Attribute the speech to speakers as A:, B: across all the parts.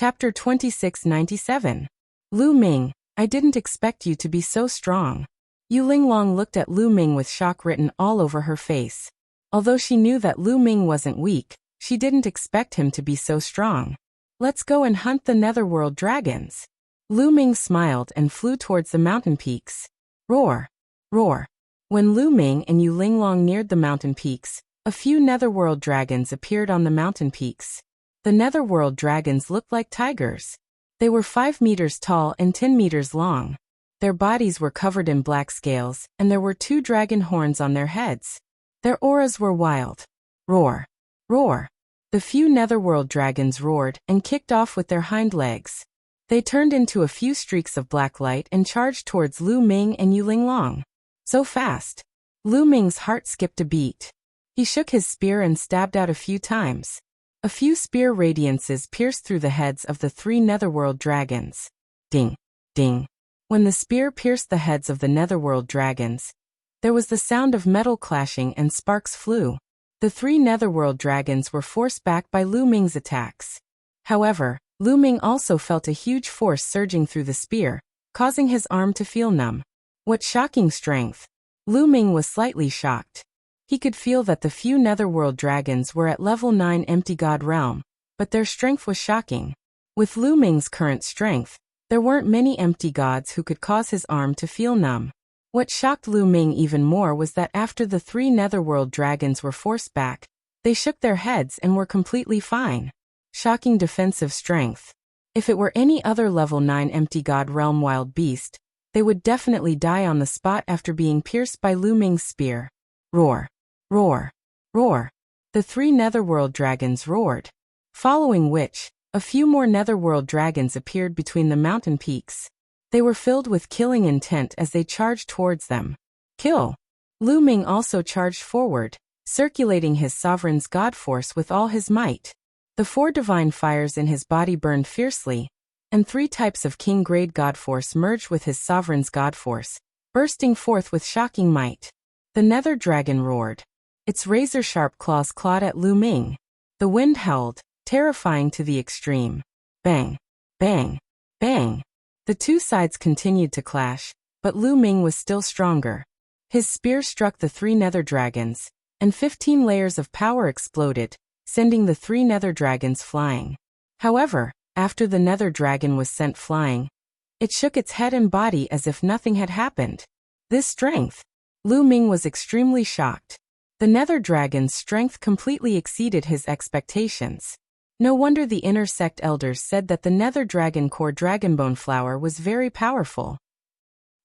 A: Chapter 2697. Lu Ming, I didn't expect you to be so strong. Yu Linglong looked at Lu Ming with shock written all over her face. Although she knew that Lu Ming wasn't weak, she didn't expect him to be so strong. Let's go and hunt the netherworld dragons. Lu Ming smiled and flew towards the mountain peaks. Roar! Roar! When Lu Ming and Yu Linglong neared the mountain peaks, a few netherworld dragons appeared on the mountain peaks. The netherworld dragons looked like tigers. They were 5 meters tall and 10 meters long. Their bodies were covered in black scales, and there were 2 dragon horns on their heads. Their auras were wild. Roar! Roar! The few netherworld dragons roared and kicked off with their hind legs. They turned into a few streaks of black light and charged towards Lu Ming and Yu Linglong. So fast. Lu Ming's heart skipped a beat. He shook his spear and stabbed out a few times. A few spear radiances pierced through the heads of the 3 netherworld dragons. Ding! Ding! When the spear pierced the heads of the netherworld dragons, there was the sound of metal clashing and sparks flew. The 3 netherworld dragons were forced back by Lu Ming's attacks. However, Lu Ming also felt a huge force surging through the spear, causing his arm to feel numb. What shocking strength! Lu Ming was slightly shocked. He could feel that the few netherworld dragons were at level 9 empty god realm, but their strength was shocking. With Lu Ming's current strength, there weren't many empty gods who could cause his arm to feel numb. What shocked Lu Ming even more was that after the 3 netherworld dragons were forced back, they shook their heads and were completely fine. Shocking defensive strength. If it were any other level 9 empty god realm wild beast, they would definitely die on the spot after being pierced by Lu Ming's spear. Roar! Roar! Roar! The 3 netherworld dragons roared. Following which, a few more netherworld dragons appeared between the mountain peaks. They were filled with killing intent as they charged towards them. Kill! Lu Ming also charged forward, circulating his sovereign's god force with all his might. The 4 divine fires in his body burned fiercely, and 3 types of king-grade god force merged with his sovereign's god force, bursting forth with shocking might. The nether dragon roared. Its razor-sharp claws clawed at Lu Ming. The wind howled, terrifying to the extreme. Bang! Bang! Bang! The 2 sides continued to clash, but Lu Ming was still stronger. His spear struck the 3 nether dragons, and 15 layers of power exploded, sending the 3 nether dragons flying. However, after the nether dragon was sent flying, it shook its head and body as if nothing had happened. This strength! Lu Ming was extremely shocked. The nether dragon's strength completely exceeded his expectations. No wonder the inner sect elders said that the nether dragon core dragonbone flower was very powerful.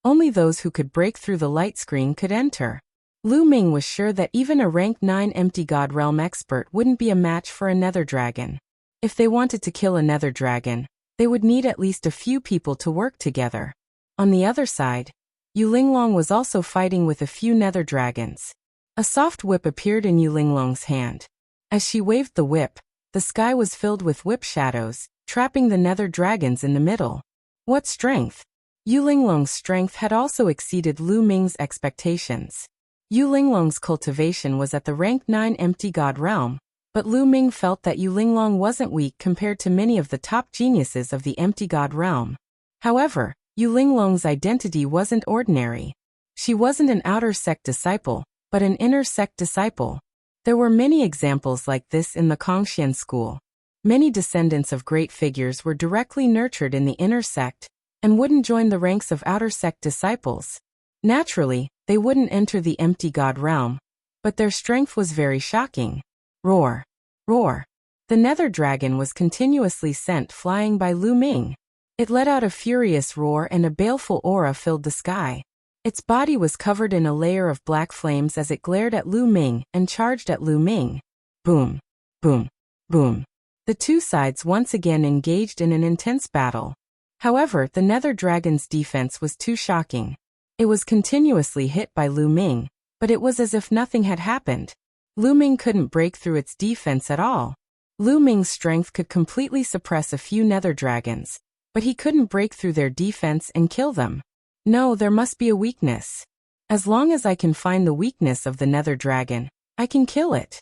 A: Only those who could break through the light screen could enter. Lu Ming was sure that even a rank 9 empty god realm expert wouldn't be a match for a nether dragon. If they wanted to kill a nether dragon, they would need at least a few people to work together. On the other side, Yu Linglong was also fighting with a few nether dragons. A soft whip appeared in Yu Linglong's hand. As she waved the whip, the sky was filled with whip shadows, trapping the nether dragons in the middle. What strength! Yu Linglong's strength had also exceeded Lu Ming's expectations. Yu Linglong's cultivation was at the rank 9 empty god realm, but Lu Ming felt that Yu Linglong wasn't weak compared to many of the top geniuses of the empty god realm. However, Yu Linglong's identity wasn't ordinary. She wasn't an outer sect disciple, but an inner sect disciple. There were many examples like this in the Kongxian school. Many descendants of great figures were directly nurtured in the inner sect, and wouldn't join the ranks of outer sect disciples. Naturally, they wouldn't enter the empty god realm, but their strength was very shocking. Roar! Roar! The nether dragon was continuously sent flying by Lu Ming. It let out a furious roar and a baleful aura filled the sky. Its body was covered in a layer of black flames as it glared at Lu Ming and charged at Lu Ming. Boom! Boom! Boom! The 2 sides once again engaged in an intense battle. However, the nether dragon's defense was too shocking. It was continuously hit by Lu Ming, but it was as if nothing had happened. Lu Ming couldn't break through its defense at all. Lu Ming's strength could completely suppress a few nether dragons, but he couldn't break through their defense and kill them. No, there must be a weakness. As long as I can find the weakness of the nether dragon, I can kill it.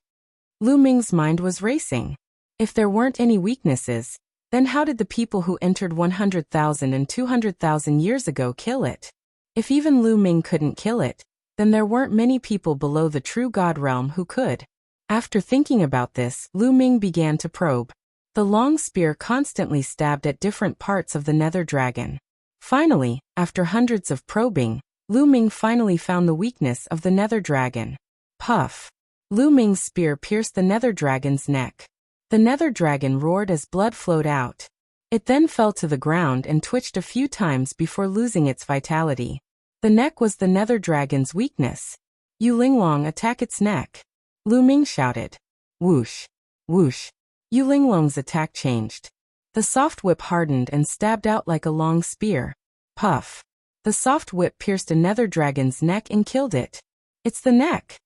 A: Lu Ming's mind was racing. If there weren't any weaknesses, Then how did the people who entered 100,000 and 200,000 years ago kill it? If even Lu Ming couldn't kill it, then there weren't many people below the true God realm who could. After thinking about this, Lu Ming began to probe. The long spear constantly stabbed at different parts of the nether dragon. Finally, after hundreds of probing, Lu Ming finally found the weakness of the nether dragon. Puff! Lu Ming's spear pierced the nether dragon's neck. The nether dragon roared as blood flowed out. It then fell to the ground and twitched a few times before losing its vitality. The neck was the nether dragon's weakness. Yu Linglong, attack its neck! Lu Ming shouted. Whoosh! Whoosh! Yu Linglong's attack changed. The soft whip hardened and stabbed out like a long spear. Puff! The soft whip pierced a nether dragon's neck and killed it. It's the neck!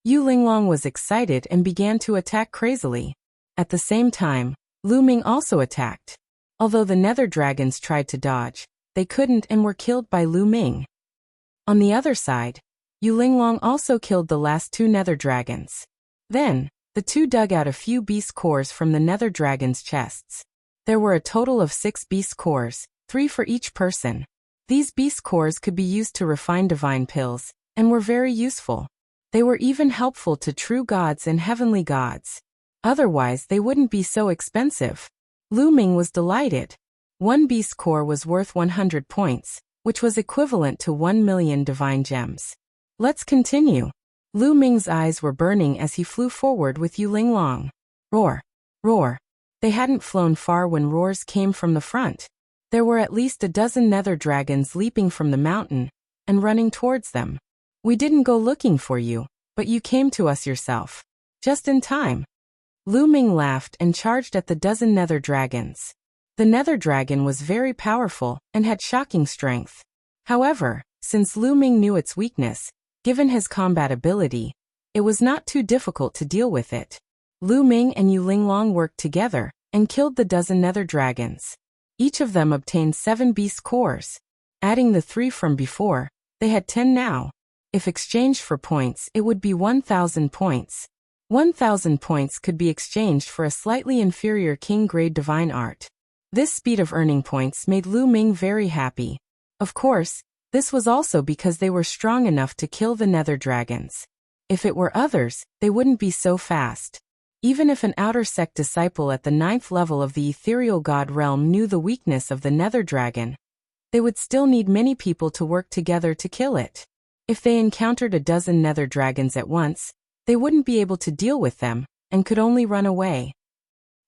A: Yu Linglong was excited and began to attack crazily. At the same time, Lu Ming also attacked. Although the nether dragons tried to dodge, they couldn't and were killed by Lu Ming. On the other side, Yu Linglong also killed the last two nether dragons. Then, the two dug out a few beast cores from the nether dragon's chests. There were a total of 6 beast cores, 3 for each person. These beast cores could be used to refine divine pills, and were very useful. They were even helpful to true gods and heavenly gods. Otherwise they wouldn't be so expensive. Lu Ming was delighted. 1 beast core was worth 100 points, which was equivalent to 1 million divine gems. Let's continue. Lu Ming's eyes were burning as he flew forward with Yu Linglong. Roar! Roar! They hadn't flown far when roars came from the front. There were at least a dozen nether dragons leaping from the mountain and running towards them. We didn't go looking for you, but you came to us yourself. Just in time. Lu Ming laughed and charged at the dozen nether dragons. The nether dragon was very powerful and had shocking strength. However, since Lu Ming knew its weakness, given his combat ability, it was not too difficult to deal with it. Lu Ming and Yu Linglong worked together and killed the dozen nether dragons. Each of them obtained 7 beast cores. Adding the 3 from before, they had 10 now. If exchanged for points, it would be 1,000 points. 1,000 points could be exchanged for a slightly inferior king-grade divine art. This speed of earning points made Lu Ming very happy. Of course, this was also because they were strong enough to kill the nether dragons. If it were others, they wouldn't be so fast. Even if an outer sect disciple at the 9th level of the ethereal god realm knew the weakness of the nether dragon, they would still need many people to work together to kill it. If they encountered a dozen nether dragons at once, they wouldn't be able to deal with them, and could only run away.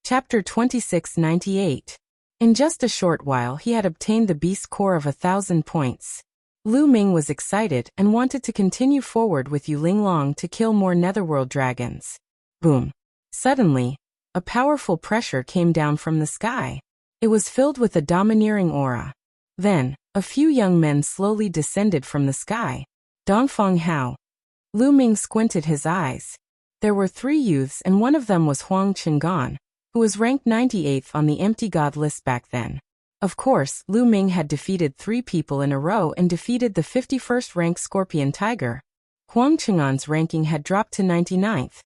A: Chapter 2698. In just a short while he had obtained the beast core of 1,000 points. Lu Ming was excited and wanted to continue forward with Yu Linglong to kill more netherworld dragons. Boom! Suddenly, a powerful pressure came down from the sky. It was filled with a domineering aura. Then, a few young men slowly descended from the sky. Dongfeng Hao. Lu Ming squinted his eyes. There were 3 youths and one of them was Huang Qinggan, who was ranked 98th on the empty god list back then. Of course, Lu Ming had defeated 3 people in a row and defeated the 51st ranked Scorpion Tiger. Huang Qinggan's ranking had dropped to 99th.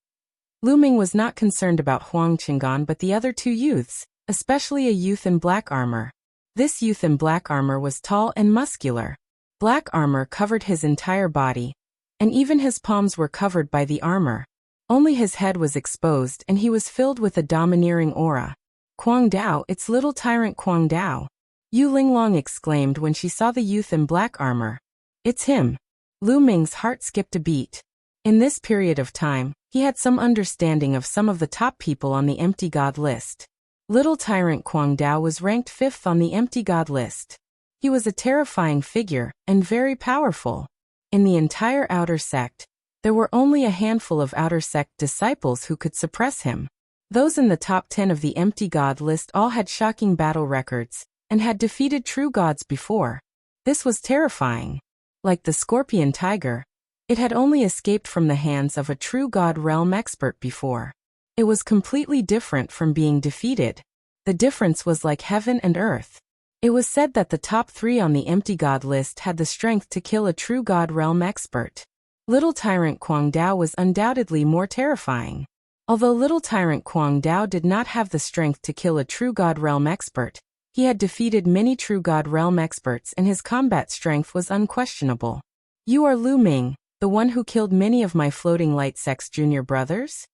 A: Lu Ming was not concerned about Huang Qinggan but the other 2 youths, especially a youth in black armor. This youth in black armor was tall and muscular. Black armor covered his entire body, and even his palms were covered by the armor. Only his head was exposed and he was filled with a domineering aura. Kuang Dao, it's little tyrant Kuang Dao! Yu Linglong exclaimed when she saw the youth in black armor. It's him! Lu Ming's heart skipped a beat. In this period of time, he had some understanding of some of the top people on the empty god list. Little tyrant Kuang Dao was ranked 5th on the empty god list. He was a terrifying figure, and very powerful. In the entire outer sect, there were only a handful of outer sect disciples who could suppress him. Those in the top 10 of the empty god list all had shocking battle records, and had defeated true gods before. This was terrifying. Like the Scorpion Tiger, it had only escaped from the hands of a true god realm expert before. It was completely different from being defeated. The difference was like heaven and earth. It was said that the top 3 on the empty god list had the strength to kill a true god realm expert. Little tyrant Kuang Dao was undoubtedly more terrifying. Although little tyrant Kuang Dao did not have the strength to kill a true God Realm expert, he had defeated many true God Realm experts and his combat strength was unquestionable. You are Lu Ming, the one who killed many of my floating light sex junior brothers?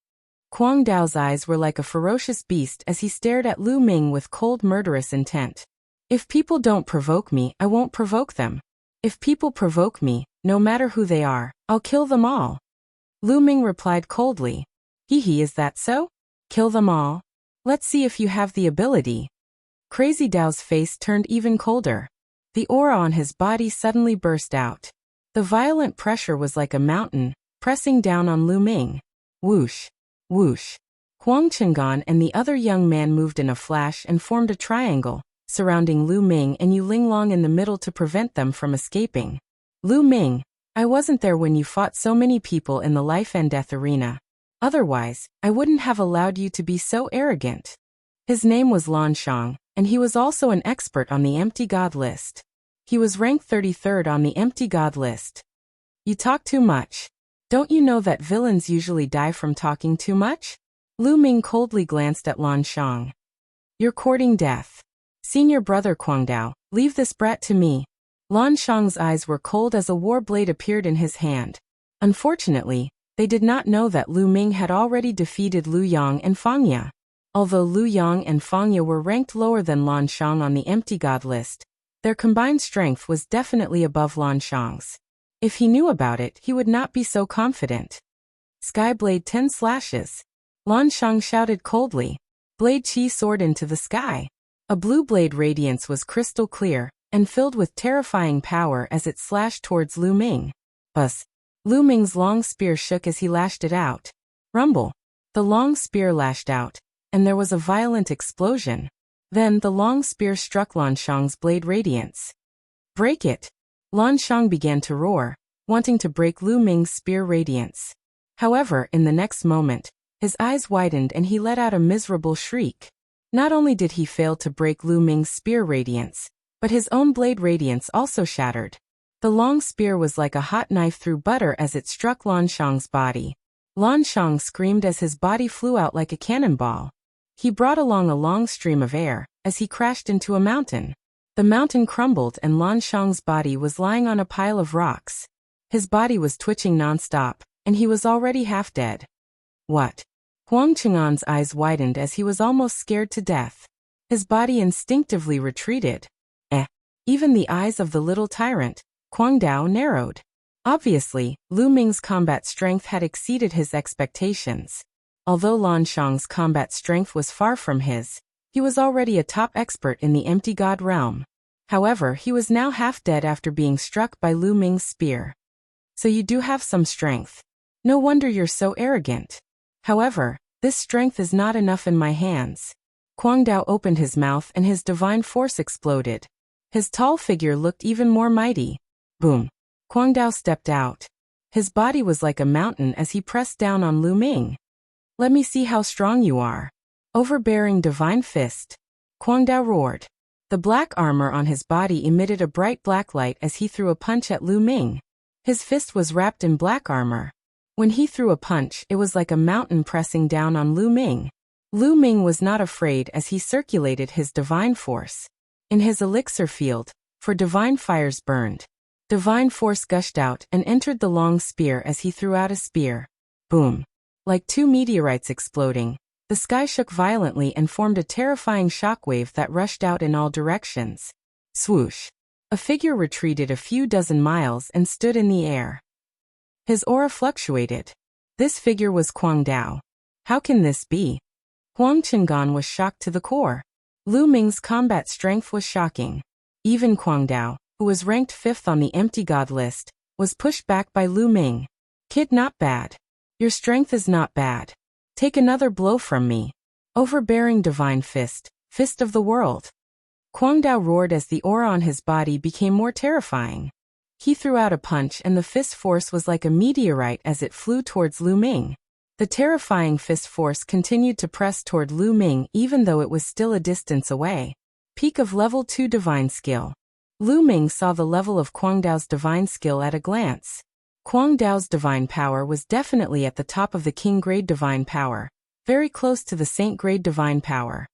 A: Kuang Dao's eyes were like a ferocious beast as he stared at Lu Ming with cold murderous intent. If people don't provoke me, I won't provoke them. If people provoke me, no matter who they are, I'll kill them all. Lu Ming replied coldly. Hee, is that so? Kill them all? Let's see if you have the ability. Crazy Dao's face turned even colder. The aura on his body suddenly burst out. The violent pressure was like a mountain, pressing down on Lu Ming. Whoosh. Whoosh. Huang Chengan and the other young man moved in a flash and formed a triangle, surrounding Lu Ming and Yu Linglong in the middle to prevent them from escaping. Lu Ming, I wasn't there when you fought so many people in the life and death arena. Otherwise, I wouldn't have allowed you to be so arrogant. His name was Lan Shang, and he was also an expert on the Empty God list. He was ranked 33rd on the Empty God list. You talk too much. Don't you know that villains usually die from talking too much? Lu Ming coldly glanced at Lan Shang. You're courting death. Senior brother Kuang Dao, leave this brat to me. Lan Shang's eyes were cold as a war blade appeared in his hand. Unfortunately, they did not know that Lu Ming had already defeated Lu Yang and Fang Ya. Although Lu Yang and Fang Ya were ranked lower than Lan Shang on the Empty God list, their combined strength was definitely above Lan Shang's. If he knew about it, he would not be so confident. Skyblade 10 slashes. Lan Shang shouted coldly. Blade Chi soared into the sky. A blue blade radiance was crystal clear, and filled with terrifying power as it slashed towards Lu Ming. Buzz. Lu Ming's long spear shook as he lashed it out. Rumble. The long spear lashed out, and there was a violent explosion. Then the long spear struck Lan Shang's blade radiance. Break it! Lan Shang began to roar, wanting to break Lu Ming's spear radiance. However, in the next moment, his eyes widened and he let out a miserable shriek. Not only did he fail to break Lu Ming's spear radiance, but his own blade radiance also shattered. The long spear was like a hot knife through butter as it struck Lan Shang's body. Lan Shang screamed as his body flew out like a cannonball. He brought along a long stream of air, as he crashed into a mountain. The mountain crumbled and Lan Shang's body was lying on a pile of rocks. His body was twitching non-stop, and he was already half dead. What? Huang Chengan's eyes widened as he was almost scared to death. His body instinctively retreated. Even the eyes of the little tyrant, Kuang Dao, narrowed. Obviously, Lu Ming's combat strength had exceeded his expectations. Although Lan Shang's combat strength was far from his, he was already a top expert in the Empty God realm. However, he was now half dead after being struck by Lu Ming's spear. So you do have some strength. No wonder you're so arrogant. However, this strength is not enough in my hands. Kuang Dao opened his mouth and his divine force exploded. His tall figure looked even more mighty. Boom. Kuang Dao stepped out. His body was like a mountain as he pressed down on Lu Ming. Let me see how strong you are. Overbearing divine fist. Kuang Dao roared. The black armor on his body emitted a bright black light as he threw a punch at Lu Ming. His fist was wrapped in black armor. When he threw a punch, it was like a mountain pressing down on Lu Ming. Lu Ming was not afraid as he circulated his divine force. In his elixir field, for divine fires burned. Divine force gushed out and entered the long spear as he threw out a spear. Boom. Like two meteorites exploding, the sky shook violently and formed a terrifying shockwave that rushed out in all directions. Swoosh. A figure retreated a few dozen miles and stood in the air. His aura fluctuated. This figure was Kuang Dao. How can this be? Huang Chengan was shocked to the core. Lu Ming's combat strength was shocking. Even Kuang Dao, who was ranked 5th on the Empty God list, was pushed back by Lu Ming. Kid, not bad. Your strength is not bad. Take another blow from me. Overbearing divine fist, fist of the world. Kuang Dao roared as the aura on his body became more terrifying. He threw out a punch and the fist force was like a meteorite as it flew towards Lu Ming. The terrifying fist force continued to press toward Lu Ming even though it was still a distance away. Peak of level 2 divine skill. Lu Ming saw the level of Kuang Dao's divine skill at a glance. Kuang Dao's divine power was definitely at the top of the king grade divine power, very close to the saint-grade divine power.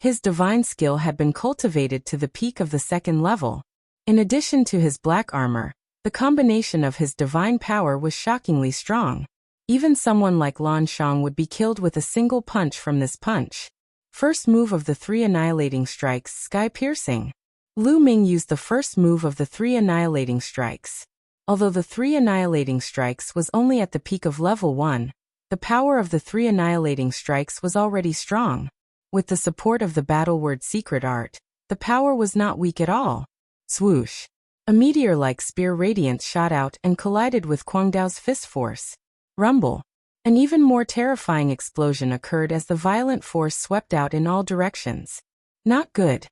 A: His divine skill had been cultivated to the peak of the second level. In addition to his black armor, the combination of his divine power was shockingly strong. Even someone like Lan Shang would be killed with a single punch from this punch. First move of the 3 annihilating strikes, sky-piercing. Lu Ming used the first move of the 3 annihilating strikes. Although the 3 annihilating strikes was only at the peak of level 1, the power of the 3 annihilating strikes was already strong. With the support of the battle word secret art, the power was not weak at all. Swoosh! A meteor-like spear radiance shot out and collided with Kwang Dao's fist force. Rumble! An even more terrifying explosion occurred as the violent force swept out in all directions. Not good.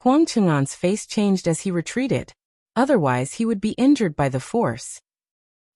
A: Huang Chang'an's face changed as he retreated. Otherwise he would be injured by the force.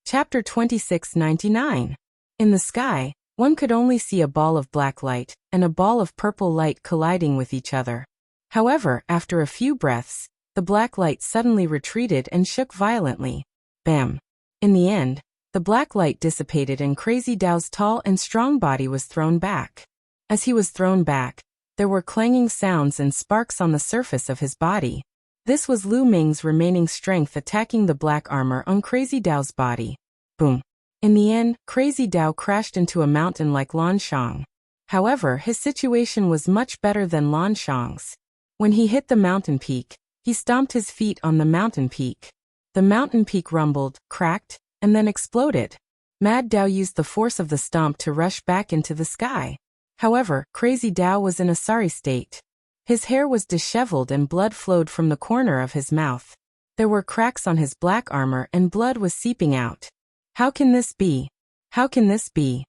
A: Chapter 2699. In the sky, one could only see a ball of black light and a ball of purple light colliding with each other. However, after a few breaths, the black light suddenly retreated and shook violently. Bam! In the end, the black light dissipated and Crazy Dao's tall and strong body was thrown back. As he was thrown back, there were clanging sounds and sparks on the surface of his body. This was Lu Ming's remaining strength attacking the black armor on Crazy Dao's body. Boom! In the end, Crazy Dao crashed into a mountain like Lan Shang. However, his situation was much better than Lan Shang's. When he hit the mountain peak, he stomped his feet on the mountain peak. The mountain peak rumbled, cracked, and then exploded. Mad Dao used the force of the stomp to rush back into the sky. However, Crazy Dao was in a sorry state. His hair was disheveled and blood flowed from the corner of his mouth. There were cracks on his black armor and blood was seeping out. How can this be? How can this be?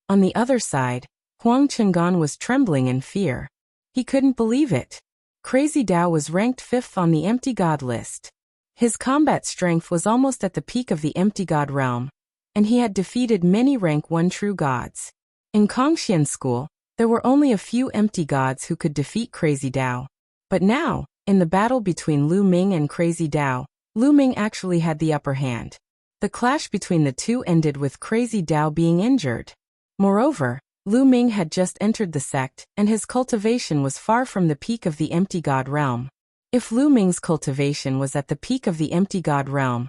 A: On the other side, Huang Chang'an was trembling in fear. He couldn't believe it. Crazy Dao was ranked 5th on the Empty God list. His combat strength was almost at the peak of the Empty God realm, and he had defeated many rank 1 true gods. In Kongxian school, there were only a few empty gods who could defeat Crazy Dao. But now, in the battle between Lu Ming and Crazy Dao, Lu Ming actually had the upper hand. The clash between the two ended with Crazy Dao being injured. Moreover, Lu Ming had just entered the sect, and his cultivation was far from the peak of the Empty God realm. If Lu Ming's cultivation was at the peak of the Empty God realm,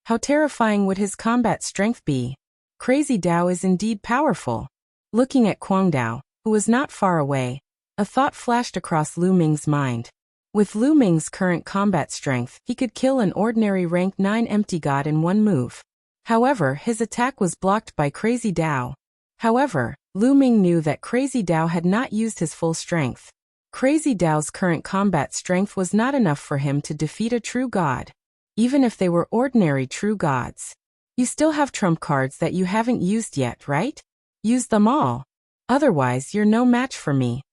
A: how terrifying would his combat strength be? Crazy Dao is indeed powerful. Looking at Kwang Dao, who was not far away, a thought flashed across Lu Ming's mind. With Lu Ming's current combat strength, he could kill an ordinary rank 9 Empty God in one move. However, his attack was blocked by Crazy Dao. However, Lu Ming knew that Crazy Dao had not used his full strength. Crazy Dao's current combat strength was not enough for him to defeat a true god. Even if they were ordinary true gods. You still have trump cards that you haven't used yet, right? Use them all. Otherwise, you're no match for me.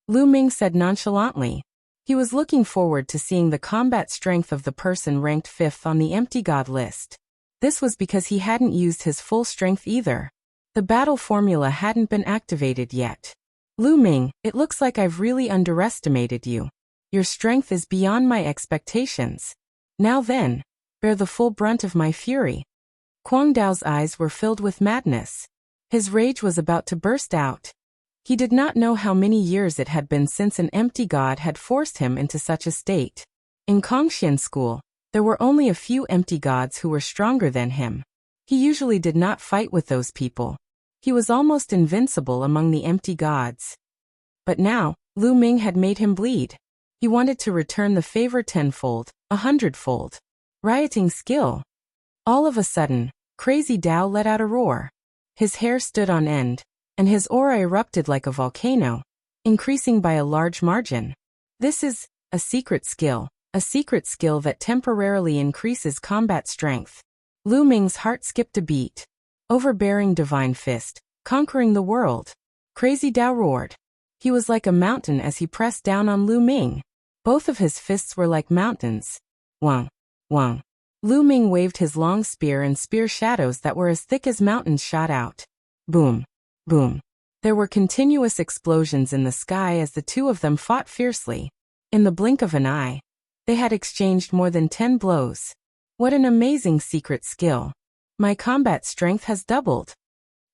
A: Lu Ming said nonchalantly. He was looking forward to seeing the combat strength of the person ranked 5th on the Empty God list. This was because he hadn't used his full strength either. The battle formula hadn't been activated yet. Lu Ming, it looks like I've really underestimated you. Your strength is beyond my expectations. Now then, bear the full brunt of my fury. Kwang Dao's eyes were filled with madness. His rage was about to burst out. He did not know how many years it had been since an empty god had forced him into such a state. In Kongxian school, there were only a few empty gods who were stronger than him. He usually did not fight with those people. He was almost invincible among the empty gods. But now, Lu Ming had made him bleed. He wanted to return the favor 10-fold, 100-fold. Rioting skill. All of a sudden, Crazy Dao let out a roar. His hair stood on end, and his aura erupted like a volcano, increasing by a large margin. This is a secret skill that temporarily increases combat strength. Lu Ming's heart skipped a beat. Overbearing divine fist, conquering the world. Crazy Dao roared. He was like a mountain as he pressed down on Lu Ming. Both of his fists were like mountains. Wang, wang. Lu Ming waved his long spear and spear shadows that were as thick as mountains shot out. Boom, boom. There were continuous explosions in the sky as the two of them fought fiercely. In the blink of an eye, they had exchanged more than 10 blows. What an amazing secret skill. My combat strength has doubled.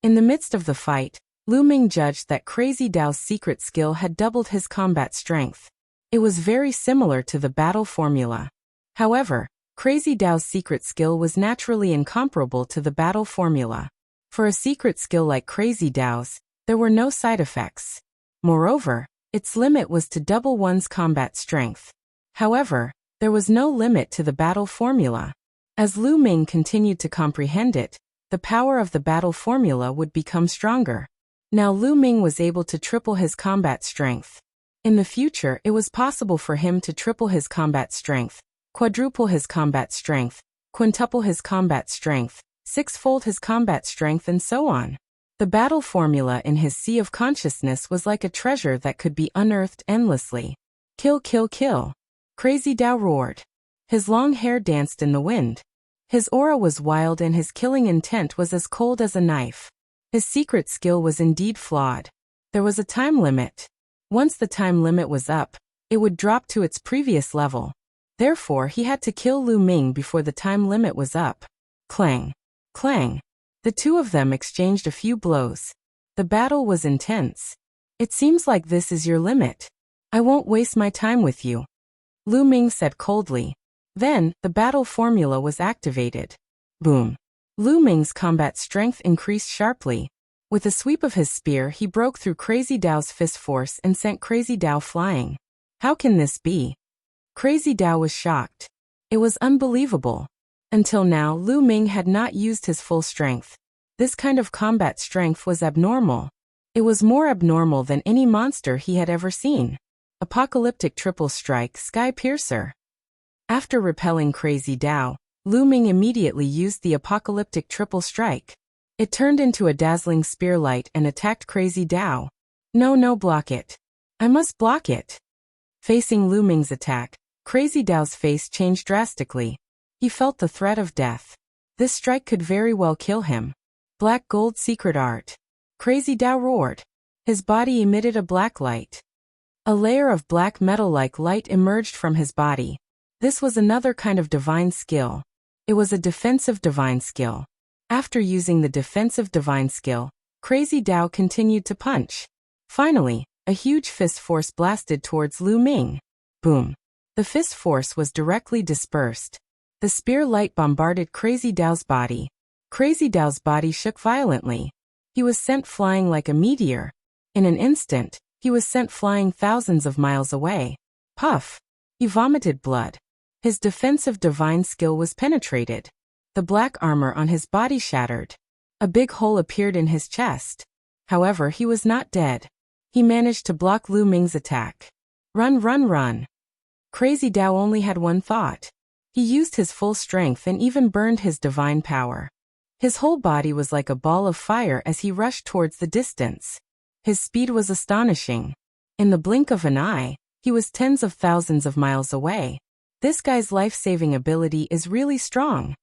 A: In the midst of the fight, Lu Ming judged that Crazy Dao's secret skill had doubled his combat strength. It was very similar to the battle formula. However, Crazy Dao's secret skill was naturally incomparable to the battle formula. For a secret skill like Crazy Dao's, there were no side effects. Moreover, its limit was to double one's combat strength. However, there was no limit to the battle formula. As Lu Ming continued to comprehend it, the power of the battle formula would become stronger. Now Lu Ming was able to triple his combat strength. In the future, it was possible for him to triple his combat strength, quadruple his combat strength, quintuple his combat strength, sixfold his combat strength, and so on. The battle formula in his sea of consciousness was like a treasure that could be unearthed endlessly. Kill, kill, kill. Crazy Dao roared. His long hair danced in the wind. His aura was wild and his killing intent was as cold as a knife. His secret skill was indeed flawed. There was a time limit. Once the time limit was up, it would drop to its previous level. Therefore, he had to kill Lu Ming before the time limit was up. Clang. Clang. The two of them exchanged a few blows. The battle was intense. It seems like this is your limit. I won't waste my time with you, Lu Ming said coldly. Then, the battle formula was activated. Boom. Lu Ming's combat strength increased sharply. With a sweep of his spear, he broke through Crazy Dao's fist force and sent Crazy Dao flying. How can this be? Crazy Dao was shocked. It was unbelievable. Until now, Lu Ming had not used his full strength. This kind of combat strength was abnormal. It was more abnormal than any monster he had ever seen. Apocalyptic triple strike, Sky Piercer. After repelling Crazy Dao, Lu Ming immediately used the apocalyptic triple strike. It turned into a dazzling spearlight and attacked Crazy Dao. No, block it. I must block it. Facing Lu Ming's attack, Crazy Dao's face changed drastically. He felt the threat of death. This strike could very well kill him. Black gold secret art. Crazy Dao roared. His body emitted a black light. A layer of black metal-like light emerged from his body. This was another kind of divine skill. It was a defensive divine skill. After using the defensive divine skill, Crazy Dao continued to punch. Finally, a huge fist force blasted towards Lu Ming. Boom. The fist force was directly dispersed. The spear light bombarded Crazy Dao's body. Crazy Dao's body shook violently. He was sent flying like a meteor. In an instant, he was sent flying thousands of miles away. Puff. He vomited blood. His defensive divine skill was penetrated. The black armor on his body shattered. A big hole appeared in his chest. However, he was not dead. He managed to block Lu Ming's attack. Run, run, run. Crazy Dao only had one thought. He used his full strength and even burned his divine power. His whole body was like a ball of fire as he rushed towards the distance. His speed was astonishing. In the blink of an eye, he was tens of thousands of miles away. This guy's life-saving ability is really strong.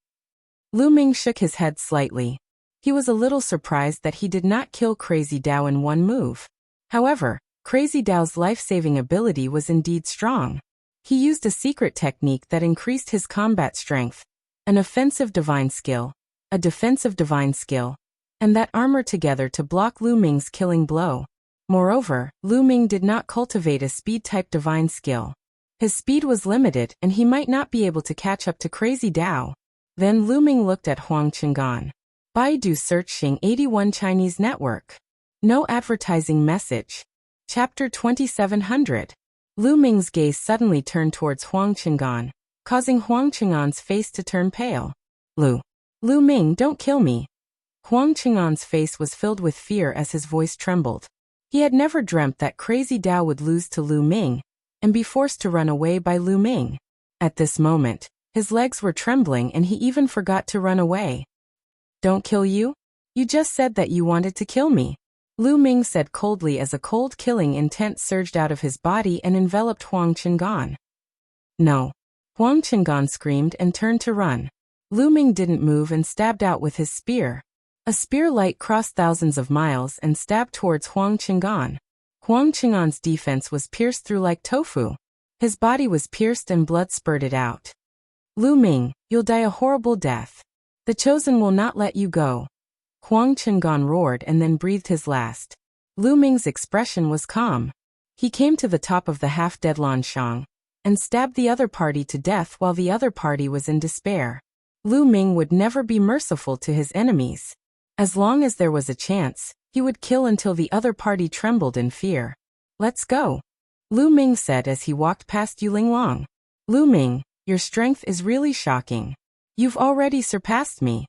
A: Lu Ming shook his head slightly. He was a little surprised that he did not kill Crazy Dao in one move. However, Crazy Dao's life-saving ability was indeed strong. He used a secret technique that increased his combat strength, an offensive divine skill, a defensive divine skill, and that armor together to block Lu Ming's killing blow. Moreover, Lu Ming did not cultivate a speed-type divine skill. His speed was limited and he might not be able to catch up to Crazy Dao. Then Lu Ming looked at Huang Qinggan. Baidu searching 81 Chinese network. No advertising message. Chapter 2700. Lu Ming's gaze suddenly turned towards Huang Qinggan, causing Huang Qinggan's face to turn pale. Lu Ming, don't kill me. Huang Qinggan's face was filled with fear as his voice trembled. He had never dreamt that Crazy Dao would lose to Lu Ming and be forced to run away by Lu Ming. At this moment, his legs were trembling and he even forgot to run away. Don't kill you? You just said that you wanted to kill me. Lu Ming said coldly as a cold killing intent surged out of his body and enveloped Huang Qinggan. No. Huang Qinggan screamed and turned to run. Lu Ming didn't move and stabbed out with his spear. A spear light crossed thousands of miles and stabbed towards Huang Qinggan. Huang Qinggan's defense was pierced through like tofu. His body was pierced and blood spurted out. Lu Ming, you'll die a horrible death. The Chosen will not let you go. Huang Chengan roared and then breathed his last. Lu Ming's expression was calm. He came to the top of the half-dead Lan Shang and stabbed the other party to death while the other party was in despair. Lu Ming would never be merciful to his enemies. As long as there was a chance, he would kill until the other party trembled in fear. Let's go, Lu Ming said as he walked past Yu Linglong. Lu Ming, your strength is really shocking. You've already surpassed me.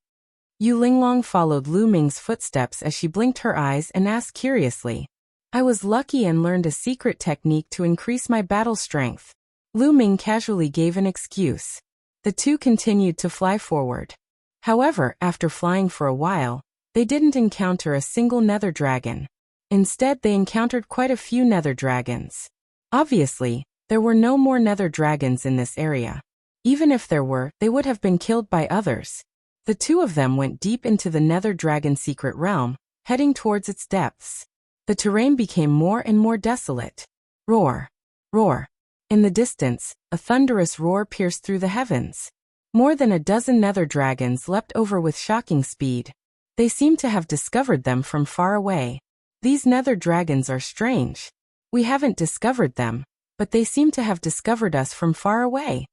A: Yu Linglong followed Lu Ming's footsteps as she blinked her eyes and asked curiously. I was lucky and learned a secret technique to increase my battle strength. Lu Ming casually gave an excuse. The two continued to fly forward. However, after flying for a while, they didn't encounter a single nether dragon. Instead, they encountered quite a few nether dragons. Obviously, there were no more nether dragons in this area. Even if there were, they would have been killed by others. The two of them went deep into the nether dragon secret realm, heading towards its depths. The terrain became more and more desolate. Roar! Roar! In the distance, a thunderous roar pierced through the heavens. More than a dozen nether dragons leapt over with shocking speed. They seemed to have discovered them from far away. These nether dragons are strange. We haven't discovered them, but they seem to have discovered us from far away.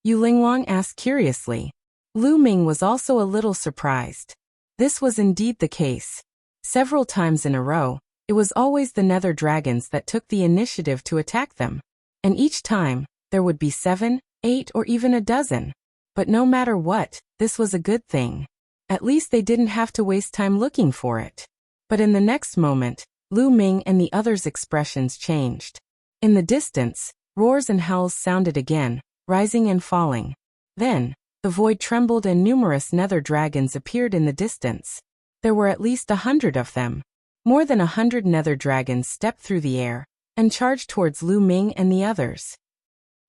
A: Yu Linglong asked curiously. Lu Ming was also a little surprised. This was indeed the case. Several times in a row, it was always the nether dragons that took the initiative to attack them. And each time, there would be 7, 8 or even a dozen. But no matter what, this was a good thing. At least they didn't have to waste time looking for it. But in the next moment, Lu Ming and the others' expressions changed. In the distance, roars and howls sounded again, rising and falling. Then, the void trembled and numerous nether dragons appeared in the distance. There were at least 100 of them. More than 100 nether dragons stepped through the air and charged towards Lu Ming and the others.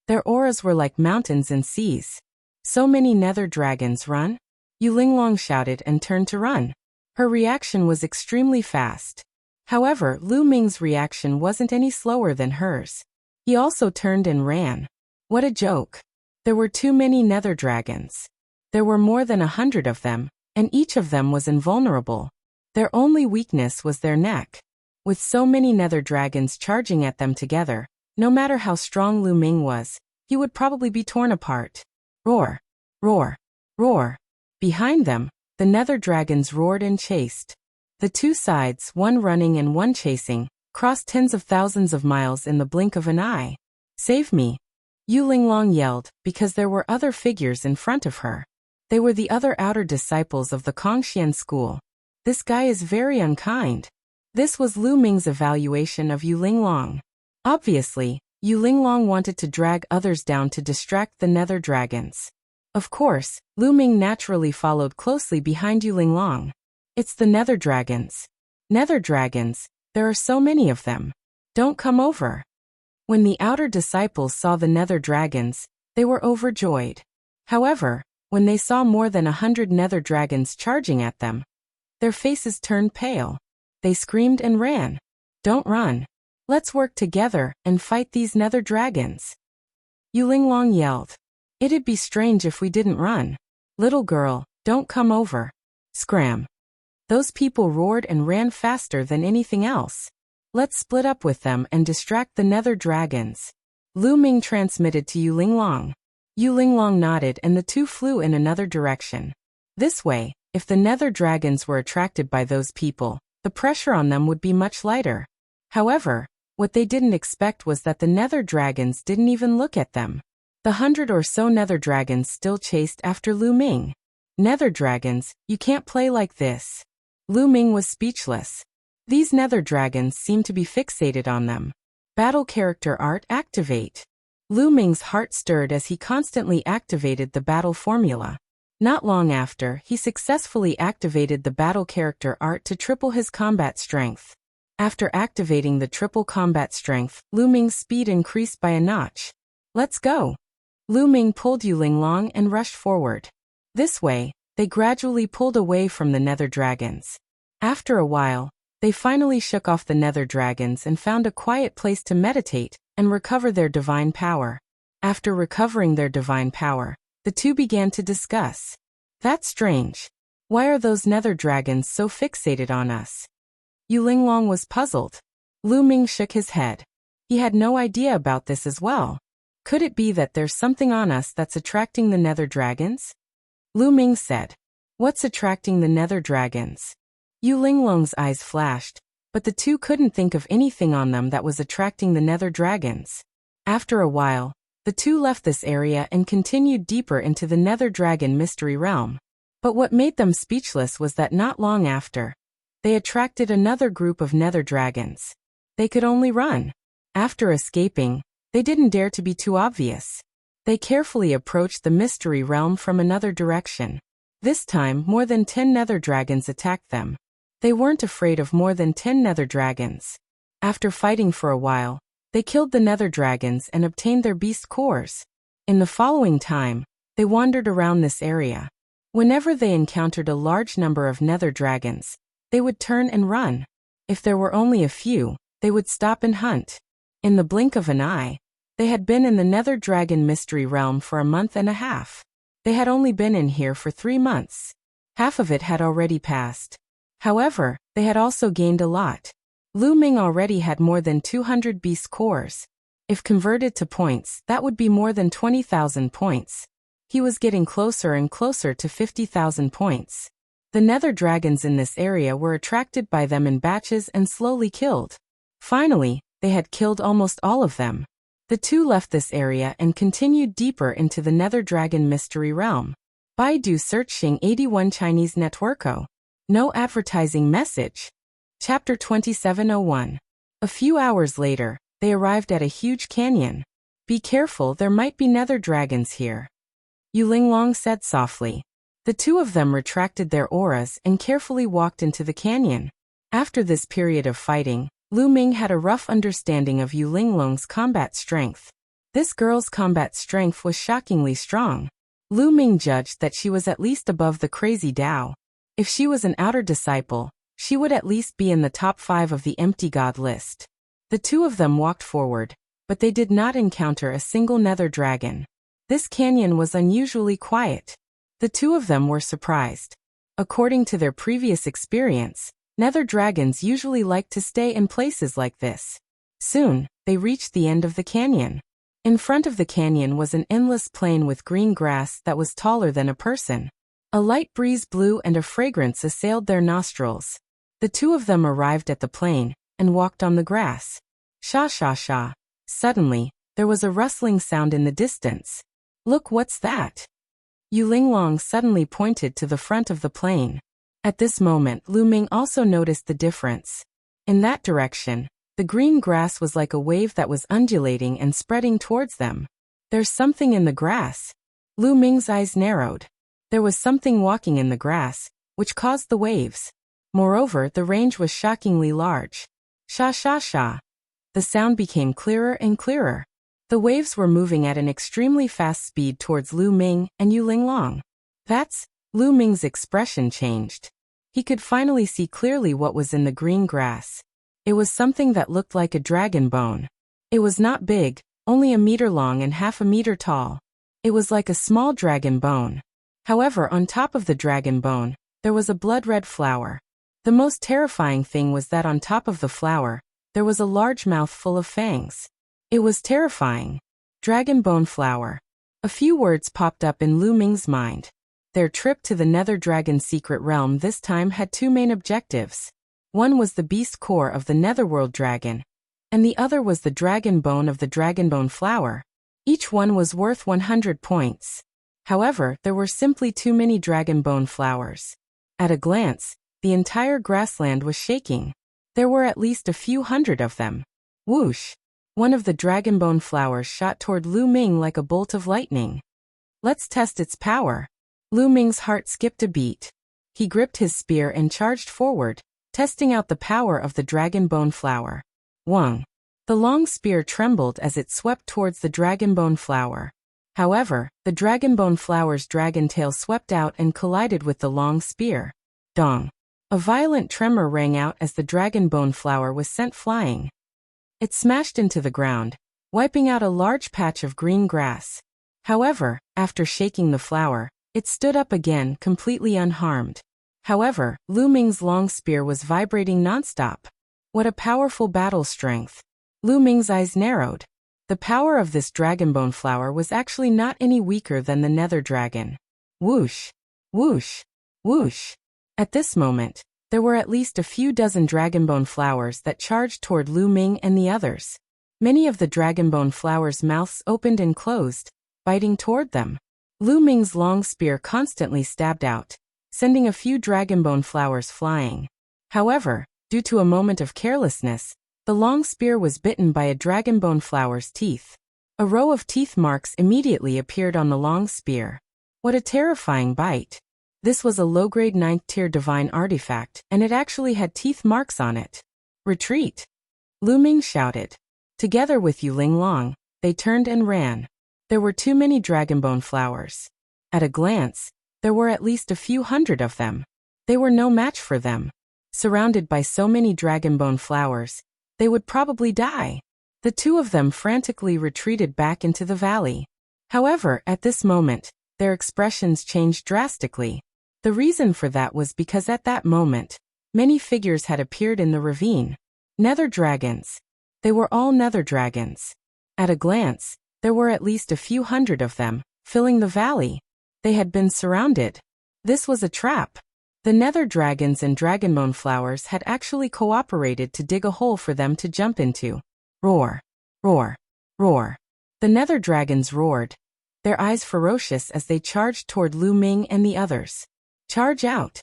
A: Their auras were like mountains and seas. So many nether dragons, run! Yu Linglong shouted and turned to run. Her reaction was extremely fast. However, Lu Ming's reaction wasn't any slower than hers. He also turned and ran. What a joke! There were too many nether dragons. There were more than 100 of them, and each of them was invulnerable. Their only weakness was their neck. With so many nether dragons charging at them together, no matter how strong Lu Ming was, he would probably be torn apart. Roar! Roar! Roar! Behind them, the nether dragons roared and chased. The two sides, one running and one chasing, crossed tens of thousands of miles in the blink of an eye. Save me! Yu Linglong yelled, because there were other figures in front of her. They were the other outer disciples of the Kongxian school. This guy is very unkind. This was Lu Ming's evaluation of Yu Linglong. Obviously, Yu Linglong wanted to drag others down to distract the nether dragons. Of course, Lu Ming naturally followed closely behind Yu Linglong. It's the nether dragons. Nether dragons, there are so many of them. Don't come over. When the outer disciples saw the nether dragons, they were overjoyed. However, when they saw more than 100 nether dragons charging at them, their faces turned pale. They screamed and ran. Don't run. Let's work together and fight these nether dragons. Yu Linglong yelled. It'd be strange if we didn't run. Little girl, don't come over. Scram. Those people roared and ran faster than anything else. Let's split up with them and distract the nether dragons. Lu Ming transmitted to Yu Linglong. Yu Linglong nodded and the two flew in another direction. This way, if the nether dragons were attracted by those people, the pressure on them would be much lighter. However, what they didn't expect was that the nether dragons didn't even look at them. The 100 or so nether dragons still chased after Lu Ming. Nether dragons, you can't play like this. Lu Ming was speechless. These nether dragons seemed to be fixated on them. Battle character art activate. Lu Ming's heart stirred as he constantly activated the battle formula. Not long after, he successfully activated the battle character art to triple his combat strength. After activating the triple combat strength, Lu Ming's speed increased by a notch. Let's go! Lu Ming pulled Yu Linglong and rushed forward. This way, they gradually pulled away from the nether dragons. After a while, they finally shook off the nether dragons and found a quiet place to meditate and recover their divine power. After recovering their divine power, the two began to discuss. That's strange. Why are those nether dragons so fixated on us? Yu Linglong was puzzled. Lu Ming shook his head. He had no idea about this as well. Could it be that there's something on us that's attracting the nether dragons? Lu Ming said. What's attracting the nether dragons? Yu Linglong's eyes flashed, but the two couldn't think of anything on them that was attracting the nether dragons. After a while, the two left this area and continued deeper into the nether dragon mystery realm. But what made them speechless was that not long after, they attracted another group of nether dragons. They could only run. After escaping, they didn't dare to be too obvious. They carefully approached the mystery realm from another direction. This time, more than 10 nether dragons attacked them. They weren't afraid of more than 10 nether dragons. After fighting for a while, they killed the nether dragons and obtained their beast cores. In the following time, they wandered around this area. Whenever they encountered a large number of nether dragons, they would turn and run. If there were only a few, they would stop and hunt. In the blink of an eye, they had been in the nether dragon mystery realm for a month and a half. They had only been in here for 3 months. Half of it had already passed. However, they had also gained a lot. Lu Ming already had more than 200 beast cores. If converted to points, that would be more than 20,000 points. He was getting closer and closer to 50,000 points. The nether dragons in this area were attracted by them in batches and slowly killed. Finally, they had killed almost all of them. The two left this area and continued deeper into the nether dragon mystery realm. Baidu searching 81 Chinese networko. No advertising message. Chapter 2701. A few hours later, they arrived at a huge canyon. Be careful, there might be nether dragons here. Yu Linglong said softly. The two of them retracted their auras and carefully walked into the canyon. After this period of fighting, Lu Ming had a rough understanding of Yu Linglong's combat strength. This girl's combat strength was shockingly strong. Lu Ming judged that she was at least above the crazy Dao. If she was an outer disciple, she would at least be in the top 5 of the empty god list. The two of them walked forward, but they did not encounter a single nether dragon. This canyon was unusually quiet. The two of them were surprised. According to their previous experience, nether dragons usually like to stay in places like this. Soon, they reached the end of the canyon. In front of the canyon was an endless plain with green grass that was taller than a person. A light breeze blew and a fragrance assailed their nostrils. The two of them arrived at the plain and walked on the grass. Sha sha sha. Suddenly, there was a rustling sound in the distance. Look, what's that? Yu Linglong suddenly pointed to the front of the plain. At this moment, Lu Ming also noticed the difference. In that direction, the green grass was like a wave that was undulating and spreading towards them. There's something in the grass. Lu Ming's eyes narrowed. There was something walking in the grass, which caused the waves. Moreover, the range was shockingly large. Sha sha sha. The sound became clearer and clearer. The waves were moving at an extremely fast speed towards Lu Ming and Yu Linglong. Lu Ming's expression changed. He could finally see clearly what was in the green grass. It was something that looked like a dragon bone. It was not big, only a meter long and half a meter tall. It was like a small dragon bone. However, on top of the dragon bone, there was a blood-red flower. The most terrifying thing was that on top of the flower, there was a large mouth full of fangs. It was terrifying. Dragon bone flower. A few words popped up in Lu Ming's mind. Their trip to the nether dragon secret realm this time had 2 main objectives. One was the beast core of the netherworld dragon, and the other was the dragon bone of the dragon bone flower. Each one was worth 100 points. However, there were simply too many dragon bone flowers. At a glance, the entire grassland was shaking. There were at least a few hundred of them. Whoosh! One of the dragon bone flowers shot toward Lu Ming like a bolt of lightning. Let's test its power. Lu Ming's heart skipped a beat. He gripped his spear and charged forward, testing out the power of the dragon bone flower. Wang! The long spear trembled as it swept towards the dragon bone flower. However, the dragon bone flower's dragon tail swept out and collided with the long spear. Dong! A violent tremor rang out as the dragon bone flower was sent flying. It smashed into the ground, wiping out a large patch of green grass. However, after shaking the flower, it stood up again completely unharmed. However, Lu Ming's long spear was vibrating nonstop. What a powerful battle strength. Lu Ming's eyes narrowed. The power of this dragonbone flower was actually not any weaker than the nether dragon. Whoosh! Whoosh! Whoosh! At this moment, there were at least a few dozen dragonbone flowers that charged toward Lu Ming and the others. Many of the dragonbone flowers' mouths opened and closed, biting toward them. Lu Ming's long spear constantly stabbed out, sending a few dragonbone flowers flying. However, due to a moment of carelessness, the long spear was bitten by a dragonbone flower's teeth. A row of teeth marks immediately appeared on the long spear. What a terrifying bite. This was a low-grade 9th-tier divine artifact, and it actually had teeth marks on it. Retreat! Lu Ming shouted. Together with Yuling Long, they turned and ran. There were too many dragonbone flowers. At a glance, there were at least a few hundred of them. They were no match for them. Surrounded by so many dragonbone flowers, they would probably die. The two of them frantically retreated back into the valley. However, at this moment, their expressions changed drastically. The reason for that was because at that moment, many figures had appeared in the ravine. Nether dragons. They were all nether dragons. At a glance, there were at least a few hundred of them, filling the valley. They had been surrounded. This was a trap. The nether dragons and dragonbone flowers had actually cooperated to dig a hole for them to jump into. Roar! Roar! Roar! The nether dragons roared, their eyes ferocious as they charged toward Lu Ming and the others. Charge out!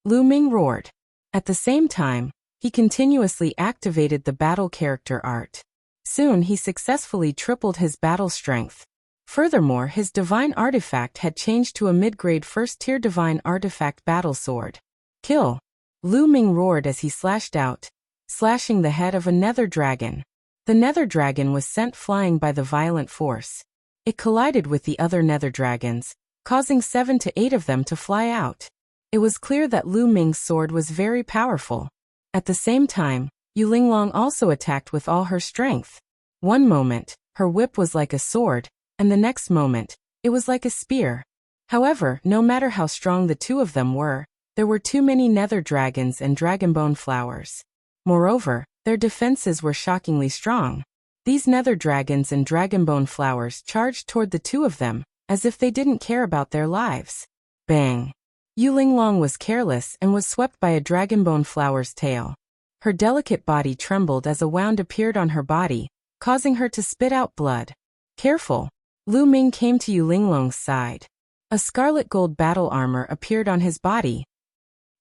A: Lu Ming roared. At the same time, he continuously activated the battle character art. Soon he successfully tripled his battle strength. Furthermore, his divine artifact had changed to a mid-grade 1st-tier divine artifact battle sword. Kill! Lu Ming roared as he slashed out, slashing the head of a nether dragon. The nether dragon was sent flying by the violent force. It collided with the other nether dragons, causing 7 to 8 of them to fly out. It was clear that Lu Ming's sword was very powerful. At the same time, Yuling Long also attacked with all her strength. One moment, her whip was like a sword, and the next moment, it was like a spear. However, no matter how strong the two of them were, there were too many nether dragons and dragonbone flowers. Moreover, their defenses were shockingly strong. These nether dragons and dragonbone flowers charged toward the two of them, as if they didn't care about their lives. Bang! Yuling Long was careless and was swept by a dragonbone flower's tail. Her delicate body trembled as a wound appeared on her body, causing her to spit out blood. Careful! Lu Ming came to Yuling Long's side. A scarlet gold battle armor appeared on his body.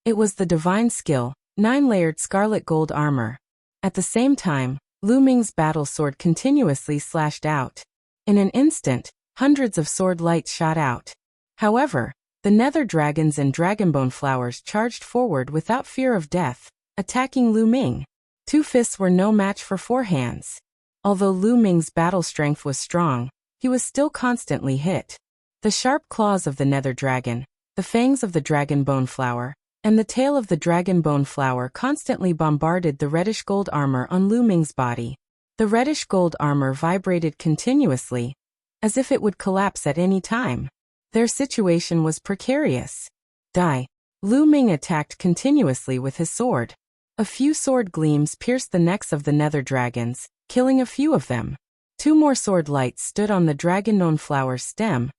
A: It was the divine skill, 9-layered scarlet gold armor. At the same time, Lu Ming's battle sword continuously slashed out. In an instant, hundreds of sword lights shot out. However, the nether dragons and dragonbone flowers charged forward without fear of death, attacking Lu Ming. 2 fists were no match for 4 hands. Although Lu Ming's battle strength was strong, he was still constantly hit. The sharp claws of the nether dragon, the fangs of the dragonbone flower, and the tail of the dragonbone flower constantly bombarded the reddish-gold armor on Lu Ming's body. The reddish-gold armor vibrated continuously, as if it would collapse at any time. Their situation was precarious. Die! Lu Ming attacked continuously with his sword. A few sword gleams pierced the necks of the nether dragons, killing a few of them. 2 more sword lights stood on the dragonbone flower's stem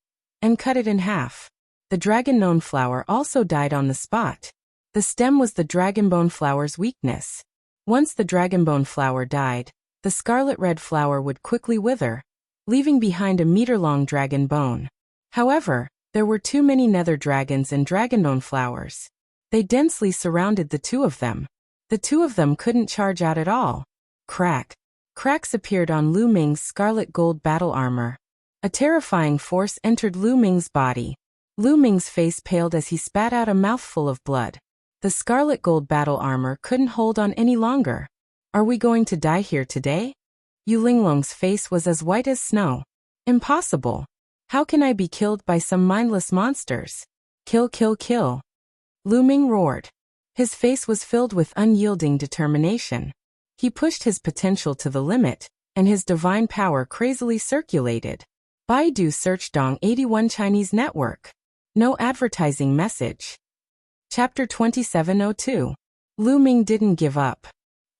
A: and cut it in half. The dragonbone flower also died on the spot. The stem was the dragonbone flower's weakness. Once the dragonbone flower died, the scarlet red flower would quickly wither, leaving behind a meter-long dragon bone. However, there were too many nether dragons and dragonbone flowers. They densely surrounded the two of them. The two of them couldn't charge out at all. Crack! Cracks appeared on Lu Ming's scarlet gold battle armor. A terrifying force entered Lu Ming's body. Lu Ming's face paled as he spat out a mouthful of blood. The scarlet gold battle armor couldn't hold on any longer. Are we going to die here today? Yuling Long's face was as white as snow. Impossible. How can I be killed by some mindless monsters? Kill, kill, kill. Lu Ming roared. His face was filled with unyielding determination. He pushed his potential to the limit, and his divine power crazily circulated. Baidu Search Dong 81 Chinese Network. No advertising message. Chapter 2702. Lu Ming didn't give up.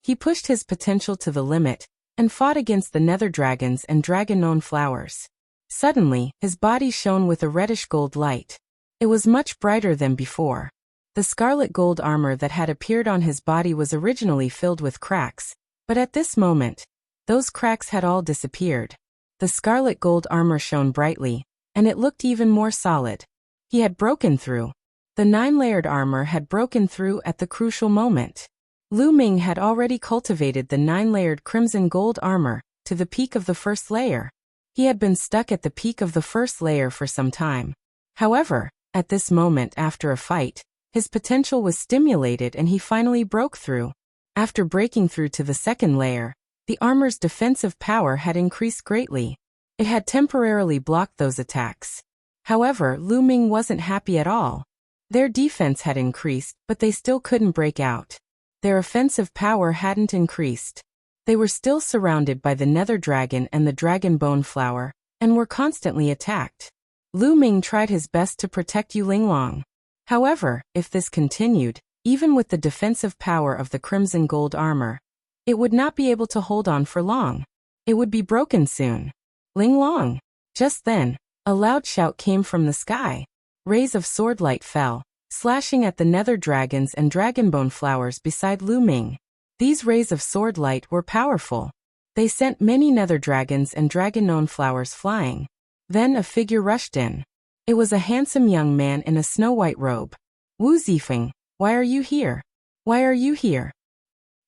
A: He pushed his potential to the limit and fought against the nether dragons and dragon-known flowers. Suddenly, his body shone with a reddish-gold light. It was much brighter than before. The scarlet gold armor that had appeared on his body was originally filled with cracks, but at this moment, those cracks had all disappeared. The scarlet gold armor shone brightly, and it looked even more solid. He had broken through. The 9-layered armor had broken through at the crucial moment. Lu Ming had already cultivated the 9-layered crimson gold armor to the peak of the first layer. He had been stuck at the peak of the first layer for some time. However, at this moment after a fight, his potential was stimulated and he finally broke through. After breaking through to the second layer, the armor's defensive power had increased greatly. It had temporarily blocked those attacks. However, Lu Ming wasn't happy at all. Their defense had increased, but they still couldn't break out. Their offensive power hadn't increased. They were still surrounded by the nether dragon and the dragon bone flower, and were constantly attacked. Lu Ming tried his best to protect Yu Linglong. However, if this continued, even with the defensive power of the crimson gold armor, it would not be able to hold on for long. It would be broken soon. Linglong! Just then, a loud shout came from the sky. Rays of sword light fell, slashing at the nether dragons and dragonbone flowers beside Lu Ming. These rays of sword light were powerful. They sent many nether dragons and dragon-known flowers flying. Then a figure rushed in. It was a handsome young man in a snow-white robe. Wu Zifeng, why are you here? Why are you here?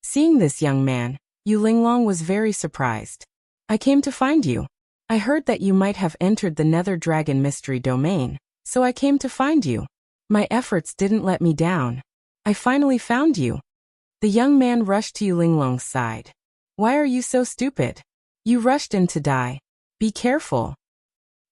A: Seeing this young man, Yu Linglong was very surprised. I came to find you. I heard that you might have entered the nether dragon mystery domain. So I came to find you. My efforts didn't let me down. I finally found you. The young man rushed to Yu Linglong's side. Why are you so stupid? You rushed in to die. Be careful.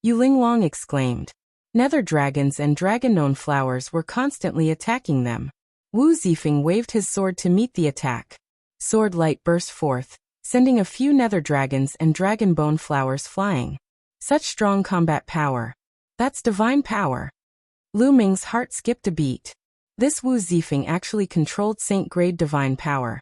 A: Yu Linglong exclaimed. Nether dragons and dragon-known flowers were constantly attacking them. Wu Zifeng waved his sword to meet the attack. Sword light burst forth, sending a few nether dragons and dragon bone flowers flying. Such strong combat power. That's divine power. Lu Ming's heart skipped a beat. This Wu Zifeng actually controlled saint-grade divine power.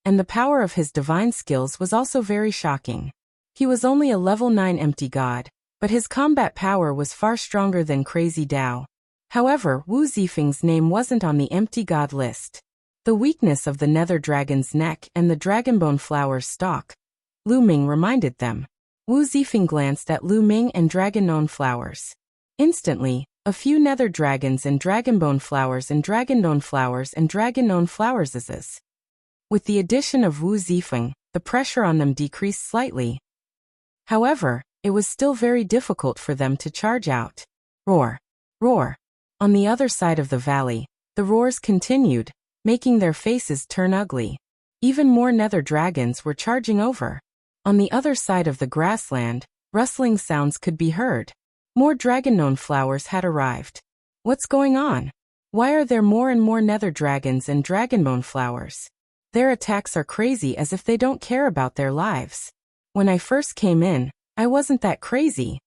A: And the power of his divine skills was also very shocking. He was only a level 9 empty god, but his combat power was far stronger than Crazy Dao. However, Wu Zifeng's name wasn't on the empty god list. The weakness of the nether dragon's neck and the dragonbone flower's stalk, Lu Ming reminded them. Wu Zifeng glanced at Lu Ming and dragon-known flowers. Instantly, a few nether dragons and dragonbone flowers and dragon-known flowers and dragon-known flowers. With the addition of Wu Zifeng, the pressure on them decreased slightly. However, it was still very difficult for them to charge out. Roar! Roar! On the other side of the valley, the roars continued, making their faces turn ugly. Even more nether dragons were charging over. On the other side of the grassland, rustling sounds could be heard. More dragon-known flowers had arrived. What's going on? Why are there more and more nether dragons and dragonbone flowers? Their attacks are crazy, as if they don't care about their lives. When I first came in, I wasn't that crazy.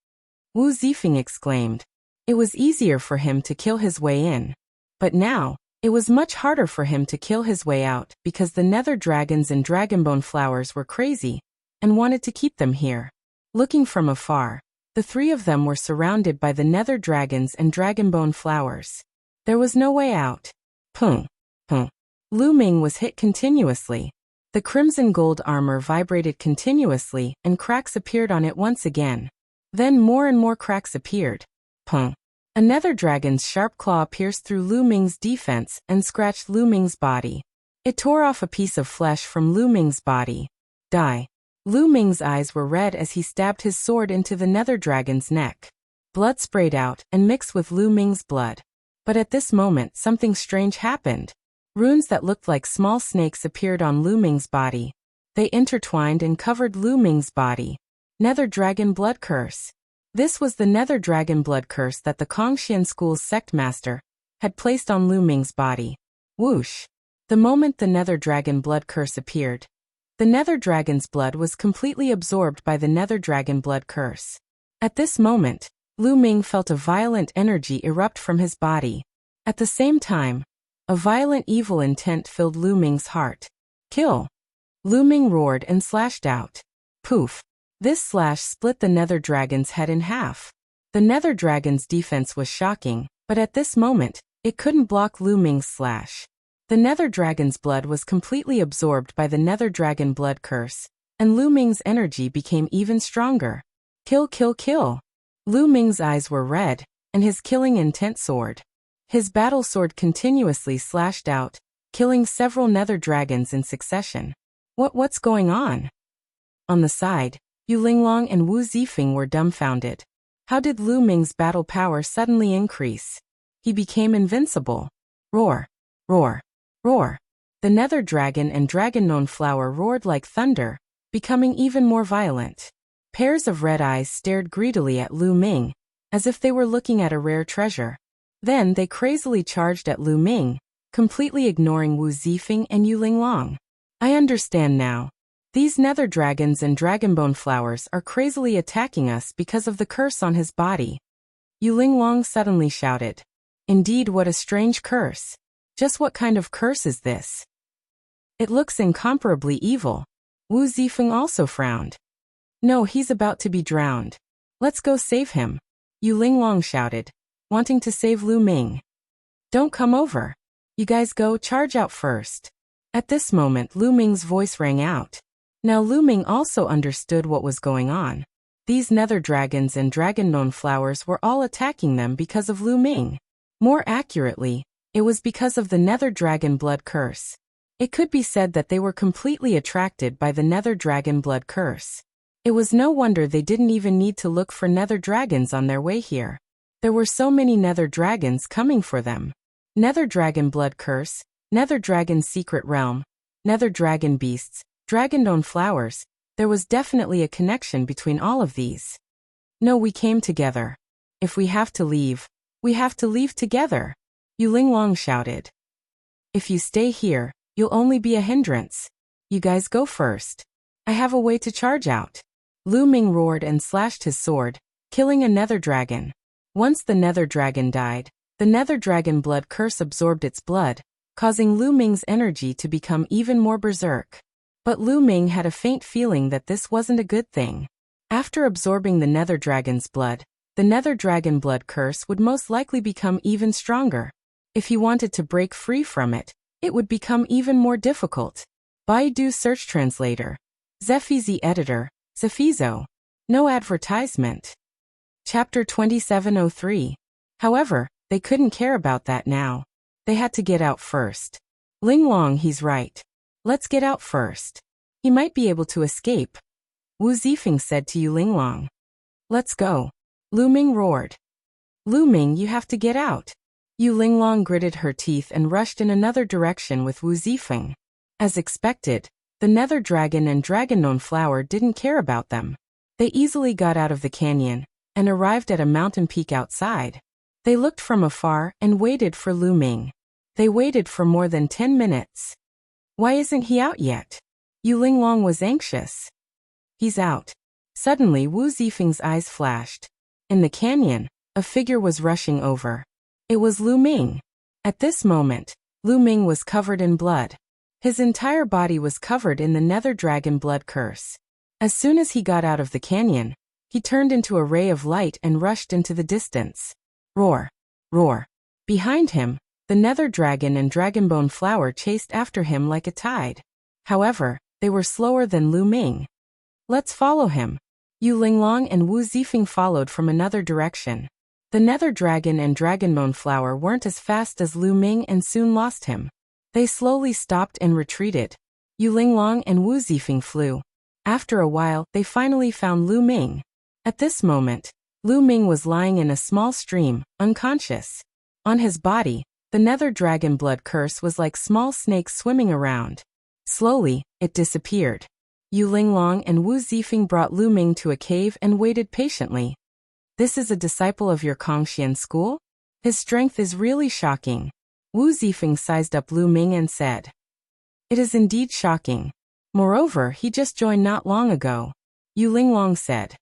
A: Wu Zifeng exclaimed. It was easier for him to kill his way in. But now, it was much harder for him to kill his way out because the nether dragons and dragonbone flowers were crazy and wanted to keep them here. Looking from afar, the three of them were surrounded by the nether dragons and dragonbone flowers. There was no way out. Pung, pung. Lu Ming was hit continuously. The crimson gold armor vibrated continuously and cracks appeared on it once again. Then more and more cracks appeared. Pung. A nether dragon's sharp claw pierced through Lu Ming's defense and scratched Lu Ming's body. It tore off a piece of flesh from Lu Ming's body. Die. Lu Ming's eyes were red as he stabbed his sword into the nether dragon's neck. Blood sprayed out and mixed with Lu Ming's blood. But at this moment something strange happened. Runes that looked like small snakes appeared on Lu Ming's body. They intertwined and covered Lu Ming's body. Nether Dragon Blood Curse. This was the Nether Dragon Blood Curse that the Kongxian School's sect master had placed on Lu Ming's body. Whoosh! The moment the Nether Dragon Blood Curse appeared, the Nether Dragon's blood was completely absorbed by the Nether Dragon Blood Curse. At this moment, Lu Ming felt a violent energy erupt from his body. At the same time, A violent evil intent filled Lu Ming's heart. Kill! Lu Ming roared and slashed out. Poof! This slash split the nether dragon's head in half. The nether dragon's defense was shocking, but at this moment, it couldn't block Lu Ming's slash. The nether dragon's blood was completely absorbed by the nether dragon blood curse, and Lu Ming's energy became even stronger. Kill, kill, kill! Lu Ming's eyes were red, and his killing intent soared. His battle sword continuously slashed out, killing several nether dragons in succession. What's going on? On the side, Yu Linglong and Wu Zifeng were dumbfounded. How did Lu Ming's battle power suddenly increase? He became invincible. Roar! Roar! Roar! The nether dragon and dragon-known flower roared like thunder, becoming even more violent. Pairs of red eyes stared greedily at Lu Ming, as if they were looking at a rare treasure. Then they crazily charged at Lu Ming, completely ignoring Wu Zifeng and Yu Linglong. I understand now. These nether dragons and dragonbone flowers are crazily attacking us because of the curse on his body. Yu Linglong suddenly shouted. Indeed, what a strange curse. Just what kind of curse is this? It looks incomparably evil. Wu Zifeng also frowned. No, he's about to be drowned. Let's go save him. Yu Linglong shouted, wanting to save Lu Ming. Don't come over. You guys go charge out first. At this moment, Lu Ming's voice rang out. Now Lu Ming also understood what was going on. These nether dragons and dragon-known flowers were all attacking them because of Lu Ming. More accurately, it was because of the nether dragon blood curse. It could be said that they were completely attracted by the nether dragon blood curse. It was no wonder they didn't even need to look for nether dragons on their way here. There were so many nether dragons coming for them. Nether dragon blood curse, nether dragon secret realm, nether dragon beasts, dragon-known flowers. There was definitely a connection between all of these. No, we came together. If we have to leave, we have to leave together. Yu Linglong shouted. If you stay here, you'll only be a hindrance. You guys go first. I have a way to charge out. Lu Ming roared and slashed his sword, killing a nether dragon. Once the nether dragon died, the nether dragon blood curse absorbed its blood, causing Lu Ming's energy to become even more berserk. But Lu Ming had a faint feeling that this wasn't a good thing. After absorbing the nether dragon's blood, the nether dragon blood curse would most likely become even stronger. If he wanted to break free from it, it would become even more difficult. Baidu Search Translator. Zefizi Editor. Zefizo. No advertisement. Chapter 2703. However, they couldn't care about that now. They had to get out first. Linglong, he's right. Let's get out first. He might be able to escape. Wu Zifeng said to Yu Linglong. Let's go. Lu Ming roared. Lu Ming, you have to get out. Yu Linglong gritted her teeth and rushed in another direction with Wu Zifeng. As expected, the nether dragon and dragon-known flower didn't care about them. They easily got out of the canyon and arrived at a mountain peak outside. They looked from afar and waited for Lu Ming. They waited for more than 10 minutes. Why isn't he out yet? Yu Linglong was anxious. He's out. Suddenly Wu Zifeng's eyes flashed. In the canyon, a figure was rushing over. It was Lu Ming. At this moment, Lu Ming was covered in blood. His entire body was covered in the nether dragon blood curse. As soon as he got out of the canyon, he turned into a ray of light and rushed into the distance. Roar! Roar! Behind him, the nether dragon and dragonbone flower chased after him like a tide. However, they were slower than Lu Ming. Let's follow him. Yu Linglong and Wu Zifeng followed from another direction. The nether dragon and dragonbone flower weren't as fast as Lu Ming and soon lost him. They slowly stopped and retreated. Yu Linglong and Wu Zifeng flew. After a while, they finally found Lu Ming. At this moment, Lu Ming was lying in a small stream, unconscious. On his body, the nether dragon blood curse was like small snakes swimming around. Slowly, it disappeared. Yu Linglong and Wu Zifeng brought Lu Ming to a cave and waited patiently. This is a disciple of your Kongxian school? His strength is really shocking. Wu Zifeng sized up Lu Ming and said. It is indeed shocking. Moreover, he just joined not long ago. Yu Linglong said.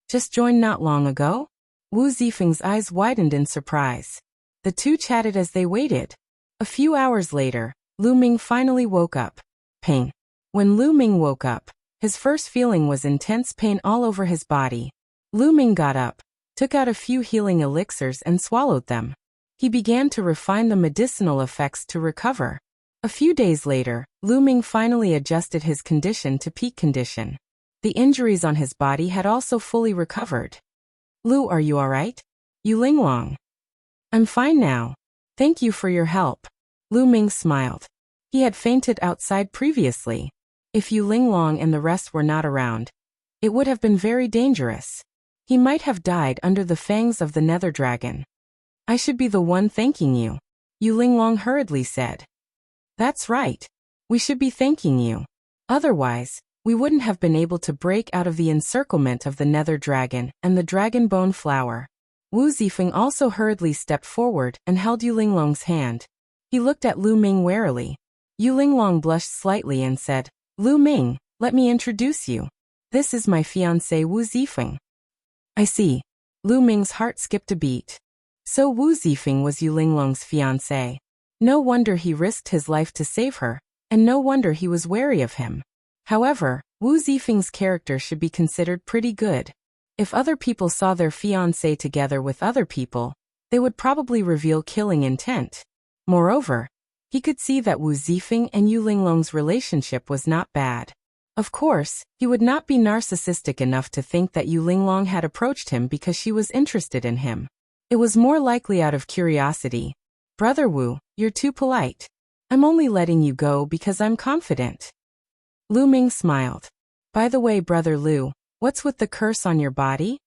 A: Just joined not long ago? Wu Zifeng's eyes widened in surprise. The two chatted as they waited. A few hours later, Lu Ming finally woke up. Pain. When Lu Ming woke up, his first feeling was intense pain all over his body. Lu Ming got up, took out a few healing elixirs and swallowed them. He began to refine the medicinal effects to recover. A few days later, Lu Ming finally adjusted his condition to peak condition. The injuries on his body had also fully recovered. Lu, are you alright? Yu Linglong. I'm fine now. Thank you for your help. Lu Ming smiled. He had fainted outside previously. If Yu Linglong and the rest were not around, it would have been very dangerous. He might have died under the fangs of the Nether Dragon. I should be the one thanking you, Yu Linglong hurriedly said. That's right. We should be thanking you. Otherwise, we wouldn't have been able to break out of the encirclement of the Nether Dragon and the Dragon Bone Flower. Wu Zifeng also hurriedly stepped forward and held Yu Linglong's hand. He looked at Lu Ming warily. Yu Linglong blushed slightly and said, Lu Ming, let me introduce you. This is my fiancé Wu Zifeng. I see. Lu Ming's heart skipped a beat. So Wu Zifeng was Yu Linglong's fiancé. No wonder he risked his life to save her, and no wonder he was wary of him. However, Wu Zifeng's character should be considered pretty good. If other people saw their fiancé together with other people, they would probably reveal killing intent. Moreover, he could see that Wu Zifeng and Yu Linglong's relationship was not bad. Of course, he would not be narcissistic enough to think that Yu Linglong had approached him because she was interested in him. It was more likely out of curiosity. Brother Wu, you're too polite. I'm only letting you go because I'm confident. Lu Ming smiled. By the way, Brother Lu, what's with the curse on your body?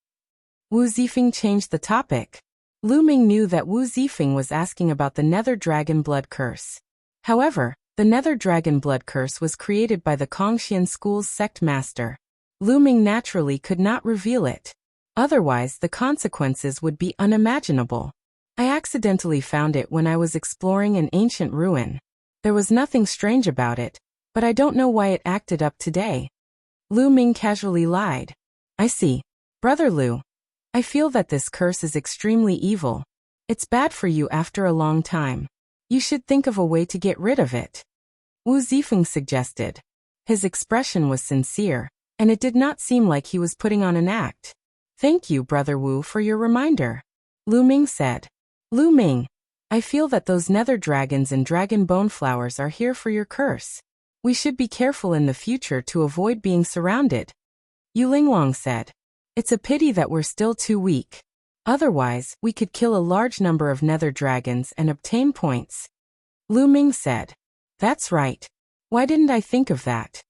A: Wu Zifeng changed the topic. Lu Ming knew that Wu Zifeng was asking about the Nether Dragon Blood Curse. However, the Nether Dragon Blood Curse was created by the Kongxian School's sect master. Lu Ming naturally could not reveal it. Otherwise, the consequences would be unimaginable. I accidentally found it when I was exploring an ancient ruin. There was nothing strange about it, but I don't know why it acted up today. Lu Ming casually lied. I see. Brother Lu, I feel that this curse is extremely evil. It's bad for you after a long time. You should think of a way to get rid of it. Wu Zifeng suggested. His expression was sincere, and it did not seem like he was putting on an act. Thank you, Brother Wu, for your reminder. Lu Ming said. Lu Ming, I feel that those Nether Dragons and Dragon Bone Flowers are here for your curse. We should be careful in the future to avoid being surrounded. Yu Linglong said. It's a pity that we're still too weak. Otherwise, we could kill a large number of Nether Dragons and obtain points. Lu Ming said. That's right. Why didn't I think of that?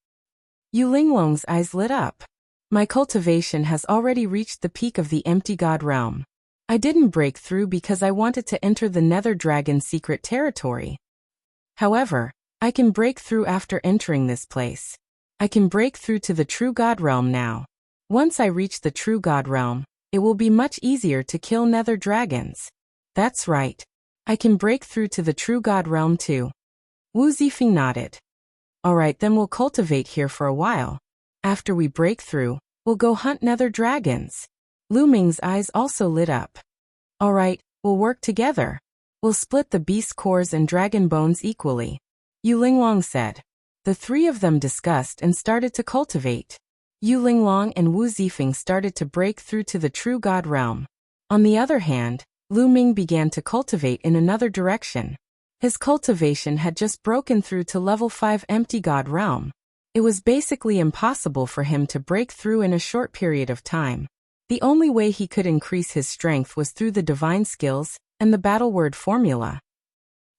A: Yu Linglong's eyes lit up. My cultivation has already reached the peak of the Empty God realm. I didn't break through because I wanted to enter the Nether Dragon's secret territory. However, I can break through after entering this place. I can break through to the True God realm now. Once I reach the True God realm, it will be much easier to kill Nether Dragons. That's right. I can break through to the True God realm too. Wu Zifeng nodded. Alright, then we'll cultivate here for a while. After we break through, we'll go hunt Nether Dragons. Lu Ming's eyes also lit up. Alright, we'll work together. We'll split the beast cores and dragon bones equally. Yu Linglong said. The three of them discussed and started to cultivate. Yu Linglong and Wu Zifeng started to break through to the True God realm. On the other hand, Lu Ming began to cultivate in another direction. His cultivation had just broken through to level 5 Empty God realm. It was basically impossible for him to break through in a short period of time. The only way he could increase his strength was through the divine skills and the battle word formula.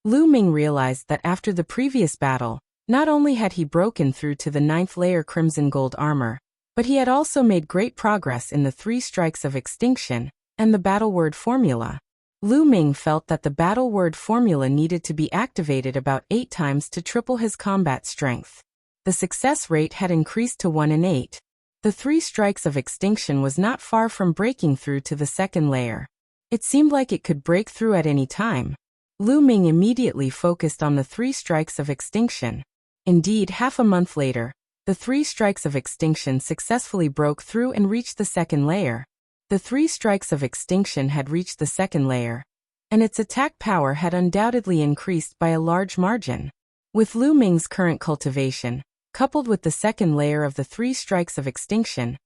A: Lu Ming realized that after the previous battle, not only had he broken through to the 9th layer Crimson Gold armor, but he had also made great progress in the 3 strikes of extinction and the battle word formula. Lu Ming felt that the battle word formula needed to be activated about 8 times to triple his combat strength. The success rate had increased to 1 in 8. The 3 strikes of extinction was not far from breaking through to the 2nd layer. It seemed like it could break through at any time. Lu Ming immediately focused on the 3 strikes of extinction. Indeed, half a month later, the 3 strikes of extinction successfully broke through and reached the 2nd layer. The 3 strikes of extinction had reached the 2nd layer. and its attack power had undoubtedly increased by a large margin. With Lu Ming's current cultivation, coupled with the second layer of the 3 strikes of extinction,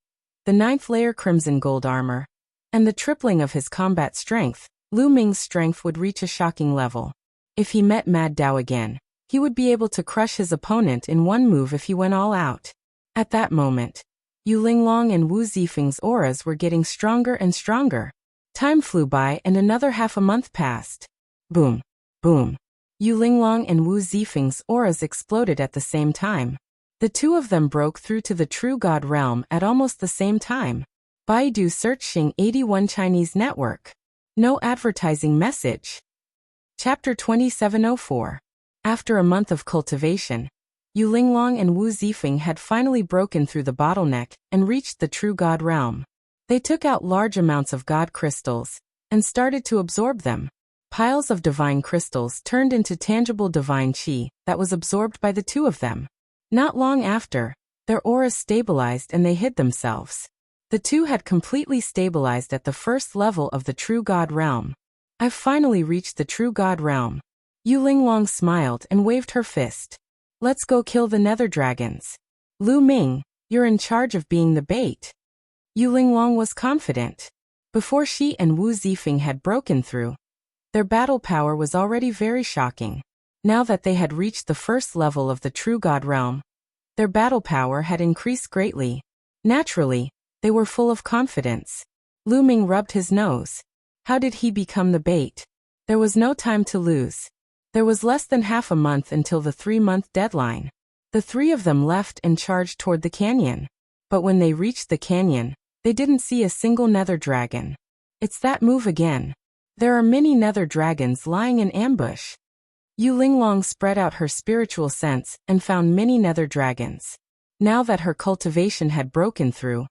A: the 9th layer crimson gold armor, and the tripling of his combat strength, Lu Ming's strength would reach a shocking level. If he met Mad Dao again, he would be able to crush his opponent in one move if he went all out. At that moment, Yu Linglong and Wu Zifeng's auras were getting stronger and stronger. Time flew by and another half a month passed. Boom. Boom. Yu Linglong and Wu Zifeng's auras exploded at the same time. The two of them broke through to the true God realm at almost the same time. Baidu Search Xing 81 Chinese Network. No advertising message. Chapter 2704. After a month of cultivation, Yu Linglong and Wu Zifeng had finally broken through the bottleneck and reached the true God realm. They took out large amounts of God crystals and started to absorb them. Piles of divine crystals turned into tangible divine qi that was absorbed by the two of them. Not long after, their auras stabilized and they hid themselves. The two had completely stabilized at the first level of the true God realm. I've finally reached the true God realm. Yu Linglong smiled and waved her fist. Let's go kill the nether dragons. Lu Ming, you're in charge of being the bait. Yu Linglong was confident. Before she and Wu Zifeng had broken through, their battle power was already very shocking. Now that they had reached the first level of the true God realm, their battle power had increased greatly. Naturally, they were full of confidence. Lu Ming rubbed his nose. How did he become the bait? There was no time to lose. There was less than half a month until the 3-month deadline. The 3 of them left and charged toward the canyon. But when they reached the canyon, they didn't see a single nether dragon. It's that move again. There are many nether dragons lying in ambush. Yu Linglong spread out her spiritual sense and found many nether dragons. Now that her cultivation had broken through,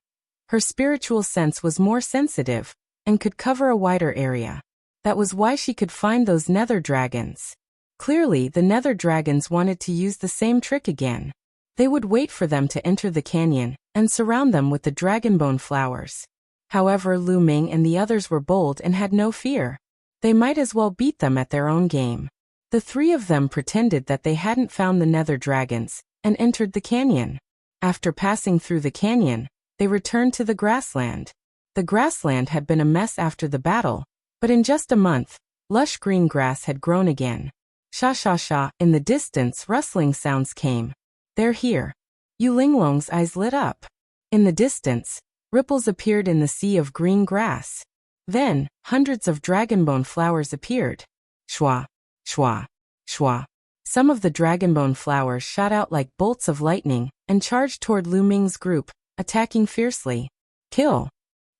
A: her spiritual sense was more sensitive and could cover a wider area. That was why she could find those nether dragons. Clearly, the nether dragons wanted to use the same trick again. They would wait for them to enter the canyon and surround them with the dragonbone flowers. However, Lu Ming and the others were bold and had no fear. They might as well beat them at their own game. The 3 of them pretended that they hadn't found the nether dragons and entered the canyon. After passing through the canyon, they returned to the grassland. The grassland had been a mess after the battle, but in just a month, lush green grass had grown again. Sha sha sha, in the distance rustling sounds came. They're here. Yu Linglong's eyes lit up. In the distance, ripples appeared in the sea of green grass. Then, hundreds of dragonbone flowers appeared. Shwa, shwa, shwa. Some of the dragonbone flowers shot out like bolts of lightning and charged toward Lu Ming's group, attacking fiercely. Kill.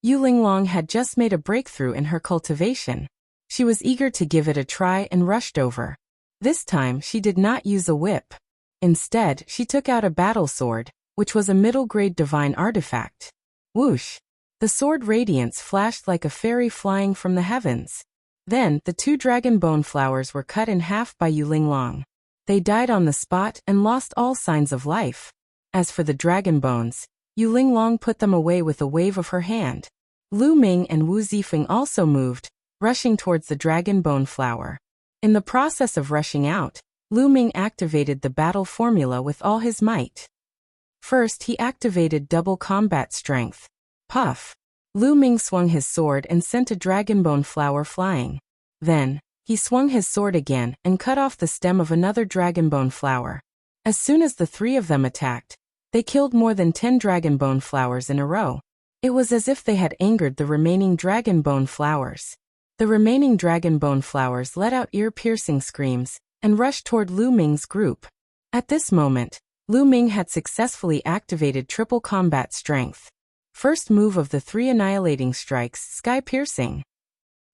A: Yu Linglong had just made a breakthrough in her cultivation. She was eager to give it a try and rushed over. This time she did not use a whip. Instead, she took out a battle sword, which was a middle-grade divine artifact. Whoosh! The sword radiance flashed like a fairy flying from the heavens. Then, the 2 dragonbone flowers were cut in half by Yu Linglong. They died on the spot and lost all signs of life. As for the dragonbones, Yu Linglong put them away with a wave of her hand. Lu Ming and Wu Zifeng also moved, rushing towards the dragonbone flower. In the process of rushing out, Lu Ming activated the battle formula with all his might. First, he activated double combat strength. Puff! Lu Ming swung his sword and sent a dragonbone flower flying. Then, he swung his sword again and cut off the stem of another dragonbone flower. As soon as the 3 of them attacked, they killed more than 10 dragonbone flowers in a row. It was as if they had angered the remaining dragonbone flowers. The remaining dragonbone flowers let out ear-piercing screams and rushed toward Lu Ming's group. At this moment, Lu Ming had successfully activated triple combat strength. First move of the 3 annihilating strikes, sky-piercing.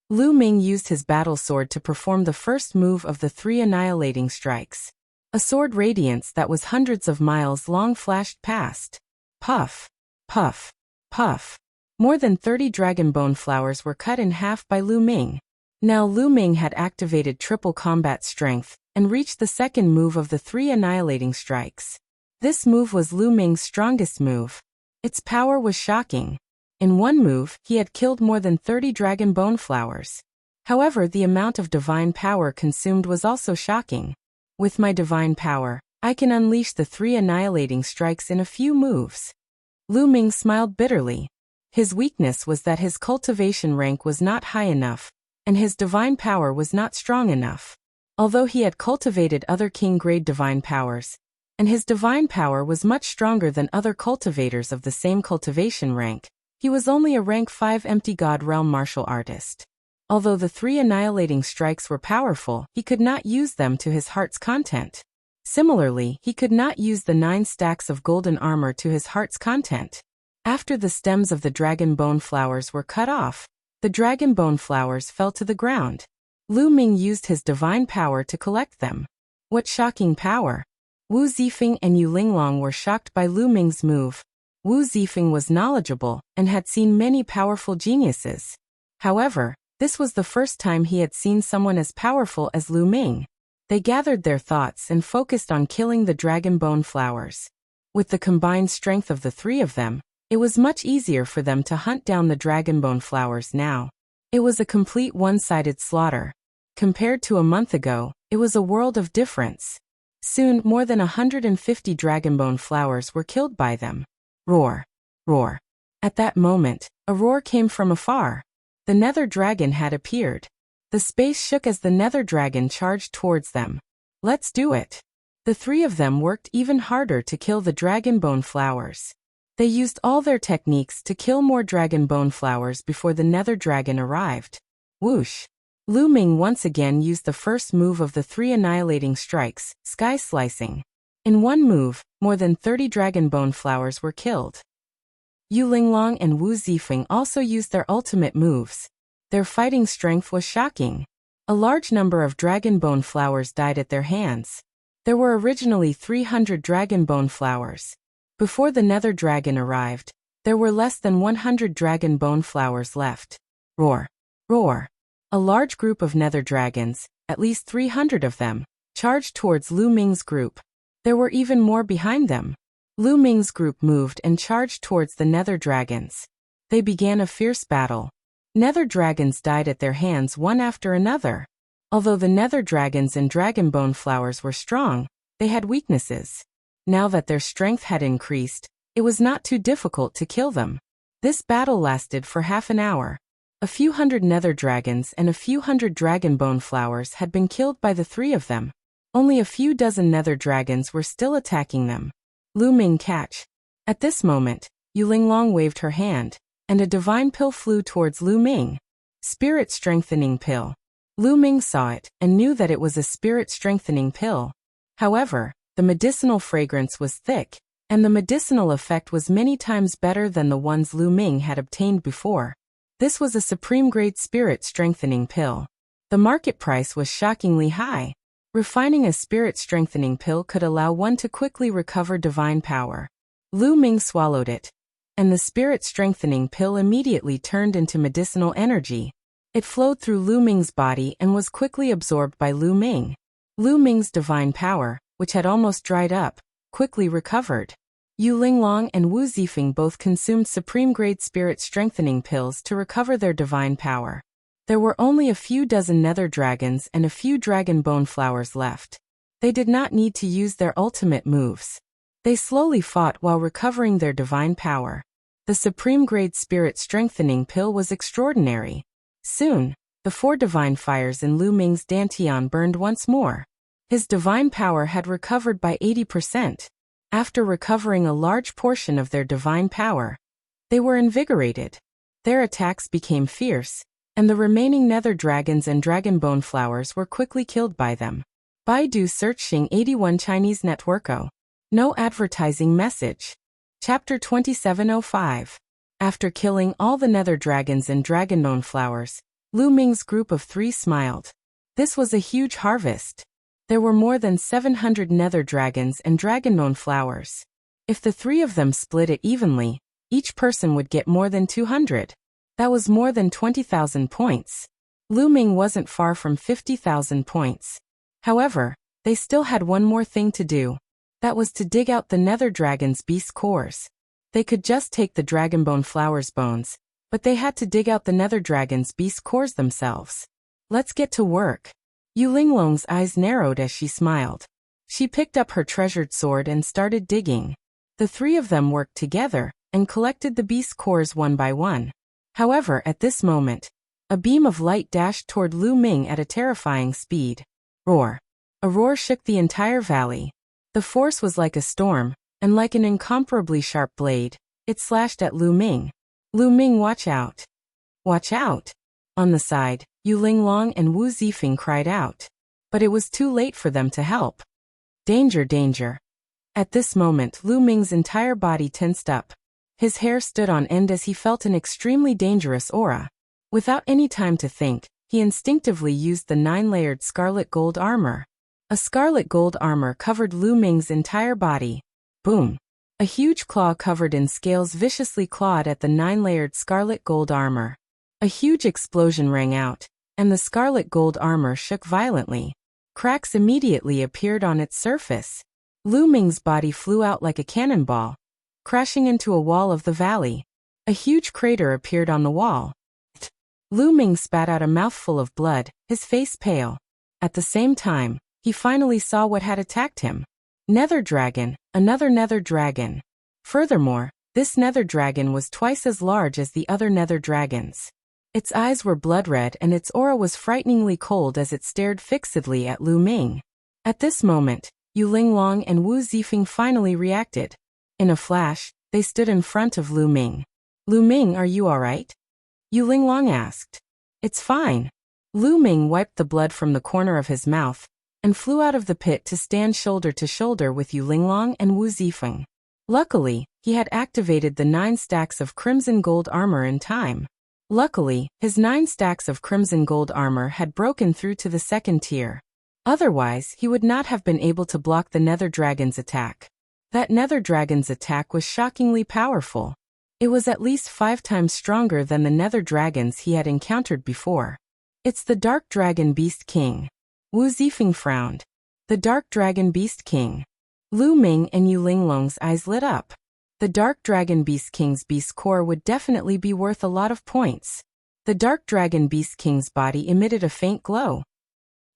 A: Lu Ming used his battle sword to perform the first move of the 3 annihilating strikes. A sword radiance that was hundreds of miles long flashed past. Puff! Puff! Puff! More than 30 dragonbone flowers were cut in half by Lu Ming. Now Lu Ming had activated triple combat strength and reached the second move of the 3 annihilating strikes. This move was Lu Ming's strongest move. Its power was shocking. In one move, he had killed more than 30 dragonbone flowers. However, the amount of divine power consumed was also shocking. With my divine power, I can unleash the 3 annihilating strikes in a few moves. Lu Ming smiled bitterly. His weakness was that his cultivation rank was not high enough, and his divine power was not strong enough. Although he had cultivated other king-grade divine powers, and his divine power was much stronger than other cultivators of the same cultivation rank, he was only a rank 5 empty god realm martial artist. Although the 3 annihilating strikes were powerful, he could not use them to his heart's content. Similarly, he could not use the 9 stacks of golden armor to his heart's content. After the stems of the dragon bone flowers were cut off, the dragon bone flowers fell to the ground. Lu Ming used his divine power to collect them. What shocking power! Wu Zifeng and Yu Linglong were shocked by Lu Ming's move. Wu Zifeng was knowledgeable and had seen many powerful geniuses. However, this was the first time he had seen someone as powerful as Lu Ming. They gathered their thoughts and focused on killing the dragon bone flowers. With the combined strength of the 3 of them, it was much easier for them to hunt down the dragon bone flowers now. It was a complete one-sided slaughter. Compared to a month ago, it was a world of difference. Soon, more than 150 dragonbone flowers were killed by them. Roar! Roar! At that moment, a roar came from afar. The nether dragon had appeared. The space shook as the nether dragon charged towards them. Let's do it! The 3 of them worked even harder to kill the dragonbone flowers. They used all their techniques to kill more dragonbone flowers before the nether dragon arrived. Whoosh! Lu Ming once again used the first move of the 3 annihilating strikes, sky slicing. In one move, more than 30 dragonbone flowers were killed. Yu Linglong and Wu Zifeng also used their ultimate moves. Their fighting strength was shocking. A large number of dragonbone flowers died at their hands. There were originally 300 dragonbone flowers. Before the nether dragon arrived, there were less than 100 dragonbone flowers left. Roar! Roar! A large group of nether dragons, at least 300 of them, charged towards Lu Ming's group. There were even more behind them. Lu Ming's group moved and charged towards the nether dragons. They began a fierce battle. Nether dragons died at their hands one after another. Although the nether dragons and dragonbone flowers were strong, they had weaknesses. Now that their strength had increased, it was not too difficult to kill them. This battle lasted for half an hour. A few hundred nether dragons and a few hundred dragonbone flowers had been killed by the 3 of them. Only a few dozen nether dragons were still attacking them. Lu Ming catch. At this moment, Yu Linglong waved her hand, and a divine pill flew towards Lu Ming. Spirit strengthening pill. Lu Ming saw it and knew that it was a spirit strengthening pill. However, the medicinal fragrance was thick, and the medicinal effect was many times better than the ones Lu Ming had obtained before. This was a supreme-grade spirit strengthening pill. The market price was shockingly high. Refining a spirit strengthening pill could allow one to quickly recover divine power. Lu Ming swallowed it, and the spirit strengthening pill immediately turned into medicinal energy. It flowed through Lu Ming's body and was quickly absorbed by Lu Ming. Lu Ming's divine power, which had almost dried up, quickly recovered. Yu Linglong and Wu Zifeng both consumed supreme-grade spirit strengthening pills to recover their divine power. There were only a few dozen nether dragons and a few dragonbone flowers left. They did not need to use their ultimate moves. They slowly fought while recovering their divine power. The supreme-grade spirit strengthening pill was extraordinary. Soon, the 4 divine fires in Lu Ming's dantian burned once more. His divine power had recovered by 80%. After recovering a large portion of their divine power, they were invigorated. Their attacks became fierce, and the remaining nether dragons and dragonbone flowers were quickly killed by them. Baidu searching 81 Chinese networko. No advertising message. Chapter 2705. After killing all the nether dragons and dragonbone flowers, Lu Ming's group of 3 smiled. This was a huge harvest. There were more than 700 nether dragons and dragonbone flowers. If the 3 of them split it evenly, each person would get more than 200. That was more than 20,000 points. Lu Ming wasn't far from 50,000 points. However, they still had one more thing to do. That was to dig out the nether dragon's beast cores. They could just take the dragonbone flowers' bones, but they had to dig out the nether dragon's beast cores themselves. Let's get to work. Yu Linglong's eyes narrowed as she smiled. She picked up her treasured sword and started digging. The three of them worked together and collected the beast cores one by one. However, at this moment, a beam of light dashed toward Lu Ming at a terrifying speed. Roar. A roar shook the entire valley. The force was like a storm, and like an incomparably sharp blade, it slashed at Lu Ming. Lu Ming, watch out. Watch out. On the side, Yu Linglong and Wu Zifeng cried out. But it was too late for them to help. Danger, danger. At this moment, Lu Ming's entire body tensed up. His hair stood on end as he felt an extremely dangerous aura. Without any time to think, he instinctively used the 9-layered scarlet gold armor. A scarlet gold armor covered Lu Ming's entire body. Boom. A huge claw covered in scales viciously clawed at the 9-layered scarlet gold armor. A huge explosion rang out, and the scarlet gold armor shook violently. Cracks immediately appeared on its surface. Lu Ming's body flew out like a cannonball, crashing into a wall of the valley. A huge crater appeared on the wall. Lu Ming spat out a mouthful of blood, his face pale. At the same time, he finally saw what had attacked him. Nether dragon, another nether dragon. Furthermore, this nether dragon was twice as large as the other nether dragons. Its eyes were blood red and its aura was frighteningly cold as it stared fixedly at Lu Ming. At this moment, Yu Linglong and Wu Zifeng finally reacted. In a flash, they stood in front of Lu Ming. Lu Ming, are you alright? Yu Linglong asked. It's fine. Lu Ming wiped the blood from the corner of his mouth and flew out of the pit to stand shoulder to shoulder with Yu Linglong and Wu Zifeng. Luckily, he had activated the 9 stacks of crimson gold armor in time. Luckily, his 9 stacks of crimson gold armor had broken through to the 2nd tier. Otherwise, he would not have been able to block the nether dragon's attack. That nether dragon's attack was shockingly powerful. It was at least 5 times stronger than the nether dragons he had encountered before. It's the Dark Dragon Beast King. Wu Zifeng frowned. The Dark Dragon Beast King. Lu Ming and Yu Linglong's eyes lit up. The Dark Dragon Beast King's beast core would definitely be worth a lot of points. The Dark Dragon Beast King's body emitted a faint glow.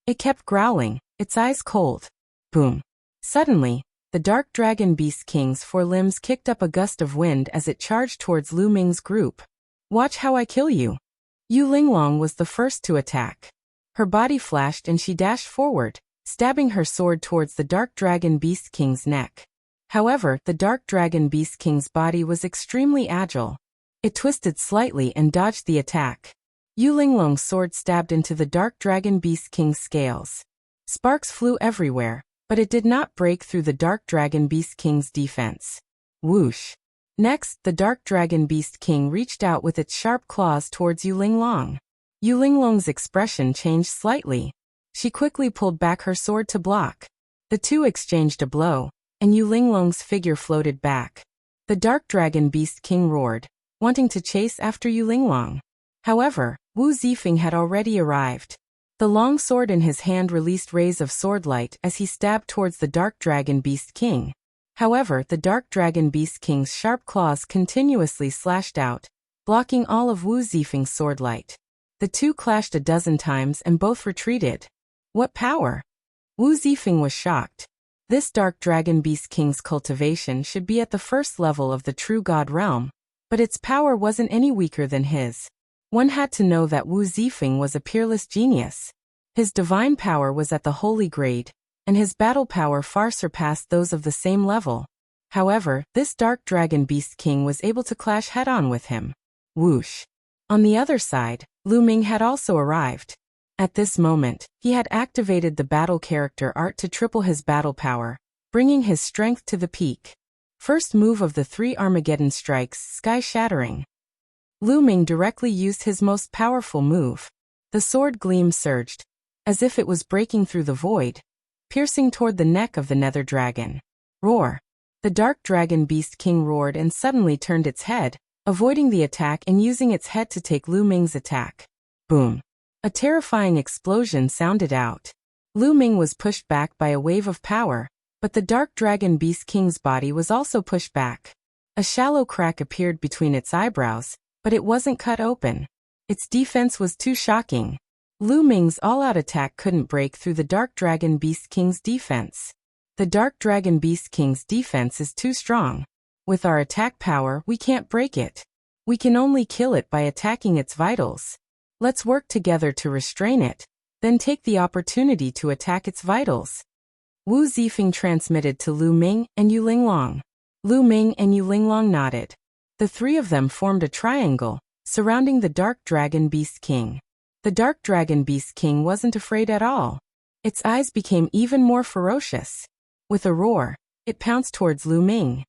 A: It kept growling, its eyes cold. Boom. Suddenly, the Dark Dragon Beast King's 4 limbs kicked up a gust of wind as it charged towards Lu Ming's group. Watch how I kill you. Yu Linglong was the first to attack. Her body flashed and she dashed forward, stabbing her sword towards the Dark Dragon Beast King's neck. However, the Dark Dragon Beast King's body was extremely agile. It twisted slightly and dodged the attack. Yu Linglong's sword stabbed into the Dark Dragon Beast King's scales. Sparks flew everywhere, but it did not break through the Dark Dragon Beast King's defense. Whoosh. Next, the Dark Dragon Beast King reached out with its sharp claws towards Yu Linglong. Yu Linglong's expression changed slightly. She quickly pulled back her sword to block. The two exchanged a blow, and Yu Linglong's figure floated back. The Dark Dragon Beast King roared, wanting to chase after Yu Linglong. However, Wu Zifeng had already arrived. The long sword in his hand released rays of swordlight as he stabbed towards the Dark Dragon Beast King. However, the Dark Dragon Beast King's sharp claws continuously slashed out, blocking all of Wu Zifeng's swordlight. The two clashed a dozen times and both retreated. What power! Wu Zifeng was shocked. This Dark Dragon Beast King's cultivation should be at the 1st level of the True God realm, but its power wasn't any weaker than his. One had to know that Wu Zifeng was a peerless genius. His divine power was at the holy grade, and his battle power far surpassed those of the same level. However, this Dark Dragon Beast King was able to clash head-on with him. Whoosh. On the other side, Lu Ming had also arrived. At this moment, he had activated the battle character art to triple his battle power, bringing his strength to the peak. First move of the 3 Armageddon strikes, sky-shattering. Lu Ming directly used his most powerful move. The sword gleam surged, as if it was breaking through the void, piercing toward the neck of the nether dragon. Roar. The Dark Dragon Beast King roared and suddenly turned its head, avoiding the attack and using its head to take Lu Ming's attack. Boom. A terrifying explosion sounded out. Lu Ming was pushed back by a wave of power, but the Dark Dragon Beast King's body was also pushed back. A shallow crack appeared between its eyebrows, but it wasn't cut open. Its defense was too shocking. Lu Ming's all-out attack couldn't break through the Dark Dragon Beast King's defense. The Dark Dragon Beast King's defense is too strong. With our attack power, we can't break it. We can only kill it by attacking its vitals. Let's work together to restrain it, then take the opportunity to attack its vitals. Wu Zifeng transmitted to Lu Ming and Yu Linglong. Lu Ming and Yu Linglong nodded. The three of them formed a triangle, surrounding the Dark Dragon Beast King. The Dark Dragon Beast King wasn't afraid at all. Its eyes became even more ferocious. With a roar, it pounced towards Lu Ming.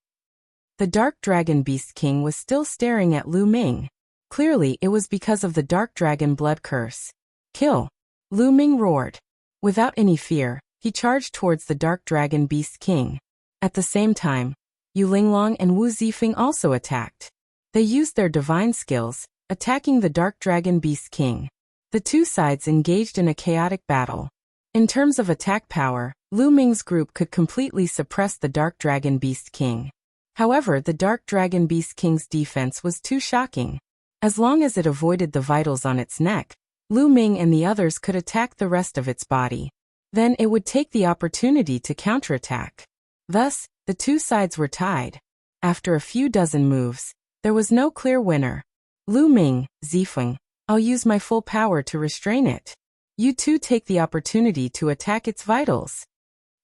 A: The Dark Dragon Beast King was still staring at Lu Ming. Clearly, it was because of the Dark Dragon blood curse. Kill! Lu Ming roared. Without any fear, he charged towards the Dark Dragon Beast King. At the same time, Yu Linglong and Wu Zifeng also attacked. They used their divine skills, attacking the Dark Dragon Beast King. The two sides engaged in a chaotic battle. In terms of attack power, Lu Ming's group could completely suppress the Dark Dragon Beast King. However, the Dark Dragon Beast King's defense was too shocking. As long as it avoided the vitals on its neck, Lu Ming and the others could attack the rest of its body. Then it would take the opportunity to counterattack. Thus, the two sides were tied. After a few dozen moves, there was no clear winner. Lu Ming, Zifeng, I'll use my full power to restrain it. You two take the opportunity to attack its vitals.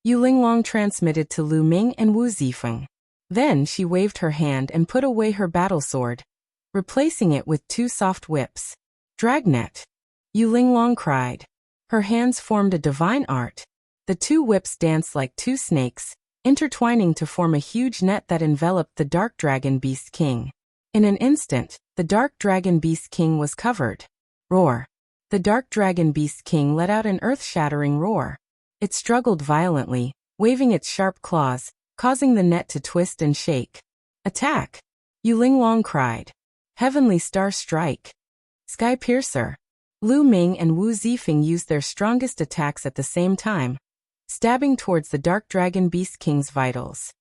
A: Yu Linglong transmitted to Lu Ming and Wu Zifeng. Then she waved her hand and put away her battle sword, replacing it with two soft whips. Dragnet! Yu Linglong cried. Her hands formed a divine art. The two whips danced like two snakes, intertwining to form a huge net that enveloped the Dark Dragon Beast King. In an instant, the Dark Dragon Beast King was covered. Roar! The Dark Dragon Beast King let out an earth-shattering roar. It struggled violently, waving its sharp claws, causing the net to twist and shake. Attack! Yu Linglong cried. Heavenly Star Strike! Sky Piercer! Lu Ming and Wu Zifeng used their strongest attacks at the same time, stabbing towards the Dark Dragon Beast King's vitals.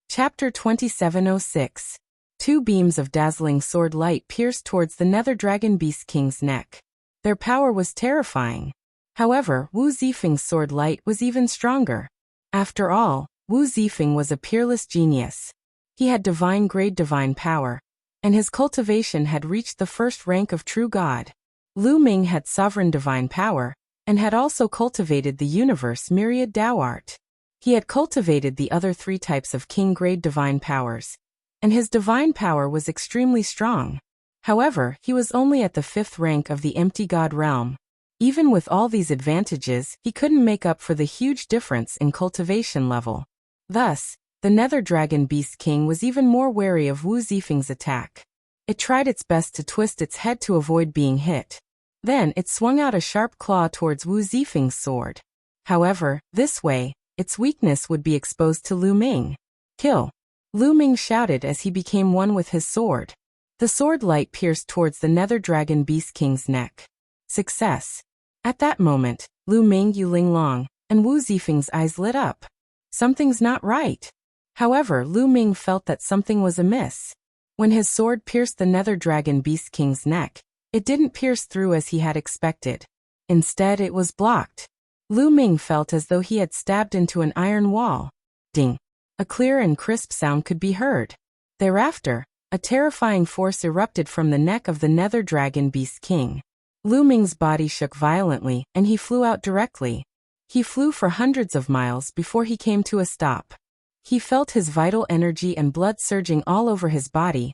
A: Chapter 2706. Two beams of dazzling sword light pierced towards the Nether Dragon Beast King's neck. Their power was terrifying. However, Wu Zifeng's sword light was even stronger. After all, Wu Zifeng was a peerless genius. He had divine-grade divine power, and his cultivation had reached the first rank of true god. Lu Ming had sovereign divine power, and had also cultivated the universe myriad Tao art. He had cultivated the other three types of king-grade divine powers, and his divine power was extremely strong. However, he was only at the 5th rank of the empty god realm. Even with all these advantages, he couldn't make up for the huge difference in cultivation level. Thus, the Nether Dragon Beast King was even more wary of Wu Zifeng's attack. It tried its best to twist its head to avoid being hit. Then it swung out a sharp claw towards Wu Zifeng's sword. However, this way, its weakness would be exposed to Lu Ming. Kill! Lu Ming shouted as he became one with his sword. The sword light pierced towards the Nether Dragon Beast King's neck. Success! At that moment, Lu Ming, Yu Linglong, and Wu Zifeng's eyes lit up. Something's not right. However, Lu Ming felt that something was amiss. When his sword pierced the Nether Dragon Beast King's neck, it didn't pierce through as he had expected. Instead, it was blocked. Lu Ming felt as though he had stabbed into an iron wall. Ding! A clear and crisp sound could be heard. Thereafter, a terrifying force erupted from the neck of the Nether Dragon Beast King. Lu Ming's body shook violently, and he flew out directly. He flew for hundreds of miles before he came to a stop. He felt his vital energy and blood surging all over his body,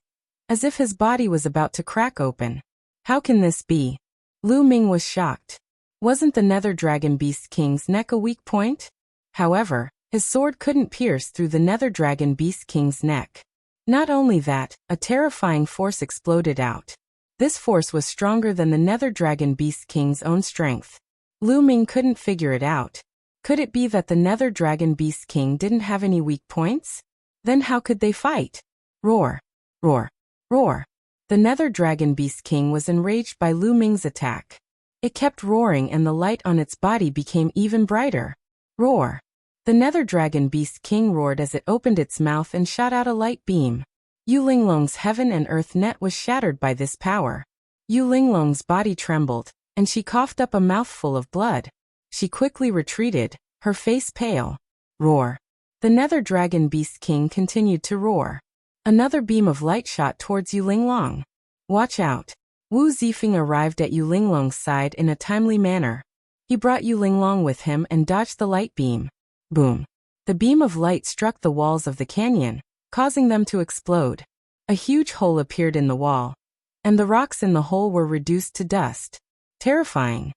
A: as if his body was about to crack open. How can this be? Lu Ming was shocked. Wasn't the Nether Dragon Beast King's neck a weak point? However, his sword couldn't pierce through the Nether Dragon Beast King's neck. Not only that, a terrifying force exploded out. This force was stronger than the Nether Dragon Beast King's own strength. Lu Ming couldn't figure it out. Could it be that the Nether Dragon Beast King didn't have any weak points? Then how could they fight? Roar! Roar! Roar! The Nether Dragon Beast King was enraged by Lu Ming's attack. It kept roaring and the light on its body became even brighter. Roar! The Nether Dragon Beast King roared as it opened its mouth and shot out a light beam. Yu Linglong's heaven and earth net was shattered by this power. Yu Linglong's body trembled, and she coughed up a mouthful of blood. She quickly retreated, her face pale. Roar. The Nether Dragon Beast King continued to roar. Another beam of light shot towards Yu Linglong. Watch out. Wu Zifeng arrived at Yu Linglong's side in a timely manner. He brought Yu Linglong with him and dodged the light beam. Boom. The beam of light struck the walls of the canyon, causing them to explode. A huge hole appeared in the wall, and the rocks in the hole were reduced to dust. Terrifying.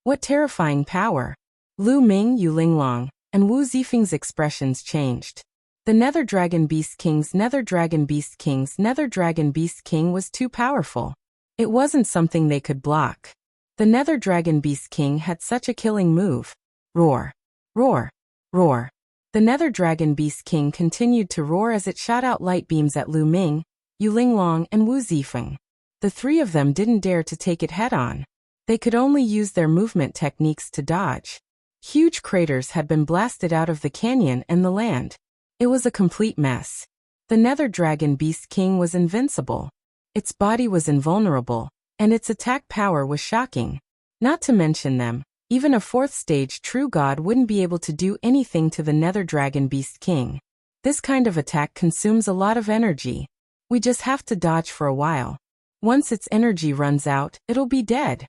A: What terrifying power! Lu Ming, Yu Linglong, and Wu Zifeng's expressions changed. The Nether Dragon Beast King's Nether Dragon Beast King's Nether Dragon Beast King was too powerful. It wasn't something they could block. The Nether Dragon Beast King had such a killing move. Roar. Roar. Roar. The Nether Dragon Beast King continued to roar as it shot out light beams at Lu Ming, Yu Linglong, and Wu Zifeng. The three of them didn't dare to take it head-on. They could only use their movement techniques to dodge. Huge craters had been blasted out of the canyon and the land. It was a complete mess. The Nether Dragon Beast King was invincible. Its body was invulnerable, and its attack power was shocking. Not to mention them, even a fourth-stage true god wouldn't be able to do anything to the Nether Dragon Beast King. This kind of attack consumes a lot of energy. We just have to dodge for a while. Once its energy runs out, it'll be dead.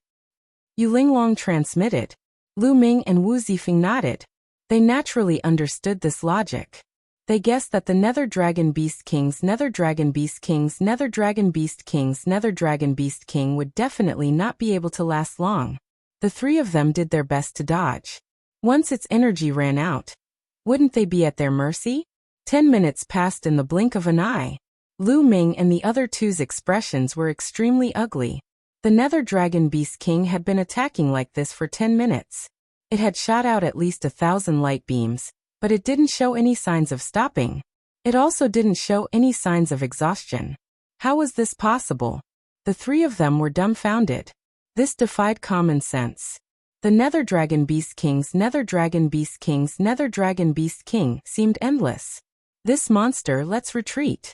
A: Yu Linglong transmitted. Lu Ming and Wu Zifeng nodded. They naturally understood this logic. They guessed that the Nether Dragon Beast King's Nether Dragon Beast King's Nether Dragon Beast King's Nether Dragon Beast King would definitely not be able to last long. The three of them did their best to dodge. Once its energy ran out, wouldn't they be at their mercy? 10 minutes passed in the blink of an eye. Lu Ming and the other two's expressions were extremely ugly. The Nether Dragon Beast King had been attacking like this for 10 minutes. It had shot out at least 1,000 light beams, but it didn't show any signs of stopping. It also didn't show any signs of exhaustion. How was this possible? The three of them were dumbfounded. This defied common sense. The Nether Dragon Beast King's Nether Dragon Beast King's Nether Dragon Beast King seemed endless. This monster, let's retreat.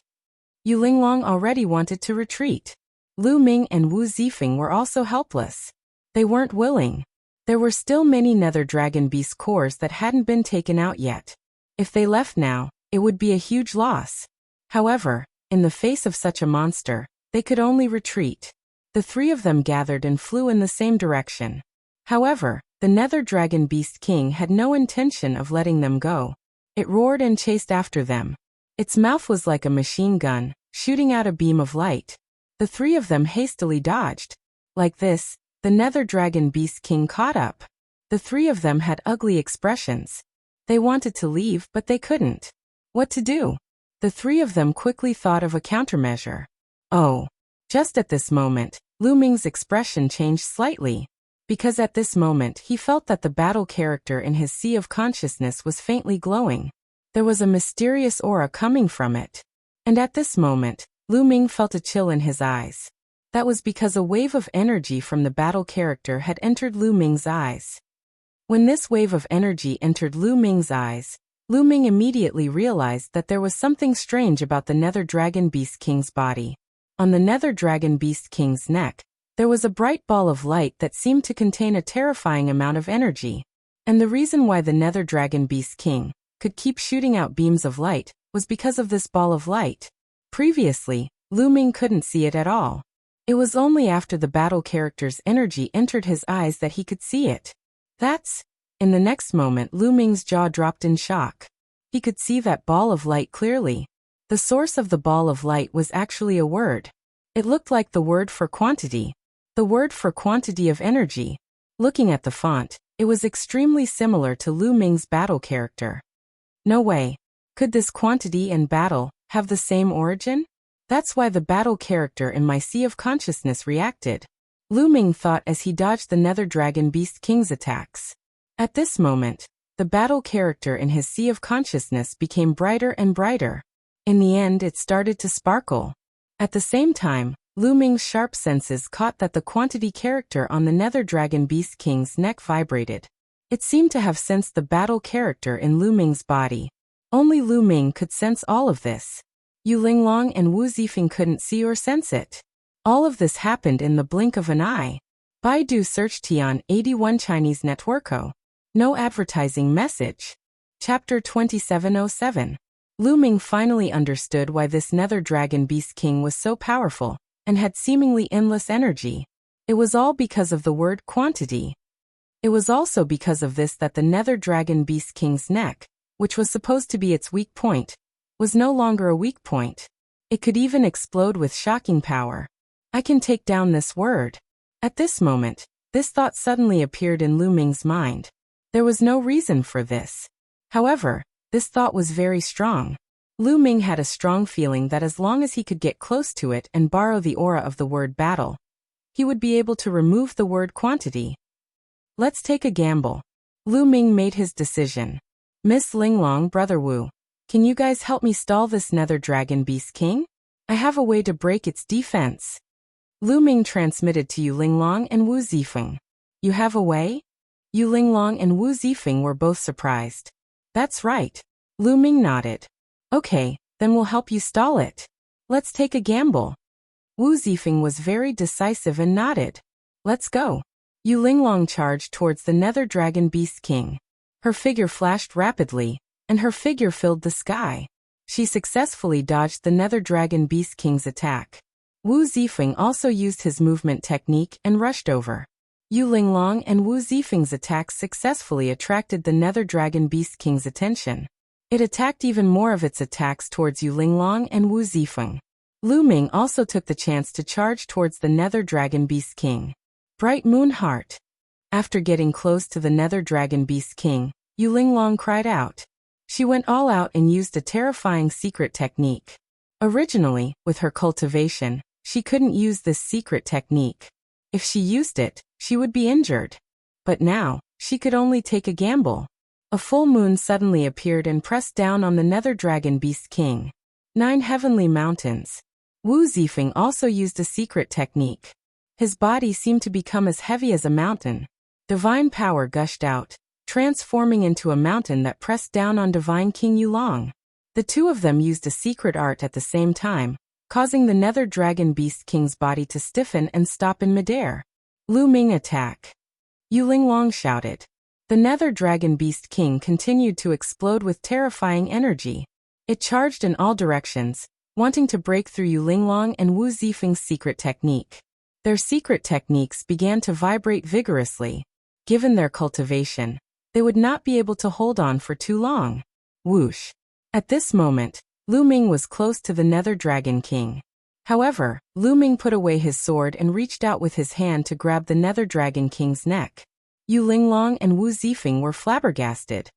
A: Yu Linglong already wanted to retreat. Lu Ming and Wu Zifeng were also helpless. They weren't willing. There were still many Nether Dragon Beast cores that hadn't been taken out yet. If they left now, it would be a huge loss. However, in the face of such a monster, they could only retreat. The three of them gathered and flew in the same direction. However, the Nether Dragon Beast King had no intention of letting them go. It roared and chased after them. Its mouth was like a machine gun, shooting out a beam of light. The three of them hastily dodged. Like this, the Nether Dragon Beast King caught up. The three of them had ugly expressions. They wanted to leave, but they couldn't. What to do? The three of them quickly thought of a countermeasure. Oh. Just at this moment, Lu Ming's expression changed slightly. Because at this moment he felt that the battle character in his sea of consciousness was faintly glowing. There was a mysterious aura coming from it. And at this moment, Lu Ming felt a chill in his eyes. That was because a wave of energy from the battle character had entered Lu Ming's eyes. When this wave of energy entered Lu Ming's eyes, Lu Ming immediately realized that there was something strange about the Nether Dragon Beast King's body. On the Nether Dragon Beast King's neck, there was a bright ball of light that seemed to contain a terrifying amount of energy. And the reason why the Nether Dragon Beast King could keep shooting out beams of light was because of this ball of light. Previously, Lu Ming couldn't see it at all. It was only after the battle character's energy entered his eyes that he could see it. In the next moment Lu Ming's jaw dropped in shock. He could see that ball of light clearly. The source of the ball of light was actually a word. It looked like the word for quantity. The word for quantity of energy. Looking at the font, it was extremely similar to Lu Ming's battle character. No way. Could this quantity and battle have the same origin? That's why the battle character in my sea of consciousness reacted. Lu Ming thought as he dodged the Nether Dragon Beast King's attacks. At this moment, the battle character in his sea of consciousness became brighter and brighter. In the end, it started to sparkle. At the same time, Lu Ming's sharp senses caught that the quantity character on the Nether Dragon Beast King's neck vibrated. It seemed to have sensed the battle character in Lu Ming's body. Only Lu Ming could sense all of this. Yu Linglong and Wu Zifeng couldn't see or sense it. All of this happened in the blink of an eye. Baidu search Tian 81 Chinese Networko. No advertising message. Chapter 2707. Lu Ming finally understood why this Nether Dragon Beast King was so powerful and had seemingly endless energy. It was all because of the word quantity. It was also because of this that the Nether Dragon Beast King's neck, which was supposed to be its weak point, was no longer a weak point. It could even explode with shocking power. I can take down this word. At this moment, this thought suddenly appeared in Lu Ming's mind. There was no reason for this. However, this thought was very strong. Lu Ming had a strong feeling that as long as he could get close to it and borrow the aura of the word battle, he would be able to remove the word quantity. Let's take a gamble. Lu Ming made his decision. Miss Linglong, Brother Wu, can you guys help me stall this Nether Dragon Beast King? I have a way to break its defense. Lu Ming transmitted to Yu Linglong and Wu Zifeng. You have a way? Yu Linglong and Wu Zifeng were both surprised. That's right. Lu Ming nodded. Okay, then we'll help you stall it. Let's take a gamble. Wu Zifeng was very decisive and nodded. Let's go. Yu Linglong charged towards the Nether Dragon Beast King. Her figure flashed rapidly, and her figure filled the sky. She successfully dodged the Nether Dragon Beast King's attack. Wu Zifeng also used his movement technique and rushed over. Yu Linglong and Wu Zifeng's attacks successfully attracted the Nether Dragon Beast King's attention. It attacked even more of its attacks towards Yu Linglong and Wu Zifeng. Lu Ming also took the chance to charge towards the Nether Dragon Beast King. Bright Moon Heart. After getting close to the Nether Dragon Beast King, Yu Linglong cried out. She went all out and used a terrifying secret technique. Originally, with her cultivation, she couldn't use this secret technique. If she used it, she would be injured. But now, she could only take a gamble. A full moon suddenly appeared and pressed down on the Nether Dragon Beast King. 9 heavenly mountains. Wu Zifeng also used a secret technique. His body seemed to become as heavy as a mountain. Divine power gushed out, transforming into a mountain that pressed down on Divine King Yulong. The two of them used a secret art at the same time, causing the Nether Dragon Beast King's body to stiffen and stop in midair. Lu Ming attack. Yu Linglong shouted. The Nether Dragon Beast King continued to explode with terrifying energy. It charged in all directions, wanting to break through Yu Linglong and Wu Zifeng's secret technique. Their secret techniques began to vibrate vigorously. Given their cultivation, they would not be able to hold on for too long. Whoosh. At this moment, Lu Ming was close to the Nether Dragon King. However, Lu Ming put away his sword and reached out with his hand to grab the Nether Dragon King's neck. Yu Linglong and Wu Zifeng were flabbergasted.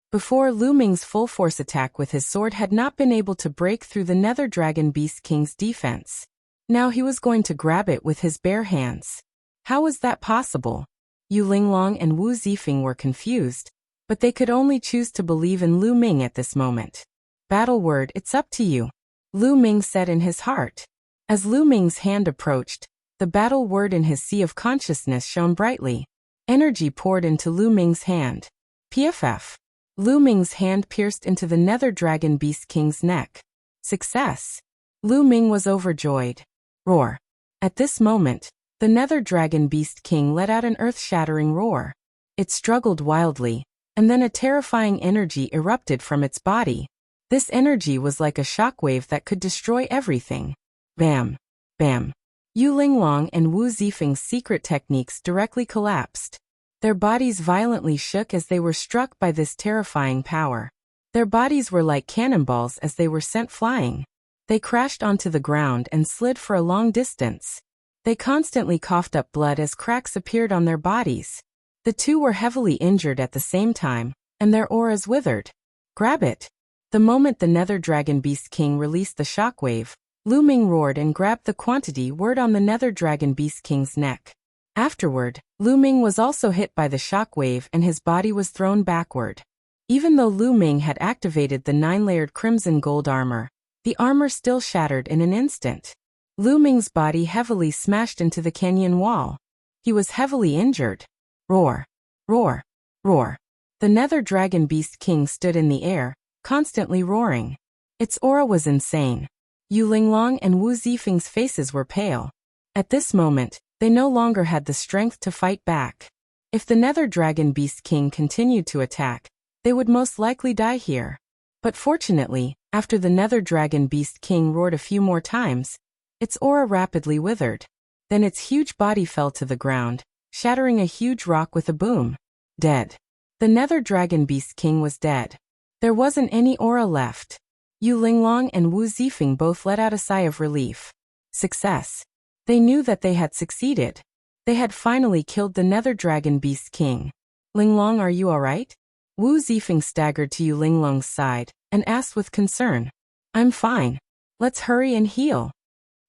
A: Before, Lu Ming's full-force attack with his sword had not been able to break through the Nether Dragon Beast King's defense. Now he was going to grab it with his bare hands. How was that possible? Yu Linglong and Wu Zifeng were confused, but they could only choose to believe in Lu Ming at this moment. Battle word, it's up to you. Lu Ming said in his heart. As Lu Ming's hand approached, the battle word in his sea of consciousness shone brightly. Energy poured into Lu Ming's hand. PFF. Lu Ming's hand pierced into the Nether Dragon Beast King's neck. Success. Lu Ming was overjoyed. Roar. At this moment, the Nether Dragon Beast King let out an earth-shattering roar. It struggled wildly, and then a terrifying energy erupted from its body. This energy was like a shockwave that could destroy everything. Bam. Bam. Yu Linglong and Wu Zifeng's secret techniques directly collapsed. Their bodies violently shook as they were struck by this terrifying power. Their bodies were like cannonballs as they were sent flying. They crashed onto the ground and slid for a long distance. They constantly coughed up blood as cracks appeared on their bodies. The two were heavily injured at the same time, and their auras withered. Grab it. The moment the Nether Dragon Beast King released the shockwave, Lu Ming roared and grabbed the quantity word on the Nether Dragon Beast King's neck. Afterward, Lu Ming was also hit by the shockwave and his body was thrown backward. Even though Lu Ming had activated the 9-layered crimson gold armor, the armor still shattered in an instant. Lu Ming's body heavily smashed into the canyon wall. He was heavily injured. Roar. Roar. Roar. The Nether Dragon Beast King stood in the air, constantly roaring. Its aura was insane. Yu Linglong and Wu Zifeng's faces were pale. At this moment, They no longer had the strength to fight back. If the Nether Dragon Beast King continued to attack, they would most likely die here. But fortunately, after the Nether Dragon Beast King roared a few more times, its aura rapidly withered. Then its huge body fell to the ground, shattering a huge rock with a boom. Dead. The Nether Dragon Beast King was dead. There wasn't any aura left. Yu Linglong and Wu Zifeng both let out a sigh of relief. Success. They knew that they had succeeded. They had finally killed the Nether Dragon Beast King. Linglong, are you alright? Wu Zifeng staggered to Yu Linglong's side and asked with concern. I'm fine. Let's hurry and heal.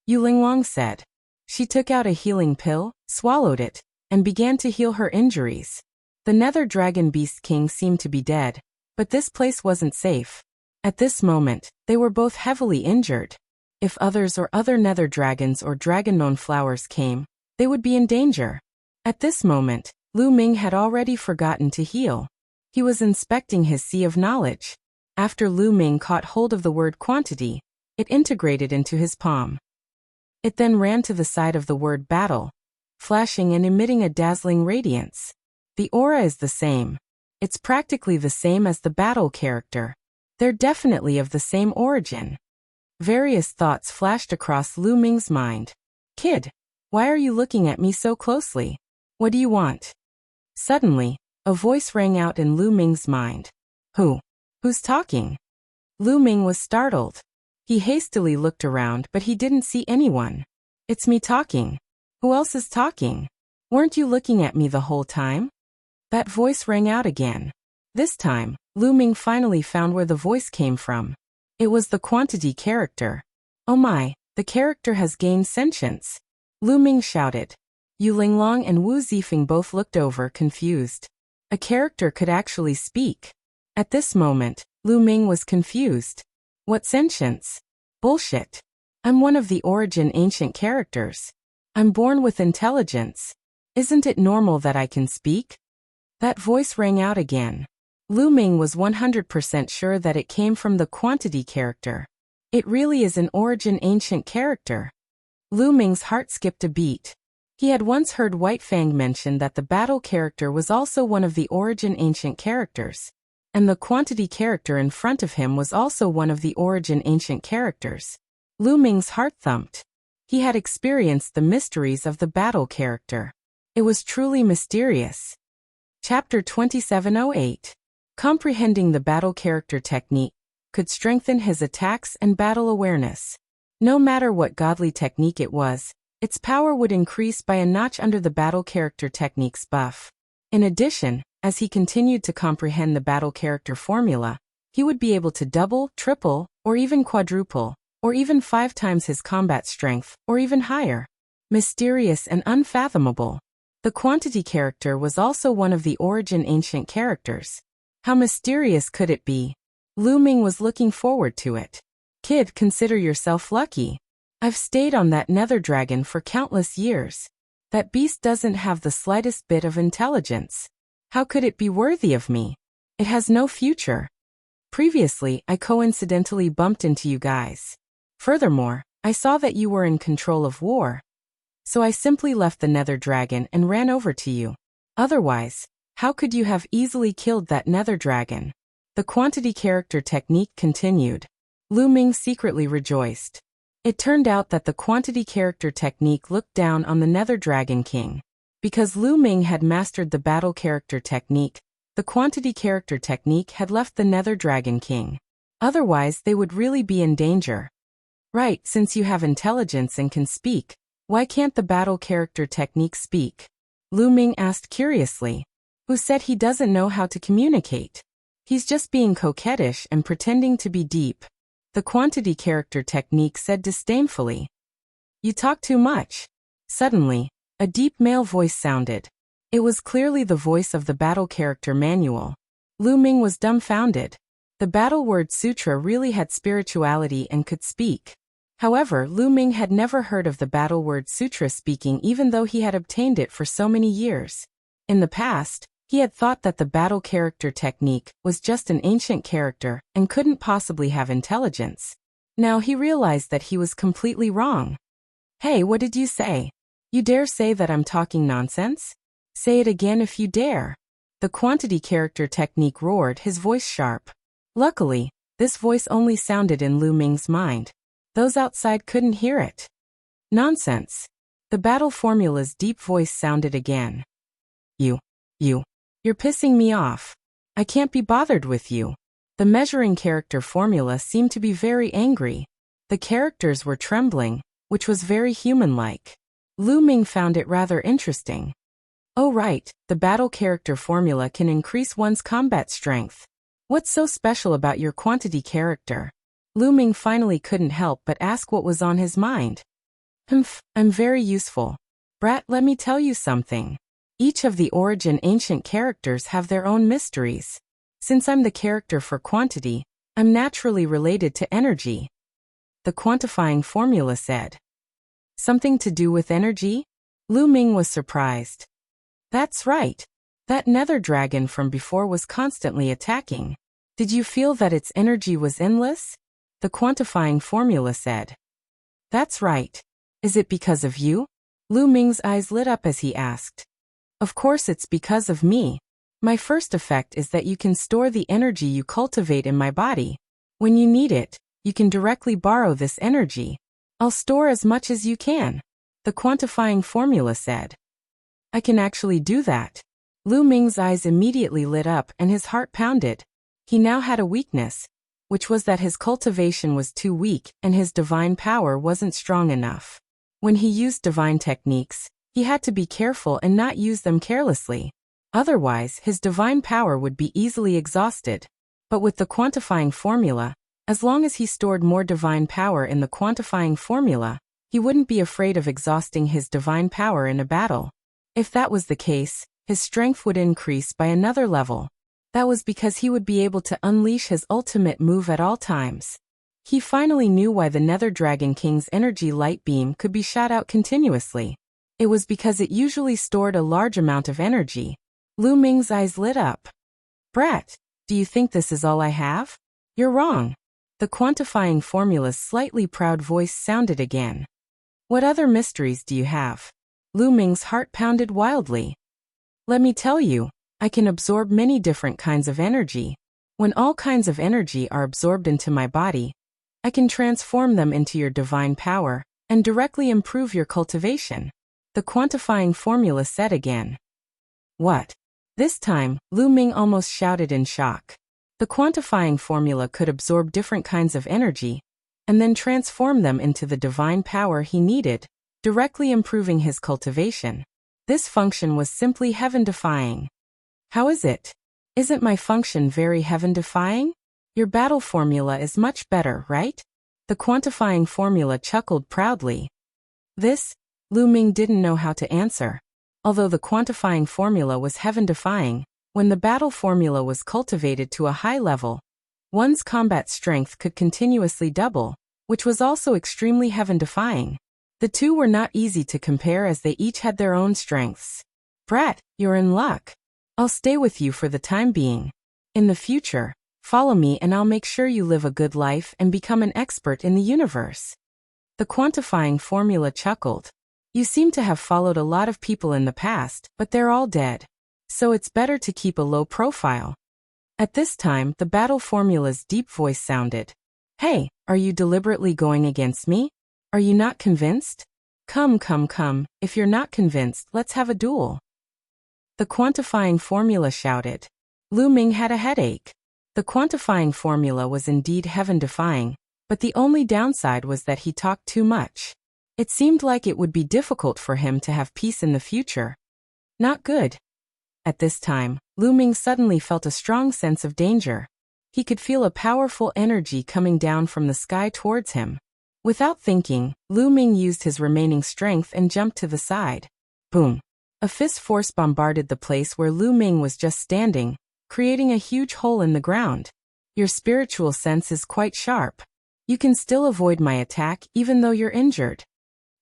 A: Yu Linglong said. She took out a healing pill, swallowed it, and began to heal her injuries. The Nether Dragon Beast King seemed to be dead, but this place wasn't safe. At this moment, they were both heavily injured. If others or other Nether Dragons or Dragon-known flowers came, they would be in danger. At this moment, Lu Ming had already forgotten to heal. He was inspecting his sea of knowledge. After Lu Ming caught hold of the word quantity, it integrated into his palm. It then ran to the side of the word battle, flashing and emitting a dazzling radiance. The aura is the same. It's practically the same as the battle character. They're definitely of the same origin. Various thoughts flashed across Lu Ming's mind. Kid, why are you looking at me so closely? What do you want? Suddenly, a voice rang out in Lu Ming's mind. Who's talking? Lu Ming was startled. He hastily looked around, but he didn't see anyone. It's me talking. Who else is talking? Weren't you looking at me the whole time? That voice rang out again. This time, Lu Ming finally found where the voice came from. It was the quantity character. Oh my, the character has gained sentience. Lu Ming shouted. Yu Linglong and Wu Zifeng both looked over, confused. A character could actually speak. At this moment, Lu Ming was confused. What sentience? Bullshit. I'm one of the origin ancient characters. I'm born with intelligence. Isn't it normal that I can speak? That voice rang out again. Lu Ming was 100% sure that it came from the quantity character. It really is an origin ancient character. Lu Ming's heart skipped a beat. He had once heard White Fang mention that the battle character was also one of the origin ancient characters. And the quantity character in front of him was also one of the origin ancient characters. Lu Ming's heart thumped. He had experienced the mysteries of the battle character. It was truly mysterious. Chapter 2708. Comprehending the battle character technique could strengthen his attacks and battle awareness. No matter what godly technique it was, its power would increase by a notch under the battle character technique's buff. In addition, as he continued to comprehend the battle character formula, he would be able to double, triple, or even quadruple, or even 5 times his combat strength, or even higher. Mysterious and unfathomable. The quantity character was also one of the origin ancient characters. How mysterious could it be? Lu Ming was looking forward to it. Kid, consider yourself lucky. I've stayed on that Nether Dragon for countless years. That beast doesn't have the slightest bit of intelligence. How could it be worthy of me? It has no future. Previously, I coincidentally bumped into you guys. Furthermore, I saw that you were in control of war. So I simply left the Nether Dragon and ran over to you. Otherwise, how could you have easily killed that Nether Dragon? The quantity character technique continued. Lu Ming secretly rejoiced. It turned out that the quantity character technique looked down on the Nether Dragon King. Because Lu Ming had mastered the battle character technique, the quantity character technique had left the Nether Dragon King. Otherwise, they would really be in danger. Right, since you have intelligence and can speak, why can't the battle character technique speak? Lu Ming asked curiously. Who said he doesn't know how to communicate? He's just being coquettish and pretending to be deep. The quantity character technique said disdainfully. You talk too much. Suddenly, a deep male voice sounded. It was clearly the voice of the battle character manual. Lu Ming was dumbfounded. The battle word sutra really had spirituality and could speak. However, Lu Ming had never heard of the battle word sutra speaking even though he had obtained it for so many years. In the past, he had thought that the battle character technique was just an ancient character and couldn't possibly have intelligence. Now he realized that he was completely wrong. Hey, what did you say? You dare say that I'm talking nonsense? Say it again if you dare. The quantity character technique roared, his voice sharp. Luckily, this voice only sounded in Lu Ming's mind. Those outside couldn't hear it. Nonsense. The battle formula's deep voice sounded again. You're pissing me off. I can't be bothered with you. The measuring character formula seemed to be very angry. The characters were trembling, which was very human-like. Lu Ming found it rather interesting. Oh right, the battle character formula can increase one's combat strength. What's so special about your quantity character? Lu Ming finally couldn't help but ask what was on his mind. I'm very useful. Brat, let me tell you something. Each of the origin ancient characters have their own mysteries. Since I'm the character for quantity, I'm naturally related to energy. The quantifying formula said. Something to do with energy? Lu Ming was surprised. That's right. That nether dragon from before was constantly attacking. Did you feel that its energy was endless? The quantifying formula said. That's right. Is it because of you? Lu Ming's eyes lit up as he asked. Of course it's because of me. My first effect is that you can store the energy you cultivate in my body. When you need it, you can directly borrow this energy. I'll store as much as you can. The quantifying formula said. I can actually do that. Lu Ming's eyes immediately lit up and his heart pounded. He now had a weakness, which was that his cultivation was too weak and his divine power wasn't strong enough. When he used divine techniques, he had to be careful and not use them carelessly. Otherwise, his divine power would be easily exhausted. But with the quantifying formula, as long as he stored more divine power in the quantifying formula, he wouldn't be afraid of exhausting his divine power in a battle. If that was the case, his strength would increase by another level. That was because he would be able to unleash his ultimate move at all times. He finally knew why the Nether Dragon King's energy light beam could be shot out continuously. It was because it usually stored a large amount of energy. Lu Ming's eyes lit up. Brat, do you think this is all I have? You're wrong. The quantifying formula's slightly proud voice sounded again. What other mysteries do you have? Lu Ming's heart pounded wildly. Let me tell you, I can absorb many different kinds of energy. When all kinds of energy are absorbed into my body, I can transform them into your divine power and directly improve your cultivation. The quantifying formula said again. What? This time, Lu Ming almost shouted in shock. The quantifying formula could absorb different kinds of energy and then transform them into the divine power he needed, directly improving his cultivation. This function was simply heaven-defying. How is it? Isn't my function very heaven-defying? Your battle formula is much better, right? The quantifying formula chuckled proudly. This, Lu Ming didn't know how to answer. Although the quantifying formula was heaven-defying, when the battle formula was cultivated to a high level, one's combat strength could continuously double, which was also extremely heaven-defying. The two were not easy to compare as they each had their own strengths. Brat, you're in luck. I'll stay with you for the time being. In the future, follow me and I'll make sure you live a good life and become an expert in the universe. The quantifying formula chuckled. You seem to have followed a lot of people in the past, but they're all dead. So it's better to keep a low profile. At this time, the battle formula's deep voice sounded. Hey, are you deliberately going against me? Are you not convinced? Come, if you're not convinced, let's have a duel. The quantifying formula shouted. Lu Ming had a headache. The quantifying formula was indeed heaven-defying, but the only downside was that he talked too much. It seemed like it would be difficult for him to have peace in the future. Not good. At this time, Lu Ming suddenly felt a strong sense of danger. He could feel a powerful energy coming down from the sky towards him. Without thinking, Lu Ming used his remaining strength and jumped to the side. Boom! A fist force bombarded the place where Lu Ming was just standing, creating a huge hole in the ground. Your spiritual sense is quite sharp. You can still avoid my attack even though you're injured.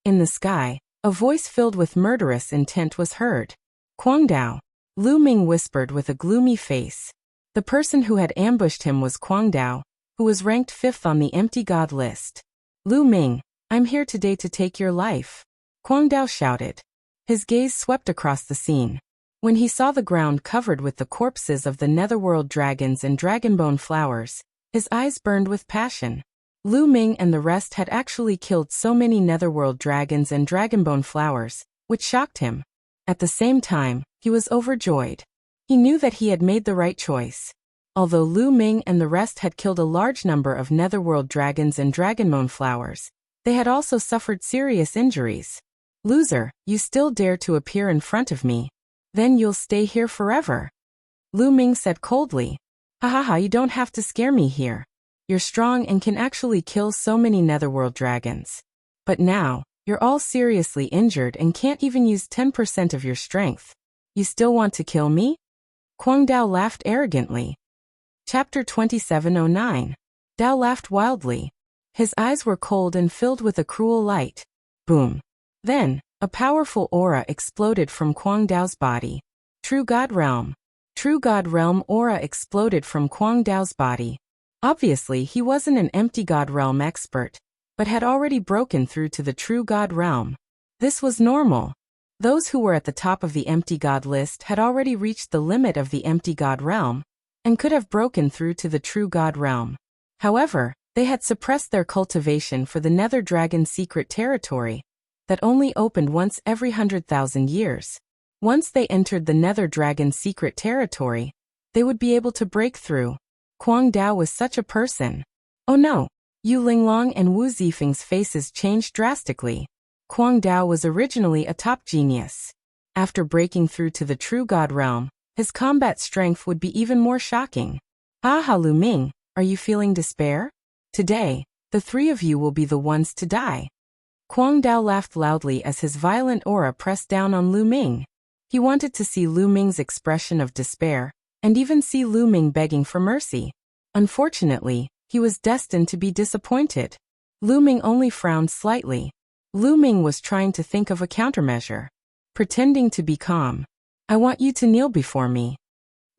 A: In the sky, a voice filled with murderous intent was heard. Guangdao. Lu Ming whispered with a gloomy face. The person who had ambushed him was Guangdao, who was ranked 5th on the empty god list. Lu Ming, I'm here today to take your life. Kwang Dao shouted. His gaze swept across the scene. When he saw the ground covered with the corpses of the netherworld dragons and dragonbone flowers, his eyes burned with passion. Lu Ming and the rest had actually killed so many netherworld dragons and dragonbone flowers, which shocked him. At the same time, he was overjoyed. He knew that he had made the right choice. Although Lu Ming and the rest had killed a large number of netherworld dragons and dragonbone flowers, they had also suffered serious injuries. Loser, you still dare to appear in front of me? Then you'll stay here forever. Lu Ming said coldly. Ha ha ha, you don't have to scare me here. You're strong and can actually kill so many netherworld dragons. But now, you're all seriously injured and can't even use 10% of your strength. You still want to kill me? Kwang Dao laughed arrogantly. Chapter 2709. Dao laughed wildly. His eyes were cold and filled with a cruel light. Boom. Then, a powerful aura exploded from Kwang Dao's body. True God Realm. True God Realm aura exploded from Kwang Dao's body. Obviously, he wasn't an empty God Realm expert, but had already broken through to the True God Realm. This was normal. Those who were at the top of the empty God list had already reached the limit of the empty God Realm, and could have broken through to the True God Realm. However, they had suppressed their cultivation for the Nether Dragon secret territory, that only opened once every 100,000 years. Once they entered the Nether Dragon secret territory, they would be able to break through. Kwang Dao was such a person. Oh no! Yu Linglong and Wu Zifeng's faces changed drastically. Kwang Dao was originally a top genius. After breaking through to the True God Realm, his combat strength would be even more shocking. Ah, Lu Ming, are you feeling despair? Today, the three of you will be the ones to die. Kwang Dao laughed loudly as his violent aura pressed down on Lu Ming. He wanted to see Lu Ming's expression of despair, and even see Lu Ming begging for mercy. Unfortunately, he was destined to be disappointed. Lu Ming only frowned slightly. Lu Ming was trying to think of a countermeasure. Pretending to be calm. I want you to kneel before me.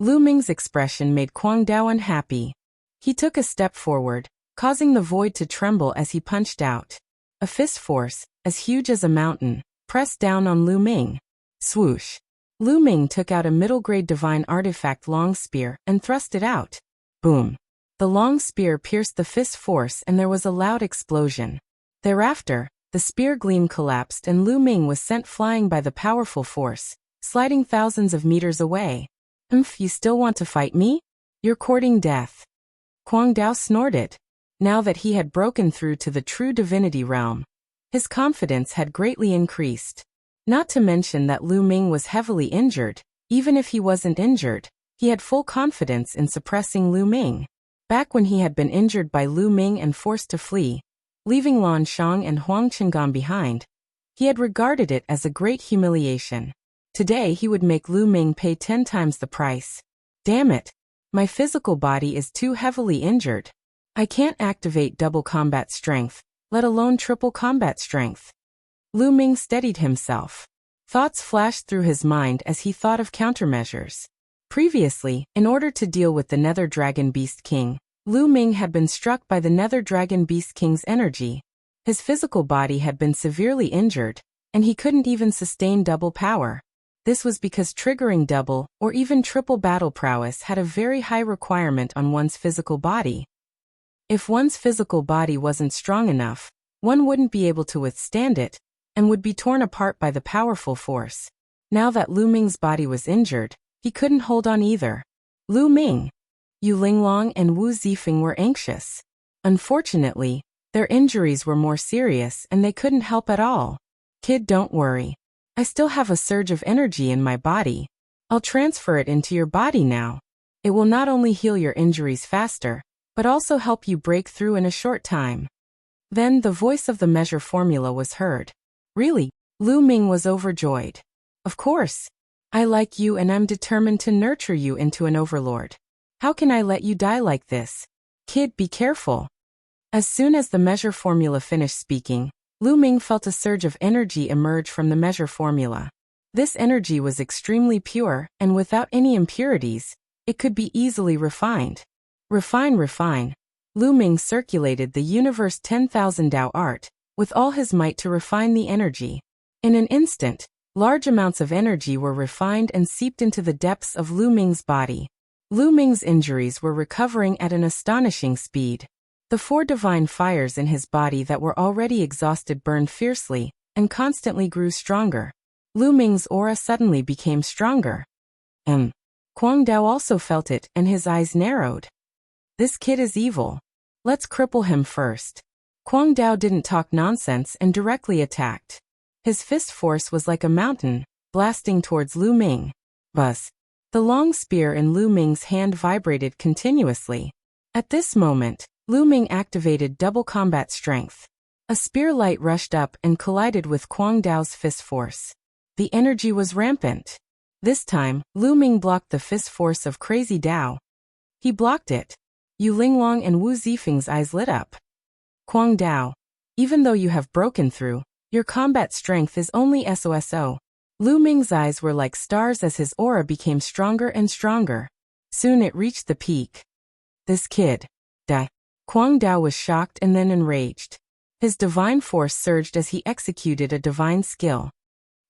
A: Lu Ming's expression made Kwang Dao unhappy. He took a step forward, causing the void to tremble as he punched out. A fist force, as huge as a mountain, pressed down on Lu Ming. Swoosh. Lu Ming took out a middle-grade divine artifact long spear and thrust it out. Boom. The long spear pierced the fist force and there was a loud explosion. Thereafter, the spear gleam collapsed and Lu Ming was sent flying by the powerful force, sliding thousands of meters away. You still want to fight me? You're courting death. Kwang Dao snorted. Now that he had broken through to the true divinity realm, his confidence had greatly increased. Not to mention that Lu Ming was heavily injured. Even if he wasn't injured, he had full confidence in suppressing Lu Ming. Back when he had been injured by Lu Ming and forced to flee, leaving Lan Shang and Huang Qinggong behind, he had regarded it as a great humiliation. Today he would make Lu Ming pay 10 times the price. Damn it! My physical body is too heavily injured. I can't activate double combat strength, let alone triple combat strength. Lu Ming steadied himself. Thoughts flashed through his mind as he thought of countermeasures. Previously, in order to deal with the Nether Dragon Beast King, Lu Ming had been struck by the Nether Dragon Beast King's energy. His physical body had been severely injured, and he couldn't even sustain double power. This was because triggering double or even triple battle prowess had a very high requirement on one's physical body. If one's physical body wasn't strong enough, one wouldn't be able to withstand it, and would be torn apart by the powerful force. Now that Lu Ming's body was injured, he couldn't hold on either. Lu Ming, Yu Linglong and Wu Zifeng were anxious. Unfortunately, their injuries were more serious and they couldn't help at all. Kid, don't worry. I still have a surge of energy in my body. I'll transfer it into your body now. It will not only heal your injuries faster, but also help you break through in a short time. Then the voice of the measure formula was heard. Really? Lu Ming was overjoyed. Of course. I like you and I'm determined to nurture you into an overlord. How can I let you die like this? Kid, be careful. As soon as the measure formula finished speaking, Lu Ming felt a surge of energy emerge from the measure formula. This energy was extremely pure, and without any impurities, it could be easily refined. Refine. Lu Ming circulated the universe 10,000 Dao art, with all his might to refine the energy. In an instant, large amounts of energy were refined and seeped into the depths of Lu Ming's body. Lu Ming's injuries were recovering at an astonishing speed. The 4 divine fires in his body that were already exhausted burned fiercely and constantly grew stronger. Lu Ming's aura suddenly became stronger. Kwang Dao also felt it, and his eyes narrowed. This kid is evil. Let's cripple him first. Kwang Dao didn't talk nonsense and directly attacked. His fist force was like a mountain, blasting towards Lu Ming. Buzz. The long spear in Lu Ming's hand vibrated continuously. At this moment, Lu Ming activated double combat strength. A spear light rushed up and collided with Kwang Dao's fist force. The energy was rampant. This time, Lu Ming blocked the fist force of Crazy Dao. He blocked it. Yu Linglong and Wu Zifeng's eyes lit up. Kwang Dao, even though you have broken through, your combat strength is only SOSO. Lu Ming's eyes were like stars as his aura became stronger and stronger. Soon it reached the peak. This kid. Kwang Dao was shocked and then enraged. His divine force surged as he executed a divine skill.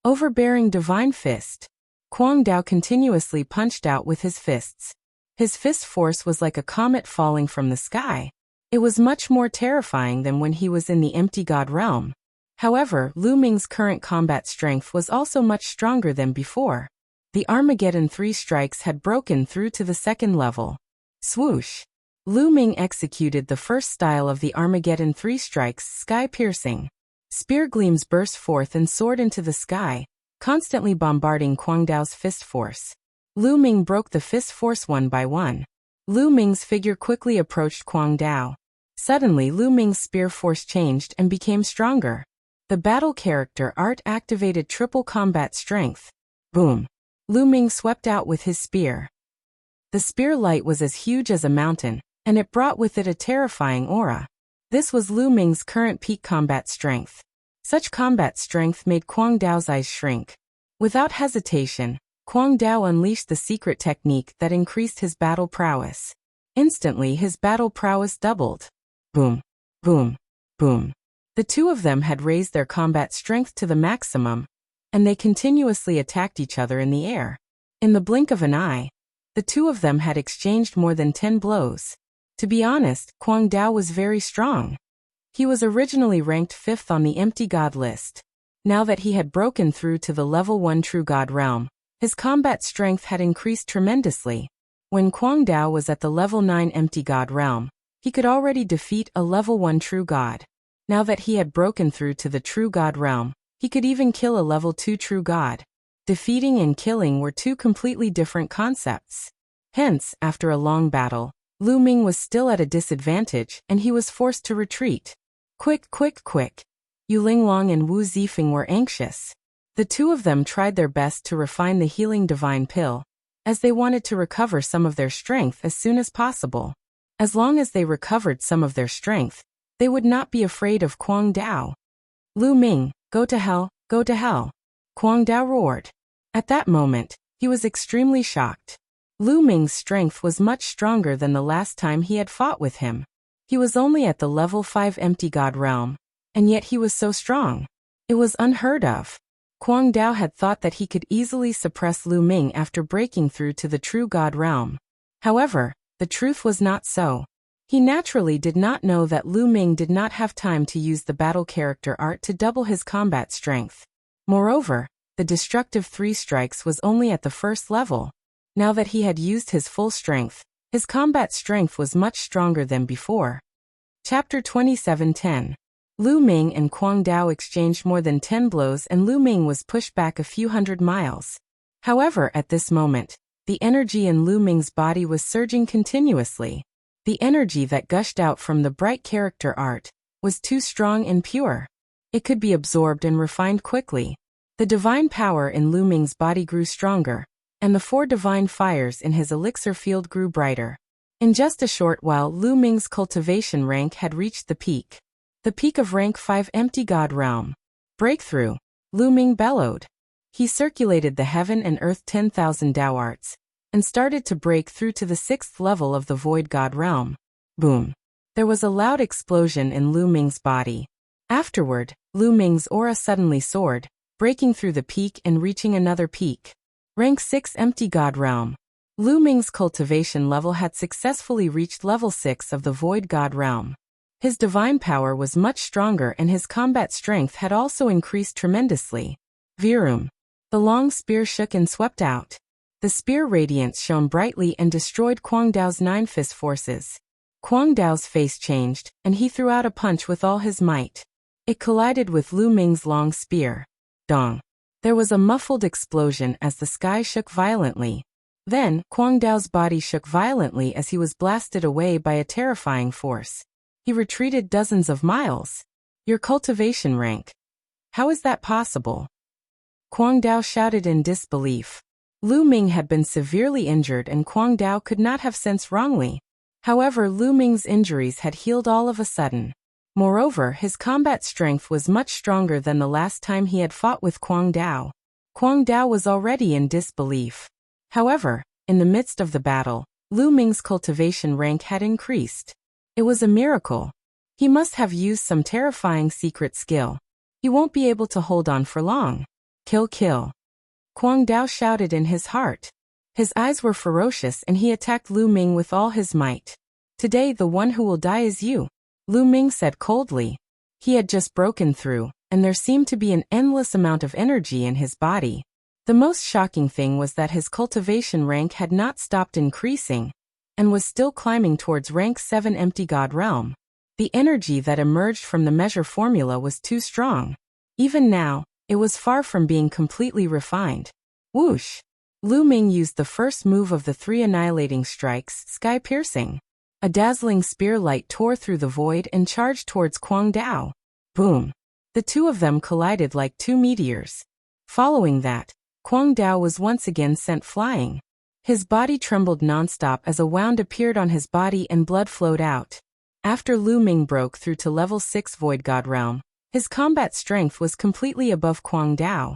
A: Overbearing divine fist. Kwang Dao continuously punched out with his fists. His fist force was like a comet falling from the sky. It was much more terrifying than when he was in the empty god realm. However, Lu Ming's current combat strength was also much stronger than before. The Armageddon 3 strikes had broken through to the 2nd level. Swoosh! Lu Ming executed the first style of the Armageddon 3 strikes, sky-piercing. Spear gleams burst forth and soared into the sky, constantly bombarding Kwang Dao's fist force. Lu Ming broke the fist force one by one. Lu Ming's figure quickly approached Kwang Dao. Suddenly Lu Ming's spear force changed and became stronger. The battle character art activated triple combat strength. Boom! Lu Ming swept out with his spear. The spear light was as huge as a mountain, and it brought with it a terrifying aura. This was Lu Ming's current peak combat strength. Such combat strength made Kwang Dao's eyes shrink. Without hesitation, Kwang Dao unleashed the secret technique that increased his battle prowess. Instantly his battle prowess doubled. Boom! Boom! Boom! The two of them had raised their combat strength to the maximum, and they continuously attacked each other in the air. In the blink of an eye, the two of them had exchanged more than 10 blows. To be honest, Kwang Dao was very strong. He was originally ranked 5th on the empty god list. Now that he had broken through to the level 1 true god realm, his combat strength had increased tremendously. When Kwang Dao was at the level 9 empty god realm, he could already defeat a level 1 true god. Now that he had broken through to the true god realm, he could even kill a level 2 true god. Defeating and killing were two completely different concepts. Hence, after a long battle, Lu Ming was still at a disadvantage and he was forced to retreat. Quick, quick, quick! Yu Linglong and Wu Zifeng were anxious. The two of them tried their best to refine the healing divine pill, as they wanted to recover some of their strength as soon as possible. As long as they recovered some of their strength, they would not be afraid of Kwang Dao. Lu Ming, go to hell, go to hell! Kwang Dao roared. At that moment, he was extremely shocked. Lu Ming's strength was much stronger than the last time he had fought with him. He was only at the level 5 empty god realm, and yet he was so strong. It was unheard of. Kwang Dao had thought that he could easily suppress Lu Ming after breaking through to the true god realm. However, the truth was not so. He naturally did not know that Lu Ming did not have time to use the battle character art to double his combat strength. Moreover, the destructive 3 strikes was only at the 1st level. Now that he had used his full strength, his combat strength was much stronger than before. Chapter 27:10. Lu Ming and Kwang Dao exchanged more than 10 blows and Lu Ming was pushed back a few hundred miles. However, at this moment, the energy in Lu Ming's body was surging continuously. The energy that gushed out from the bright character art was too strong and pure. It could be absorbed and refined quickly. The divine power in Lu Ming's body grew stronger, and the 4 divine fires in his elixir field grew brighter. In just a short while, Lu Ming's cultivation rank had reached the peak. The peak of rank 5 empty god realm. Breakthrough! Lu Ming bellowed. He circulated the heaven and earth 10,000 Dao arts, and started to break through to the 6th level of the void god realm. Boom! There was a loud explosion in Lu Ming's body. Afterward, Lu Ming's aura suddenly soared, breaking through the peak and reaching another peak. Rank 6 Empty God Realm. Lu Ming's cultivation level had successfully reached level 6 of the Void God Realm. His divine power was much stronger and his combat strength had also increased tremendously. Virum. The long spear shook and swept out. The spear radiance shone brightly and destroyed Kwang Dao's 9 fist forces. Kwang Dao's face changed, and he threw out a punch with all his might. It collided with Lu Ming's long spear. Dong. There was a muffled explosion as the sky shook violently. Then, Kwang Dao's body shook violently as he was blasted away by a terrifying force. He retreated dozens of miles. Your cultivation rank. How is that possible? Kwang Dao shouted in disbelief. Lu Ming had been severely injured and Kwang Dao could not have sensed wrongly. However, Lu Ming's injuries had healed all of a sudden. Moreover, his combat strength was much stronger than the last time he had fought with Kwang Dao. Kwang Dao was already in disbelief. However, in the midst of the battle, Lu Ming's cultivation rank had increased. It was a miracle. He must have used some terrifying secret skill. He won't be able to hold on for long. Kill, kill. Kwang Dao shouted in his heart. His eyes were ferocious and he attacked Lu Ming with all his might. Today the one who will die is you, Lu Ming said coldly. He had just broken through, and there seemed to be an endless amount of energy in his body. The most shocking thing was that his cultivation rank had not stopped increasing, and was still climbing towards rank 7 Empty God Realm. The energy that emerged from the measure formula was too strong. Even now, it was far from being completely refined. Whoosh! Lu Ming used the first move of the 3 annihilating strikes, sky-piercing. A dazzling spear light tore through the void and charged towards Kwang Dao. Boom! The two of them collided like 2 meteors. Following that, Kwang Dao was once again sent flying. His body trembled nonstop as a wound appeared on his body and blood flowed out. After Lu Ming broke through to level 6 Void God Realm, his combat strength was completely above Kwang Dao.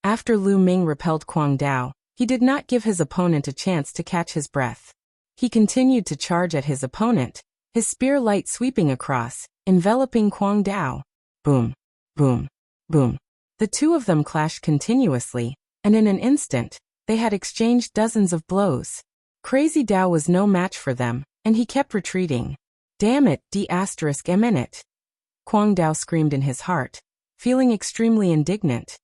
A: After Lu Ming repelled Kwang Dao, he did not give his opponent a chance to catch his breath. He continued to charge at his opponent, his spear light sweeping across, enveloping Kwang Dao. Boom, boom, boom. The two of them clashed continuously, and in an instant, they had exchanged dozens of blows. Crazy Dao was no match for them, and he kept retreating. Damn it, D***it. Kwang Dao screamed in his heart, feeling extremely indignant.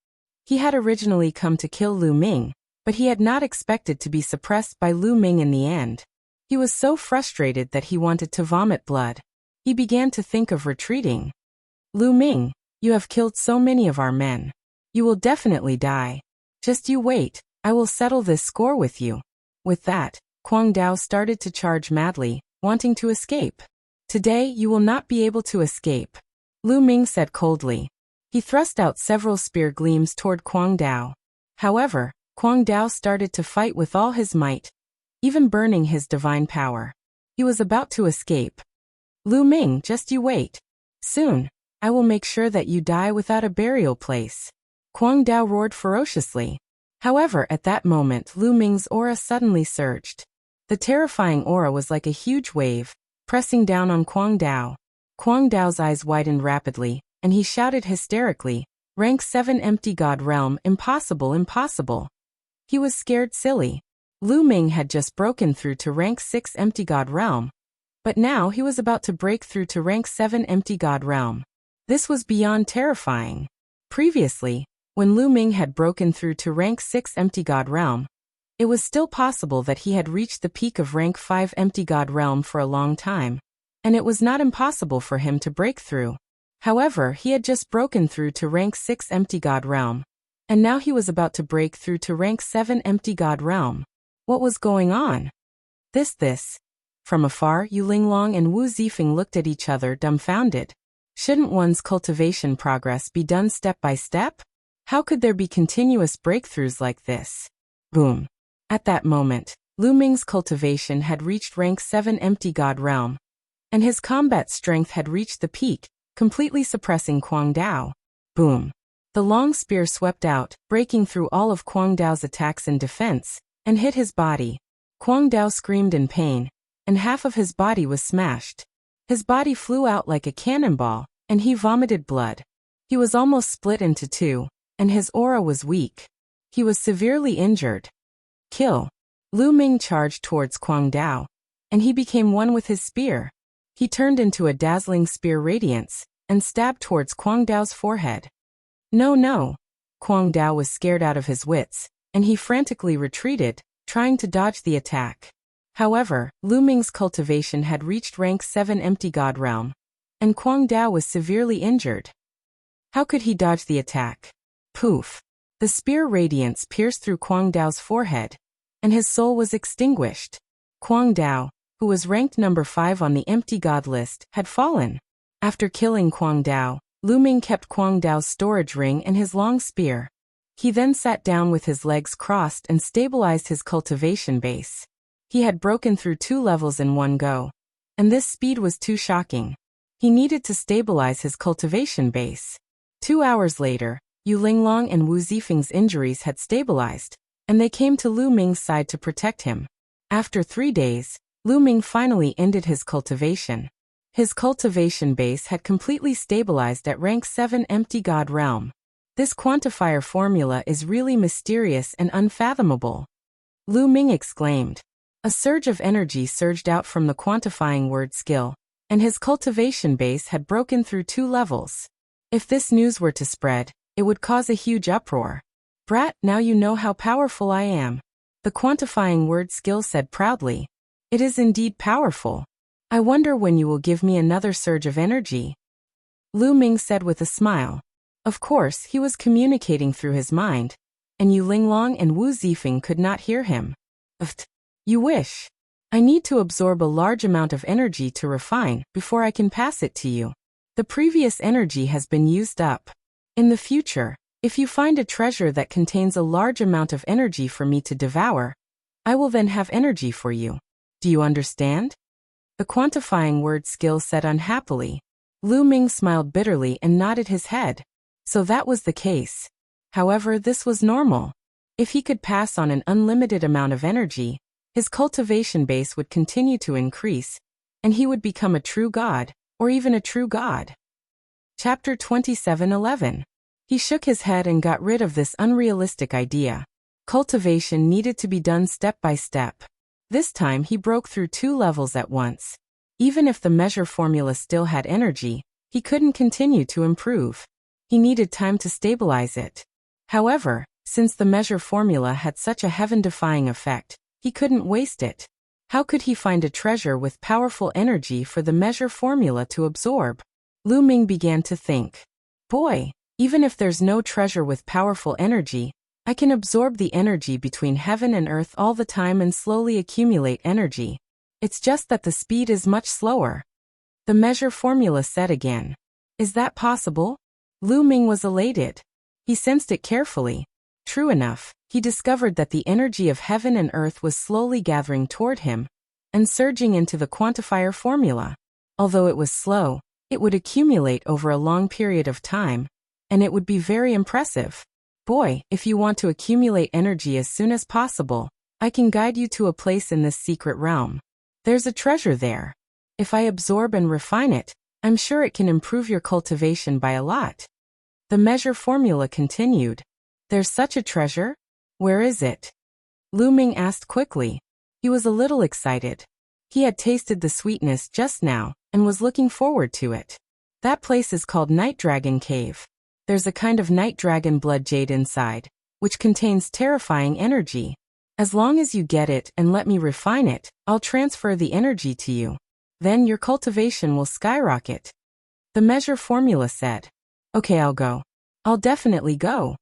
A: He had originally come to kill Lu Ming, but he had not expected to be suppressed by Lu Ming in the end. He was so frustrated that he wanted to vomit blood. He began to think of retreating. Lu Ming, you have killed so many of our men. You will definitely die. Just you wait, I will settle this score with you. With that, Kwang Dao started to charge madly, wanting to escape. Today you will not be able to escape, Lu Ming said coldly. He thrust out several spear gleams toward Kwang Dao. However, Kwang Dao started to fight with all his might, even burning his divine power. He was about to escape. Lu Ming, just you wait. Soon, I will make sure that you die without a burial place. Kwang Dao roared ferociously. However, at that moment Lu Ming's aura suddenly surged. The terrifying aura was like a huge wave, pressing down on Kwang Dao. Kwang Dao's eyes widened rapidly, and he shouted hysterically, Rank 7 Empty God Realm, impossible, impossible. He was scared silly. Lu Ming had just broken through to rank 6 Empty God Realm, but now he was about to break through to rank 7 Empty God Realm. This was beyond terrifying. Previously, when Lu Ming had broken through to rank 6 Empty God Realm, it was still possible that he had reached the peak of rank 5 Empty God Realm for a long time, and it was not impossible for him to break through. However, he had just broken through to rank 6 Empty God Realm, and now he was about to break through to rank 7 Empty God Realm. What was going on? This. From afar, Yu Linglong and Wu Zifeng looked at each other dumbfounded. Shouldn't one's cultivation progress be done step by step? How could there be continuous breakthroughs like this? Boom. At that moment, Lu Ming's cultivation had reached rank 7 Empty God Realm, and his combat strength had reached the peak, completely suppressing Kwang Dao. Boom. The long spear swept out, breaking through all of Kwang Dao's attacks and defense, and hit his body. Kwang Dao screamed in pain, and half of his body was smashed. His body flew out like a cannonball, and he vomited blood. He was almost split into two. and his aura was weak. He was severely injured. Kill. Lu Ming charged towards Kwang Dao, and he became one with his spear. He turned into a dazzling spear radiance and stabbed towards Kwang Dao's forehead. No, no. Kwang Dao was scared out of his wits, and he frantically retreated, trying to dodge the attack. However, Lu Ming's cultivation had reached rank 7 empty god realm, and Kwang Dao was severely injured. How could he dodge the attack? Poof. The spear radiance pierced through Kwang Dao's forehead, and his soul was extinguished. Kwang Dao, who was ranked number 5 on the empty god list, had fallen. After killing Kwang Dao, Lu Ming kept Kwang Dao's storage ring and his long spear. He then sat down with his legs crossed and stabilized his cultivation base. He had broken through 2 levels in one go, and this speed was too shocking. He needed to stabilize his cultivation base. 2 hours later, Yu Linglong and Wu Zifeng's injuries had stabilized, and they came to Lu Ming's side to protect him. After 3 days, Lu Ming finally ended his cultivation. His cultivation base had completely stabilized at rank 7 empty god realm. This quantifier formula is really mysterious and unfathomable. Lu Ming exclaimed. A surge of energy surged out from the quantifying word skill, and his cultivation base had broken through 2 levels. If this news were to spread, it would cause a huge uproar. Brat, now you know how powerful I am. The quantifying word skill said proudly. It is indeed powerful. I wonder when you will give me another surge of energy. Lu Ming said with a smile. Of course, he was communicating through his mind, and Yu Linglong and Wu Zifeng could not hear him. You wish. I need to absorb a large amount of energy to refine before I can pass it to you. The previous energy has been used up. In the future, if you find a treasure that contains a large amount of energy for me to devour, I will then have energy for you. Do you understand? The quantifying word skill said unhappily. Lu Ming smiled bitterly and nodded his head. So that was the case. However, this was normal. If he could pass on an unlimited amount of energy, his cultivation base would continue to increase, and he would become a true god, or even a true god. Chapter 27:11. He shook his head and got rid of this unrealistic idea. Cultivation needed to be done step by step. This time he broke through 2 levels at once. Even if the measure formula still had energy, he couldn't continue to improve. He needed time to stabilize it. However, since the measure formula had such a heaven-defying effect, he couldn't waste it. How could he find a treasure with powerful energy for the measure formula to absorb? Lu Ming began to think. Boy, even if there's no treasure with powerful energy, I can absorb the energy between heaven and earth all the time and slowly accumulate energy. It's just that the speed is much slower. The measure formula said again. Is that possible? Lu Ming was elated. He sensed it carefully. True enough, he discovered that the energy of heaven and earth was slowly gathering toward him and surging into the quantifier formula. Although it was slow, it would accumulate over a long period of time, and it would be very impressive. Boy, if you want to accumulate energy as soon as possible, I can guide you to a place in this secret realm. There's a treasure there. If I absorb and refine it, I'm sure it can improve your cultivation by a lot. The measure formula continued. There's such a treasure? Where is it? Lu Ming asked quickly. He was a little excited. He had tasted the sweetness just now and was looking forward to it. That place is called Night Dragon Cave. There's a kind of night dragon blood jade inside, which contains terrifying energy. As long as you get it and let me refine it, I'll transfer the energy to you. Then your cultivation will skyrocket. The measure formula said. Okay, I'll go. I'll definitely go.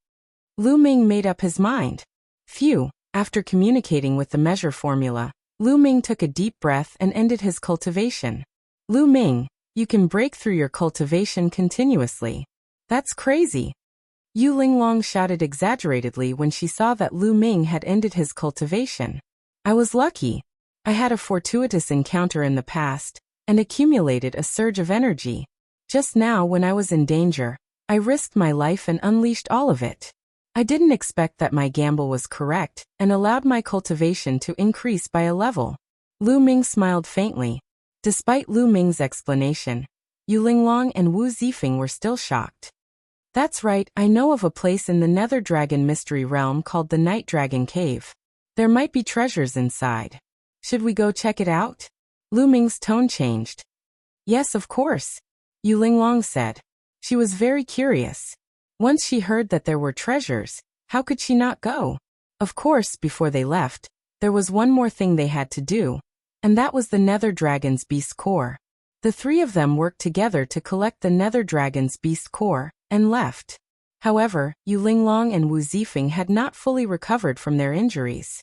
A: Lu Ming made up his mind. Phew, after communicating with the measure formula, Lu Ming took a deep breath and ended his cultivation. Lu Ming, you can break through your cultivation continuously. That's crazy. Yu Linglong shouted exaggeratedly when she saw that Lu Ming had ended his cultivation. I was lucky. I had a fortuitous encounter in the past and accumulated a surge of energy. Just now when I was in danger, I risked my life and unleashed all of it. I didn't expect that my gamble was correct and allowed my cultivation to increase by a level. Lu Ming smiled faintly. Despite Lu Ming's explanation, Yu Linglong and Wu Zifeng were still shocked. That's right, I know of a place in the Nether Dragon mystery realm called the Night Dragon Cave. There might be treasures inside. Should we go check it out? Lu Ming's tone changed. Yes, of course, Yu Linglong said. She was very curious. Once she heard that there were treasures, how could she not go? Of course, before they left, there was one more thing they had to do, and that was the Nether Dragon's beast core. The three of them worked together to collect the Nether Dragon's beast core, and left. However, Yu Linglong and Wu Zifeng had not fully recovered from their injuries.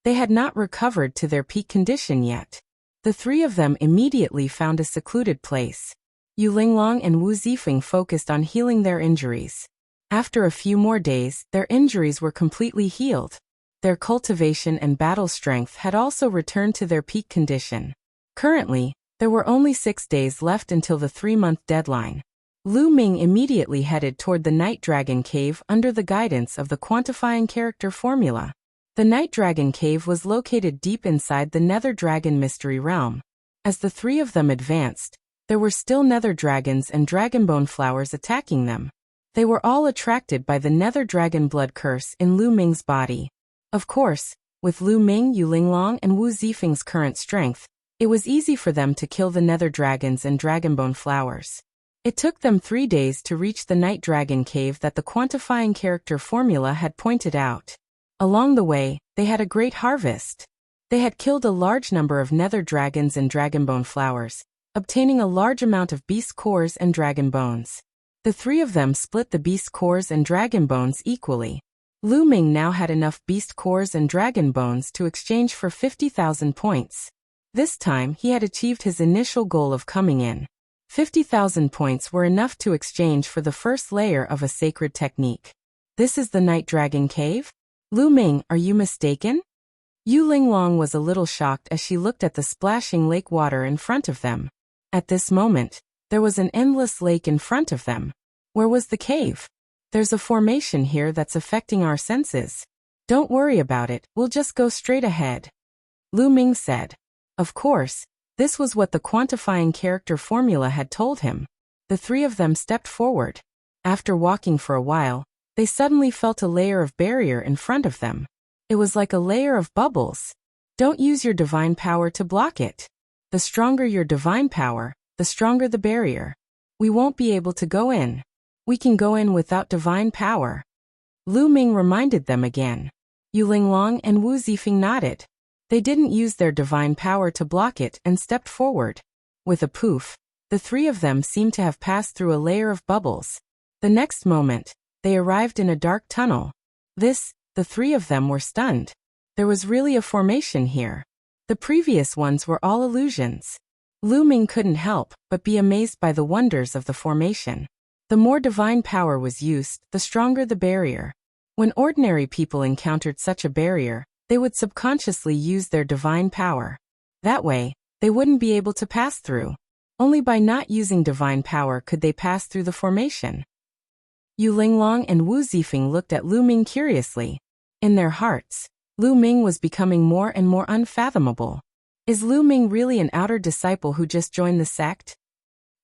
A: They had not recovered to their peak condition yet. The three of them immediately found a secluded place. Yu Linglong and Wu Zifeng focused on healing their injuries. After a few more days, their injuries were completely healed. Their cultivation and battle strength had also returned to their peak condition. Currently, there were only 6 days left until the 3-month deadline. Lu Ming immediately headed toward the Night Dragon Cave under the guidance of the quantifying character formula. The Night Dragon Cave was located deep inside the Nether Dragon mystery realm. As the three of them advanced, there were still Nether Dragons and Dragonbone flowers attacking them. They were all attracted by the Nether Dragon blood curse in Lu Ming's body. Of course, with Lu Ming, Yu Linglong, and Wu Zifeng's current strength, it was easy for them to kill the Nether Dragons and Dragonbone flowers. It took them 3 days to reach the Night Dragon Cave that the quantifying character formula had pointed out. Along the way, they had a great harvest. They had killed a large number of Nether Dragons and Dragonbone flowers, obtaining a large amount of beast cores and dragon bones. The three of them split the beast cores and dragon bones equally. Lu Ming now had enough beast cores and dragon bones to exchange for 50,000 points. This time he had achieved his initial goal of coming in. 50,000 points were enough to exchange for the first layer of a sacred technique. This is the Night Dragon Cave? Lu Ming, are you mistaken? Yu Linglong was a little shocked as she looked at the splashing lake water in front of them. At this moment, there was an endless lake in front of them. Where was the cave? There's a formation here that's affecting our senses. Don't worry about it, we'll just go straight ahead. Lu Ming said. Of course, this was what the quantifying character formula had told him. The three of them stepped forward. After walking for a while, they suddenly felt a layer of barrier in front of them. It was like a layer of bubbles. Don't use your divine power to block it. The stronger your divine power, the stronger the barrier. We won't be able to go in. We can go in without divine power. Lu Ming reminded them again. Yu Linglong and Wu Zifeng nodded. They didn't use their divine power to block it and stepped forward. With a poof, the three of them seemed to have passed through a layer of bubbles. The next moment, they arrived in a dark tunnel. The three of them were stunned. There was really a formation here. The previous ones were all illusions. Lu Ming couldn't help but be amazed by the wonders of the formation. The more divine power was used, the stronger the barrier. When ordinary people encountered such a barrier, they would subconsciously use their divine power. That way, they wouldn't be able to pass through. Only by not using divine power could they pass through the formation. Yu Linglong and Wu Zifeng looked at Lu Ming curiously. In their hearts, Lu Ming was becoming more and more unfathomable. Is Lu Ming really an outer disciple who just joined the sect?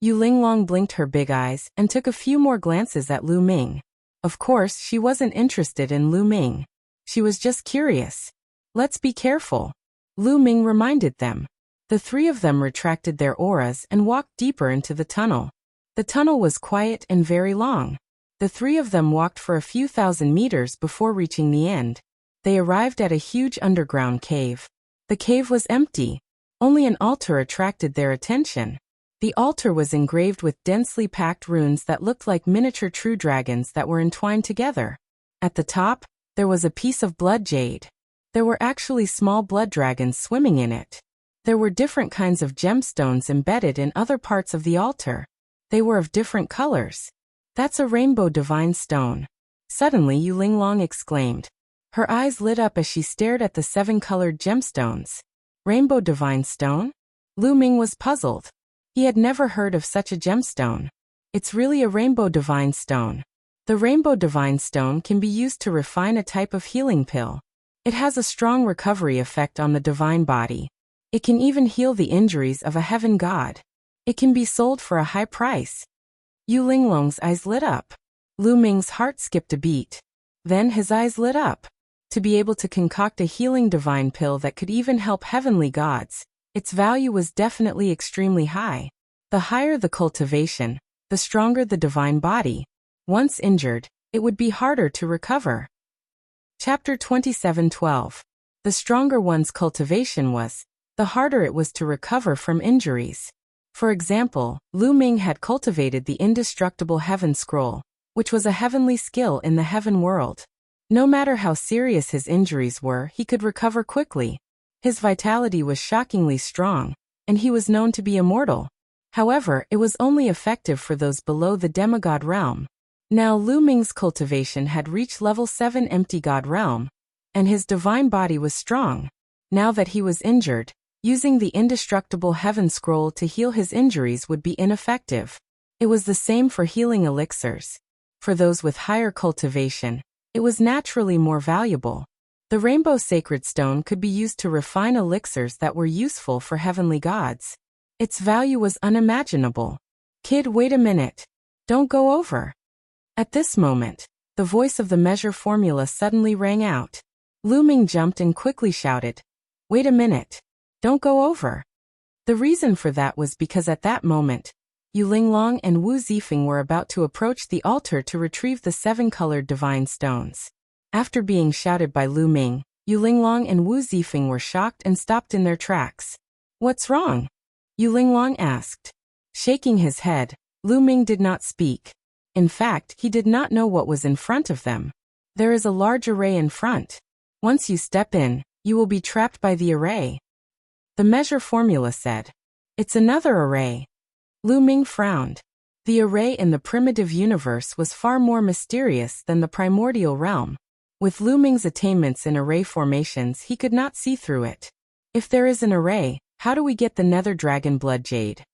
A: Yu Linglong blinked her big eyes and took a few more glances at Lu Ming. Of course, she wasn't interested in Lu Ming. She was just curious. Let's be careful, Lu Ming reminded them. The three of them retracted their auras and walked deeper into the tunnel. The tunnel was quiet and very long. The three of them walked for a few thousand meters before reaching the end. They arrived at a huge underground cave. The cave was empty. Only an altar attracted their attention. The altar was engraved with densely packed runes that looked like miniature true dragons that were entwined together. At the top, there was a piece of blood jade. There were actually small blood dragons swimming in it. There were different kinds of gemstones embedded in other parts of the altar. They were of different colors. That's a rainbow divine stone. Suddenly Yu Linglong exclaimed. Her eyes lit up as she stared at the 7-colored gemstones. Rainbow divine stone? Lu Ming was puzzled. He had never heard of such a gemstone. It's really a rainbow divine stone. The rainbow divine stone can be used to refine a type of healing pill. It has a strong recovery effect on the divine body. It can even heal the injuries of a heaven god. It can be sold for a high price. Yu Linglong's eyes lit up. Lu Ming's heart skipped a beat. Then his eyes lit up. To be able to concoct a healing divine pill that could even help heavenly gods, its value was definitely extremely high. The higher the cultivation, the stronger the divine body. Once injured, it would be harder to recover. Chapter 27:12. The stronger one's cultivation was, the harder it was to recover from injuries. For example, Lu Ming had cultivated the indestructible heaven scroll, which was a heavenly skill in the heaven world. No matter how serious his injuries were, he could recover quickly. His vitality was shockingly strong, and he was known to be immortal. However, it was only effective for those below the demigod realm. Now Lu Ming's cultivation had reached level 7 empty god realm, and his divine body was strong. Now that he was injured, using the indestructible heaven scroll to heal his injuries would be ineffective. It was the same for healing elixirs. For those with higher cultivation, it was naturally more valuable. The rainbow sacred stone could be used to refine elixirs that were useful for heavenly gods. Its value was unimaginable. Kid, wait a minute. Don't go over. At this moment, the voice of the measure formula suddenly rang out. Lu Ming jumped and quickly shouted, "Wait a minute. Don't go over." The reason for that was because at that moment, Yu Linglong and Wu Zifeng were about to approach the altar to retrieve the 7-colored divine stones. After being shouted by Lu Ming, Yu Linglong and Wu Zifeng were shocked and stopped in their tracks. "What's wrong?" Yu Linglong asked. Shaking his head, Lu Ming did not speak. In fact, he did not know what was in front of them. There is a large array in front. Once you step in, you will be trapped by the array. The measure formula said. It's another array. Lu Ming frowned. The array in the primitive universe was far more mysterious than the primordial realm. With Lu Ming's attainments in array formations, he could not see through it. If there is an array, how do we get the nether dragon blood jade?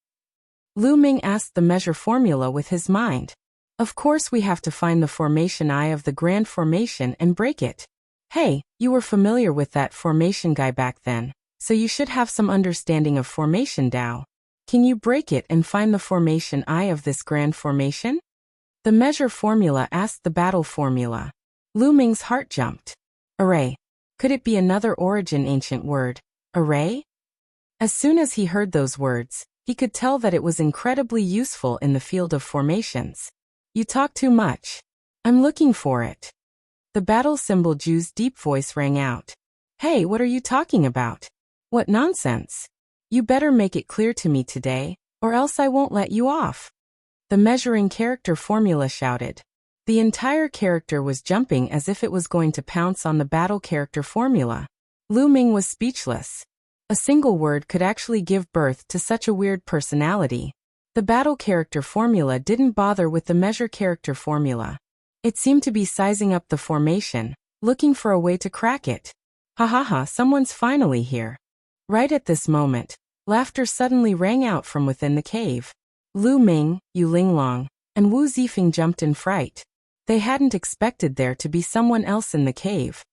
A: Lu Ming asked the measure formula with his mind. Of course we have to find the formation eye of the grand formation and break it. Hey, you were familiar with that formation guy back then, so you should have some understanding of formation Dao. Can you break it and find the formation eye of this grand formation? The measure formula asked the battle formula. Lu Ming's heart jumped. Array. Could it be another origin ancient word? Array? As soon as he heard those words, he could tell that it was incredibly useful in the field of formations. You talk too much. I'm looking for it. The battle symbol Ju's deep voice rang out. Hey, what are you talking about? What nonsense? You better make it clear to me today, or else I won't let you off. The measuring character formula shouted. The entire character was jumping as if it was going to pounce on the battle character formula. Lu Ming was speechless. A single word could actually give birth to such a weird personality. The battle character formula didn't bother with the measure character formula. It seemed to be sizing up the formation, looking for a way to crack it. Ha ha ha, someone's finally here. Right at this moment, laughter suddenly rang out from within the cave. Lu Ming, Yu Linglong, and Wu Zifeng jumped in fright. They hadn't expected there to be someone else in the cave.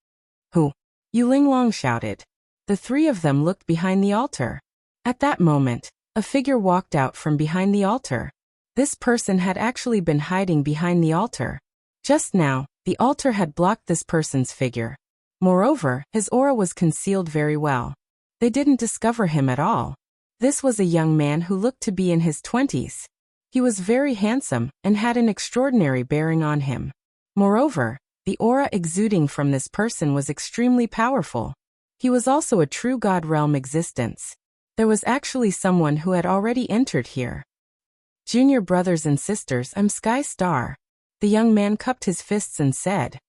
A: Who? Yu Linglong shouted. The three of them looked behind the altar. At that moment, a figure walked out from behind the altar. This person had actually been hiding behind the altar. Just now, the altar had blocked this person's figure. Moreover, his aura was concealed very well. They didn't discover him at all. This was a young man who looked to be in his 20s. He was very handsome and had an extraordinary bearing on him. Moreover, the aura exuding from this person was extremely powerful. He was also a true god realm existence. There was actually someone who had already entered here. Junior brothers and sisters, I'm Sky Star. The young man cupped his fists and said.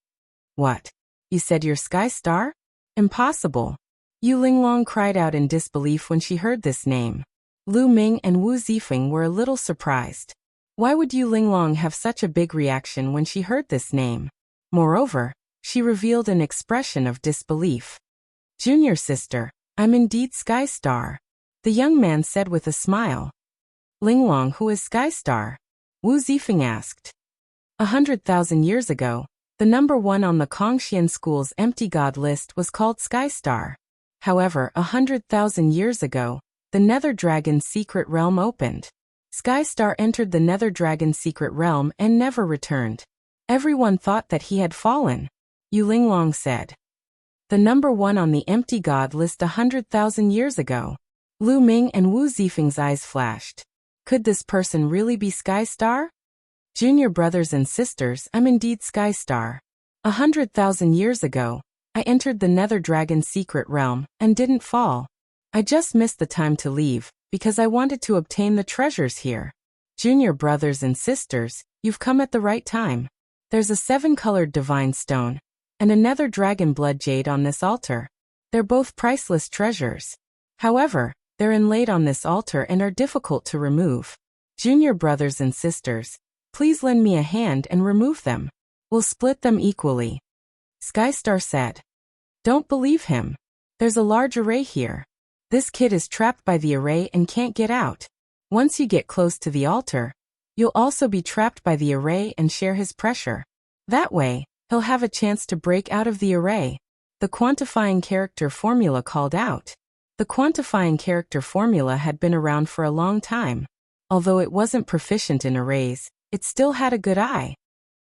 A: What? You said you're Sky Star? Impossible. Yu Linglong cried out in disbelief when she heard this name. Lu Ming and Wu Zifeng were a little surprised. Why would Yu Linglong have such a big reaction when she heard this name? Moreover, she revealed an expression of disbelief. Junior sister, I'm indeed Sky Star. The young man said with a smile. Linglong, who is Sky Star? Wu Zifeng asked. 100,000 years ago, the number 1 on the Kongxian school's empty god list was called Sky Star. However, 100,000 years ago, the Nether Dragon's secret realm opened. Sky Star entered the Nether Dragon's secret realm and never returned. Everyone thought that he had fallen. Yu Linglong said. The number 1 on the empty god list 100,000 years ago. Lu Ming and Wu Zifeng's eyes flashed. Could this person really be Sky Star? Junior brothers and sisters, I'm indeed Sky Star. 100,000 years ago, I entered the Nether Dragon secret realm and didn't fall. I just missed the time to leave because I wanted to obtain the treasures here. Junior brothers and sisters, you've come at the right time. There's a 7-colored divine stone and a Nether Dragon blood jade on this altar. They're both priceless treasures. However, they're inlaid on this altar and are difficult to remove. Junior brothers and sisters, please lend me a hand and remove them. We'll split them equally. Sky Star said. Don't believe him. There's a large array here. This kid is trapped by the array and can't get out. Once you get close to the altar, you'll also be trapped by the array and share his pressure. That way, he'll have a chance to break out of the array. The quantifying character formula called out. The quantifying character formula had been around for a long time. Although it wasn't proficient in arrays, it still had a good eye.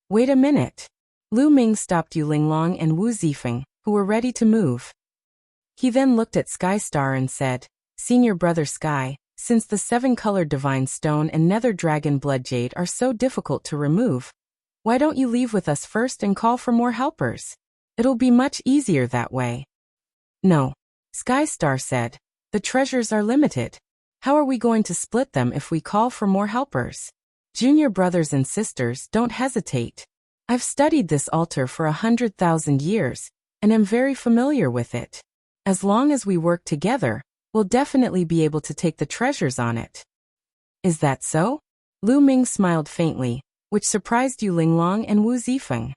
A: Wait a minute. Lu Ming stopped Yu Linglong and Wu Zifeng, who were ready to move. He then looked at Sky Star and said, Senior Brother Sky, since the 7-colored divine stone and Nether Dragon blood jade are so difficult to remove, why don't you leave with us first and call for more helpers? It'll be much easier that way. No. Sky Star said, the treasures are limited. How are we going to split them if we call for more helpers? Junior brothers and sisters, don't hesitate. I've studied this altar for 100,000 years, and am very familiar with it. As long as we work together, we'll definitely be able to take the treasures on it. Is that so? Lu Ming smiled faintly, which surprised Yu Linglong and Wu Zifeng.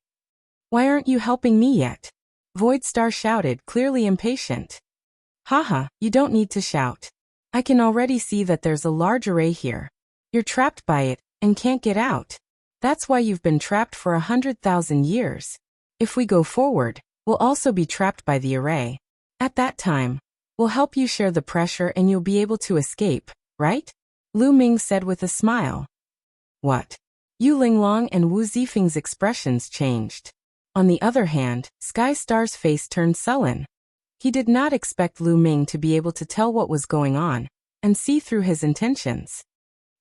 A: Why aren't you helping me yet? Void Star shouted, clearly impatient. Haha, you don't need to shout. I can already see that there's a large array here. You're trapped by it, and can't get out. That's why you've been trapped for 100,000 years. If we go forward, we'll also be trapped by the array. At that time, we'll help you share the pressure and you'll be able to escape, right? Lu Ming said with a smile. What? Yu Linglong and Wu Zifeng's expressions changed. On the other hand, Sky Star's face turned sullen. He did not expect Lu Ming to be able to tell what was going on and see through his intentions.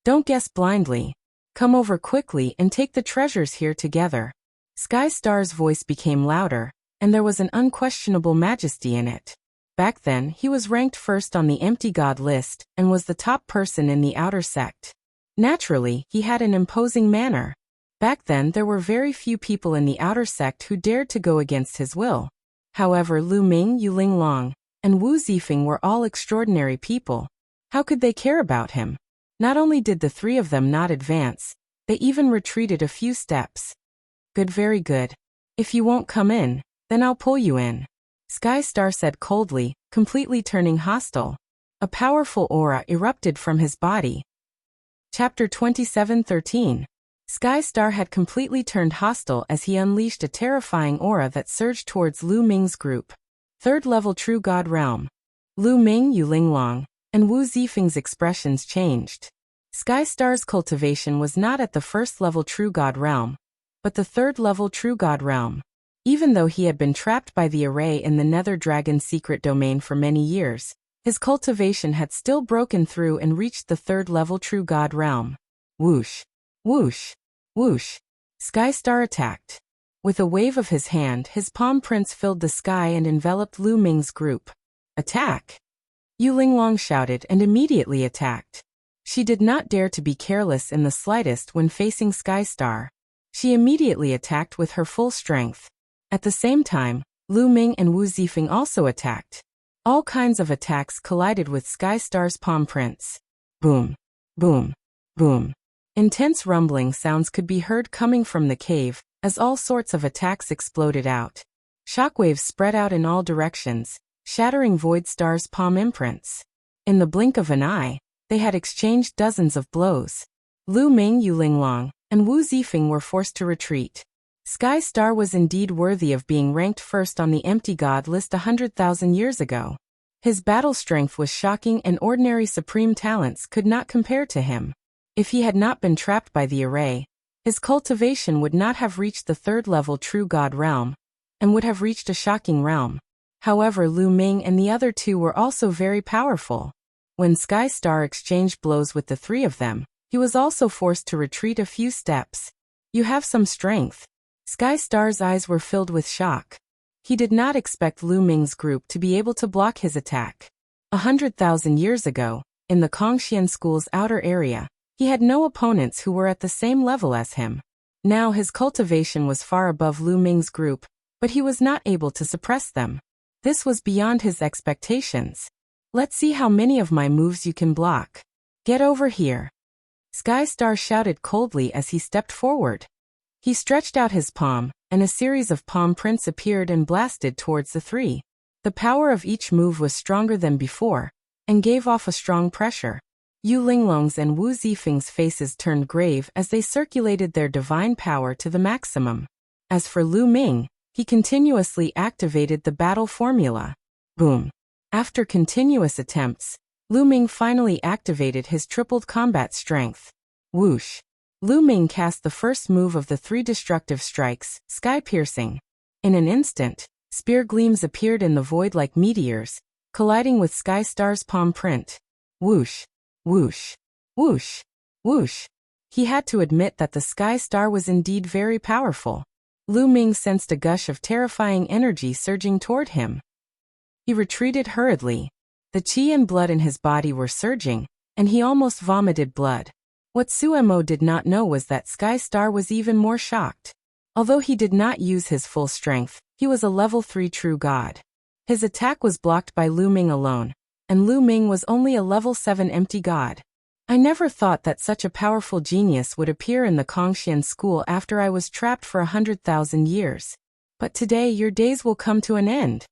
A: Don't guess blindly. Come over quickly and take the treasures here together. Sky Star's voice became louder, and there was an unquestionable majesty in it. Back then, he was ranked first on the empty god list and was the top person in the outer sect. Naturally, he had an imposing manner. Back then, there were very few people in the outer sect who dared to go against his will. However, Lu Ming, Yu Linglong, and Wu Zifeng were all extraordinary people. How could they care about him? Not only did the 3 of them not advance, they even retreated a few steps. Good, very good. If you won't come in, then I'll pull you in. Sky Star said coldly, completely turning hostile. A powerful aura erupted from his body. Chapter 27:13. Sky Star had completely turned hostile as he unleashed a terrifying aura that surged towards Lu Ming's group. 3rd level True God Realm. Lu Ming, Yu Linglong, and Wu Zifeng's expressions changed. Sky Star's cultivation was not at the 1st level True God Realm, but the 3rd level True God Realm. Even though he had been trapped by the array in the Nether Dragon secret domain for many years, his cultivation had still broken through and reached the 3rd level True God Realm. Whoosh! Whoosh! Whoosh! Sky Star attacked. With a wave of his hand, his palm prints filled the sky and enveloped Lu Ming's group. Attack! Yu Linglong shouted and immediately attacked. She did not dare to be careless in the slightest when facing Sky Star. She immediately attacked with her full strength. At the same time, Lu Ming and Wu Zifeng also attacked. All kinds of attacks collided with Sky Star's palm prints. Boom! Boom! Boom! Intense rumbling sounds could be heard coming from the cave, as all sorts of attacks exploded out. Shockwaves spread out in all directions, shattering Void Star's palm imprints. In the blink of an eye, they had exchanged dozens of blows. Lu Ming, Yu Linglong, and Wu Zifeng were forced to retreat. Sky Star was indeed worthy of being ranked first on the empty god list 100,000 years ago. His battle strength was shocking and ordinary supreme talents could not compare to him. If he had not been trapped by the array, His cultivation would not have reached the third-level true god realm, and would have reached a shocking realm. However, Lu Ming and the other two were also very powerful. When Sky Star exchanged blows with the three of them, he was also forced to retreat a few steps. You have some strength. Sky Star's eyes were filled with shock. He did not expect Lu Ming's group to be able to block his attack. 100,000 years ago, in the Kongxian school's outer area, he had no opponents who were at the same level as him. Now his cultivation was far above Lu Ming's group, but he was not able to suppress them. This was beyond his expectations. Let's see how many of my moves you can block. Get over here. Sky Star shouted coldly as he stepped forward. He stretched out his palm, and a series of palm prints appeared and blasted towards the three. The power of each move was stronger than before, and gave off a strong pressure. Yu Linglong's and Wu Zifeng's faces turned grave as they circulated their divine power to the maximum. As for Lu Ming, he continuously activated the battle formula. Boom. After continuous attempts, Lu Ming finally activated his tripled combat strength. Whoosh. Lu Ming cast the first move of the three destructive strikes, sky-piercing. In an instant, spear gleams appeared in the void like meteors, colliding with Sky Star's palm print. Whoosh. Whoosh. Whoosh. Whoosh. He had to admit that the Sky Star was indeed very powerful. Lu Ming sensed a gush of terrifying energy surging toward him. He retreated hurriedly. The qi and blood in his body were surging, and he almost vomited blood. What Suemo did not know was that Sky Star was even more shocked. Although he did not use his full strength, he was a level 3 true god. His attack was blocked by Lu Ming alone, and Lu Ming was only a level 7 empty god. I never thought that such a powerful genius would appear in the Kongxian school after I was trapped for 100,000 years. But today your days will come to an end.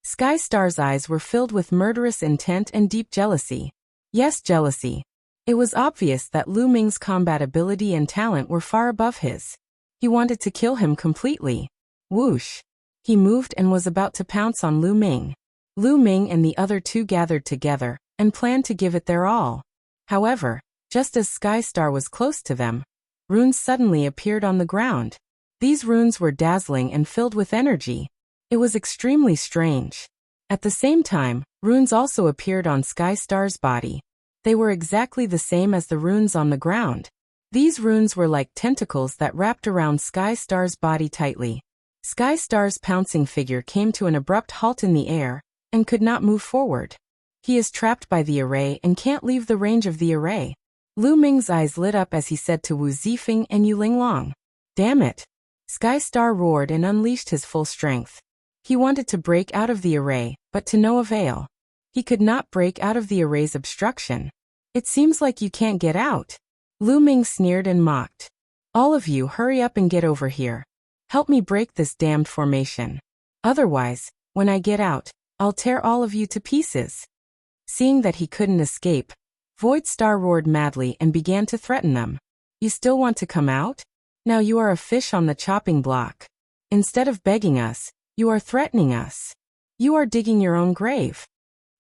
A: Sky Star's eyes were filled with murderous intent and deep jealousy. Yes, jealousy. It was obvious that Lu Ming's combat ability and talent were far above his. He wanted to kill him completely. Whoosh. He moved and was about to pounce on Lu Ming. Lu Ming and the other two gathered together and planned to give it their all. However, just as Sky Star was close to them, runes suddenly appeared on the ground. These runes were dazzling and filled with energy. It was extremely strange. At the same time, runes also appeared on Sky Star's body. They were exactly the same as the runes on the ground. These runes were like tentacles that wrapped around Sky Star's body tightly. Sky Star's pouncing figure came to an abrupt halt in the air, and could not move forward. He is trapped by the array and can't leave the range of the array. Lu Ming's eyes lit up as he said to Wu Zifeng and Yu Linglong, "Damn it!" Sky Star roared and unleashed his full strength. He wanted to break out of the array, but to no avail. He could not break out of the array's obstruction. "It seems like you can't get out." Lu Ming sneered and mocked. "All of you hurry up and get over here. Help me break this damned formation. Otherwise, when I get out, I'll tear all of you to pieces." Seeing that he couldn't escape, Void Star roared madly and began to threaten them. "You still want to come out? Now you are a fish on the chopping block. Instead of begging us, you are threatening us. You are digging your own grave."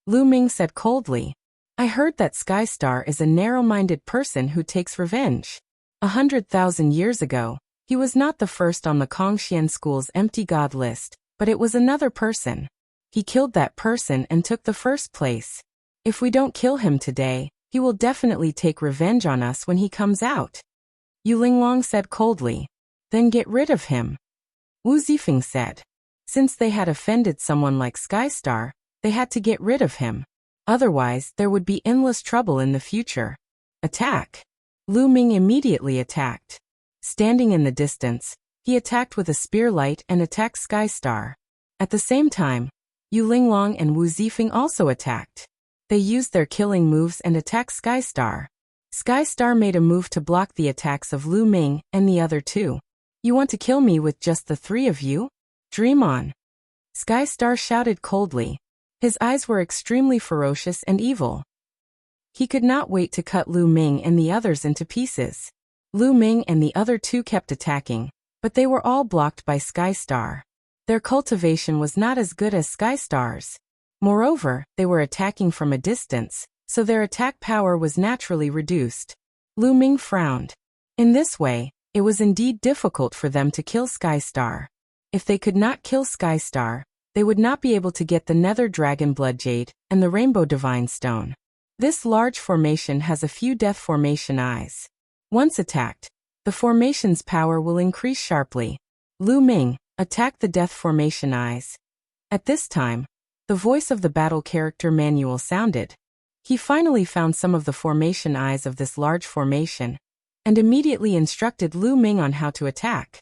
A: Lu Ming said coldly, "I heard that Sky Star is a narrow-minded person who takes revenge. 100,000 years ago, he was not the first on the Kongxian school's empty god list, but it was another person. He killed that person and took the first place. If we don't kill him today, he will definitely take revenge on us when he comes out." Yu Linglong said coldly, "Then get rid of him." Wu Zifeng said, "Since they had offended someone like Sky Star, they had to get rid of him. Otherwise, there would be endless trouble in the future. Attack." Lu Ming immediately attacked. Standing in the distance, he attacked with a spear light and attacked Sky Star. At the same time, Yu Linglong and Wu Zifeng also attacked. They used their killing moves and attacked Sky Star. Sky Star made a move to block the attacks of Lu Ming and the other two. "You want to kill me with just the three of you? Dream on." Sky Star shouted coldly. His eyes were extremely ferocious and evil. He could not wait to cut Lu Ming and the others into pieces. Lu Ming and the other two kept attacking, but they were all blocked by Sky Star. Their cultivation was not as good as Sky Star's. Moreover, they were attacking from a distance, so their attack power was naturally reduced. Lu Ming frowned. In this way, It was indeed difficult for them to kill Skystar. If they could not kill Skystar, they would not be able to get the Nether Dragon Blood Jade and the Rainbow Divine Stone. This large formation has a few Death Formation eyes. Once attacked, the formation's power will increase sharply. Lu Ming, attack the Death Formation eyes. At this time, the voice of the battle character manual sounded. He finally found some of the formation eyes of this large formation, and immediately instructed Lu Ming on how to attack.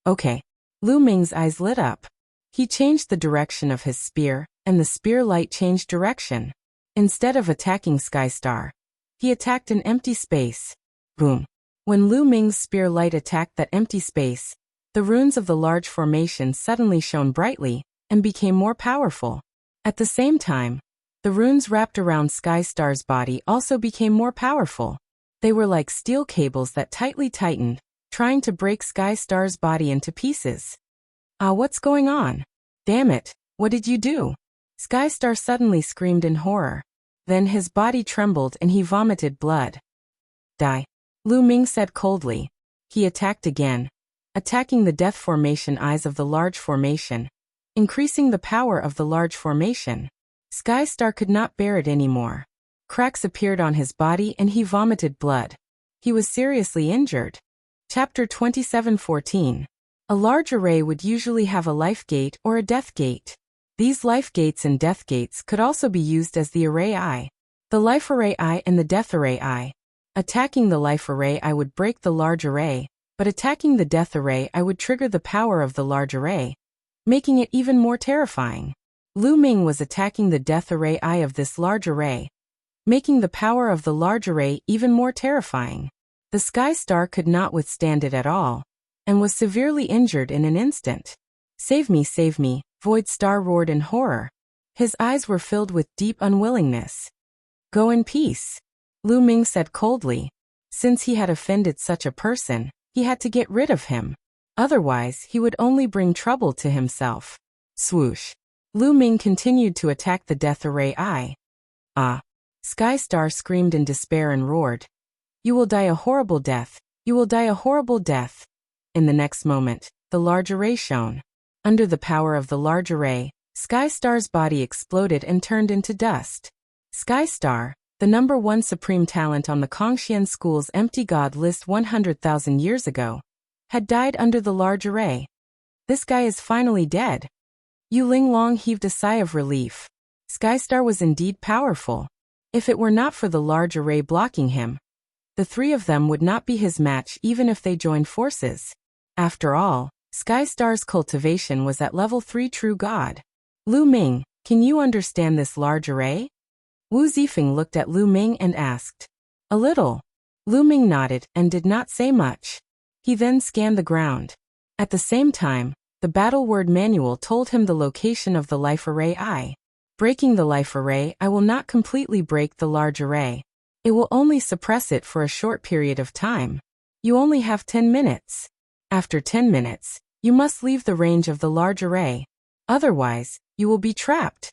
A: Okay. Lu Ming's eyes lit up. He changed the direction of his spear, and the spear light changed direction. Instead of attacking Skystar, he attacked an empty space. Boom. When Lu Ming's spear light attacked that empty space, the runes of the large formation suddenly shone brightly and became more powerful. At the same time, the runes wrapped around Skystar's body also became more powerful. They were like steel cables that tightly tightened, trying to break Skystar's body into pieces. What's going on? Damn it, what did you do? Skystar suddenly screamed in horror. Then his body trembled and he vomited blood. Die. Lu Ming said coldly. He attacked again, attacking the Death Formation eyes of the large formation, increasing the power of the large formation. Skystar could not bear it anymore. Cracks appeared on his body and he vomited blood. He was seriously injured. Chapter 27:14. A large array would usually have a life gate or a death gate. These life gates and death gates could also be used as the array eye. The life array eye and the death array eye. Attacking the life array eye would break the large array, but attacking the death array eye would trigger the power of the large array, making it even more terrifying. Lu Ming was attacking the death array eye of this large array, making the power of the large array even more terrifying. The Skystar could not withstand it at all, and was severely injured in an instant. Save me, Void Star roared in horror. His eyes were filled with deep unwillingness. Go in peace, Lu Ming said coldly. Since he had offended such a person, he had to get rid of him. Otherwise, he would only bring trouble to himself. Swoosh. Lu Ming continued to attack the death array eye. Skystar screamed in despair and roared. You will die a horrible death. You will die a horrible death. In the next moment, the large array shone. Under the power of the large array, Skystar's body exploded and turned into dust. Skystar, the #1 supreme talent on the Kongshian School's empty god list 100,000 years ago, had died under the large array. This guy is finally dead. Yu Linglong heaved a sigh of relief. Skystar was indeed powerful. If it were not for the large array blocking him, the three of them would not be his match even if they joined forces. After all, Skystar's cultivation was at level 3 true god. Lu Ming, can you understand this large array? Wu Zifeng looked at Lu Ming and asked. A little. Lu Ming nodded and did not say much. He then scanned the ground. At the same time, the battle word manual told him the location of the life array eye. Breaking the life array eye will not completely break the large array. It will only suppress it for a short period of time. You only have 10 minutes. After 10 minutes, you must leave the range of the large array. Otherwise, you will be trapped.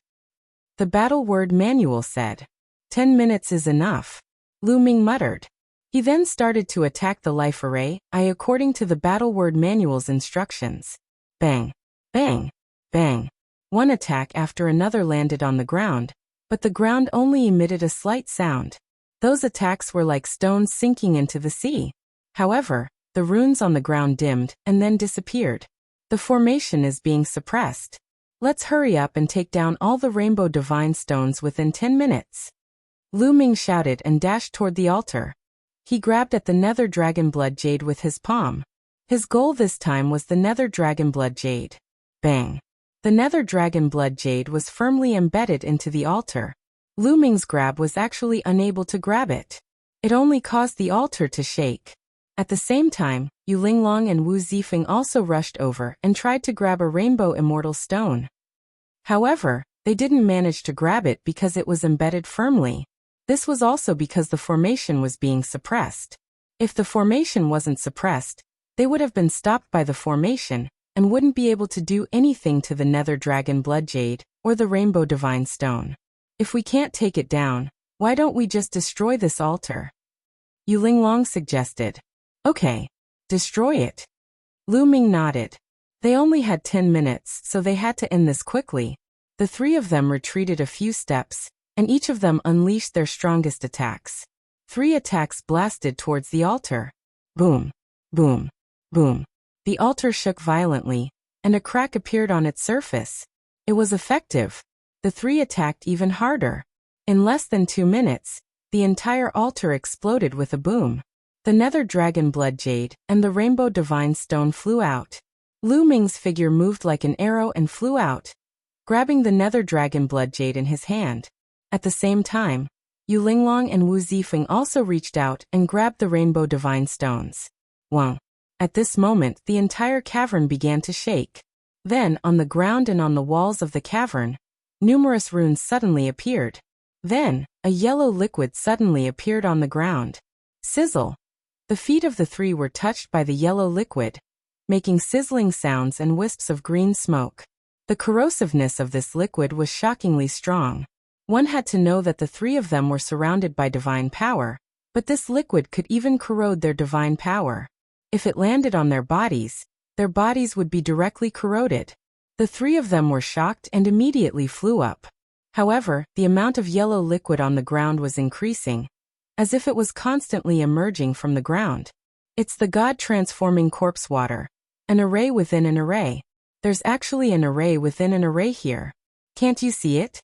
A: The battle word manual said. 10 minutes is enough, Lu Ming muttered. He then started to attack the life array eye according to the battle word manual's instructions. Bang, bang, bang. One attack after another landed on the ground, but the ground only emitted a slight sound. Those attacks were like stones sinking into the sea. However, the runes on the ground dimmed and then disappeared. The formation is being suppressed. Let's hurry up and take down all the Rainbow Divine Stones within 10 minutes. Lu Ming shouted and dashed toward the altar. He grabbed at the Nether Dragon Blood Jade with his palm. His goal this time was the Nether Dragon Blood Jade. Bang. The Nether Dragon Blood Jade was firmly embedded into the altar. Lu Ming's grab was actually unable to grab it. It only caused the altar to shake. At the same time, Yu Linglong and Wu Zifeng also rushed over and tried to grab a Rainbow Immortal Stone. However, they didn't manage to grab it because it was embedded firmly. This was also because the formation was being suppressed. If the formation wasn't suppressed, they would have been stopped by the formation and wouldn't be able to do anything to the Nether Dragon Blood Jade or the Rainbow Divine Stone. If we can't take it down, why don't we just destroy this altar? Yu Linglong suggested. Okay. Destroy it. Lu Ming nodded. They only had 10 minutes, so they had to end this quickly. The three of them retreated a few steps, and each of them unleashed their strongest attacks. 3 attacks blasted towards the altar. Boom, boom, boom. The altar shook violently, and a crack appeared on its surface. It was effective. The 3 attacked even harder. In less than 2 minutes, the entire altar exploded with a boom. The nether dragon blood jade and the rainbow divine stone flew out. Lu Ming's figure moved like an arrow and flew out, grabbing the nether dragon blood jade in his hand. At the same time, Yu Linglong and Wu Zifeng also reached out and grabbed the rainbow divine stones. Whoa. At this moment, the entire cavern began to shake. Then, on the ground and on the walls of the cavern, numerous runes suddenly appeared. Then, a yellow liquid suddenly appeared on the ground. Sizzle. The feet of the 3 were touched by the yellow liquid, making sizzling sounds and wisps of green smoke. The corrosiveness of this liquid was shockingly strong. One had to know that the 3 of them were surrounded by divine power, but this liquid could even corrode their divine power. If it landed on their bodies would be directly corroded. The 3 of them were shocked and immediately flew up. However, the amount of yellow liquid on the ground was increasing, as if it was constantly emerging from the ground. It's the God-transforming corpse water. An array within an array. There's actually an array within an array here. Can't you see it?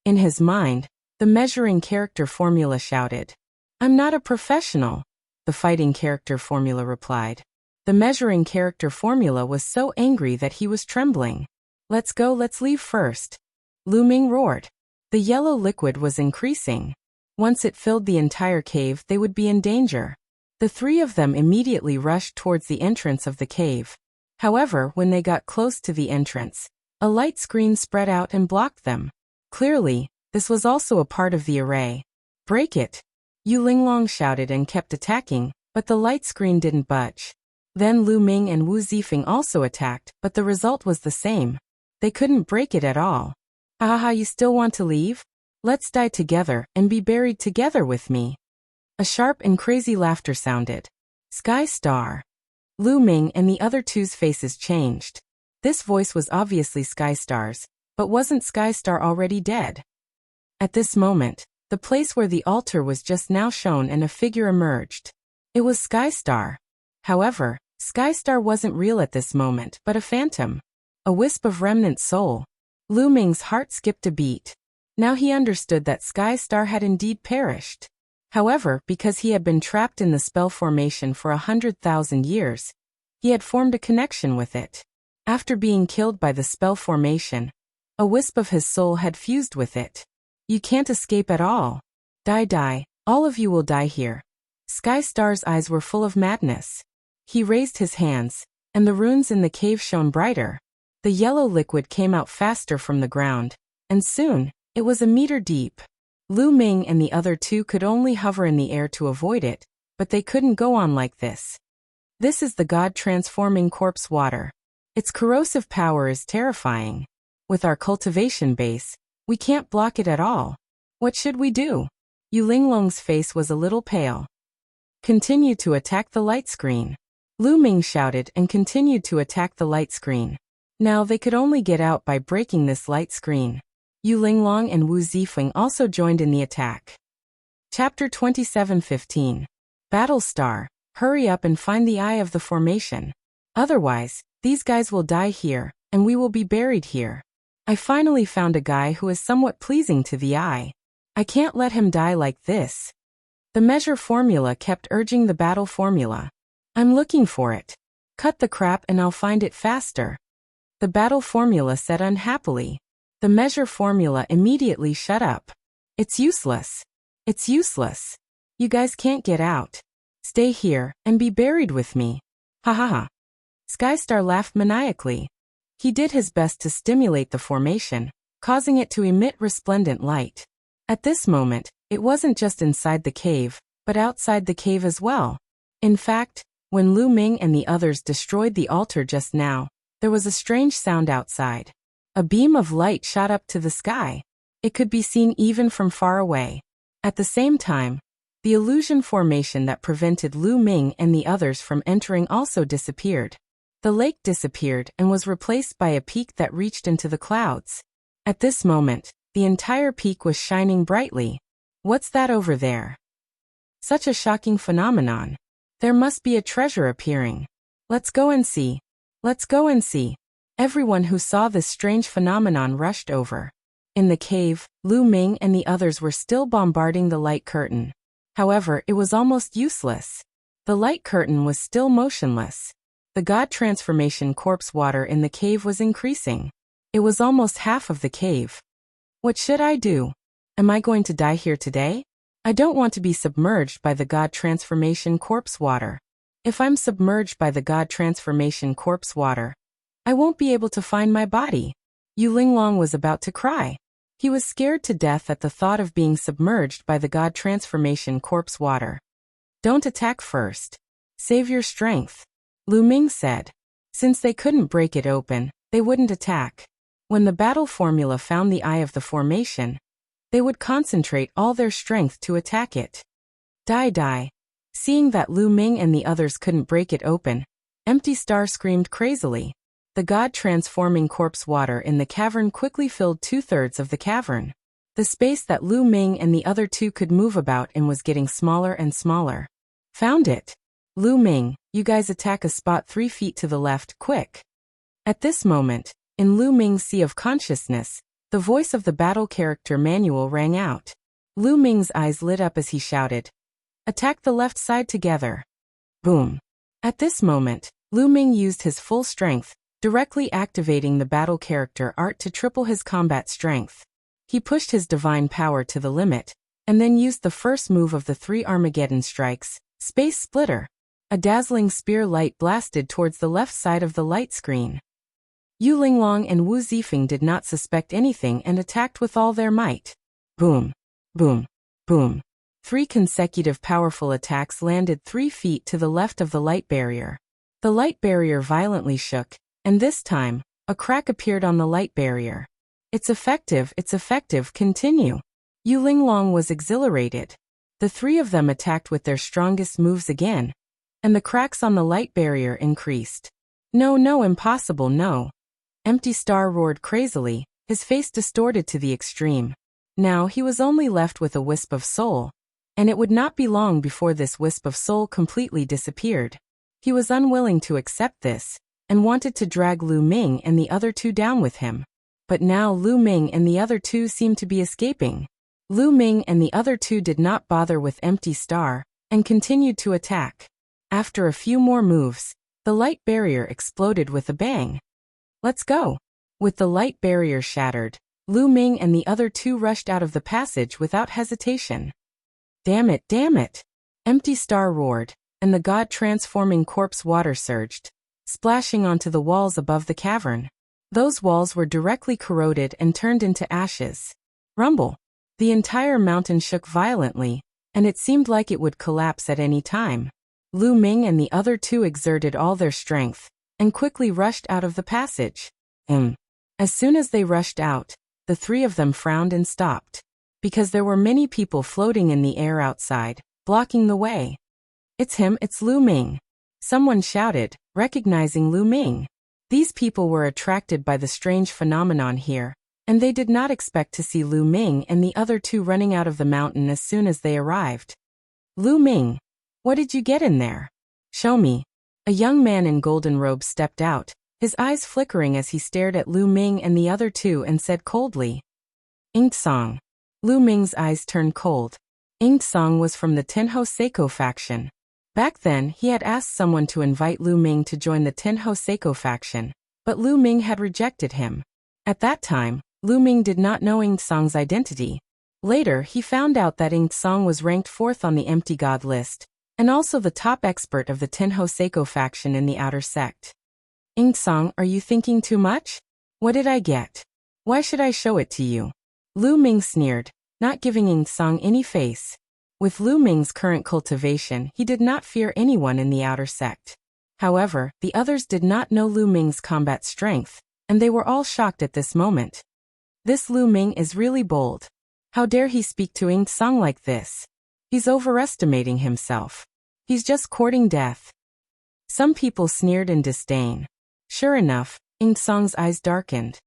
A: In his mind, the measuring character formula shouted. I'm not a professional, the fighting character formula replied. The measuring character formula was so angry that he was trembling. Let's go, let's leave first. Lu Ming roared. The yellow liquid was increasing. Once it filled the entire cave, they would be in danger. The 3 of them immediately rushed towards the entrance of the cave. However, when they got close to the entrance, a light screen spread out and blocked them. Clearly, this was also a part of the array. Break it! Yu Linglong shouted and kept attacking, but the light screen didn't budge. Then Lu Ming and Wu Zifeng also attacked, but the result was the same. They couldn't break it at all. Haha, you still want to leave? Let's die together and be buried together with me. A sharp and crazy laughter sounded. Sky Star. Lu Ming and the other 2's faces changed. This voice was obviously Sky Star's, but wasn't Sky Star already dead? At this moment, the place where the altar was just now shown and a figure emerged. It was Sky Star. However, Sky Star wasn't real at this moment, but a phantom. A wisp of remnant soul. Lu Ming's heart skipped a beat. Now he understood that Sky Star had indeed perished. However, because he had been trapped in the spell formation for 100,000 years, he had formed a connection with it. After being killed by the spell formation, a wisp of his soul had fused with it. You can't escape at all. Die, all of you will die here. Sky Star's eyes were full of madness. He raised his hands, and the runes in the cave shone brighter. The yellow liquid came out faster from the ground, and soon, it was a meter deep. Lu Ming and the other 2 could only hover in the air to avoid it, but they couldn't go on like this. This is the God-transforming corpse water. Its corrosive power is terrifying. With our cultivation base, we can't block it at all. What should we do? Yu Linglong's face was a little pale. Continue to attack the light screen. Lu Ming shouted and continued to attack the light screen. Now they could only get out by breaking this light screen. Yu Linglong and Wu Zifeng also joined in the attack. Chapter 27:15. Battle Star, hurry up and find the eye of the formation. Otherwise, these guys will die here, and we will be buried here. I finally found a guy who is somewhat pleasing to the eye. I can't let him die like this. The measure formula kept urging the battle formula. I'm looking for it. Cut the crap and I'll find it faster. The battle formula said unhappily. The measure formula immediately shut up. It's useless. It's useless. You guys can't get out. Stay here and be buried with me. Ha ha ha. Skystar laughed maniacally. He did his best to stimulate the formation, causing it to emit resplendent light. At this moment, it wasn't just inside the cave, but outside the cave as well. In fact, when Lu Ming and the others destroyed the altar just now, there was a strange sound outside. A beam of light shot up to the sky. It could be seen even from far away. At the same time, The illusion formation that prevented Lu Ming and the others from entering also disappeared. The lake disappeared and was replaced by a peak that reached into the clouds. At this moment, the entire peak was shining brightly. What's that over there? Such a shocking phenomenon. There must be a treasure appearing. Let's go and see. Let's go and see. Everyone who saw this strange phenomenon rushed over. In the cave, Lu Ming and the others were still bombarding the light curtain. However, it was almost useless. The light curtain was still motionless. The God transformation corpse water in the cave was increasing. It was almost half of the cave. What should I do? Am I going to die here today? I don't want to be submerged by the God transformation corpse water. If I'm submerged by the God transformation corpse water, I won't be able to find my body. Yu Linglong was about to cry. He was scared to death at the thought of being submerged by the God transformation corpse water. Don't attack first. Save your strength, Lu Ming said. Since they couldn't break it open, they wouldn't attack. When the battle formula found the eye of the formation, they would concentrate all their strength to attack it. Die. Seeing that Lu Ming and the others couldn't break it open, Empty Star screamed crazily. The God-transforming corpse water in the cavern quickly filled 2/3 of the cavern. The space that Lu Ming and the other two could move about in was getting smaller and smaller. Found it. Lu Ming, you guys attack a spot 3 feet to the left, quick. At this moment, in Lu Ming's sea of consciousness, the voice of the battle character manual rang out. Lu Ming's eyes lit up as he shouted, "Attack the left side together." Boom. At this moment, Lu Ming used his full strength, directly activating the battle character art to triple his combat strength. He pushed his divine power to the limit, and then used the first move of the 3 Armageddon strikes, Space Splitter. A dazzling spear light blasted towards the left side of the light screen. Yu Linglong and Wu Zifeng did not suspect anything and attacked with all their might. Boom. Boom. Boom. 3 consecutive powerful attacks landed 3 feet to the left of the light barrier. The light barrier violently shook, and this time, a crack appeared on the light barrier. It's effective, continue. Yu Linglong was exhilarated. The 3 of them attacked with their strongest moves again, and the cracks on the light barrier increased. No, impossible, no. Empty Star roared crazily, his face distorted to the extreme. Now he was only left with a wisp of soul, and it would not be long before this wisp of soul completely disappeared. He was unwilling to accept this, and wanted to drag Lu Ming and the other 2 down with him. But now Lu Ming and the other 2 seemed to be escaping. Lu Ming and the other 2 did not bother with Empty Star, and continued to attack. After a few more moves, the light barrier exploded with a bang. Let's go. With the light barrier shattered, Lu Ming and the other 2 rushed out of the passage without hesitation. Damn it. Empty Star roared, and the God-transforming corpse water surged, splashing onto the walls above the cavern. Those walls were directly corroded and turned into ashes. Rumble. The entire mountain shook violently, and it seemed like it would collapse at any time. Lu Ming and the other 2 exerted all their strength, and quickly rushed out of the passage. As soon as they rushed out, the 3 of them frowned and stopped, because there were many people floating in the air outside, blocking the way. It's him, it's Lu Ming. Someone shouted, recognizing Lu Ming. These people were attracted by the strange phenomenon here, and they did not expect to see Lu Ming and the other 2 running out of the mountain as soon as they arrived. Lu Ming, what did you get in there? Show me. A young man in golden robes stepped out, his eyes flickering as he stared at Lu Ming and the other 2 and said coldly, "Inked Song." Lu Ming's eyes turned cold. Inked Song was from the Tenho Seiko faction. Back then, he had asked someone to invite Lu Ming to join the Tenho Seiko faction, but Lu Ming had rejected him. At that time, Lu Ming did not know Inked Song's identity. Later, he found out that Inked Song was ranked 4th on the Empty God list, and also the top expert of the Tenho Seiko faction in the outer sect. Inked Song, are you thinking too much? What did I get? Why should I show it to you? Lu Ming sneered, not giving Inked Song any face. With Lu Ming's current cultivation, he did not fear anyone in the outer sect. However, the others did not know Lu Ming's combat strength, and they were all shocked at this moment. This Lu Ming is really bold. How dare he speak to Inked Song like this? He's overestimating himself. He's just courting death. Some people sneered in disdain. Sure enough, Ing Song's eyes darkened.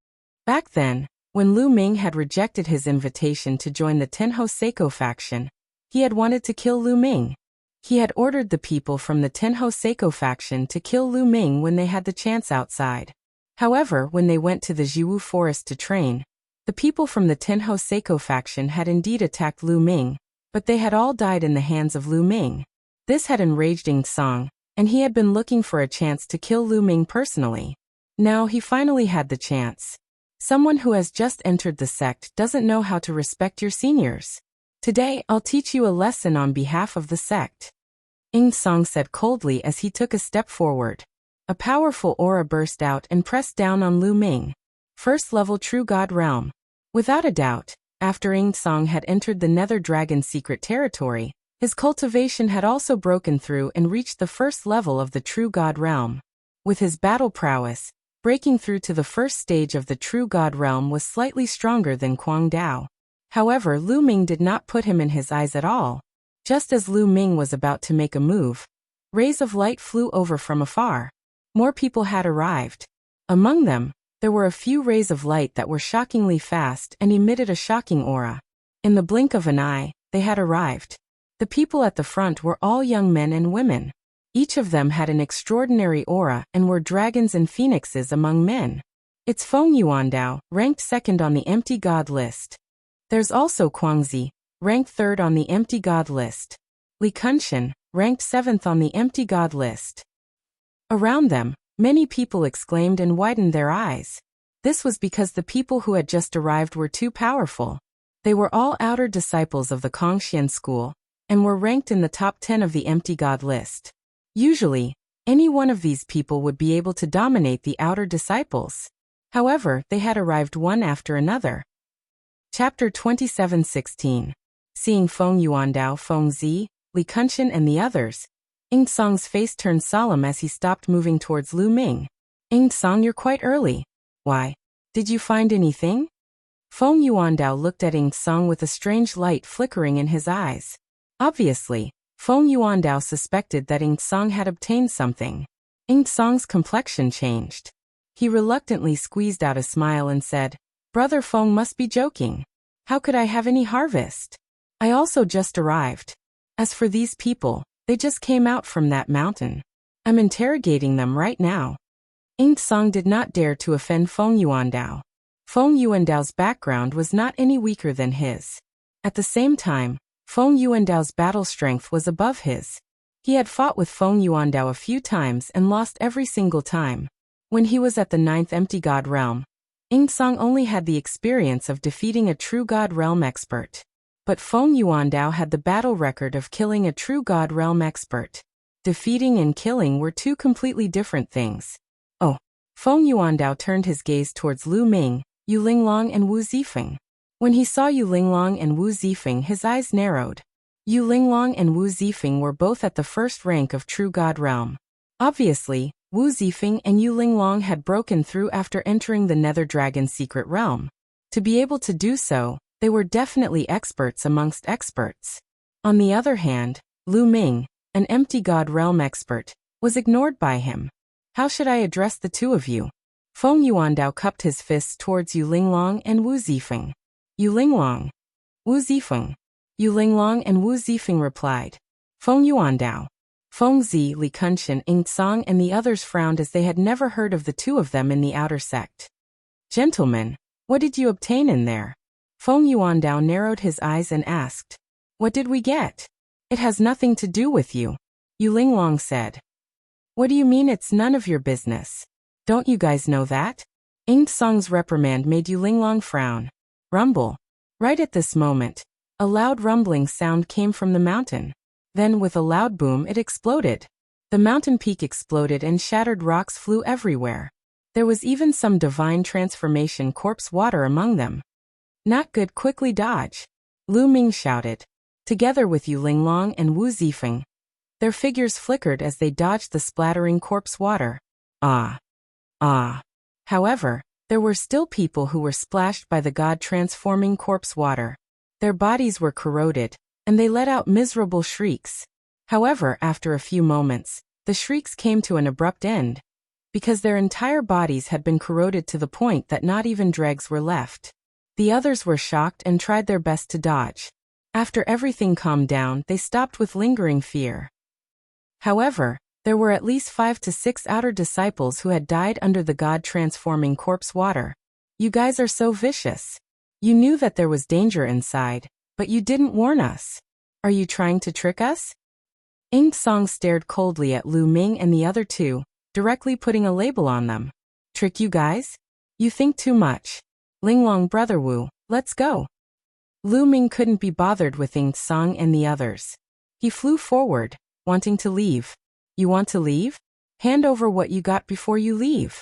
A: Back then, when Lu Ming had rejected his invitation to join the Tenho Seiko faction, he had wanted to kill Lu Ming. He had ordered the people from the Tenho Seiko faction to kill Lu Ming when they had the chance outside. However, when they went to the Jiwu forest to train, the people from the Tenho Seiko faction had indeed attacked Lu Ming, but they had all died in the hands of Lu Ming. This had enraged Ing Song, and he had been looking for a chance to kill Lu Ming personally. Now he finally had the chance. Someone who has just entered the sect doesn't know how to respect your seniors. Today, I'll teach you a lesson on behalf of the sect. Ing Song said coldly as he took a step forward. A powerful aura burst out and pressed down on Lu Ming. First level True God Realm. Without a doubt, after Ing Song had entered the Nether Dragon secret territory, his cultivation had also broken through and reached the first level of the True God Realm. With his battle prowess, breaking through to the first stage of the True God Realm was slightly stronger than Kwang Dao. However, Lu Ming did not put him in his eyes at all. Just as Lu Ming was about to make a move, rays of light flew over from afar. More people had arrived. Among them, there were a few rays of light that were shockingly fast and emitted a shocking aura. In the blink of an eye, they had arrived. The people at the front were all young men and women. Each of them had an extraordinary aura and were dragons and phoenixes among men. It's Feng Yuandao, ranked second on the Empty God list. There's also Guangzi, ranked third on the Empty God list. Li Kunshan, ranked seventh on the Empty God list. Around them, many people exclaimed and widened their eyes. This was because the people who had just arrived were too powerful. They were all outer disciples of the Kongxian school, and were ranked in the top 10 of the Empty God list. Usually, any one of these people would be able to dominate the outer disciples. However, they had arrived one after another. Chapter 27:16. Seeing Feng Yuandao, Feng Zi, Li Kunshan and the others, Ing Song's face turned solemn as he stopped moving towards Lu Ming. Ing Song, you're quite early. Why? Did you find anything? Feng Yuandao looked at Ing Song with a strange light flickering in his eyes. Obviously, Feng Yuandao suspected that Ing Song had obtained something. Ing Song's complexion changed. He reluctantly squeezed out a smile and said, Brother Feng must be joking. How could I have any harvest? I also just arrived. As for these people, they just came out from that mountain. I'm interrogating them right now. Ing Song did not dare to offend Feng Yuandao. Feng Yuandao's background was not any weaker than his. At the same time, Feng Yuandao's battle strength was above his. He had fought with Feng Yuandao a few times and lost every single time. When he was at the 9th Empty God Realm, Ing Song only had the experience of defeating a True God Realm expert. But Feng Yuandao had the battle record of killing a True God Realm expert. Defeating and killing were two completely different things. Oh. Feng Yuandao turned his gaze towards Lu Ming, Yu Linglong and Wu Zifeng. When he saw Yu Linglong and Wu Zifeng, his eyes narrowed. Yu Linglong and Wu Zifeng were both at the first rank of True God Realm. Obviously, Wu Zifeng and Yu Linglong had broken through after entering the Nether Dragon secret realm. To be able to do so, they were definitely experts amongst experts. On the other hand, Lu Ming, an Empty God Realm expert, was ignored by him. How should I address the two of you? Feng Yuandao cupped his fists towards Yu Linglong and Wu Zifeng. Yu Linglong. Wu Zifeng. Yu Linglong and Wu Zifeng replied. Feng Yuandao. Feng Zi, Li Kunshan, Ing Song and the others frowned as they had never heard of the two of them in the outer sect. Gentlemen, what did you obtain in there? Feng Yuandao narrowed his eyes and asked. What did we get? It has nothing to do with you, Yu Linglong said. What do you mean it's none of your business? Don't you guys know that? Ing Song's reprimand made Yu Linglong frown. Rumble. Right at this moment, a loud rumbling sound came from the mountain. Then with a loud boom it exploded. The mountain peak exploded and shattered rocks flew everywhere. There was even some divine transformation corpse water among them. Not good, quickly dodge. Lu Ming shouted. Together with Yu Linglong and Wu Zifeng. Their figures flickered as they dodged the splattering corpse water. Ah. However, there were still people who were splashed by the god-transforming corpse water. Their bodies were corroded, and they let out miserable shrieks. However, after a few moments, the shrieks came to an abrupt end, because their entire bodies had been corroded to the point that not even dregs were left. The others were shocked and tried their best to dodge. After everything calmed down, they stopped with lingering fear. However, there were at least 5 to 6 outer disciples who had died under the God-transforming corpse water. You guys are so vicious. You knew that there was danger inside, but you didn't warn us. Are you trying to trick us? Ying Song stared coldly at Lu Ming and the other two, directly putting a label on them. Trick you guys? You think too much. Linglong brother Wu, let's go. Lu Ming couldn't be bothered with Ying Song and the others. He flew forward, wanting to leave. You want to leave? Hand over what you got before you leave.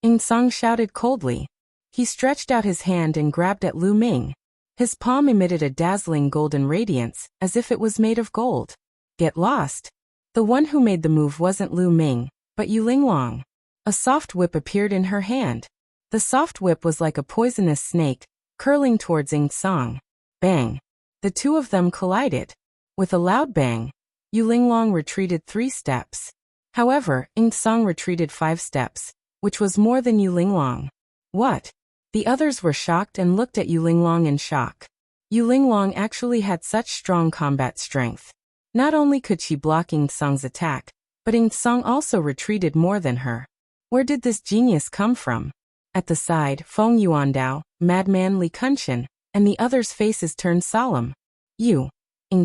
A: Ying Song shouted coldly. He stretched out his hand and grabbed at Lu Ming. His palm emitted a dazzling golden radiance, as if it was made of gold. Get lost. The one who made the move wasn't Lu Ming, but Yu Linglong. A soft whip appeared in her hand. The soft whip was like a poisonous snake, curling towards Ying Song. Bang! The two of them collided. With a loud bang, Yu Linglong retreated 3 steps. However, Ying Song retreated 5 steps, which was more than Yu Linglong. What? The others were shocked and looked at Yu Linglong in shock. Yu Linglong actually had such strong combat strength. Not only could she block Ying Song's attack, but Ying Song also retreated more than her. Where did this genius come from? At the side, Feng Yuandao, Madman Li Kunshan, and the others' faces turned solemn. Ying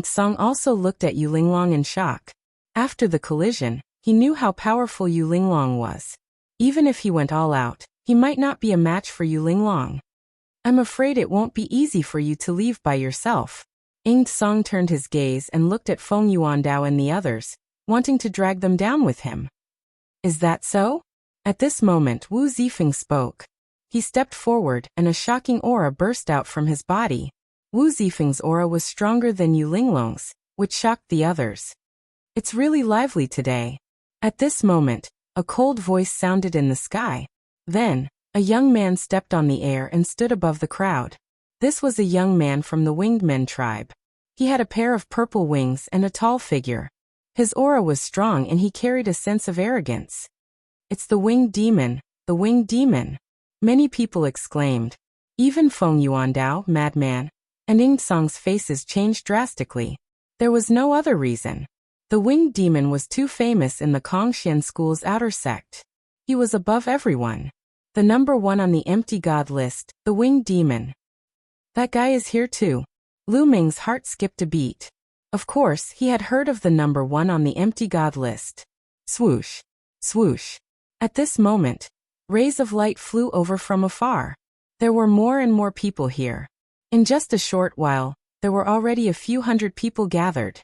A: Song also looked at Yu Linglong in shock. After the collision, he knew how powerful Yu Linglong was. Even if he went all out, he might not be a match for Yu Linglong. I'm afraid it won't be easy for you to leave by yourself. Ying Song turned his gaze and looked at Feng Yuandao and the others, wanting to drag them down with him. Is that so? At this moment Wu Zifeng spoke. He stepped forward and a shocking aura burst out from his body. Wu Zifeng's aura was stronger than Yu Linglong's, which shocked the others. It's really lively today. At this moment, a cold voice sounded in the sky. Then, a young man stepped on the air and stood above the crowd. This was a young man from the Winged Men tribe. He had a pair of purple wings and a tall figure. His aura was strong and he carried a sense of arrogance. It's the Winged Demon, the Winged Demon. Many people exclaimed. Even Feng Yuandao, Madman, and Ying Song's faces changed drastically. There was no other reason. The Winged Demon was too famous in the Kongxian school's outer sect. He was above everyone. The number 1 on the empty god list, the Winged Demon. That guy is here too. Lu Ming's heart skipped a beat. Of course, he had heard of the number 1 on the empty god list. Swoosh. Swoosh. At this moment, rays of light flew over from afar. There were more and more people here. In just a short while, there were already a few hundred people gathered.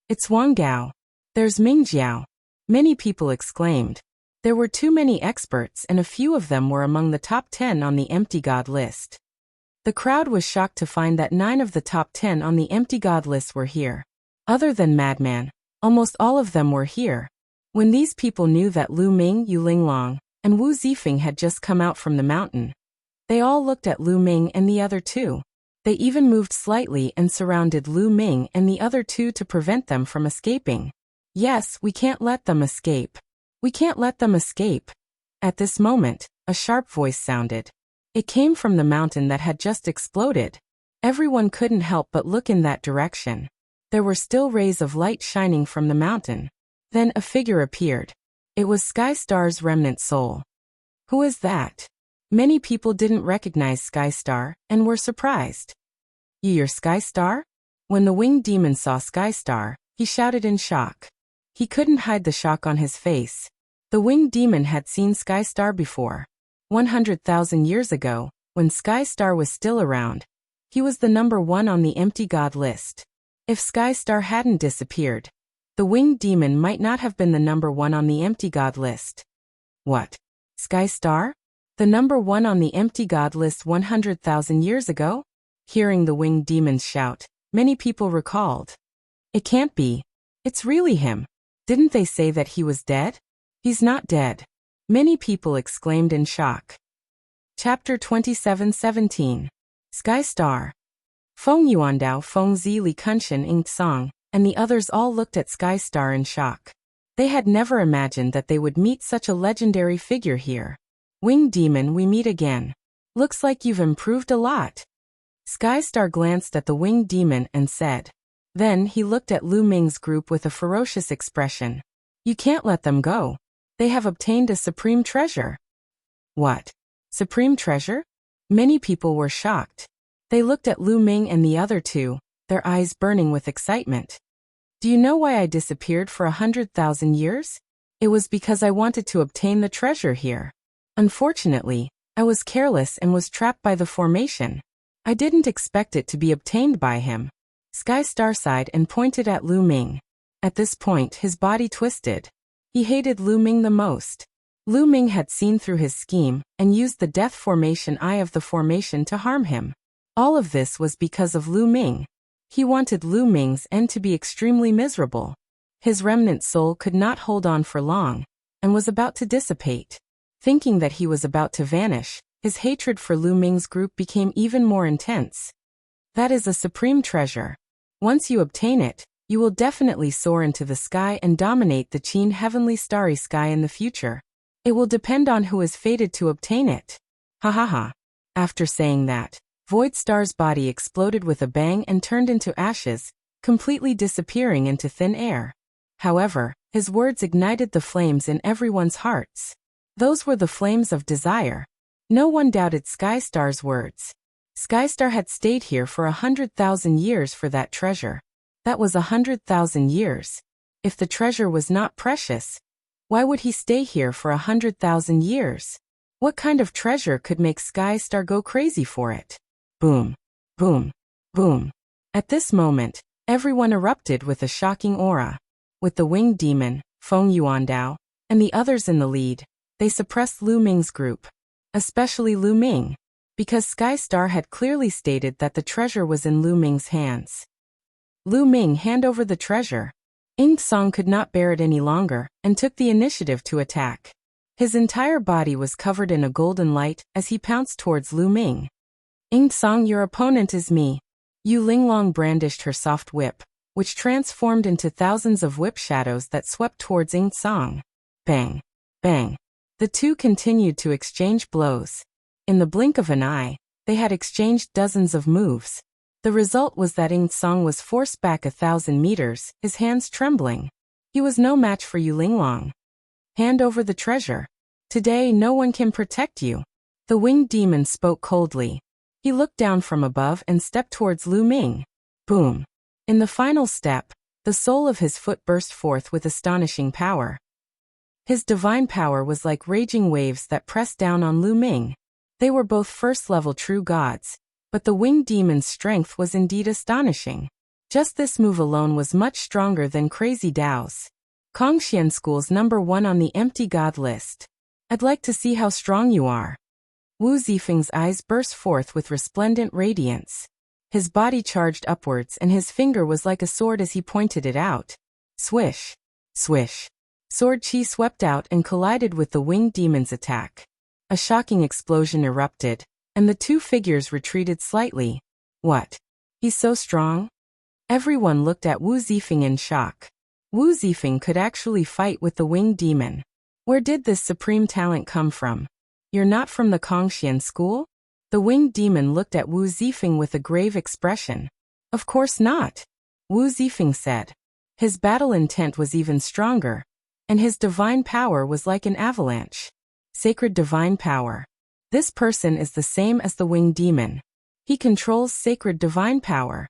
A: It's Wang Gao. There's Ming Jiao. Many people exclaimed. There were too many experts and a few of them were among the top 10 on the empty god list. The crowd was shocked to find that 9 of the top 10 on the empty god list were here. Other than Madman, almost all of them were here. When these people knew that Lu Ming, Yu Linglong, and Wu Zifeng had just come out from the mountain, they all looked at Lu Ming and the other two. They even moved slightly and surrounded Lu Ming and the other two to prevent them from escaping. Yes, we can't let them escape. We can't let them escape. At this moment, a sharp voice sounded. It came from the mountain that had just exploded. Everyone couldn't help but look in that direction. There were still rays of light shining from the mountain. Then a figure appeared. It was Sky Star's remnant soul. Who is that? Many people didn't recognize Sky Star and were surprised. You're Sky Star? When the Winged Demon saw Sky Star, he shouted in shock. He couldn't hide the shock on his face. The Winged Demon had seen Sky Star before. 100,000 years ago, when Sky Star was still around, he was the number 1 on the empty god list. If Sky Star hadn't disappeared, the Winged Demon might not have been the number 1 on the empty god list. What? Sky Star? The number 1 on the empty god list 100,000 years ago? Hearing the Winged Demon's shout, many people recalled. It can't be. It's really him. Didn't they say that he was dead? He's not dead. Many people exclaimed in shock. Chapter 27:17. Sky Star. Feng Yuandao, Feng Zi, Li Kunshan, Ing Song, and the others all looked at Sky Star in shock. They had never imagined that they would meet such a legendary figure here. Winged Demon, we meet again. Looks like you've improved a lot. Sky Star glanced at the Winged Demon and said. Then he looked at Lu Ming's group with a ferocious expression. You can't let them go. They have obtained a supreme treasure. What? Supreme treasure? Many people were shocked. They looked at Lu Ming and the other two, their eyes burning with excitement. Do you know why I disappeared for 100,000 years? It was because I wanted to obtain the treasure here. Unfortunately, I was careless and was trapped by the formation. I didn't expect it to be obtained by him. Sky Star sighed and pointed at Lu Ming. At this point, his body twisted. He hated Lu Ming the most. Lu Ming had seen through his scheme and used the death formation eye of the formation to harm him. All of this was because of Lu Ming. He wanted Lu Ming's end to be extremely miserable. His remnant soul could not hold on for long, and was about to dissipate. Thinking that he was about to vanish, his hatred for Lu Ming's group became even more intense. That is a supreme treasure. Once you obtain it, you will definitely soar into the sky and dominate the Qin heavenly starry sky in the future. It will depend on who is fated to obtain it. Ha ha ha. After saying that, Void Star's body exploded with a bang and turned into ashes, completely disappearing into thin air. However, his words ignited the flames in everyone's hearts. Those were the flames of desire. No one doubted Sky Star's words. Sky Star had stayed here for 100,000 years for that treasure. That was 100,000 years. If the treasure was not precious, why would he stay here for 100,000 years? What kind of treasure could make Sky Star go crazy for it? Boom, boom, boom. At this moment, everyone erupted with a shocking aura. With the Winged Demon, Feng Yuandao, and the others in the lead, they suppressed Lu Ming's group. Especially Lu Ming, because Sky Star had clearly stated that the treasure was in Lu Ming's hands. Lu Ming, hand over the treasure. Ing Song could not bear it any longer, and took the initiative to attack. His entire body was covered in a golden light as he pounced towards Lu Ming. Ing Song, your opponent is me. Yu Linglong brandished her soft whip, which transformed into thousands of whip shadows that swept towards Ing Song. Bang, bang. The two continued to exchange blows. In the blink of an eye, they had exchanged dozens of moves. The result was that Ing Song was forced back 1,000 meters, his hands trembling. He was no match for Yu Linglong. Hand over the treasure. Today no one can protect you. The Winged Demon spoke coldly. He looked down from above and stepped towards Lu Ming. Boom. In the final step, the sole of his foot burst forth with astonishing power. His divine power was like raging waves that pressed down on Lu Ming. They were both first-level true gods, but the Winged Demon's strength was indeed astonishing. Just this move alone was much stronger than Crazy Dao's. Kongxian School's #1 on the empty god list. I'd like to see how strong you are. Wu Zifeng's eyes burst forth with resplendent radiance. His body charged upwards and his finger was like a sword as he pointed it out. Swish, swish. Sword chi swept out and collided with the Winged Demon's attack. A shocking explosion erupted, and the two figures retreated slightly. What? He's so strong? Everyone looked at Wu Zifeng in shock. Wu Zifeng could actually fight with the Winged Demon. Where did this supreme talent come from? You're not from the Kongxian school? The Winged Demon looked at Wu Zifeng with a grave expression. Of course not, Wu Zifeng said. His battle intent was even stronger, and his divine power was like an avalanche. Sacred divine power. This person is the same as the Winged Demon. He controls sacred divine power.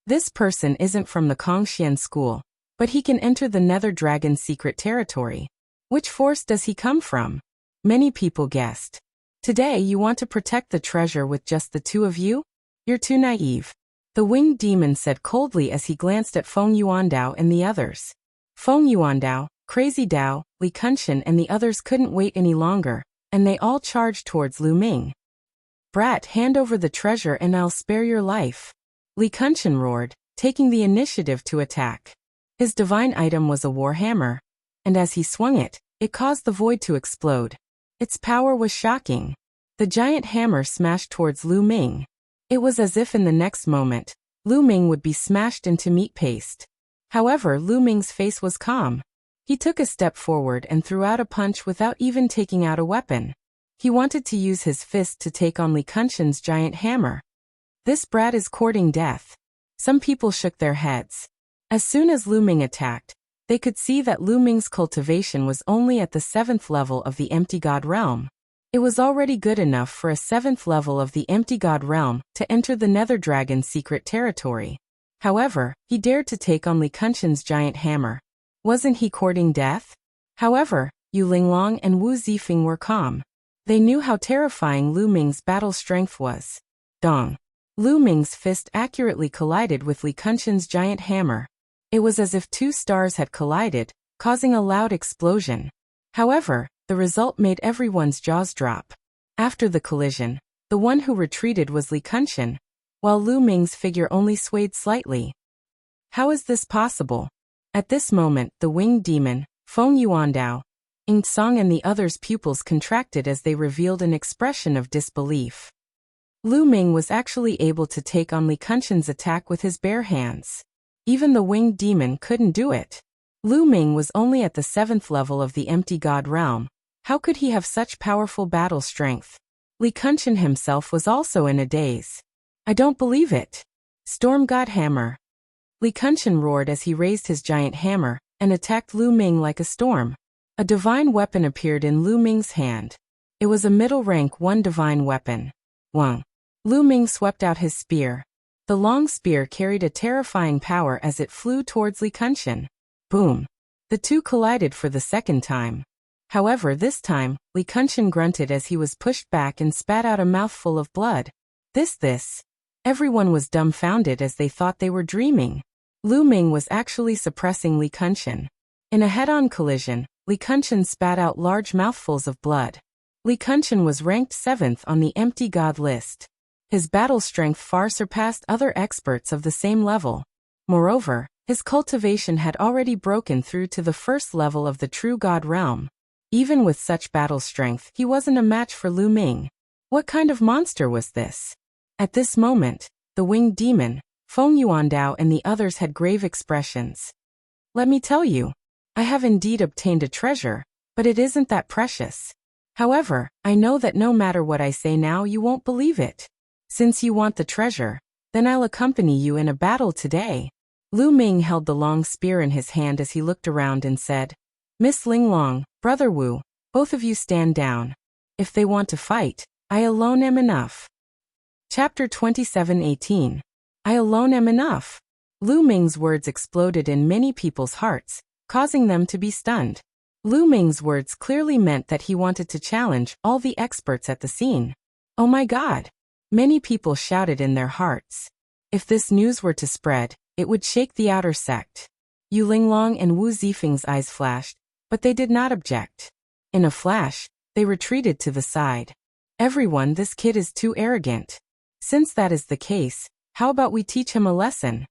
A: This person isn't from the Kongxian school, but he can enter the Nether Dragon's secret territory. Which force does he come from? Many people guessed. Today you want to protect the treasure with just the two of you? You're too naive. The Winged Demon said coldly as he glanced at Feng Yuandao and the others. Feng Yuandao, Crazy Dao, Li Kunshan and the others couldn't wait any longer, and they all charged towards Lu Ming. Brat, hand over the treasure and I'll spare your life. Li Kunshan roared, taking the initiative to attack. His divine item was a war hammer, and as he swung it, it caused the void to explode. Its power was shocking. The giant hammer smashed towards Lu Ming. It was as if in the next moment, Lu Ming would be smashed into meat paste. However, Lu Ming's face was calm. He took a step forward and threw out a punch without even taking out a weapon. He wanted to use his fist to take on Li Kenshin's giant hammer. This brat is courting death. Some people shook their heads. As soon as Lu Ming attacked, they could see that Lu Ming's cultivation was only at the 7th level of the Empty God realm. It was already good enough for a 7th level of the Empty God realm to enter the Nether Dragon's secret territory. However, he dared to take on Li Kenshin's giant hammer. Wasn't he courting death? However, Yu Linglong and Wu Zifeng were calm. They knew how terrifying Lu Ming's battle strength was. Dong. Lu Ming's fist accurately collided with Li Kenshin's giant hammer. It was as if two stars had collided, causing a loud explosion. However, the result made everyone's jaws drop. After the collision, the one who retreated was Li Kenshin, while Lu Ming's figure only swayed slightly. How is this possible? At this moment, the winged demon, Feng Yuandao, Ying Song and the others' pupils contracted as they revealed an expression of disbelief. Lu Ming was actually able to take on Li Kenshin's attack with his bare hands. Even the winged demon couldn't do it. Lu Ming was only at the 7th level of the Empty God realm. How could he have such powerful battle strength? Li Kenshin himself was also in a daze. I don't believe it. Storm God Hammer. Li Kenshin roared as he raised his giant hammer and attacked Lu Ming like a storm. A divine weapon appeared in Lu Ming's hand. It was a middle rank 1 divine weapon. Wang. Lu Ming swept out his spear. The long spear carried a terrifying power as it flew towards Li Kenshin. Boom. The two collided for the second time. However, this time, Li Kenshin grunted as he was pushed back and spat out a mouthful of blood. This. Everyone was dumbfounded as they thought they were dreaming. Lu Ming was actually suppressing Li Kenshin. In a head-on collision, Li Kenshin spat out large mouthfuls of blood. Li Kenshin was ranked 7th on the Empty God list. His battle strength far surpassed other experts of the same level. Moreover, his cultivation had already broken through to the 1st level of the True God realm. Even with such battle strength, he wasn't a match for Lu Ming. What kind of monster was this? At this moment, the winged demon, Feng Yuandao and the others had grave expressions. Let me tell you, I have indeed obtained a treasure, but it isn't that precious. However, I know that no matter what I say now you won't believe it. Since you want the treasure, then I'll accompany you in a battle today. Lu Ming held the long spear in his hand as he looked around and said, Miss Linglong, Brother Wu, both of you stand down. If they want to fight, I alone am enough. Chapter 27:18. I alone am enough. Lu Ming's words exploded in many people's hearts, causing them to be stunned. Lu Ming's words clearly meant that he wanted to challenge all the experts at the scene. Oh my God! Many people shouted in their hearts. If this news were to spread, it would shake the outer sect. Yu Linglong and Wu Zifeng's eyes flashed, but they did not object. In a flash, they retreated to the side. Everyone, this kid is too arrogant. Since that is the case, how about we teach him a lesson?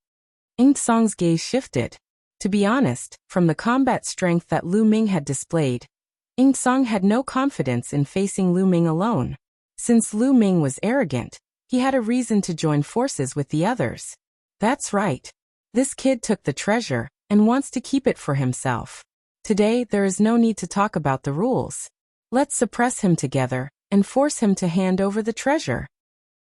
A: Ying Song's gaze shifted. To be honest, from the combat strength that Lu Ming had displayed, Ying Song had no confidence in facing Lu Ming alone. Since Lu Ming was arrogant, he had a reason to join forces with the others. That's right. This kid took the treasure and wants to keep it for himself. Today, there is no need to talk about the rules. Let's suppress him together and force him to hand over the treasure.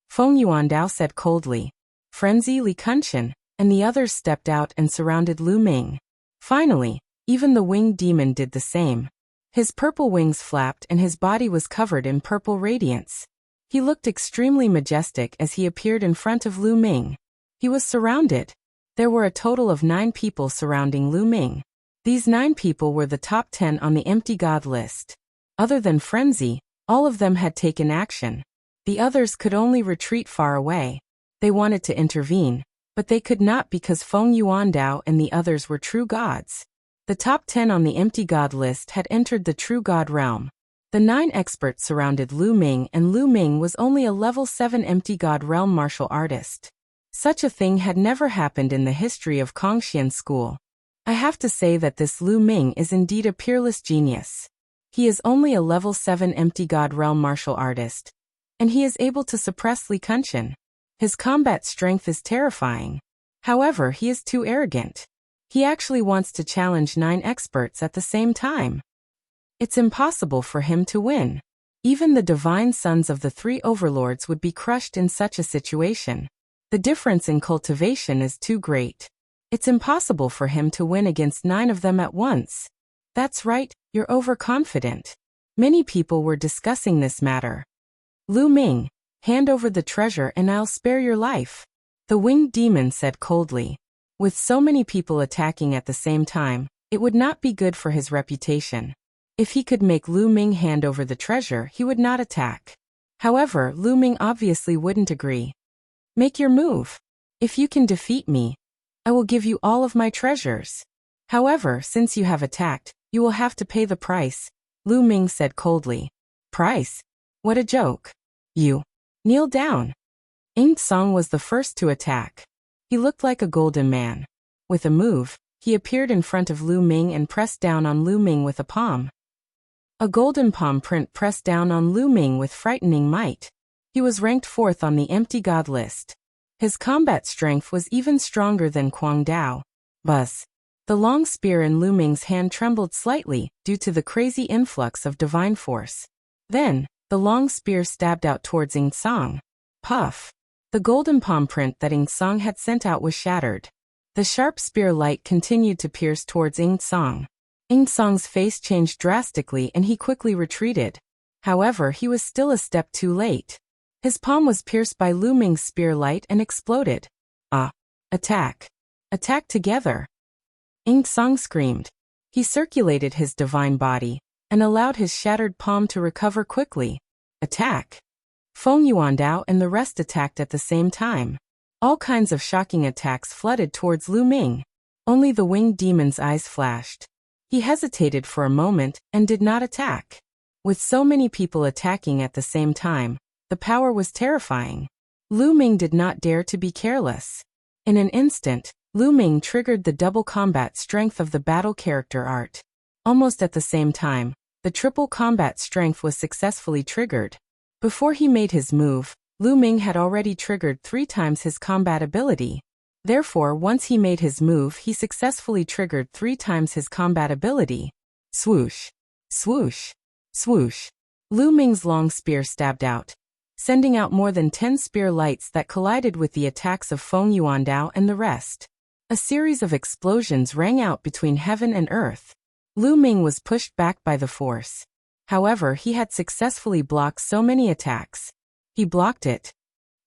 A: Feng Yuandao said coldly. Frenzy, Li Kenshin, and the others stepped out and surrounded Lu Ming. Finally, even the winged demon did the same. His purple wings flapped and his body was covered in purple radiance. He looked extremely majestic as he appeared in front of Lu Ming. He was surrounded. There were a total of 9 people surrounding Lu Ming. These 9 people were the top 10 on the Empty God list. Other than Frenzy, all of them had taken action. The others could only retreat far away. They wanted to intervene, but they could not because Feng Yuandao and the others were true gods. The top 10 on the Empty God list had entered the True God realm. The 9 experts surrounded Lu Ming and Lu Ming was only a level 7 Empty God realm martial artist. Such a thing had never happened in the history of Kongxian school. I have to say that this Lu Ming is indeed a peerless genius. He is only a level 7 Empty God realm martial artist, and he is able to suppress Li Kenshin. His combat strength is terrifying. However, he is too arrogant. He actually wants to challenge 9 experts at the same time. It's impossible for him to win. Even the divine sons of the 3 overlords would be crushed in such a situation. The difference in cultivation is too great. It's impossible for him to win against 9 of them at once. That's right, you're overconfident. Many people were discussing this matter. Lu Ming, hand over the treasure and I'll spare your life, the winged demon said coldly. With so many people attacking at the same time, it would not be good for his reputation. If he could make Lu Ming hand over the treasure, he would not attack. However, Lu Ming obviously wouldn't agree. Make your move. If you can defeat me, I will give you all of my treasures. However, since you have attacked, you will have to pay the price, Lu Ming said coldly. Price? What a joke. You. Kneel down. Ing Song was the first to attack. He looked like a golden man. With a move, he appeared in front of Lu Ming and pressed down on Lu Ming with a palm. A golden palm print pressed down on Lu Ming with frightening might. He was ranked 4th on the empty god list. His combat strength was even stronger than Quang Dao. Buzz. The long spear in Lu Ming's hand trembled slightly due to the crazy influx of divine force. Then, the long spear stabbed out towards Ing Song. Puff. The golden palm print that Ing Song had sent out was shattered. The sharp spear light continued to pierce towards Ing Song. Ing Song's face changed drastically and he quickly retreated. However, he was still a step too late. His palm was pierced by Lu Ming's spear light and exploded. Ah! Attack! Attack together! Ing Song screamed. He circulated his divine body and allowed his shattered palm to recover quickly. Attack! Feng Yuandao and the rest attacked at the same time. All kinds of shocking attacks flooded towards Lu Ming. Only the winged demon's eyes flashed. He hesitated for a moment and did not attack. With so many people attacking at the same time, the power was terrifying. Lu Ming did not dare to be careless. In an instant, Lu Ming triggered the double combat strength of the battle character art. Almost at the same time, the triple combat strength was successfully triggered. Before he made his move, Lu Ming had already triggered 3 times his combat ability. Therefore, once he made his move, he successfully triggered 3 times his combat ability. Swoosh! Swoosh! Swoosh! Lu Ming's long spear stabbed out, sending out more than 10 spear lights that collided with the attacks of Feng Yuandao and the rest. A series of explosions rang out between heaven and earth. Lu Ming was pushed back by the force. However, he had successfully blocked so many attacks. He blocked it.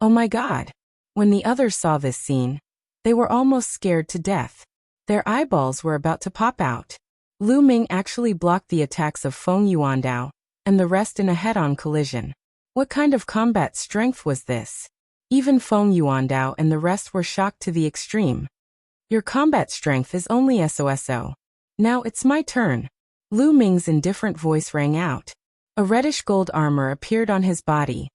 A: Oh my god! When the others saw this scene, they were almost scared to death. Their eyeballs were about to pop out. Lu Ming actually blocked the attacks of Feng Yuandao and the rest in a head-on collision. What kind of combat strength was this? Even Feng Yuandao and the rest were shocked to the extreme. Your combat strength is only SOSO. Now it's my turn. Lu Ming's indifferent voice rang out. A reddish gold armor appeared on his body.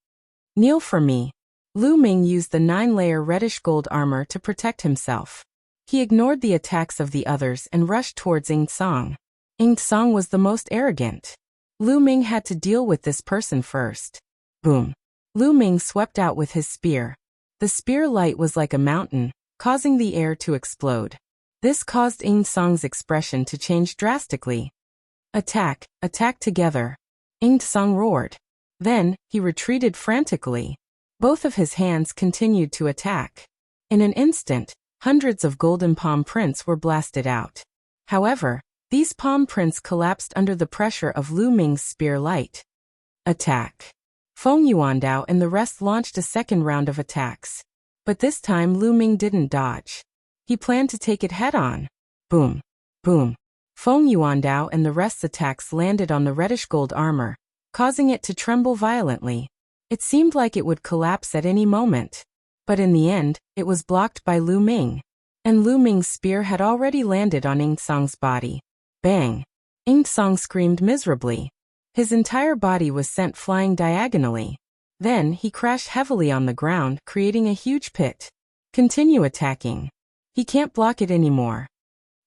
A: Kneel for me. Lu Ming used the 9-layer reddish gold armor to protect himself. He ignored the attacks of the others and rushed towards Ing Song. Ing Song was the most arrogant. Lu Ming had to deal with this person first. Boom. Lu Ming swept out with his spear. The spear light was like a mountain, causing the air to explode. This caused Ing Song's expression to change drastically. Attack! Attack together! Ing Song roared. Then, he retreated frantically. Both of his hands continued to attack. In an instant, hundreds of golden palm prints were blasted out. However, these palm prints collapsed under the pressure of Lu Ming's spear light. Attack! Feng Yuandao and the rest launched a second round of attacks. But this time Lu Ming didn't dodge. He planned to take it head-on. Boom! Boom! Feng Yuandao and the rest's attacks landed on the reddish gold armor, causing it to tremble violently. It seemed like it would collapse at any moment. But in the end, it was blocked by Lu Ming. And Lu Ming's spear had already landed on Ing Song's body. Bang! Ing Song screamed miserably. His entire body was sent flying diagonally. Then, he crashed heavily on the ground, creating a huge pit. Continue attacking. He can't block it anymore.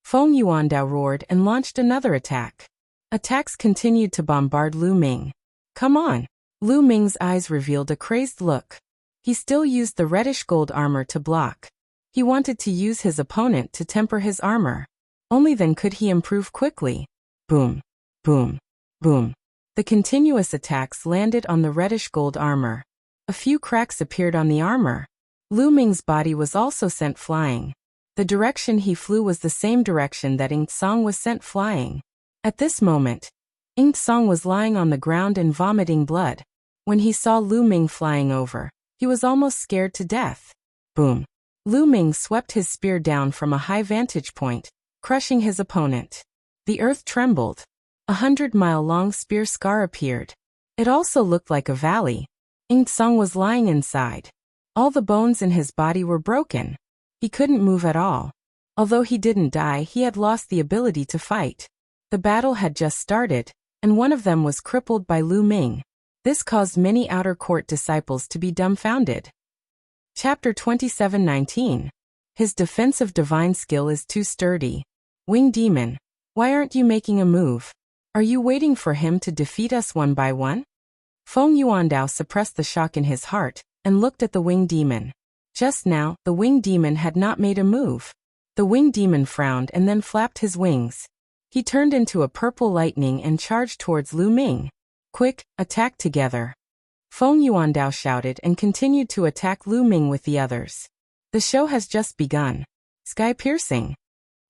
A: Feng Yuandao roared and launched another attack. Attacks continued to bombard Lu Ming. Come on! Lu Ming's eyes revealed a crazed look. He still used the reddish-gold armor to block. He wanted to use his opponent to temper his armor. Only then could he improve quickly. Boom, boom, boom. The continuous attacks landed on the reddish-gold armor. A few cracks appeared on the armor. Lu Ming's body was also sent flying. The direction he flew was the same direction that Ing Song was sent flying. At this moment, Ing Song was lying on the ground and vomiting blood. When he saw Lu Ming flying over, he was almost scared to death. Boom. Lu Ming swept his spear down from a high vantage point, crushing his opponent. The earth trembled. 100-mile-long spear scar appeared. It also looked like a valley. Ing Song was lying inside. All the bones in his body were broken. He couldn't move at all. Although he didn't die, he had lost the ability to fight. The battle had just started, and one of them was crippled by Lu Ming. This caused many outer court disciples to be dumbfounded. Chapter 27:19. His defensive divine skill is too sturdy. Winged Demon, why aren't you making a move? Are you waiting for him to defeat us one by one? Feng Yuandao suppressed the shock in his heart and looked at the Winged Demon. Just now, the Winged Demon had not made a move. The Winged Demon frowned and then flapped his wings. He turned into a purple lightning and charged towards Lu Ming. Quick, attack together. Feng Yuandao shouted and continued to attack Lu Ming with the others. The show has just begun. Sky-piercing.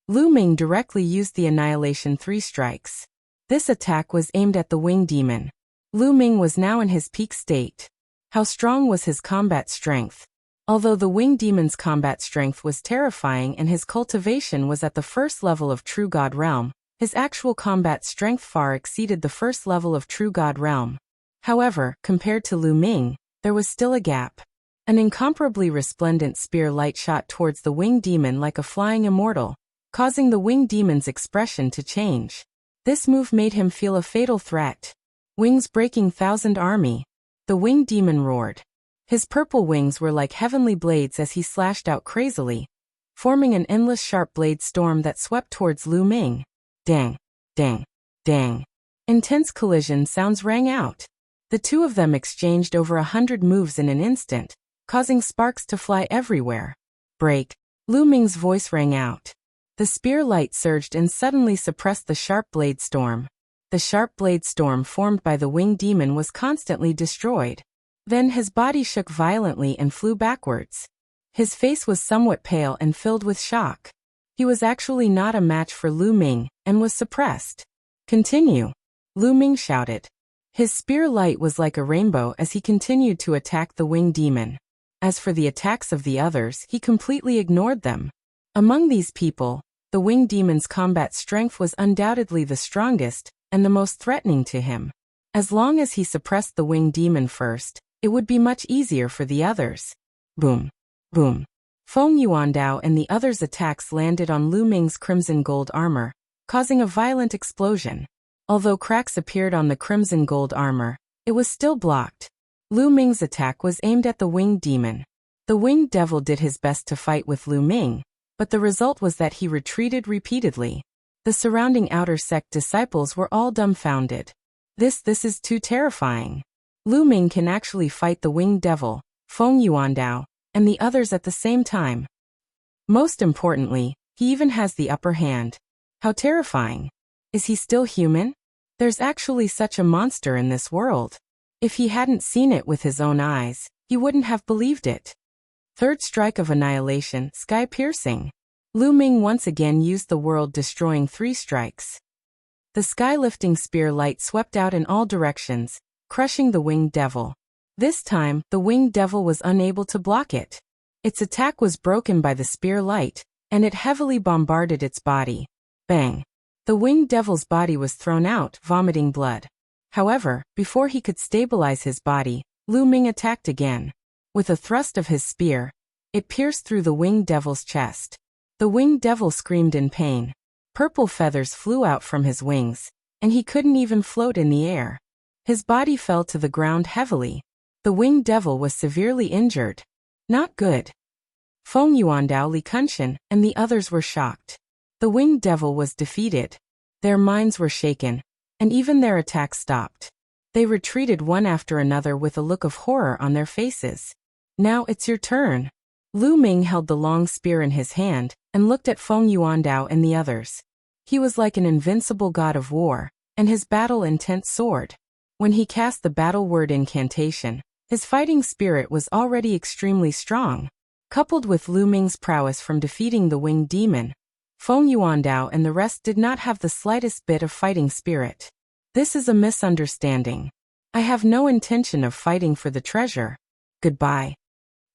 A: Lu Ming directly used the Annihilation 3 strikes. This attack was aimed at the Winged Demon. Lu Ming was now in his peak state. How strong was his combat strength? Although the Winged Demon's combat strength was terrifying and his cultivation was at the first level of True God Realm, his actual combat strength far exceeded the first level of True God Realm. However, compared to Lu Ming, there was still a gap. An incomparably resplendent spear light shot towards the Winged Demon like a flying immortal, causing the Winged Demon's expression to change. This move made him feel a fatal threat. Wings breaking 1,000 army. The Winged Demon roared. His purple wings were like heavenly blades as he slashed out crazily, forming an endless sharp blade storm that swept towards Lu Ming. Dang, dang, dang. Intense collision sounds rang out. The two of them exchanged over 100 moves in an instant, causing sparks to fly everywhere. Break. Lu Ming's voice rang out. The spear light surged and suddenly suppressed the sharp blade storm. The sharp blade storm formed by the Winged Demon was constantly destroyed. Then his body shook violently and flew backwards. His face was somewhat pale and filled with shock. He was actually not a match for Lu Ming, and was suppressed. Continue. Lu Ming shouted. His spear light was like a rainbow as he continued to attack the Winged Demon. As for the attacks of the others, he completely ignored them. Among these people, the Winged Demon's combat strength was undoubtedly the strongest, and the most threatening to him. As long as he suppressed the Winged Demon first, it would be much easier for the others. Boom. Boom. Feng Yuandao and the others' attacks landed on Lu Ming's crimson gold armor, causing a violent explosion. Although cracks appeared on the crimson gold armor, it was still blocked. Lu Ming's attack was aimed at the Winged Demon. The Winged Devil did his best to fight with Lu Ming, but the result was that he retreated repeatedly. The surrounding outer sect disciples were all dumbfounded. This is too terrifying. Lu Ming can actually fight the Winged Devil, Feng Yuandao, and the others at the same time. Most importantly, he even has the upper hand. How terrifying. Is he still human? There's actually such a monster in this world. If he hadn't seen it with his own eyes, he wouldn't have believed it. Third strike of annihilation, sky-piercing. Lu Ming once again used the world-destroying 3 strikes. The sky-lifting spear light swept out in all directions, crushing the Winged Devil. This time, the Winged Devil was unable to block it. Its attack was broken by the spear light, and it heavily bombarded its body. Bang! The Winged Devil's body was thrown out, vomiting blood. However, before he could stabilize his body, Lu Ming attacked again. With a thrust of his spear, it pierced through the Winged Devil's chest. The Winged Devil screamed in pain. Purple feathers flew out from his wings, and he couldn't even float in the air. His body fell to the ground heavily. The Winged Devil was severely injured. Not good. Feng Yuandao, Li Kunshan, and the others were shocked. The Winged Devil was defeated. Their minds were shaken, and even their attacks stopped. They retreated one after another with a look of horror on their faces. Now it's your turn. Lu Ming held the long spear in his hand and looked at Feng Yuandao and the others. He was like an invincible god of war, and his battle-intent soared. When he cast the battle word incantation, his fighting spirit was already extremely strong. Coupled with Lu Ming's prowess from defeating the winged demon, Feng Yuandao and the rest did not have the slightest bit of fighting spirit. This is a misunderstanding. I have no intention of fighting for the treasure. Goodbye.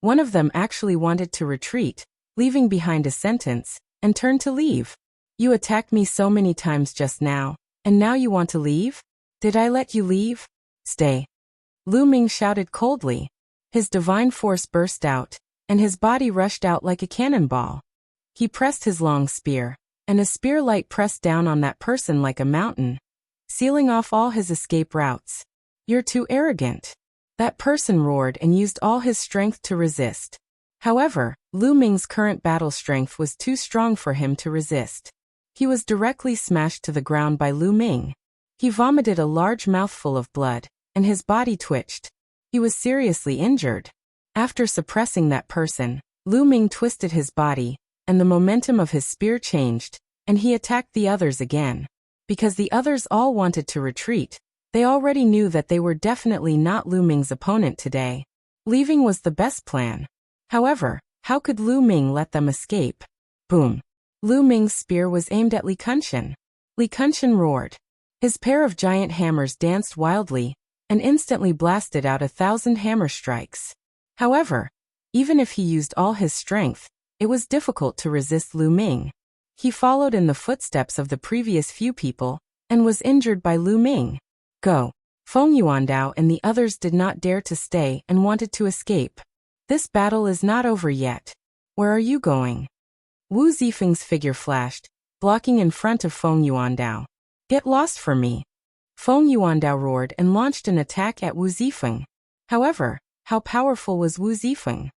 A: One of them actually wanted to retreat, leaving behind a sentence, and turned to leave. You attacked me so many times just now, and now you want to leave? Did I let you leave? Stay. Lu Ming shouted coldly. His divine force burst out, and his body rushed out like a cannonball. He pressed his long spear, and a spear light pressed down on that person like a mountain, sealing off all his escape routes. You're too arrogant. That person roared and used all his strength to resist. However, Lu Ming's current battle strength was too strong for him to resist. He was directly smashed to the ground by Lu Ming. He vomited a large mouthful of blood, and his body twitched. He was seriously injured. After suppressing that person, Lu Ming twisted his body, and the momentum of his spear changed, and he attacked the others again. Because the others all wanted to retreat, they already knew that they were definitely not Lu Ming's opponent today. Leaving was the best plan. However, how could Lu Ming let them escape? Boom. Lu Ming's spear was aimed at Li Kunshan. Li Kunshan roared. His pair of giant hammers danced wildly, and instantly blasted out 1,000 hammer strikes. However, even if he used all his strength, it was difficult to resist Lu Ming. He followed in the footsteps of the previous few people, and was injured by Lu Ming. Go. Feng Yuandao and the others did not dare to stay and wanted to escape. This battle is not over yet. Where are you going? Wu Zifeng's figure flashed, blocking in front of Feng Yuandao. Get lost from me. Feng Yuandao roared and launched an attack at Wu Zifeng. However, how powerful was Wu Zifeng?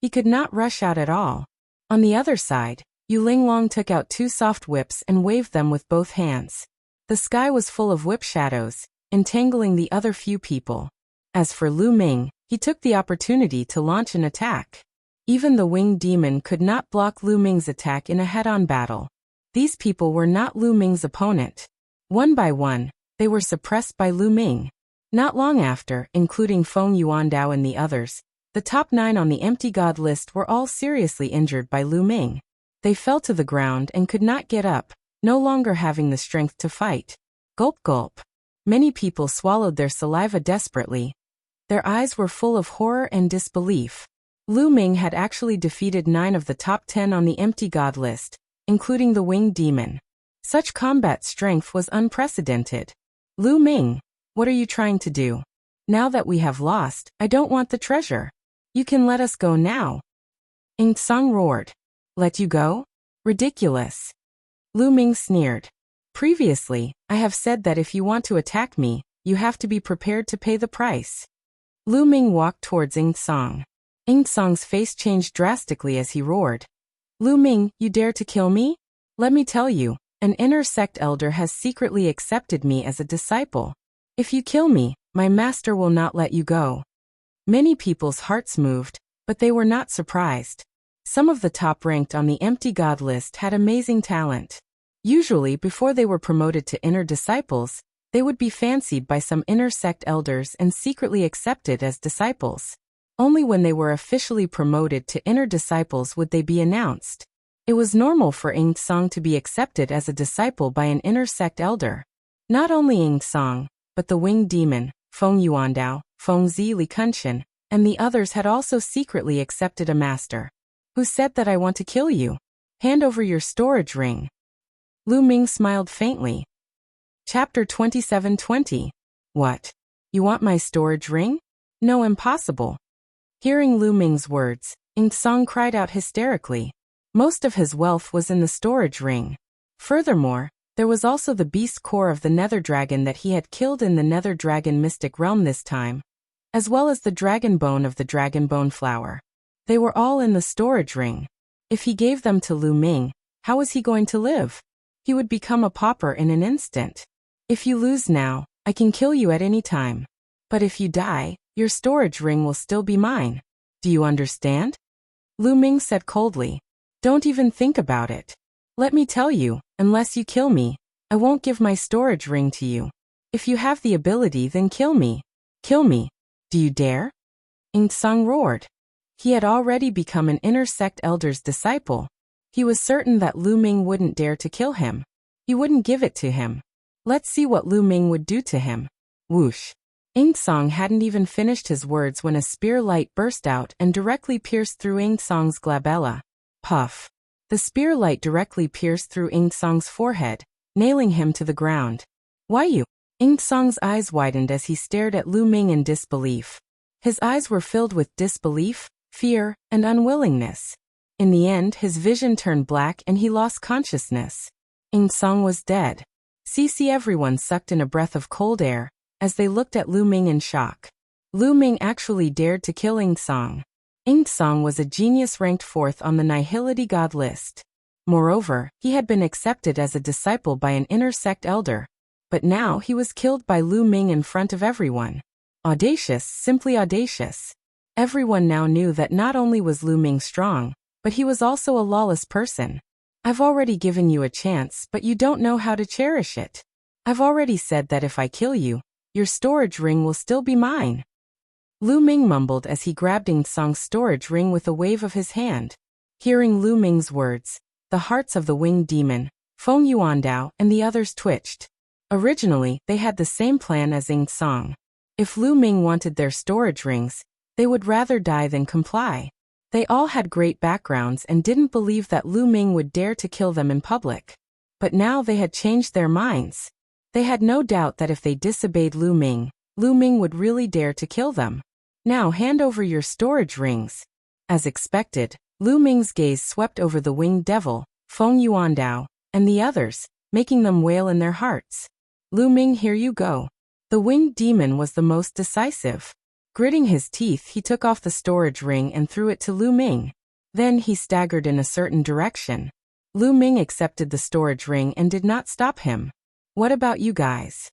A: He could not rush out at all. On the other side, Yu Linglong took out 2 soft whips and waved them with both hands. The sky was full of whip shadows, entangling the other few people. As for Lu Ming, he took the opportunity to launch an attack. Even the winged demon could not block Lu Ming's attack in a head-on battle. These people were not Lu Ming's opponent. One by one, they were suppressed by Lu Ming. Not long after, including Feng Yuandao and the others, the top 9 on the empty god list were all seriously injured by Lu Ming. They fell to the ground and could not get up, no longer having the strength to fight. Gulp gulp. Many people swallowed their saliva desperately. Their eyes were full of horror and disbelief. Lu Ming had actually defeated 9 of the top 10 on the empty god list, including the winged demon. Such combat strength was unprecedented. Lu Ming, what are you trying to do? Now that we have lost, I don't want the treasure. You can let us go now. Ing Song roared. Let you go? Ridiculous. Lu Ming sneered. Previously, I have said that if you want to attack me, you have to be prepared to pay the price. Lu Ming walked towards Ing Song. Ing Song's face changed drastically as he roared. Lu Ming, you dare to kill me? Let me tell you, an inner sect elder has secretly accepted me as a disciple. If you kill me, my master will not let you go. Many people's hearts moved, but they were not surprised. Some of the top ranked on the empty god list had amazing talent. Usually, before they were promoted to inner disciples, they would be fancied by some inner sect elders and secretly accepted as disciples. Only when they were officially promoted to inner disciples would they be announced. It was normal for Ing Song to be accepted as a disciple by an inner sect elder. Not only Ing Song, but the winged demon, Feng Yuandao, Feng Zi Li Kunshan, and the others had also secretly accepted a master. Who said that I want to kill you? Hand over your storage ring. Lu Ming smiled faintly. Chapter 2720. What? You want my storage ring? No, impossible. Hearing Lu Ming's words, Ing Song cried out hysterically. Most of his wealth was in the storage ring. Furthermore, there was also the beast core of the nether dragon that he had killed in the nether dragon mystic realm this time, as well as the dragon bone of the dragon bone flower. They were all in the storage ring. If he gave them to Lu Ming, how was he going to live? He would become a pauper in an instant. If you lose now, I can kill you at any time. But if you die, your storage ring will still be mine. Do you understand? Lu Ming said coldly. Don't even think about it. Let me tell you, unless you kill me, I won't give my storage ring to you. If you have the ability, then kill me. Kill me. Do you dare? Ing Song roared. He had already become an inner sect elder's disciple. He was certain that Lu Ming wouldn't dare to kill him. He wouldn't give it to him. Let's see what Lu Ming would do to him. Whoosh. Ing Song hadn't even finished his words when a spear light burst out and directly pierced through Ing Song's glabella. Puff. The spear light directly pierced through Ing Song's forehead, nailing him to the ground. Why you? Ing Song's eyes widened as he stared at Lu Ming in disbelief. His eyes were filled with disbelief, fear, and unwillingness. In the end, his vision turned black and he lost consciousness. Ing Song was dead. Everyone sucked in a breath of cold air as they looked at Lu Ming in shock. Lu Ming actually dared to kill Ing Song. Ing Song was a genius ranked 4th on the Nihility God list. Moreover, he had been accepted as a disciple by an inner sect elder. But now he was killed by Lu Ming in front of everyone. Audacious, simply audacious. Everyone now knew that not only was Lu Ming strong, but he was also a lawless person. I've already given you a chance, but you don't know how to cherish it. I've already said that if I kill you, your storage ring will still be mine. Lu Ming mumbled as he grabbed Ing Song's storage ring with a wave of his hand. Hearing Lu Ming's words, the hearts of the winged demon, Feng Yuandao, and the others twitched. Originally, they had the same plan as Ing Song. If Lu Ming wanted their storage rings, they would rather die than comply. They all had great backgrounds and didn't believe that Lu Ming would dare to kill them in public. But now they had changed their minds. They had no doubt that if they disobeyed Lu Ming would really dare to kill them. Now hand over your storage rings. As expected, Lu Ming's gaze swept over the winged devil, Feng Yuandao, and the others, making them wail in their hearts. Lu Ming, here you go. The winged demon was the most decisive. Gritting his teeth, he took off the storage ring and threw it to Lu Ming. Then he staggered in a certain direction. Lu Ming accepted the storage ring and did not stop him. What about you guys?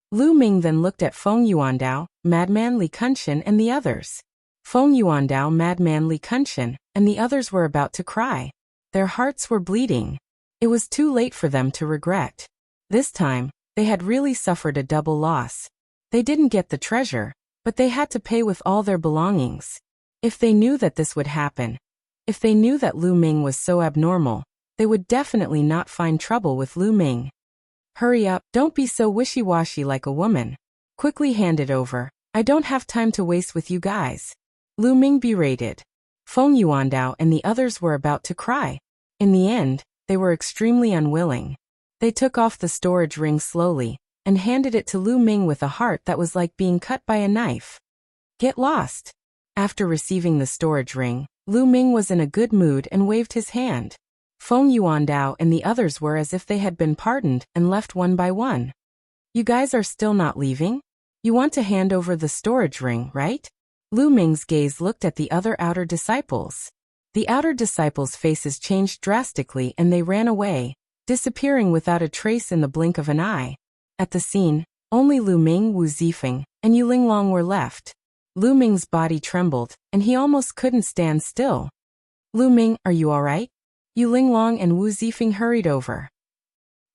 A: Lu Ming then looked at Feng Yuandao, Madman Li Kunshan, and the others. Feng Yuandao, Madman Li Kunshan, and the others were about to cry. Their hearts were bleeding. It was too late for them to regret. This time, they had really suffered a double loss. They didn't get the treasure, but they had to pay with all their belongings. If they knew that this would happen, if they knew that Lu Ming was so abnormal, they would definitely not find trouble with Lu Ming. Hurry up, don't be so wishy-washy like a woman. Quickly hand it over. I don't have time to waste with you guys. Lu Ming berated. Feng Yuandao and the others were about to cry. In the end, they were extremely unwilling. They took off the storage ring slowly and handed it to Lu Ming with a heart that was like being cut by a knife. Get lost. After receiving the storage ring, Lu Ming was in a good mood and waved his hand. Feng Yuandao and the others were as if they had been pardoned and left one by one. You guys are still not leaving? You want to hand over the storage ring, right? Lu Ming's gaze looked at the other outer disciples. The outer disciples' faces changed drastically and they ran away, disappearing without a trace in the blink of an eye. At the scene, only Lu Ming, Wu Zifeng, and Yu Linglong were left. Lu Ming's body trembled, and he almost couldn't stand still. Lu Ming, are you alright? Yu Linglong and Wu Zifeng hurried over.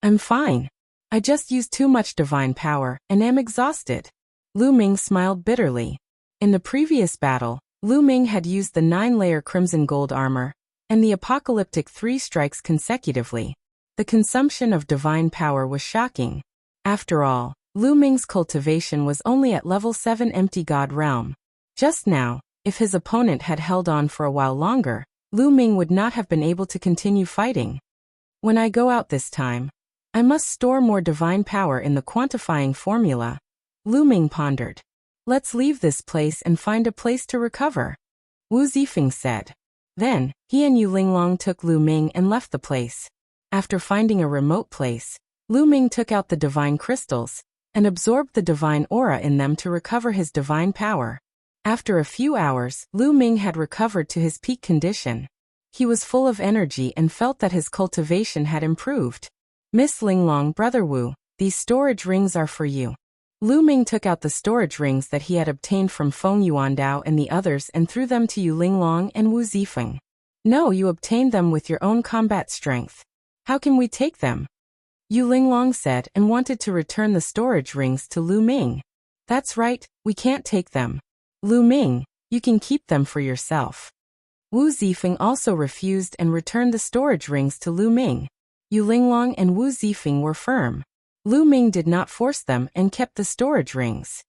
A: I'm fine. I just used too much divine power and am exhausted. Lu Ming smiled bitterly. In the previous battle, Lu Ming had used the 9-layer crimson gold armor and the apocalyptic 3 strikes consecutively. The consumption of divine power was shocking. After all, Lu Ming's cultivation was only at level 7 empty god realm. Just now, if his opponent had held on for a while longer, Lu Ming would not have been able to continue fighting. When I go out this time, I must store more divine power in the quantifying formula. Lu Ming pondered. Let's leave this place and find a place to recover. Wu Zifeng said. Then, he and Yu Linglong took Lu Ming and left the place. After finding a remote place, Lu Ming took out the divine crystals and absorbed the divine aura in them to recover his divine power. After a few hours, Lu Ming had recovered to his peak condition. He was full of energy and felt that his cultivation had improved. Miss Linglong, Brother Wu, these storage rings are for you. Lu Ming took out the storage rings that he had obtained from Feng Yuandao and the others and threw them to Yu Linglong and Wu Zifeng. No, you obtained them with your own combat strength. How can we take them? Yu Linglong said and wanted to return the storage rings to Lu Ming. That's right, we can't take them. Lu Ming, you can keep them for yourself. Wu Zifeng also refused and returned the storage rings to Lu Ming. Yu Linglong and Wu Zifeng were firm. Lu Ming did not force them and kept the storage rings.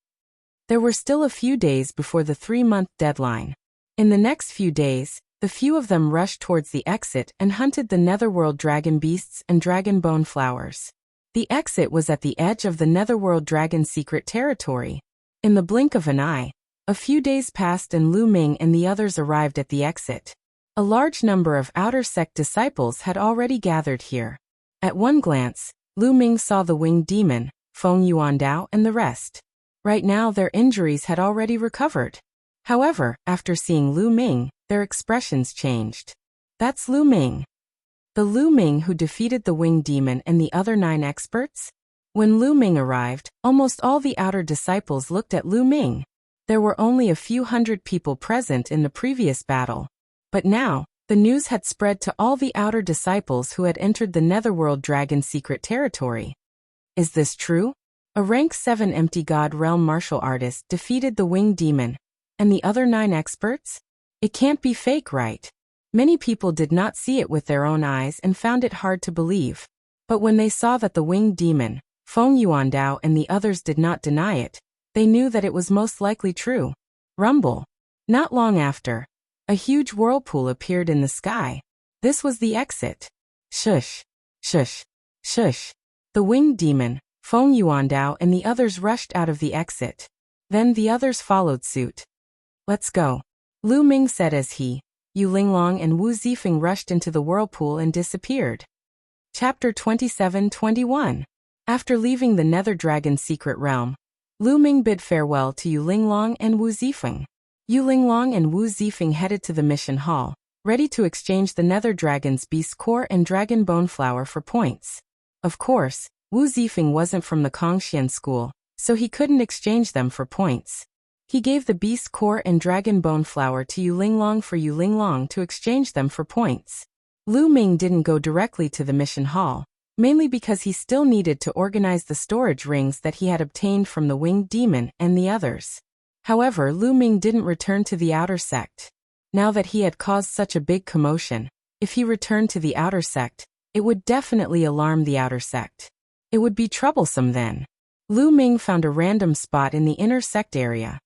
A: There were still a few days before the 3-month deadline. In the next few days, the few of them rushed towards the exit and hunted the netherworld dragon beasts and dragon bone flowers. The exit was at the edge of the netherworld dragon secret territory. In the blink of an eye, a few days passed and Lu Ming and the others arrived at the exit. A large number of outer sect disciples had already gathered here. At one glance, Lu Ming saw the winged demon, Feng Yuandao and the rest. Right now their injuries had already recovered. However, after seeing Lu Ming, their expressions changed. That's Lu Ming. The Lu Ming who defeated the winged demon and the other 9 experts? When Lu Ming arrived, almost all the outer disciples looked at Lu Ming. There were only a few hundred people present in the previous battle. But now, the news had spread to all the outer disciples who had entered the netherworld dragon secret territory. Is this true? A rank 7 empty god realm martial artist defeated the winged demon, and the other 9 experts? It can't be fake, right? Many people did not see it with their own eyes and found it hard to believe. But when they saw that the winged demon, Feng Yuandao and the others did not deny it, they knew that it was most likely true. Rumble. Not long after, a huge whirlpool appeared in the sky. This was the exit. Shush. Shush. Shush. The winged demon, Feng Yuandao and the others rushed out of the exit. Then the others followed suit. Let's go. Lu Ming said as he, Yu Linglong and Wu Zifeng rushed into the whirlpool and disappeared. Chapter 27-21. After leaving the Nether Dragon's secret realm, Lu Ming bid farewell to Yu Linglong and Wu Zifeng. Yu Linglong and Wu Zifeng headed to the mission hall, ready to exchange the Nether Dragon's beast core and dragon bone flower for points. Of course, Wu Zifeng wasn't from the Kongxian school, so he couldn't exchange them for points. He gave the beast core and dragon bone flower to Yu Linglong for Yu Linglong to exchange them for points. Lu Ming didn't go directly to the mission hall, mainly because he still needed to organize the storage rings that he had obtained from the winged demon and the others. However, Lu Ming didn't return to the outer sect. Now that he had caused such a big commotion, if he returned to the outer sect, it would definitely alarm the outer sect. It would be troublesome then. Lu Ming found a random spot in the inner sect area.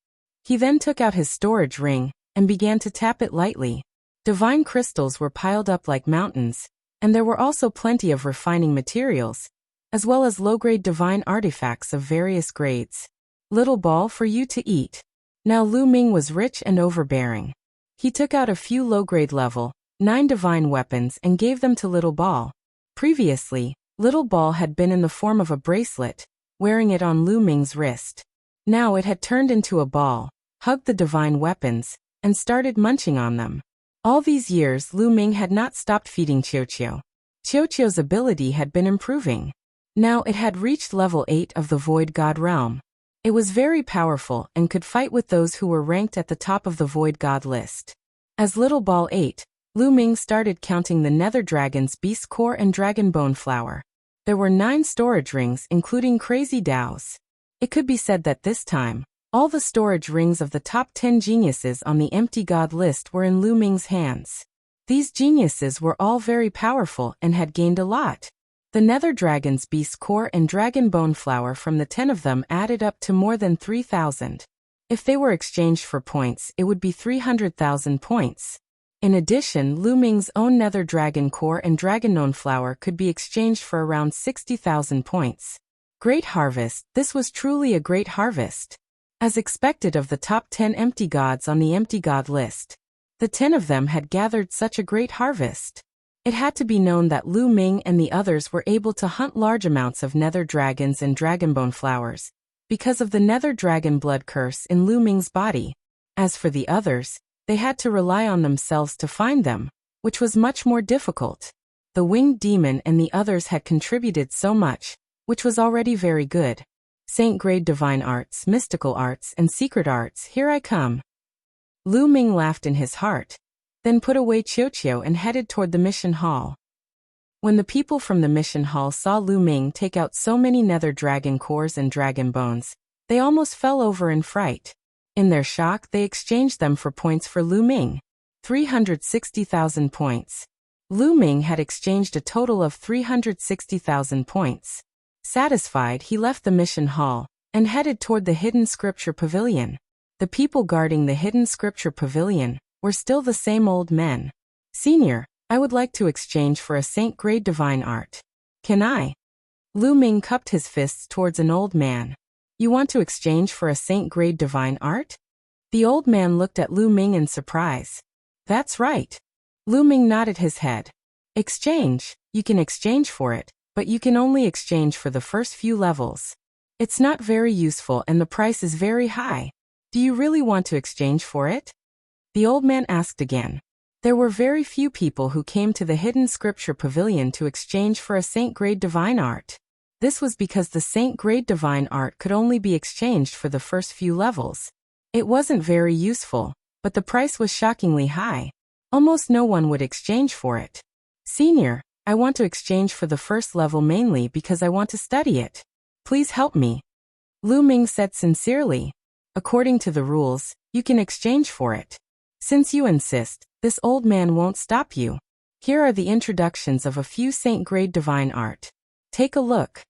A: He then took out his storage ring and began to tap it lightly. Divine crystals were piled up like mountains, and there were also plenty of refining materials, as well as low-grade divine artifacts of various grades. Little ball for you to eat. Now Lu Ming was rich and overbearing. He took out a few low-grade level 9 divine weapons and gave them to Little Ball. Previously, Little Ball had been in the form of a bracelet, wearing it on Lu Ming's wrist. Now it had turned into a ball, hugged the divine weapons, and started munching on them. All these years Lu Ming had not stopped feeding Qiuqiu. Qiuqiu's ability had been improving. Now it had reached level 8 of the Void God realm. It was very powerful and could fight with those who were ranked at the top of the Void God list. As Little Ball ate, Lu Ming started counting the Nether Dragon's beast core and dragon bone flower. There were 9 storage rings including crazy Daos. It could be said that this time, all the storage rings of the top 10 geniuses on the empty god list were in Lu Ming's hands. These geniuses were all very powerful and had gained a lot. The Nether Dragon's beast core and dragon bone flower from the 10 of them added up to more than 3,000. If they were exchanged for points, it would be 300,000 points. In addition, Lu Ming's own Nether Dragon core and dragon bone flower could be exchanged for around 60,000 points. Great harvest. This was truly a great harvest. As expected of the top 10 empty gods on the empty god list, the 10 of them had gathered such a great harvest. It had to be known that Lu Ming and the others were able to hunt large amounts of nether dragons and dragonbone flowers, because of the nether dragon blood curse in Lu Ming's body. As for the others, they had to rely on themselves to find them, which was much more difficult. The winged demon and the others had contributed so much, which was already very good. Saint grade divine arts, mystical arts, and secret arts, here I come. Lu Ming laughed in his heart, then put away Qiuqiu and headed toward the mission hall. When the people from the mission hall saw Lu Ming take out so many nether dragon cores and dragon bones, they almost fell over in fright. In their shock, they exchanged them for points for Lu Ming. 360,000 points. Lu Ming had exchanged a total of 360,000 points. Satisfied, he left the mission hall and headed toward the hidden scripture pavilion. The people guarding the hidden scripture pavilion were still the same old men. Senior, I would like to exchange for a saint grade divine art. Can I? Lu Ming cupped his fists towards an old man. You want to exchange for a saint grade divine art? The old man looked at Lu Ming in surprise. That's right. Lu Ming nodded his head. Exchange, you can exchange for it, but you can only exchange for the first few levels. It's not very useful and the price is very high. Do you really want to exchange for it? The old man asked again. There were very few people who came to the hidden scripture pavilion to exchange for a saint grade divine art. This was because the saint grade divine art could only be exchanged for the first few levels. It wasn't very useful, but the price was shockingly high. Almost no one would exchange for it. Senior, I want to exchange for the first level mainly because I want to study it. Please help me. Lu Ming said sincerely. According to the rules, you can exchange for it. Since you insist, this old man won't stop you. Here are the introductions of a few saint grade divine art. Take a look.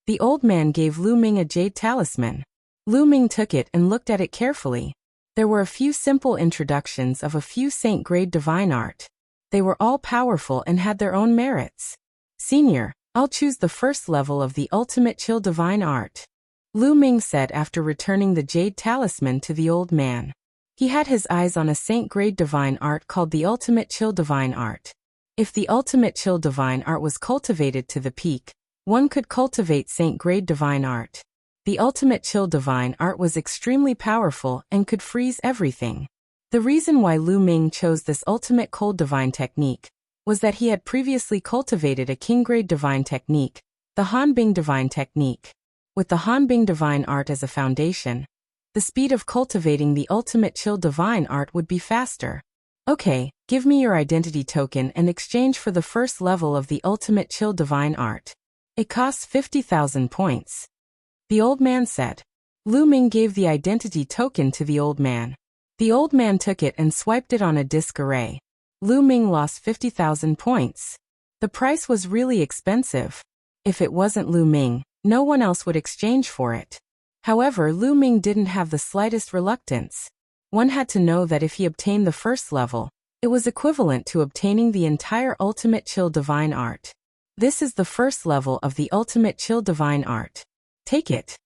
A: The old man gave Lu Ming a jade talisman. Lu Ming took it and looked at it carefully. There were a few simple introductions of a few saint grade divine art. They were all powerful and had their own merits. Senior, I'll choose the first level of the ultimate chill divine art. Lu Ming said after returning the jade talisman to the old man. He had his eyes on a saint grade divine art called the ultimate chill divine art. If the ultimate chill divine art was cultivated to the peak, one could cultivate saint grade divine art. The ultimate chill divine art was extremely powerful and could freeze everything. The reason why Lu Ming chose this ultimate cold divine technique was that he had previously cultivated a king grade divine technique, the Hanbing divine technique. With the Hanbing divine art as a foundation, the speed of cultivating the ultimate chill divine art would be faster. Okay, give me your identity token and exchange for the first level of the ultimate chill divine art. It costs 50,000 points. The old man said. Lu Ming gave the identity token to the old man. The old man took it and swiped it on a disk array. Lu Ming lost 50,000 points. The price was really expensive. If it wasn't Lu Ming, no one else would exchange for it. However, Lu Ming didn't have the slightest reluctance. One had to know that if he obtained the first level, it was equivalent to obtaining the entire ultimate chill divine art. This is the first level of the ultimate chill divine art. Take it.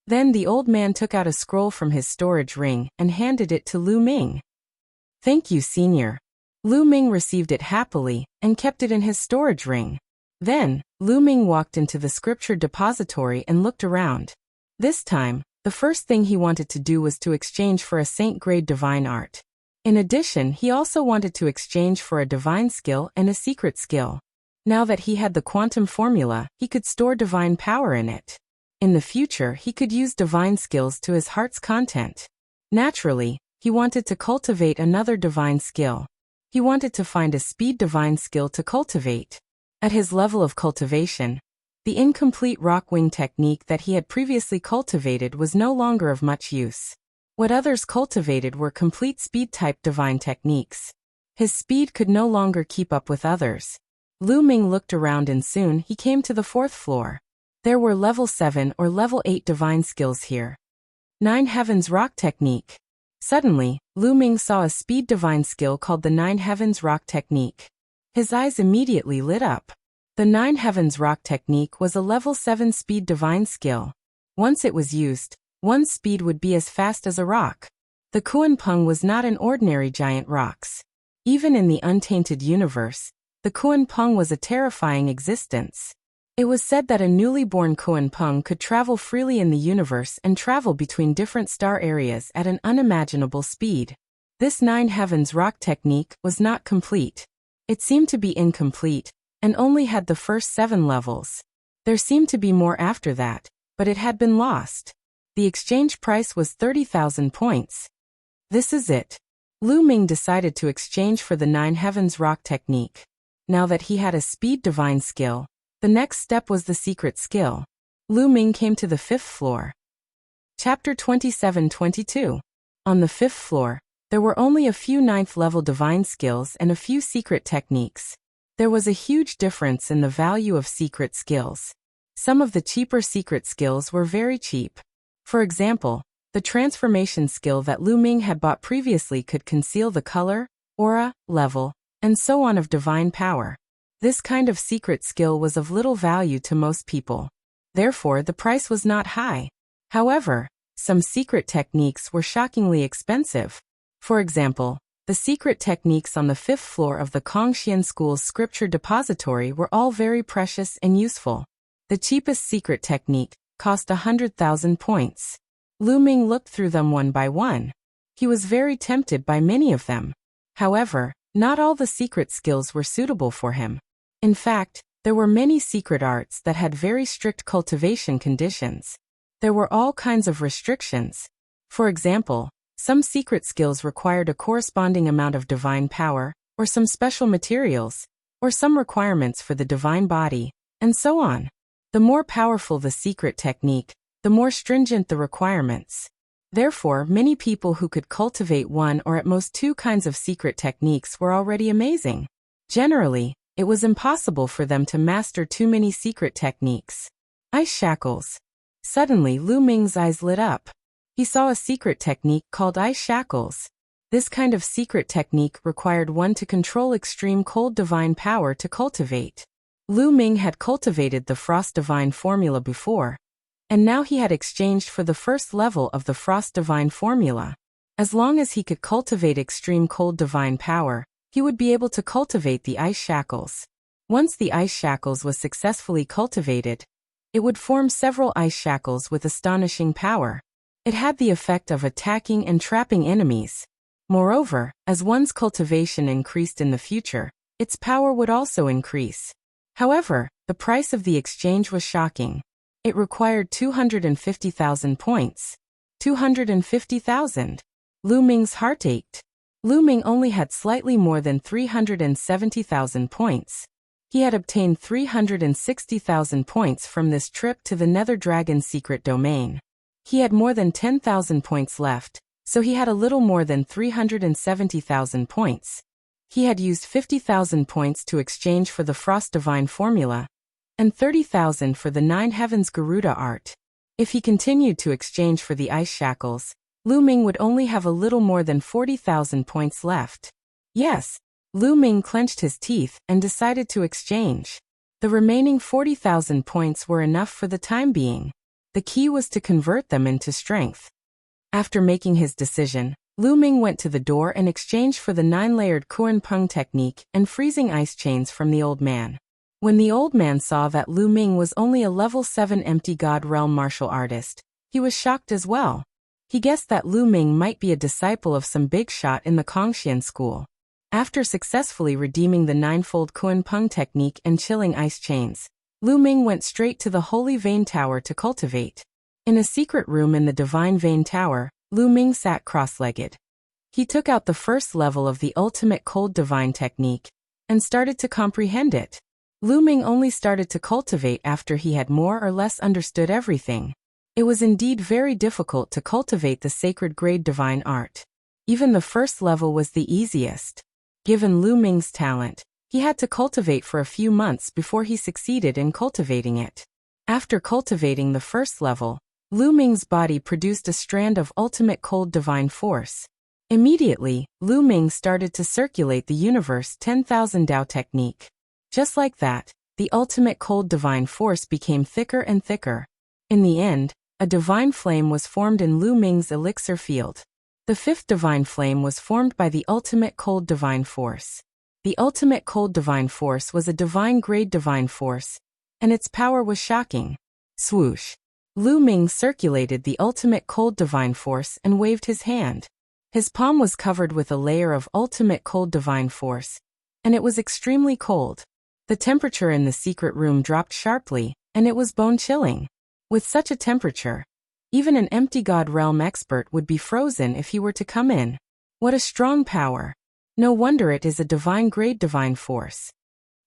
A: Then the old man took out a scroll from his storage ring and handed it to Lu Ming. Thank you, Senior. Lu Ming received it happily and kept it in his storage ring. Then, Lu Ming walked into the scripture depository and looked around. This time, the first thing he wanted to do was to exchange for a saint grade divine art. In addition, he also wanted to exchange for a divine skill and a secret skill. Now that he had the quantum formula, he could store divine power in it. In the future, he could use divine skills to his heart's content. Naturally, he wanted to cultivate another divine skill. He wanted to find a speed divine skill to cultivate. At his level of cultivation, the incomplete rock wing technique that he had previously cultivated was no longer of much use. What others cultivated were complete speed-type divine techniques. His speed could no longer keep up with others. Lu Ming looked around and soon he came to the 4th floor. There were level 7 or level 8 divine skills here. 9 Heavens Rock Technique. Suddenly, Lu Ming saw a speed divine skill called the 9 Heavens Rock Technique. His eyes immediately lit up. The 9 Heavens Rock Technique was a level 7 speed divine skill. Once it was used, one's speed would be as fast as a rock. The Kuan Peng was not an ordinary giant rocks. Even in the untainted universe, the Kuan Peng was a terrifying existence. It was said that a newly born Kuan Peng could travel freely in the universe and travel between different star areas at an unimaginable speed. This 9 Heavens Rock Technique was not complete. It seemed to be incomplete, and only had the first 7 levels. There seemed to be more after that, but it had been lost. The exchange price was 30,000 points. This is it. Lu Ming decided to exchange for the 9 Heavens Rock technique. Now that he had a speed divine skill, the next step was the secret skill. Lu Ming came to the 5th floor. Chapter 27-22. On the 5th floor, there were only a few 9th level divine skills and a few secret techniques. There was a huge difference in the value of secret skills. Some of the cheaper secret skills were very cheap. For example, the transformation skill that Lu Ming had bought previously could conceal the color, aura, level, and so on of divine power. This kind of secret skill was of little value to most people. Therefore, the price was not high. However, some secret techniques were shockingly expensive. For example, the secret techniques on the 5th floor of the Kongxian School's scripture depository were all very precious and useful. The cheapest secret technique cost 100,000 points. Lu Ming looked through them one by one. He was very tempted by many of them. However, not all the secret skills were suitable for him. In fact, there were many secret arts that had very strict cultivation conditions. There were all kinds of restrictions. For example, some secret skills required a corresponding amount of divine power, or some special materials, or some requirements for the divine body, and so on. The more powerful the secret technique, the more stringent the requirements. Therefore, many people who could cultivate one or at most 2 kinds of secret techniques were already amazing. Generally, it was impossible for them to master too many secret techniques. Ice shackles. Suddenly, Lu Ming's eyes lit up. He saw a secret technique called ice shackles. This kind of secret technique required one to control extreme cold divine power to cultivate. Lu Ming had cultivated the Frost Divine Formula before, and now he had exchanged for the first level of the Frost Divine Formula. As long as he could cultivate extreme cold divine power, he would be able to cultivate the ice shackles. Once the ice shackles was successfully cultivated, it would form several ice shackles with astonishing power. It had the effect of attacking and trapping enemies. Moreover, as one's cultivation increased in the future, its power would also increase. However, the price of the exchange was shocking. It required 250,000 points. 250,000. Lu Ming's heart ached. Lu Ming only had slightly more than 370,000 points. He had obtained 360,000 points from this trip to the Nether Dragon's secret domain. He had more than 10,000 points left, so he had a little more than 370,000 points. He had used 50,000 points to exchange for the Frost Divine Formula, and 30,000 for the 9 Heavens Garuda art. If he continued to exchange for the ice shackles, Lu Ming would only have a little more than 40,000 points left. Yes, Lu Ming clenched his teeth and decided to exchange. The remaining 40,000 points were enough for the time being. The key was to convert them into strength. After making his decision, Lu Ming went to the door and exchanged for the 9-layered Kuan Peng technique and freezing ice chains from the old man. When the old man saw that Lu Ming was only a level 7 empty God Realm martial artist, he was shocked as well. He guessed that Lu Ming might be a disciple of some big shot in the Kongxian school. After successfully redeeming the 9-fold Kuan Peng technique and chilling ice chains, Lu Ming went straight to the Holy Vein Tower to cultivate. In a secret room in the Divine Vein Tower, Lu Ming sat cross-legged. He took out the first level of the ultimate cold divine technique and started to comprehend it. Lu Ming only started to cultivate after he had more or less understood everything. It was indeed very difficult to cultivate the sacred grade divine art. Even the first level was the easiest. Given Lu Ming's talent, he had to cultivate for a few months before he succeeded in cultivating it. After cultivating the first level, Lu Ming's body produced a strand of ultimate cold divine force. Immediately, Lu Ming started to circulate the universe 10,000 Dao technique. Just like that, the ultimate cold divine force became thicker and thicker. In the end, a divine flame was formed in Lu Ming's elixir field. The 5th divine flame was formed by the ultimate cold divine force. The ultimate cold divine force was a divine grade divine force, and its power was shocking. Swoosh! Lu Ming circulated the ultimate cold divine force and waved his hand. His palm was covered with a layer of ultimate cold divine force, and it was extremely cold. The temperature in the secret room dropped sharply, and it was bone-chilling. With such a temperature, even an empty god realm expert would be frozen if he were to come in. What a strong power. No wonder it is a divine-grade divine force.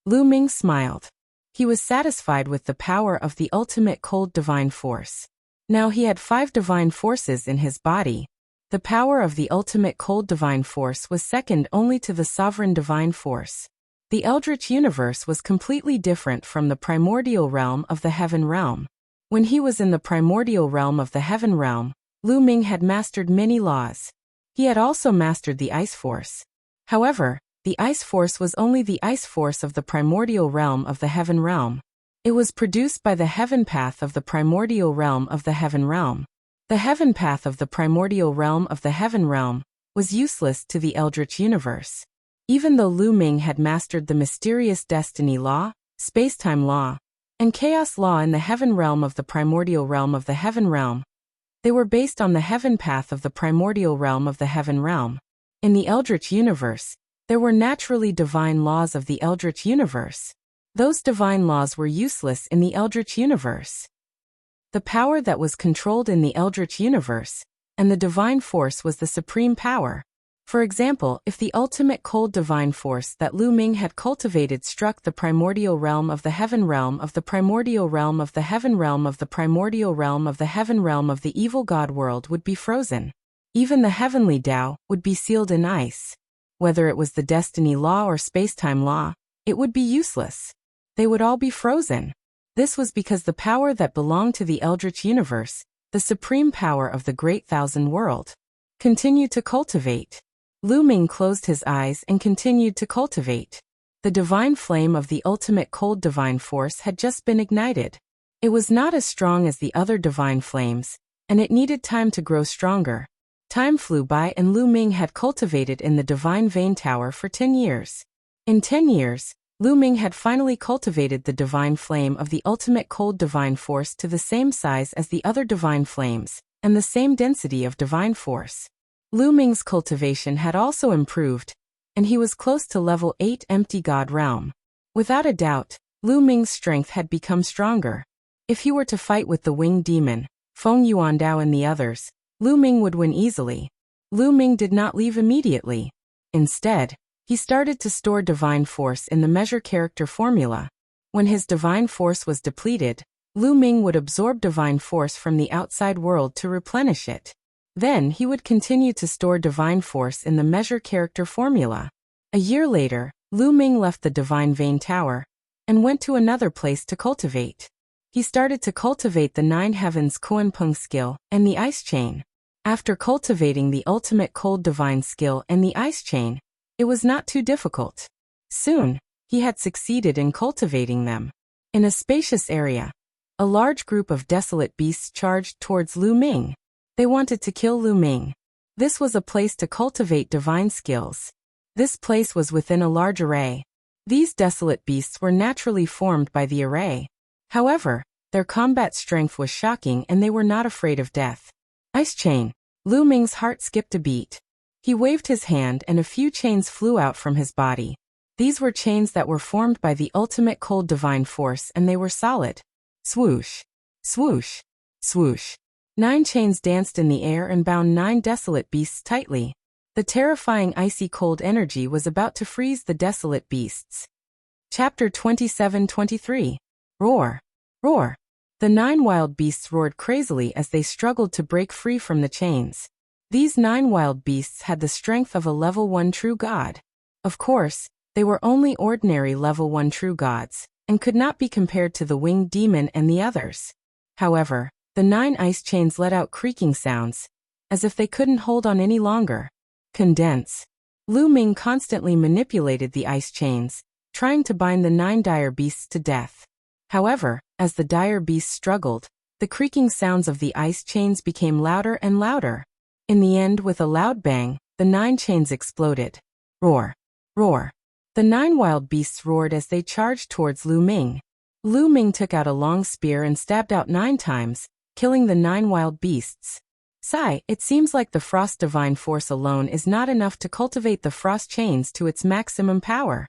A: Lu Ming smiled. He was satisfied with the power of the ultimate cold divine force. Now he had 5 divine forces in his body. The power of the ultimate cold divine force was second only to the sovereign divine force. The Eldritch universe was completely different from the primordial realm of the heaven realm. When he was in the primordial realm of the heaven realm, Lu Ming had mastered many laws. He had also mastered the ice force. However, the ice force was only the ice force of the primordial realm of the heaven realm. It was produced by the heaven path of the primordial realm of the heaven realm. The heaven path of the primordial realm of the heaven realm was useless to the Eldritch universe. Even though Lu Ming had mastered the mysterious destiny law, space-time law, and chaos law in the heaven realm of the primordial realm of the heaven realm, they were based on the heaven path of the primordial realm of the heaven realm. In the Eldritch universe, there were naturally divine laws of the Eldritch universe. Those divine laws were useless in the Eldritch universe. The power that was controlled in the Eldritch universe, and the divine force was the supreme power. For example, if the ultimate cold divine force that Lu Ming had cultivated struck the primordial realm of the heaven realm of the primordial realm of the heaven realm of the primordial realm of the heaven realm of the evil god world would be frozen. Even the heavenly Tao would be sealed in ice. Whether it was the destiny law or space-time law, it would be useless. They would all be frozen. This was because the power that belonged to the Eldritch universe, the supreme power of the Great Thousand World, continued to cultivate. Lu Ming closed his eyes and continued to cultivate. The divine flame of the ultimate cold divine force had just been ignited. It was not as strong as the other divine flames, and it needed time to grow stronger. Time flew by and Lu Ming had cultivated in the divine vein tower for 10 years. In 10 years, Lu Ming had finally cultivated the divine flame of the ultimate cold divine force to the same size as the other divine flames, and the same density of divine force. Lu Ming's cultivation had also improved, and he was close to level 8 empty god realm. Without a doubt, Lu Ming's strength had become stronger. If he were to fight with the winged demon, Feng Yuandao and the others, Lu Ming would win easily. Lu Ming did not leave immediately. Instead, he started to store divine force in the measure character formula. When his divine force was depleted, Lu Ming would absorb divine force from the outside world to replenish it. Then he would continue to store divine force in the measure character formula. A year later, Lu Ming left the divine vein tower and went to another place to cultivate. He started to cultivate the 9 heavens Kuanpeng skill and the ice chain. After cultivating the ultimate cold divine skill and the ice chain, it was not too difficult. Soon, he had succeeded in cultivating them. In a spacious area, a large group of desolate beasts charged towards Lu Ming. They wanted to kill Lu Ming. This was a place to cultivate divine skills. This place was within a large array. These desolate beasts were naturally formed by the array. However, their combat strength was shocking and they were not afraid of death. Ice chain. Lu Ming's heart skipped a beat. He waved his hand and a few chains flew out from his body. These were chains that were formed by the ultimate cold divine force and they were solid. Swoosh. Swoosh. Swoosh. 9 chains danced in the air and bound 9 desolate beasts tightly. The terrifying icy cold energy was about to freeze the desolate beasts. Chapter 27-23. Roar. Roar. The 9 wild beasts roared crazily as they struggled to break free from the chains. These 9 wild beasts had the strength of a level 1 true god. Of course, they were only ordinary level 1 true gods, and could not be compared to the winged demon and the others. However, the 9 ice chains let out creaking sounds, as if they couldn't hold on any longer. Condense. Lu Ming constantly manipulated the ice chains, trying to bind the 9 dire beasts to death. However, as the dire beasts struggled, the creaking sounds of the ice chains became louder and louder. In the end, with a loud bang, the 9 chains exploded. Roar. Roar. The 9 wild beasts roared as they charged towards Lu Ming. Lu Ming took out a long spear and stabbed out 9 times, killing the 9 wild beasts. Sigh, it seems like the frost divine force alone is not enough to cultivate the frost chains to its maximum power.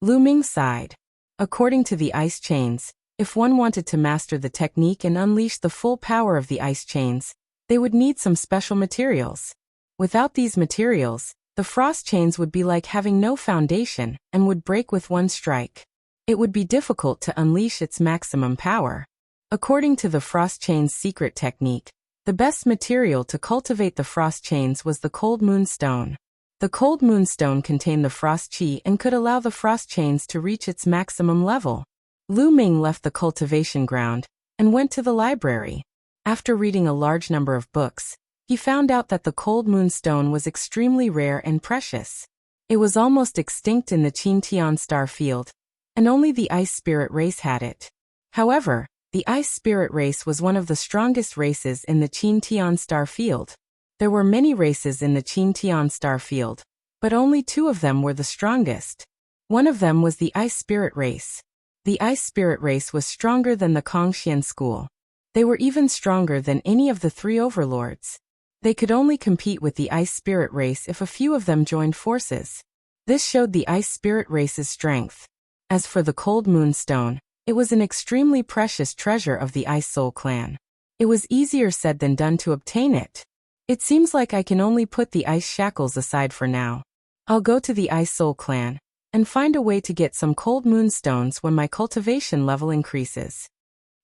A: Lu Ming sighed. According to the ice chains, If one wanted to master the technique and unleash the full power of the ice chains, they would need some special materials. Without these materials, the frost chains would be like having no foundation and would break with one strike. It would be difficult to unleash its maximum power. According to the frost chain's secret technique, the best material to cultivate the frost chains was the cold moonstone. The cold moonstone contained the frost chi and could allow the frost chains to reach its maximum level. Lu Ming left the cultivation ground and went to the library. After reading a large number of books, he found out that the cold moonstone was extremely rare and precious. It was almost extinct in the Qin star field, and only the ice spirit race had it. However, the ice spirit race was one of the strongest races in the Qin star field. There were many races in the Qin star field, but only 2 of them were the strongest. One of them was the ice spirit race. The ice spirit race was stronger than the Kongxian school. They were even stronger than any of the 3 overlords. They could only compete with the ice spirit race if a few of them joined forces. This showed the ice spirit race's strength. As for the cold moonstone, it was an extremely precious treasure of the Ice Soul clan. It was easier said than done to obtain it. It seems like I can only put the ice shackles aside for now. I'll go to the Ice Soul clan and find a way to get some cold moonstones when my cultivation level increases.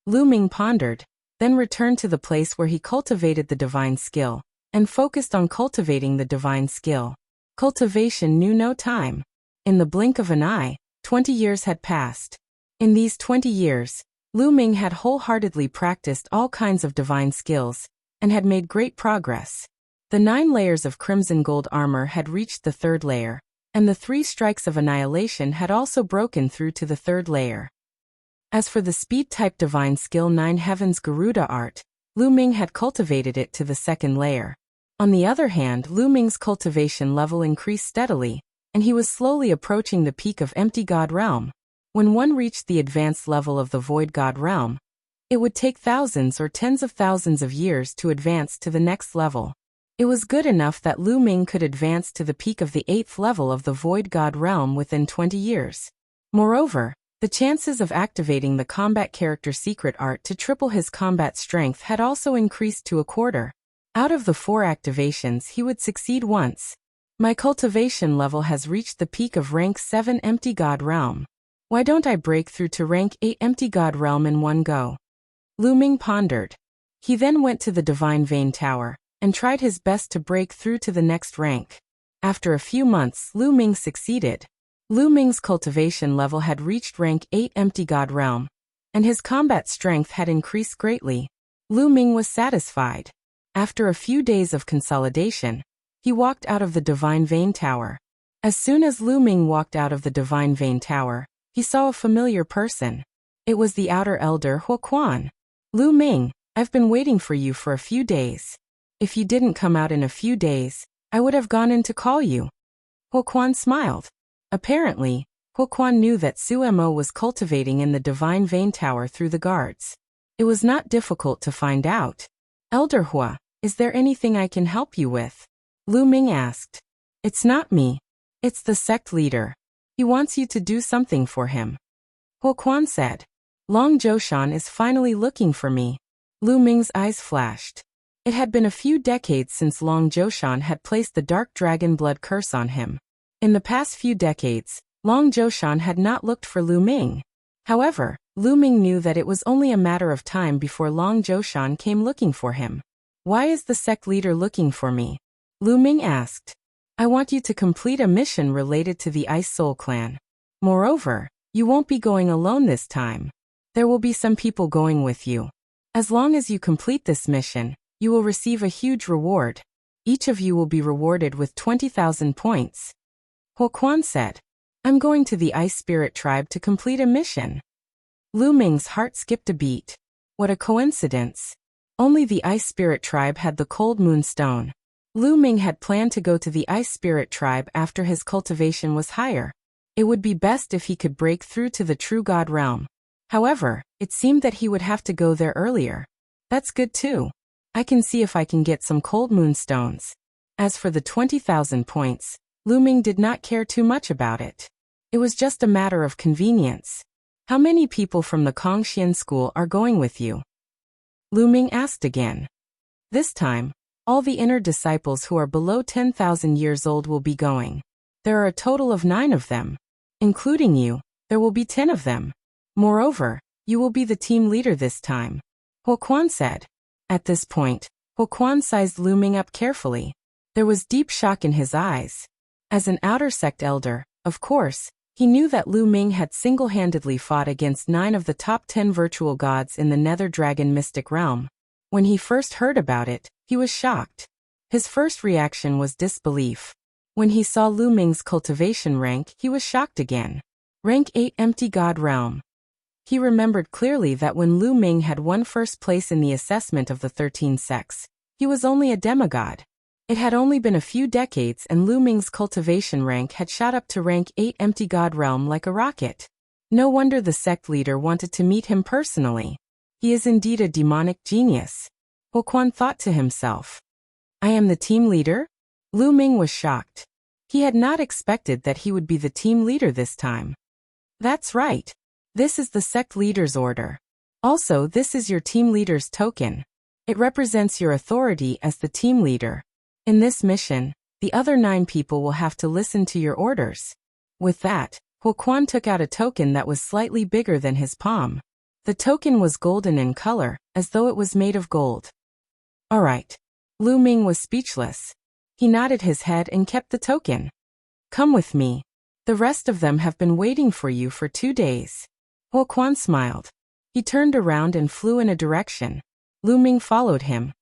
A: Lu Ming pondered, then returned to the place where he cultivated the divine skill, and focused on cultivating the divine skill. Cultivation knew no time. In the blink of an eye, 20 years had passed. In these 20 years, Lu Ming had wholeheartedly practiced all kinds of divine skills, and had made great progress. The 9 layers of crimson gold armor had reached the 3rd layer, and the 3 strikes of annihilation had also broken through to the 3rd layer. As for the speed-type divine skill 9 Heaven's Garuda art, Lu Ming had cultivated it to the 2nd layer. On the other hand, Lu Ming's cultivation level increased steadily, and he was slowly approaching the peak of Empty God Realm. When one reached the advanced level of the Void God Realm, it would take thousands or tens of thousands of years to advance to the next level. It was good enough that Lu Ming could advance to the peak of the 8th level of the Void God Realm within 20 years. Moreover, the chances of activating the combat character secret art to triple his combat strength had also increased to a quarter. Out of the 4 activations, he would succeed once. My cultivation level has reached the peak of rank 7 Empty God Realm. Why don't I break through to rank 8 Empty God Realm in one go? Lu Ming pondered. He then went to the Divine Vein Tower, and tried his best to break through to the next rank. After a few months, Lu Ming succeeded. Lu Ming's cultivation level had reached rank 8 Empty God Realm, and his combat strength had increased greatly. Lu Ming was satisfied. After a few days of consolidation, he walked out of the Divine Vein Tower. As soon as Lu Ming walked out of the Divine Vein Tower, he saw a familiar person. It was the Outer Elder Huoquan. Lu Ming, I've been waiting for you for a few days. If you didn't come out in a few days, I would have gone in to call you. Huoquan smiled. Apparently, Huoquan knew that Su Mo was cultivating in the Divine Vein Tower through the guards. It was not difficult to find out. Elder Hua, is there anything I can help you with? Lu Ming asked. It's not me. It's the sect leader. He wants you to do something for him. Huoquan said. Long Zhoushan is finally looking for me. Lu Ming's eyes flashed. It had been a few decades since Long Zhoushan had placed the Dark Dragon Blood curse on him. In the past few decades, Long Zhoushan had not looked for Lu Ming. However, Lu Ming knew that it was only a matter of time before Long Zhoushan came looking for him. Why is the sect leader looking for me? Lu Ming asked. I want you to complete a mission related to the Ice Soul clan. Moreover, you won't be going alone this time. There will be some people going with you. As long as you complete this mission, you will receive a huge reward. Each of you will be rewarded with 20,000 points. Huoquan said. I'm going to the Ice Spirit tribe to complete a mission. Lu Ming's heart skipped a beat. What a coincidence. Only the Ice Spirit tribe had the Cold Moon Stone. Lu Ming had planned to go to the Ice Spirit tribe after his cultivation was higher. It would be best if he could break through to the True God realm. However, it seemed that he would have to go there earlier. That's good too. I can see if I can get some Cold Moon Stones. As for the 20,000 points, Lu Ming did not care too much about it. It was just a matter of convenience. How many people from the Kongxian school are going with you? Lu Ming asked again. This time, all the inner disciples who are below 10,000 years old will be going. There are a total of 9 of them. Including you, there will be 10 of them. Moreover, you will be the team leader this time, Huo Quan said. At this point, Huo Quan sized Lu Ming up carefully. There was deep shock in his eyes. As an outer sect elder, of course, he knew that Lu Ming had single-handedly fought against 9 of the top 10 virtual gods in the Nether Dragon mystic realm. When he first heard about it, he was shocked. His first reaction was disbelief. When he saw Lu Ming's cultivation rank, he was shocked again. Rank 8 Empty God Realm. He remembered clearly that when Lu Ming had won first place in the assessment of the 13 sects, he was only a demigod. It had only been a few decades and Lu Ming's cultivation rank had shot up to rank 8 Empty God Realm like a rocket. No wonder the sect leader wanted to meet him personally. He is indeed a demonic genius. Huo Quan thought to himself. I am the team leader? Lu Ming was shocked. He had not expected that he would be the team leader this time. That's right. This is the sect leader's order. Also, this is your team leader's token. It represents your authority as the team leader. In this mission, the other 9 people will have to listen to your orders. With that, Huo Quan took out a token that was slightly bigger than his palm. The token was golden in color, as though it was made of gold. All right. Lu Ming was speechless. He nodded his head and kept the token. Come with me. The rest of them have been waiting for you for 2 days. Huo Quan smiled. He turned around and flew in a direction. Lu Ming followed him.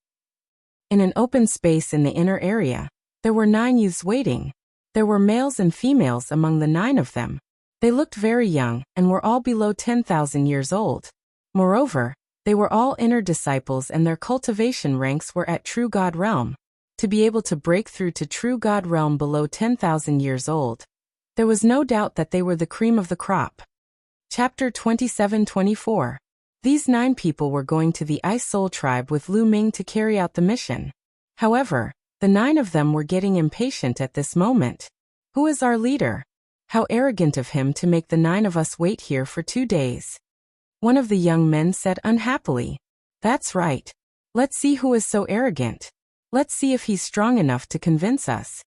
A: In an open space in the inner area, there were 9 youths waiting. There were males and females among the 9 of them. They looked very young and were all below 10,000 years old. Moreover, they were all inner disciples and their cultivation ranks were at True God Realm. To be able to break through to True God Realm below 10,000 years old, there was no doubt that they were the cream of the crop. Chapter 27-24. These 9 people were going to the Ice Soul Tribe with Lu Ming to carry out the mission. However, the 9 of them were getting impatient at this moment. Who is our leader? How arrogant of him to make the 9 of us wait here for 2 days. One of the young men said unhappily. That's right. Let's see who is so arrogant. Let's see if he's strong enough to convince us.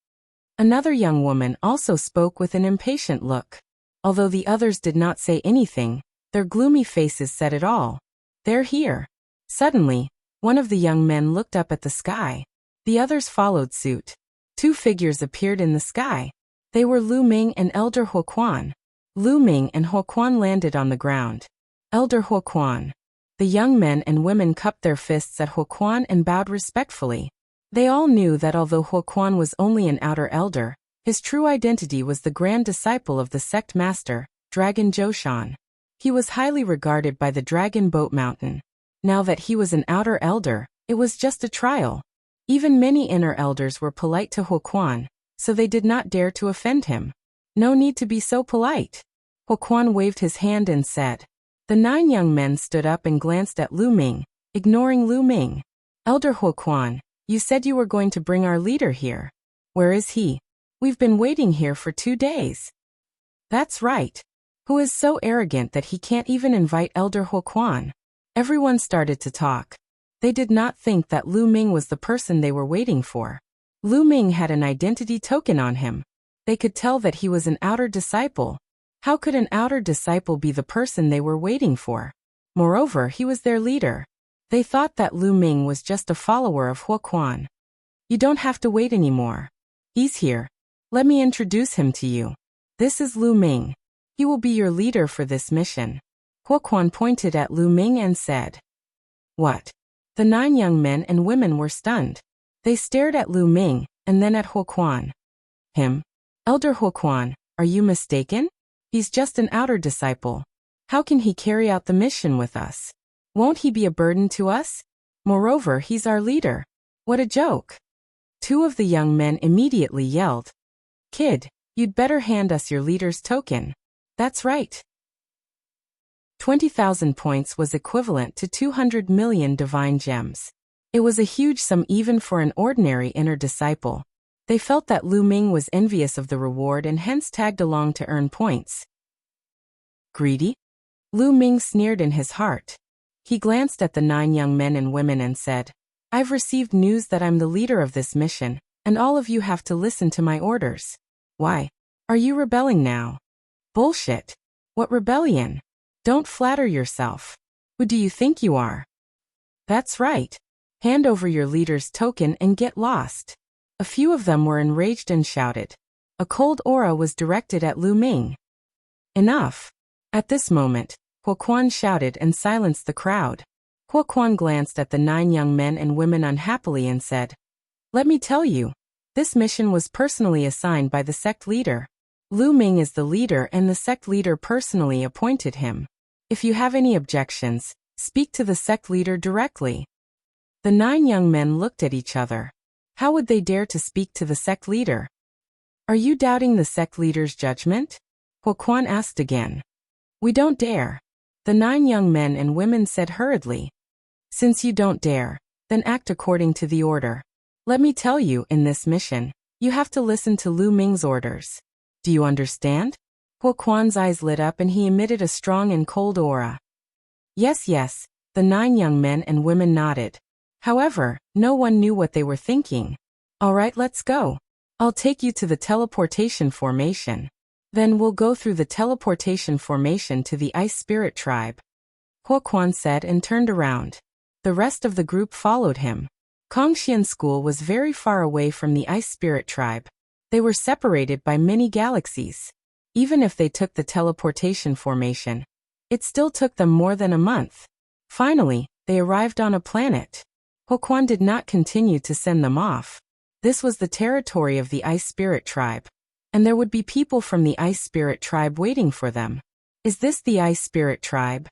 A: Another young woman also spoke with an impatient look. Although the others did not say anything, their gloomy faces said it all. They're here. Suddenly, one of the young men looked up at the sky. The others followed suit. 2 figures appeared in the sky. They were Lu Ming and Elder Huo Quan. Lu Ming and Huo Quan landed on the ground. Elder Huo Quan. The young men and women cupped their fists at Huo Quan and bowed respectfully. They all knew that although Huo Quan was only an outer elder, his true identity was the grand disciple of the sect master, Dragon Zhoushan. He was highly regarded by the Dragon Boat Mountain. Now that he was an outer elder, it was just a trial. Even many inner elders were polite to Huo Quan, so they did not dare to offend him. No need to be so polite. Huo Quan waved his hand and said. The 9 young men stood up and glanced at Lu Ming, ignoring Lu Ming. Elder Huo Quan, you said you were going to bring our leader here. Where is he? We've been waiting here for 2 days. That's right. Who is so arrogant that he can't even invite Elder Huo Quan? Everyone started to talk. They did not think that Lu Ming was the person they were waiting for. Lu Ming had an identity token on him. They could tell that he was an outer disciple. How could an outer disciple be the person they were waiting for? Moreover, he was their leader. They thought that Lu Ming was just a follower of Huo Quan. You don't have to wait anymore. He's here. Let me introduce him to you. This is Lu Ming. He will be your leader for this mission. Huo Quan pointed at Lu Ming and said. What? The 9 young men and women were stunned. They stared at Lu Ming, and then at Huo Quan. Him? Elder Huo Quan, are you mistaken? He's just an outer disciple. How can he carry out the mission with us? Won't he be a burden to us? Moreover, he's our leader. What a joke. 2 of the young men immediately yelled. Kid, you'd better hand us your leader's token. That's right. 20,000 points was equivalent to 200 million divine gems. It was a huge sum even for an ordinary inner disciple. They felt that Lu Ming was envious of the reward and hence tagged along to earn points. Greedy? Lu Ming sneered in his heart. He glanced at the 9 young men and women and said, I've received news that I'm the leader of this mission, and all of you have to listen to my orders. Why? Are you rebelling now? Bullshit. What rebellion? Don't flatter yourself. Who do you think you are? That's right. Hand over your leader's token and get lost. A few of them were enraged and shouted. A cold aura was directed at Lu Ming. Enough. At this moment, Huo Quan shouted and silenced the crowd. Huo Quan glanced at the 9 young men and women unhappily and said, Let me tell you, this mission was personally assigned by the sect leader. Lu Ming is the leader and the sect leader personally appointed him. If you have any objections, speak to the sect leader directly. The 9 young men looked at each other. How would they dare to speak to the sect leader? Are you doubting the sect leader's judgment? Huo Quan asked again. We don't dare. The 9 young men and women said hurriedly. Since you don't dare, then act according to the order. Let me tell you, in this mission, you have to listen to Lu Ming's orders. Do you understand? Huo Quan's eyes lit up and he emitted a strong and cold aura. Yes, yes, the 9 young men and women nodded. However, no one knew what they were thinking. All right, let's go. I'll take you to the teleportation formation. Then we'll go through the teleportation formation to the Ice Spirit Tribe. Huo Quan said and turned around. The rest of the group followed him. Kongxian School was very far away from the Ice Spirit Tribe. They were separated by many galaxies. Even if they took the teleportation formation, it still took them more than a month. Finally, they arrived on a planet. Huo Quan did not continue to send them off. This was the territory of the Ice Spirit Tribe, and there would be people from the Ice Spirit Tribe waiting for them. Is this the Ice Spirit Tribe?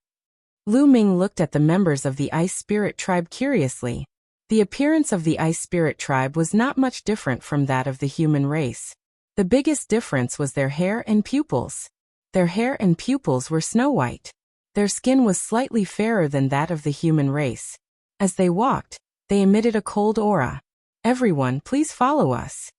A: Lu Ming looked at the members of the Ice Spirit Tribe curiously. The appearance of the Ice Spirit Tribe was not much different from that of the human race. The biggest difference was their hair and pupils. Their hair and pupils were snow white. Their skin was slightly fairer than that of the human race. As they walked, they emitted a cold aura. Everyone, please follow us.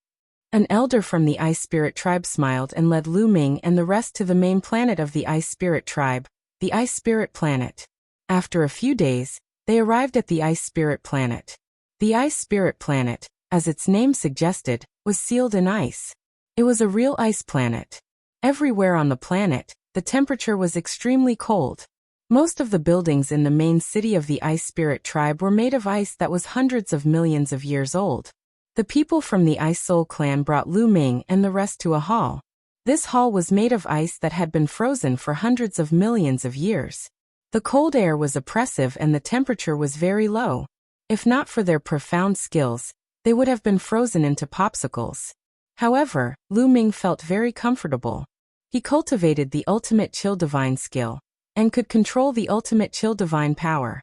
A: An elder from the Ice Spirit Tribe smiled and led Lu Ming and the rest to the main planet of the Ice Spirit Tribe, the Ice Spirit Planet. After a few days, they arrived at the Ice Spirit Planet. The Ice Spirit Planet, as its name suggested, was sealed in ice. It was a real ice planet. Everywhere on the planet, the temperature was extremely cold. Most of the buildings in the main city of the Ice Spirit Tribe were made of ice that was hundreds of millions of years old. The people from the Ice Soul clan brought Lu Ming and the rest to a hall. This hall was made of ice that had been frozen for hundreds of millions of years. The cold air was oppressive and the temperature was very low. If not for their profound skills, they would have been frozen into popsicles. However, Lu Ming felt very comfortable. He cultivated the ultimate chill divine skill, and could control the ultimate chill divine power.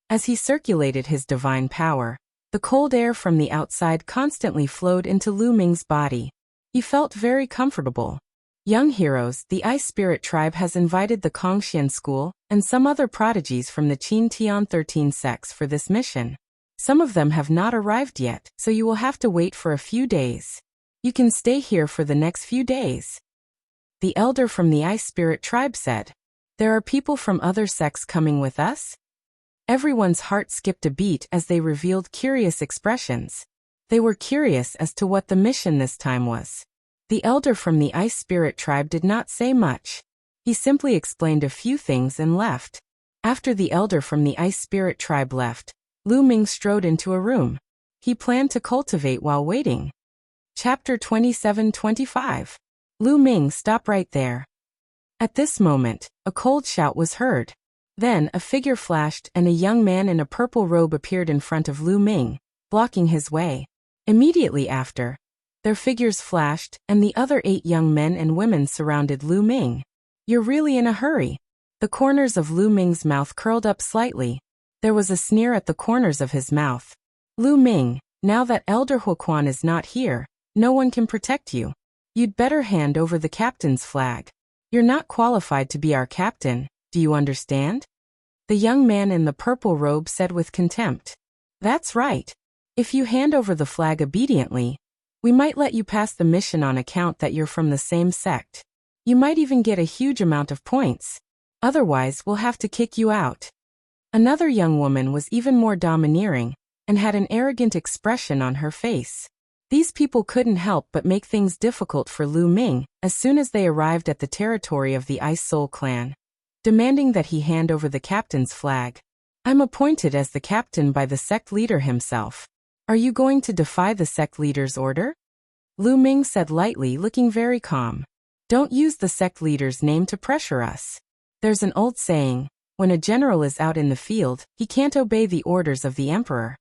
A: As he circulated his divine power, the cold air from the outside constantly flowed into Lu Ming's body. He felt very comfortable. Young heroes, the Ice Spirit Tribe has invited the Kongxian School and some other prodigies from the Qin Tian 13 sects for this mission. Some of them have not arrived yet, so you will have to wait for a few days. You can stay here for the next few days. The elder from the Ice Spirit Tribe said, There are people from other sects coming with us? Everyone's heart skipped a beat as they revealed curious expressions. They were curious as to what the mission this time was. The elder from the Ice Spirit Tribe did not say much. He simply explained a few things and left. After the elder from the Ice Spirit Tribe left, Lu Ming strode into a room. He planned to cultivate while waiting. Chapter 27-25. Lu Ming, stop right there. At this moment, a cold shout was heard. Then a figure flashed and a young man in a purple robe appeared in front of Lu Ming, blocking his way. Immediately after, their figures flashed and the other 8 young men and women surrounded Lu Ming. You're really in a hurry. The corners of Lu Ming's mouth curled up slightly. There was a sneer at the corners of his mouth. Lu Ming, now that Elder Huo Quan is not here, no one can protect you. You'd better hand over the captain's flag. You're not qualified to be our captain, do you understand? The young man in the purple robe said with contempt. That's right. If you hand over the flag obediently, we might let you pass the mission on account that you're from the same sect. You might even get a huge amount of points. Otherwise, we'll have to kick you out. Another young woman was even more domineering and had an arrogant expression on her face. These people couldn't help but make things difficult for Lu Ming as soon as they arrived at the territory of the Ice Soul clan, demanding that he hand over the captain's flag. I'm appointed as the captain by the sect leader himself. Are you going to defy the sect leader's order? Lu Ming said lightly, looking very calm. Don't use the sect leader's name to pressure us. There's an old saying, when a general is out in the field, he can't obey the orders of the emperor.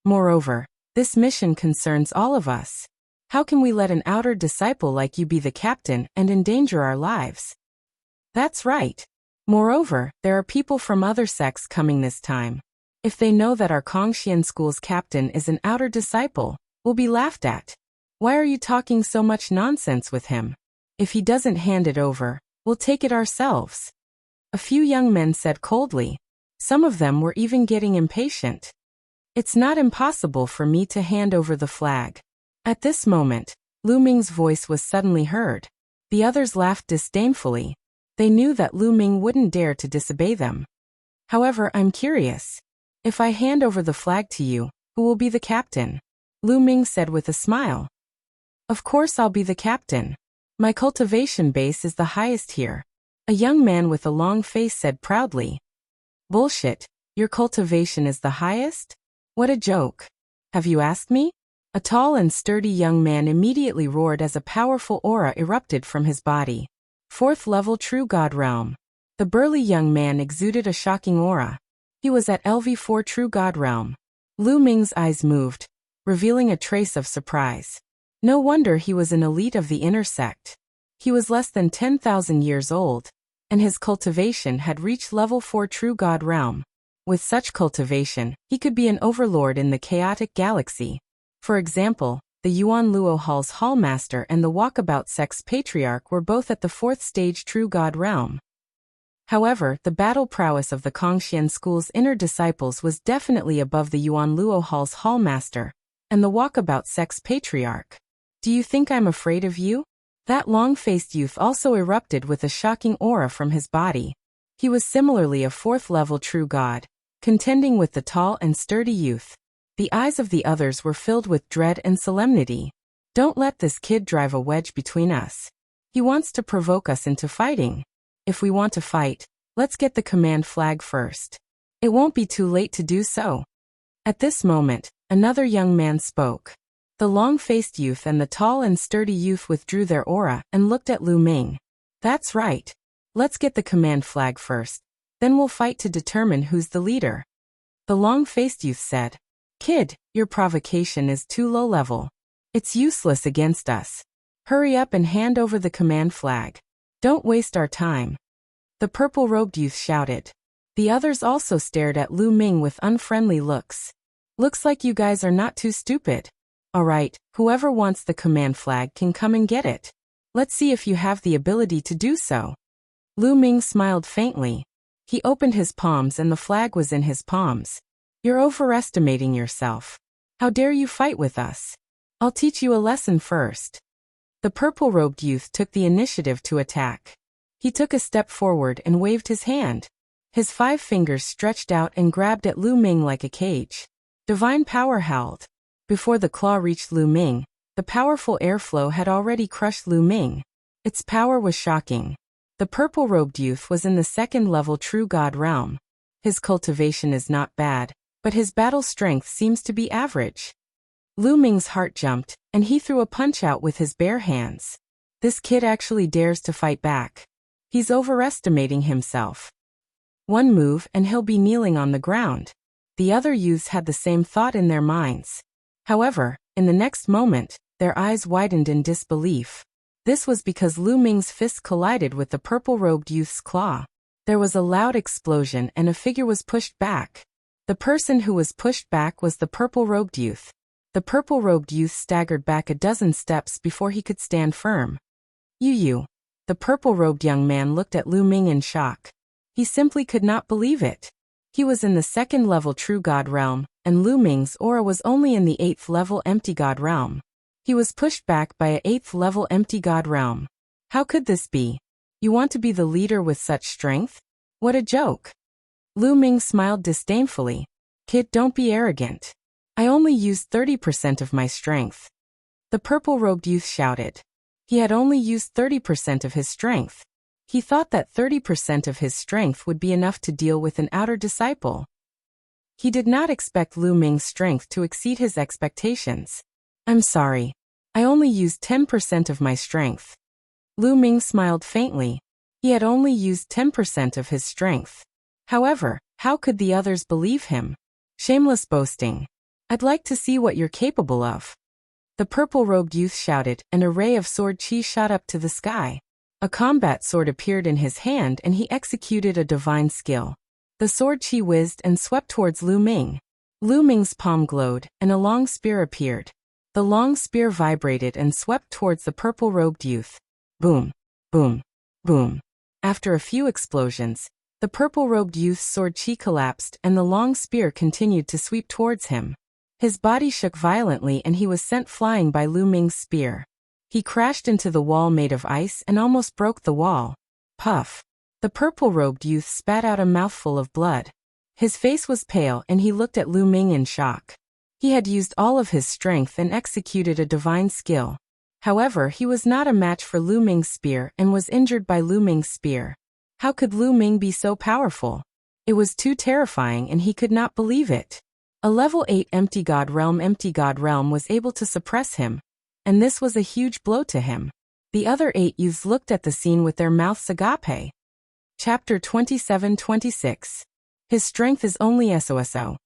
A: Moreover, this mission concerns all of us. How can we let an outer disciple like you be the captain and endanger our lives? That's right. Moreover, there are people from other sects coming this time. If they know that our Kongxian school's captain is an outer disciple, we'll be laughed at. Why are you talking so much nonsense with him? If he doesn't hand it over, we'll take it ourselves. A few young men said coldly. Some of them were even getting impatient. It's not impossible for me to hand over the flag. At this moment, Lu Ming's voice was suddenly heard. The others laughed disdainfully. They knew that Lu Ming wouldn't dare to disobey them. However, I'm curious. If I hand over the flag to you, who will be the captain? Lu Ming said with a smile. Of course I'll be the captain. My cultivation base is the highest here. A young man with a long face said proudly. Bullshit, your cultivation is the highest? What a joke. Have you asked me? A tall and sturdy young man immediately roared as a powerful aura erupted from his body. 4th level True God Realm. The burly young man exuded a shocking aura. He was at LV4 True God Realm. Lu Ming's eyes moved, revealing a trace of surprise. No wonder he was an elite of the inner sect. He was less than 10,000 years old, and his cultivation had reached level 4 True God Realm. With such cultivation, he could be an overlord in the chaotic galaxy. For example, the Yuan Luo Hall's Hallmaster and the Walkabout Sect's Patriarch were both at the 4th stage True God Realm. However, the battle prowess of the Kongxian school's inner disciples was definitely above the Yuan Luo Hall's Hallmaster and the Walkabout Sect's Patriarch. Do you think I'm afraid of you? That long-faced youth also erupted with a shocking aura from his body. He was similarly a 4th level True God, contending with the tall and sturdy youth. The eyes of the others were filled with dread and solemnity. Don't let this kid drive a wedge between us. He wants to provoke us into fighting. If we want to fight, let's get the command flag first. It won't be too late to do so. At this moment, another young man spoke. The long-faced youth and the tall and sturdy youth withdrew their aura and looked at Lu Ming. That's right. Let's get the command flag first. Then we'll fight to determine who's the leader. The long-faced youth said. Kid, your provocation is too low level. It's useless against us. Hurry up and hand over the command flag. Don't waste our time. The purple-robed youth shouted. The others also stared at Lu Ming with unfriendly looks. Looks like you guys are not too stupid. Alright, whoever wants the command flag can come and get it. Let's see if you have the ability to do so. Lu Ming smiled faintly. He opened his palms and the flag was in his palms. You're overestimating yourself. How dare you fight with us? I'll teach you a lesson first. The purple-robed youth took the initiative to attack. He took a step forward and waved his hand. His 5 fingers stretched out and grabbed at Lu Ming like a cage. Divine power howled. Before the claw reached Lu Ming, the powerful airflow had already crushed Lu Ming. Its power was shocking. The purple-robed youth was in the 2nd level True God Realm. His cultivation is not bad, but his battle strength seems to be average. Lu Ming's heart jumped, and he threw a punch out with his bare hands. This kid actually dares to fight back. He's overestimating himself. One move and he'll be kneeling on the ground. The other youths had the same thought in their minds. However, in the next moment, their eyes widened in disbelief. This was because Lu Ming's fist collided with the purple-robed youth's claw. There was a loud explosion and a figure was pushed back. The person who was pushed back was the purple-robed youth. The purple-robed youth staggered back a dozen steps before he could stand firm. You. The purple-robed young man looked at Lu Ming in shock. He simply could not believe it. He was in the 2nd level True God Realm, and Lu Ming's aura was only in the 8th level Empty God Realm. He was pushed back by a 8th level Empty God Realm. How could this be? You want to be the leader with such strength? What a joke. Lu Ming smiled disdainfully. Kid, don't be arrogant. I only used 30% of my strength. The purple-robed youth shouted. He had only used 30% of his strength. He thought that 30% of his strength would be enough to deal with an outer disciple. He did not expect Lu Ming's strength to exceed his expectations. I'm sorry. I only used 10% of my strength. Lu Ming smiled faintly. He had only used 10% of his strength. However, how could the others believe him? Shameless boasting. I'd like to see what you're capable of. The purple-robed youth shouted, and a ray of sword chi shot up to the sky. A combat sword appeared in his hand and he executed a divine skill. The sword chi whizzed and swept towards Lu Ming. Lu Ming's palm glowed, and a long spear appeared. The long spear vibrated and swept towards the purple-robed youth. Boom, boom, boom. After a few explosions, the purple-robed youth's sword chi collapsed and the long spear continued to sweep towards him. His body shook violently and he was sent flying by Lu Ming's spear. He crashed into the wall made of ice and almost broke the wall. Puff. The purple-robed youth spat out a mouthful of blood. His face was pale and he looked at Lu Ming in shock. He had used all of his strength and executed a divine skill. However, he was not a match for Lu Ming's spear and was injured by Lu Ming's spear. How could Lu Ming be so powerful? It was too terrifying and he could not believe it. A level 8 empty god realm was able to suppress him, and this was a huge blow to him. The other 8 youths looked at the scene with their mouths agape. Chapter 27-26. His strength is only SOSO.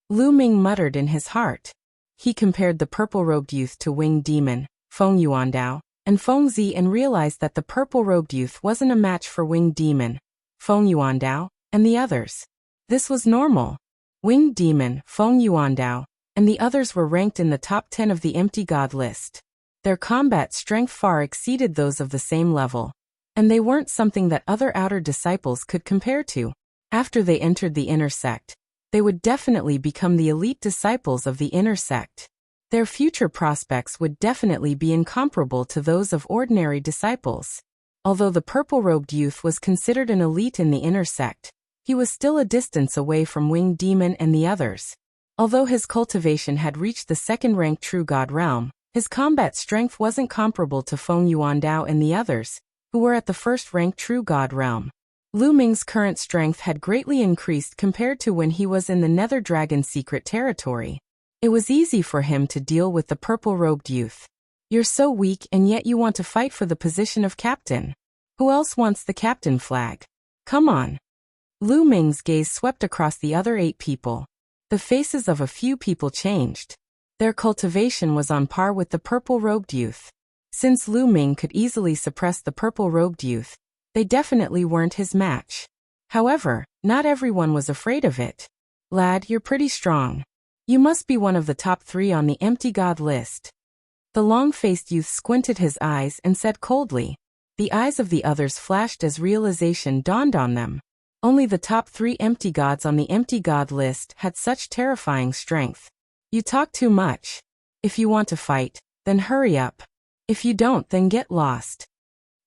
A: Lu Ming muttered in his heart. He compared the purple-robed youth to Winged Demon, Feng Yuandao, and Feng Zi and realized that the purple-robed youth wasn't a match for Winged Demon, Feng Yuandao, and the others. This was normal. Winged Demon, Feng Yuandao, and the others were ranked in the top 10 of the empty god list. Their combat strength far exceeded those of the same level, and they weren't something that other outer disciples could compare to. After they entered the inner sect, they would definitely become the elite disciples of the inner sect. Their future prospects would definitely be incomparable to those of ordinary disciples. Although the purple-robed youth was considered an elite in the inner sect, he was still a distance away from Winged Demon and the others. Although his cultivation had reached the second-ranked true god realm, his combat strength wasn't comparable to Feng Yuandao and the others, who were at the first-ranked true god realm. Lu Ming's current strength had greatly increased compared to when he was in the Nether Dragon secret territory. It was easy for him to deal with the purple-robed youth. You're so weak and yet you want to fight for the position of captain. Who else wants the captain flag? Come on. Lu Ming's gaze swept across the other 8 people. The faces of a few people changed. Their cultivation was on par with the purple-robed youth. Since Lu Ming could easily suppress the purple-robed youth, they definitely weren't his match. However, not everyone was afraid of it. Lad, you're pretty strong. You must be one of the top 3 on the empty god list. The long-faced youth squinted his eyes and said coldly. The eyes of the others flashed as realization dawned on them. Only the top 3 empty gods on the empty god list had such terrifying strength. You talk too much. If you want to fight, then hurry up. If you don't, then get lost.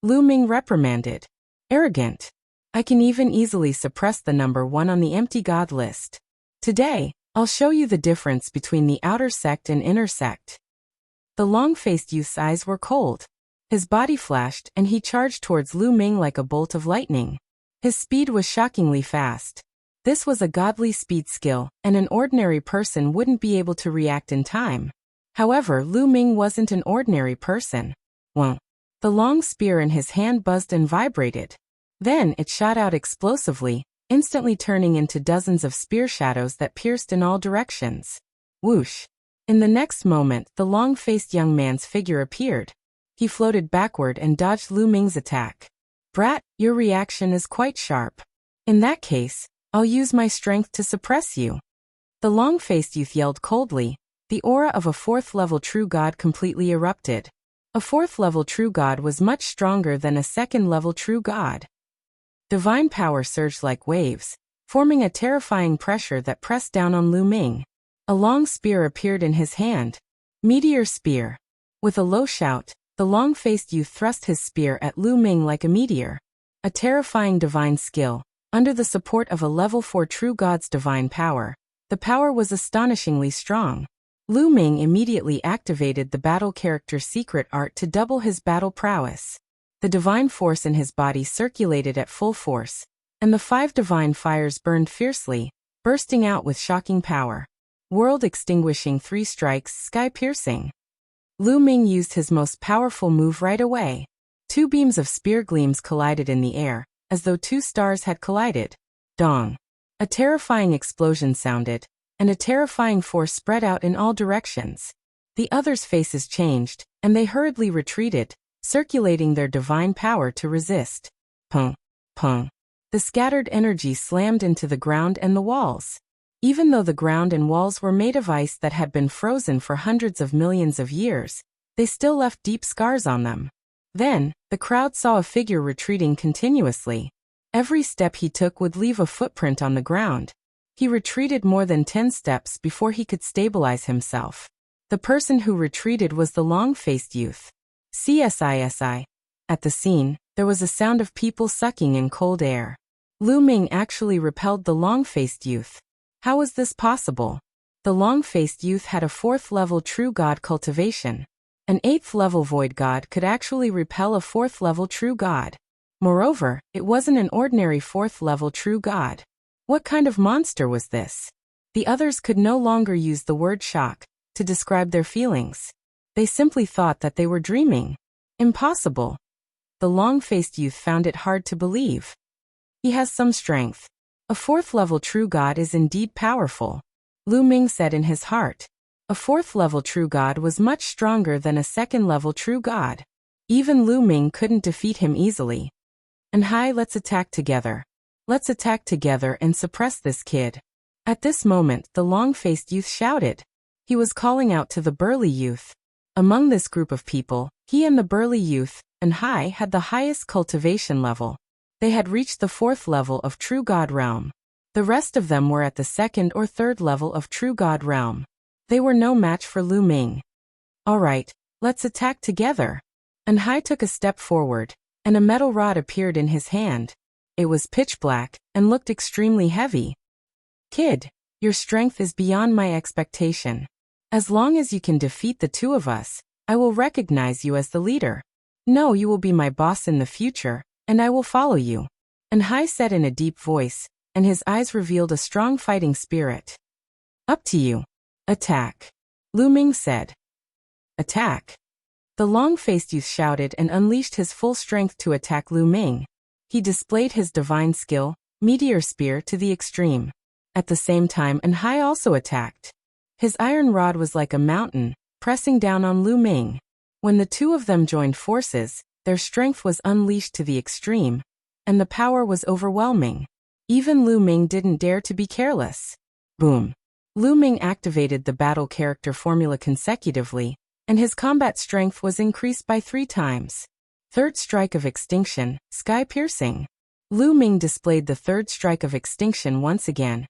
A: Lu Ming reprimanded. Arrogant. I can even easily suppress the number 1 on the empty god list. Today, I'll show you the difference between the outer sect and inner sect. The long-faced youth's eyes were cold. His body flashed and he charged towards Lu Ming like a bolt of lightning. His speed was shockingly fast. This was a godly speed skill, and an ordinary person wouldn't be able to react in time. However, Lu Ming wasn't an ordinary person. Well, the long spear in his hand buzzed and vibrated. Then it shot out explosively, instantly turning into dozens of spear shadows that pierced in all directions. Whoosh! In the next moment, the long-faced young man's figure appeared. He floated backward and dodged Lu Ming's attack. Brat, your reaction is quite sharp. In that case, I'll use my strength to suppress you. The long-faced youth yelled coldly. The aura of a 4th-level true god completely erupted. A 4th-level true god was much stronger than a 2nd-level true god. Divine power surged like waves, forming a terrifying pressure that pressed down on Lu Ming. A long spear appeared in his hand. Meteor spear. With a low shout, the long-faced youth thrust his spear at Lu Ming like a meteor. A terrifying divine skill, Under the support of a level 4 true god's divine power, the power was astonishingly strong. Lu Ming immediately activated the battle character's secret art to double his battle prowess. The divine force in his body circulated at full force, and the 5 divine fires burned fiercely, bursting out with shocking power. World-extinguishing 3 strikes, sky-piercing. Lu Ming used his most powerful move right away. 2 beams of spear gleams collided in the air, as though 2 stars had collided. Dong! A terrifying explosion sounded, and a terrifying force spread out in all directions. The others' faces changed, and they hurriedly retreated, circulating their divine power to resist. Pung! Pung! The scattered energy slammed into the ground and the walls. Even though the ground and walls were made of ice that had been frozen for hundreds of millions of years, they still left deep scars on them. Then, the crowd saw a figure retreating continuously. Every step he took would leave a footprint on the ground. He retreated more than 10 steps before he could stabilize himself. The person who retreated was the long-faced youth. CSISI. At the scene, there was a sound of people sucking in cold air. Lu Ming actually repelled the long-faced youth. How was this possible? The long-faced youth had a 4th-level true god cultivation. An 8th-level void god could actually repel a 4th-level true god. Moreover, it wasn't an ordinary 4th-level true god. What kind of monster was this? The others could no longer use the word shock to describe their feelings. They simply thought that they were dreaming. Impossible. The long-faced youth found it hard to believe. He has some strength. A 4th-level true god is indeed powerful, Lu Ming said in his heart. A 4th-level true god was much stronger than a 2nd-level true god. Even Lu Ming couldn't defeat him easily. And hi, let's attack together. Let's attack together and suppress this kid. At this moment, the long-faced youth shouted. He was calling out to the burly youth. Among this group of people, he and the burly youth, and Hai, had the highest cultivation level. They had reached the 4th level of True God Realm. The rest of them were at the 2nd or 3rd level of True God Realm. They were no match for Lu Ming. Alright, let's attack together. And Hai took a step forward, and a metal rod appeared in his hand. It was pitch black, and looked extremely heavy. Kid, your strength is beyond my expectation. As long as you can defeat the 2 of us, I will recognize you as the leader. No, you will be my boss in the future, and I will follow you. And Hai said in a deep voice, and his eyes revealed a strong fighting spirit. Up to you. Attack. Lu Ming said. Attack. The long-faced youth shouted and unleashed his full strength to attack Lu Ming. He displayed his divine skill, Meteor Spear, to the extreme. At the same time, and Hai also attacked. His iron rod was like a mountain, pressing down on Lu Ming. When the 2 of them joined forces, their strength was unleashed to the extreme, and the power was overwhelming. Even Lu Ming didn't dare to be careless. Boom. Lu Ming activated the battle character formula consecutively, and his combat strength was increased by 3 times. 3rd Strike of Extinction, Sky-Piercing. Lu Ming displayed the 3rd Strike of Extinction once again,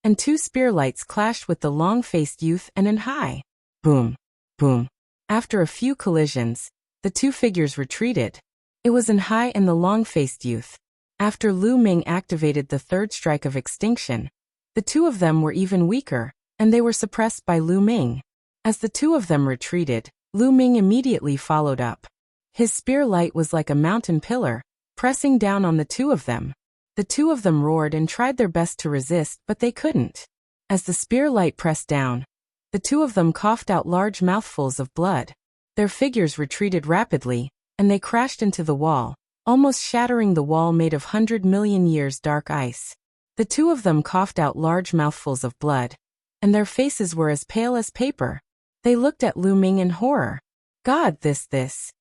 A: and 2 spear lights clashed with the long-faced youth and an Hai. Boom. Boom. After a few collisions, the 2 figures retreated. It was an Hai and the long-faced youth. After Lu Ming activated the 3rd Strike of Extinction, the 2 of them were even weaker, and they were suppressed by Lu Ming. As the 2 of them retreated, Lu Ming immediately followed up. His spear light was like a mountain pillar, pressing down on the 2 of them. The 2 of them roared and tried their best to resist, but they couldn't. As the spear light pressed down, the 2 of them coughed out large mouthfuls of blood. Their figures retreated rapidly, and they crashed into the wall, almost shattering the wall made of 100 million years dark ice. The 2 of them coughed out large mouthfuls of blood, and their faces were as pale as paper. They looked at Lu Ming in horror. God, this.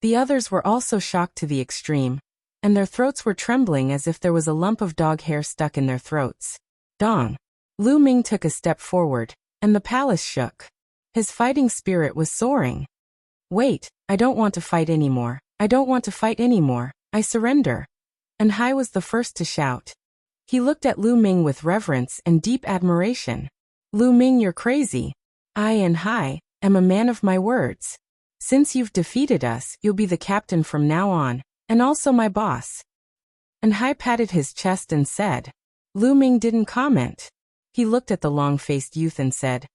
A: The others were also shocked to the extreme, and their throats were trembling as if there was a lump of dog hair stuck in their throats. Dong. Lu Ming took a step forward, and the palace shook. His fighting spirit was soaring. Wait, I don't want to fight anymore. I don't want to fight anymore. I surrender. And Hai was the first to shout. He looked at Lu Ming with reverence and deep admiration. Lu Ming, you're crazy. I and Hai am a man of my words. Since you've defeated us, you'll be the captain from now on, and also my boss. and Hai patted his chest and said. Lu Ming didn't comment. He looked at the long-faced youth and said,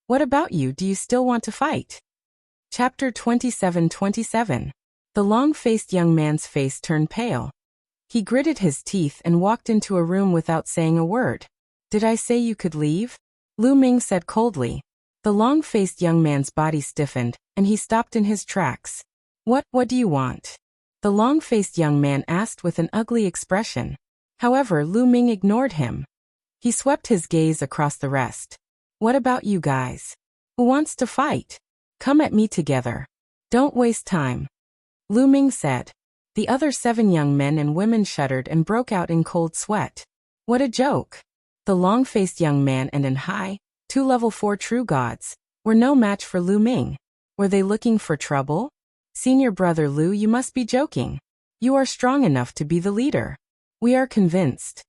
A: "What about you? Do you still want to fight?" Chapter 27:27. The long-faced young man's face turned pale. He gritted his teeth and walked into a room without saying a word. "Did I say you could leave?" Lu Ming said coldly. The long-faced young man's body stiffened, and he stopped in his tracks. What do you want?" the long-faced young man asked with an ugly expression. However, Lu Ming ignored him. He swept his gaze across the rest. "What about you guys? Who wants to fight? Come at me together. Don't waste time," Lu Ming said. The other 7 young men and women shuddered and broke out in cold sweat. What a joke. The long-faced young man and an Hai, 2 level 4 true gods, were no match for Lu Ming. Were they looking for trouble? "Senior brother Lu, you must be joking. You are strong enough to be the leader. We are convinced."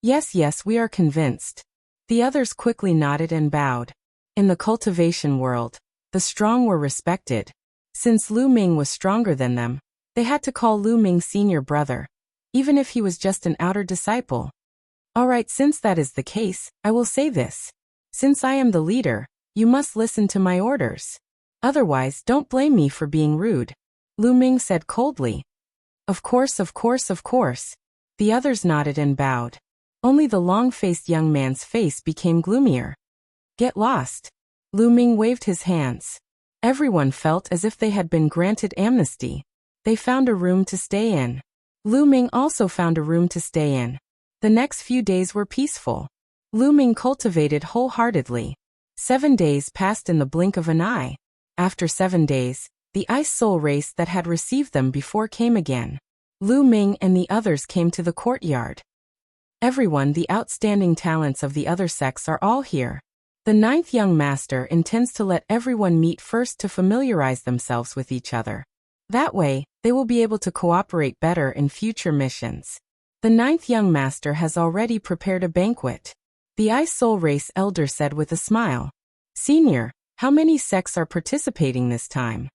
A: Yes, we are convinced. The others quickly nodded and bowed. In the cultivation world, the strong were respected. Since Lu Ming was stronger than them, they had to call Lu Ming senior brother, even if he was just an outer disciple. Alright, since that is the case, I will say this. Since I am the leader, you must listen to my orders. Otherwise, don't blame me for being rude, Lu Ming said coldly. Of course. The others nodded and bowed. Only the long-faced young man's face became gloomier. Get lost. Lu Ming waved his hands. Everyone felt as if they had been granted amnesty. They found a room to stay in. Lu Ming also found a room to stay in. The next few days were peaceful. Lu Ming cultivated wholeheartedly. 7 days passed in the blink of an eye. After 7 days, the ice soul race that had received them before came again. Lu Ming and the others came to the courtyard. Everyone, the outstanding talents of the other sects are all here. The 9th young master intends to let everyone meet first to familiarize themselves with each other. That way, they will be able to cooperate better in future missions. The 9th young master has already prepared a banquet. The Ice Soul Race elder said with a smile. Senior, how many sects are participating this time?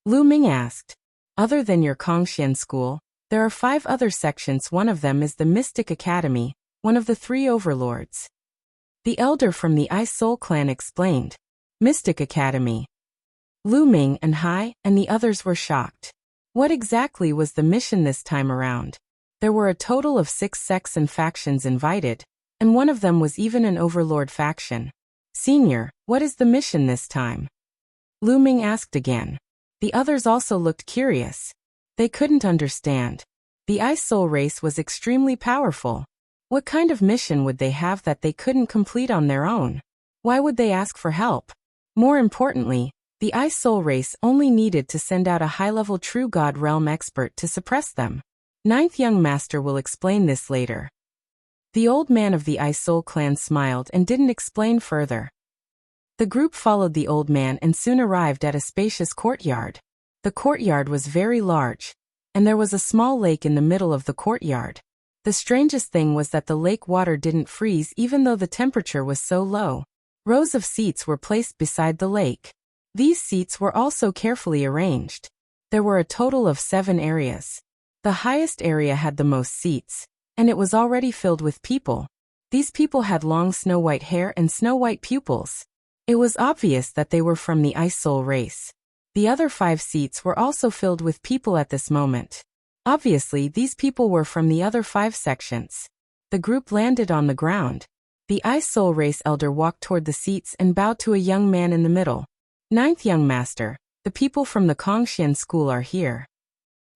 A: Lu Ming asked. Other than your Kongxian school, there are 5 other sections. One of them is the Mystic Academy, one of the 3 overlords. The elder from the Ice Soul clan explained. Mystic Academy. Lu Ming and Hai and the others were shocked. What exactly was the mission this time around? There were a total of 6 sects and factions invited, and one of them was even an overlord faction. Senior, what is the mission this time? Lu Ming asked again. The others also looked curious. They couldn't understand. The Ice Soul race was extremely powerful. What kind of mission would they have that they couldn't complete on their own? Why would they ask for help? More importantly, the Ice Soul race only needed to send out a high-level true god realm expert to suppress them. 9th young master will explain this later. The old man of the Ice Soul clan smiled and didn't explain further. The group followed the old man and soon arrived at a spacious courtyard. The courtyard was very large, and there was a small lake in the middle of the courtyard. The strangest thing was that the lake water didn't freeze even though the temperature was so low. Rows of seats were placed beside the lake. These seats were also carefully arranged. There were a total of 7 areas. The highest area had the most seats, and it was already filled with people. These people had long snow-white hair and snow-white pupils. It was obvious that they were from the Ice Soul race. The other 5 seats were also filled with people at this moment. Obviously, these people were from the other 5 sections. The group landed on the ground. The Ice Soul race elder walked toward the seats and bowed to a young man in the middle. 9th young master, the people from the Kongxian school are here.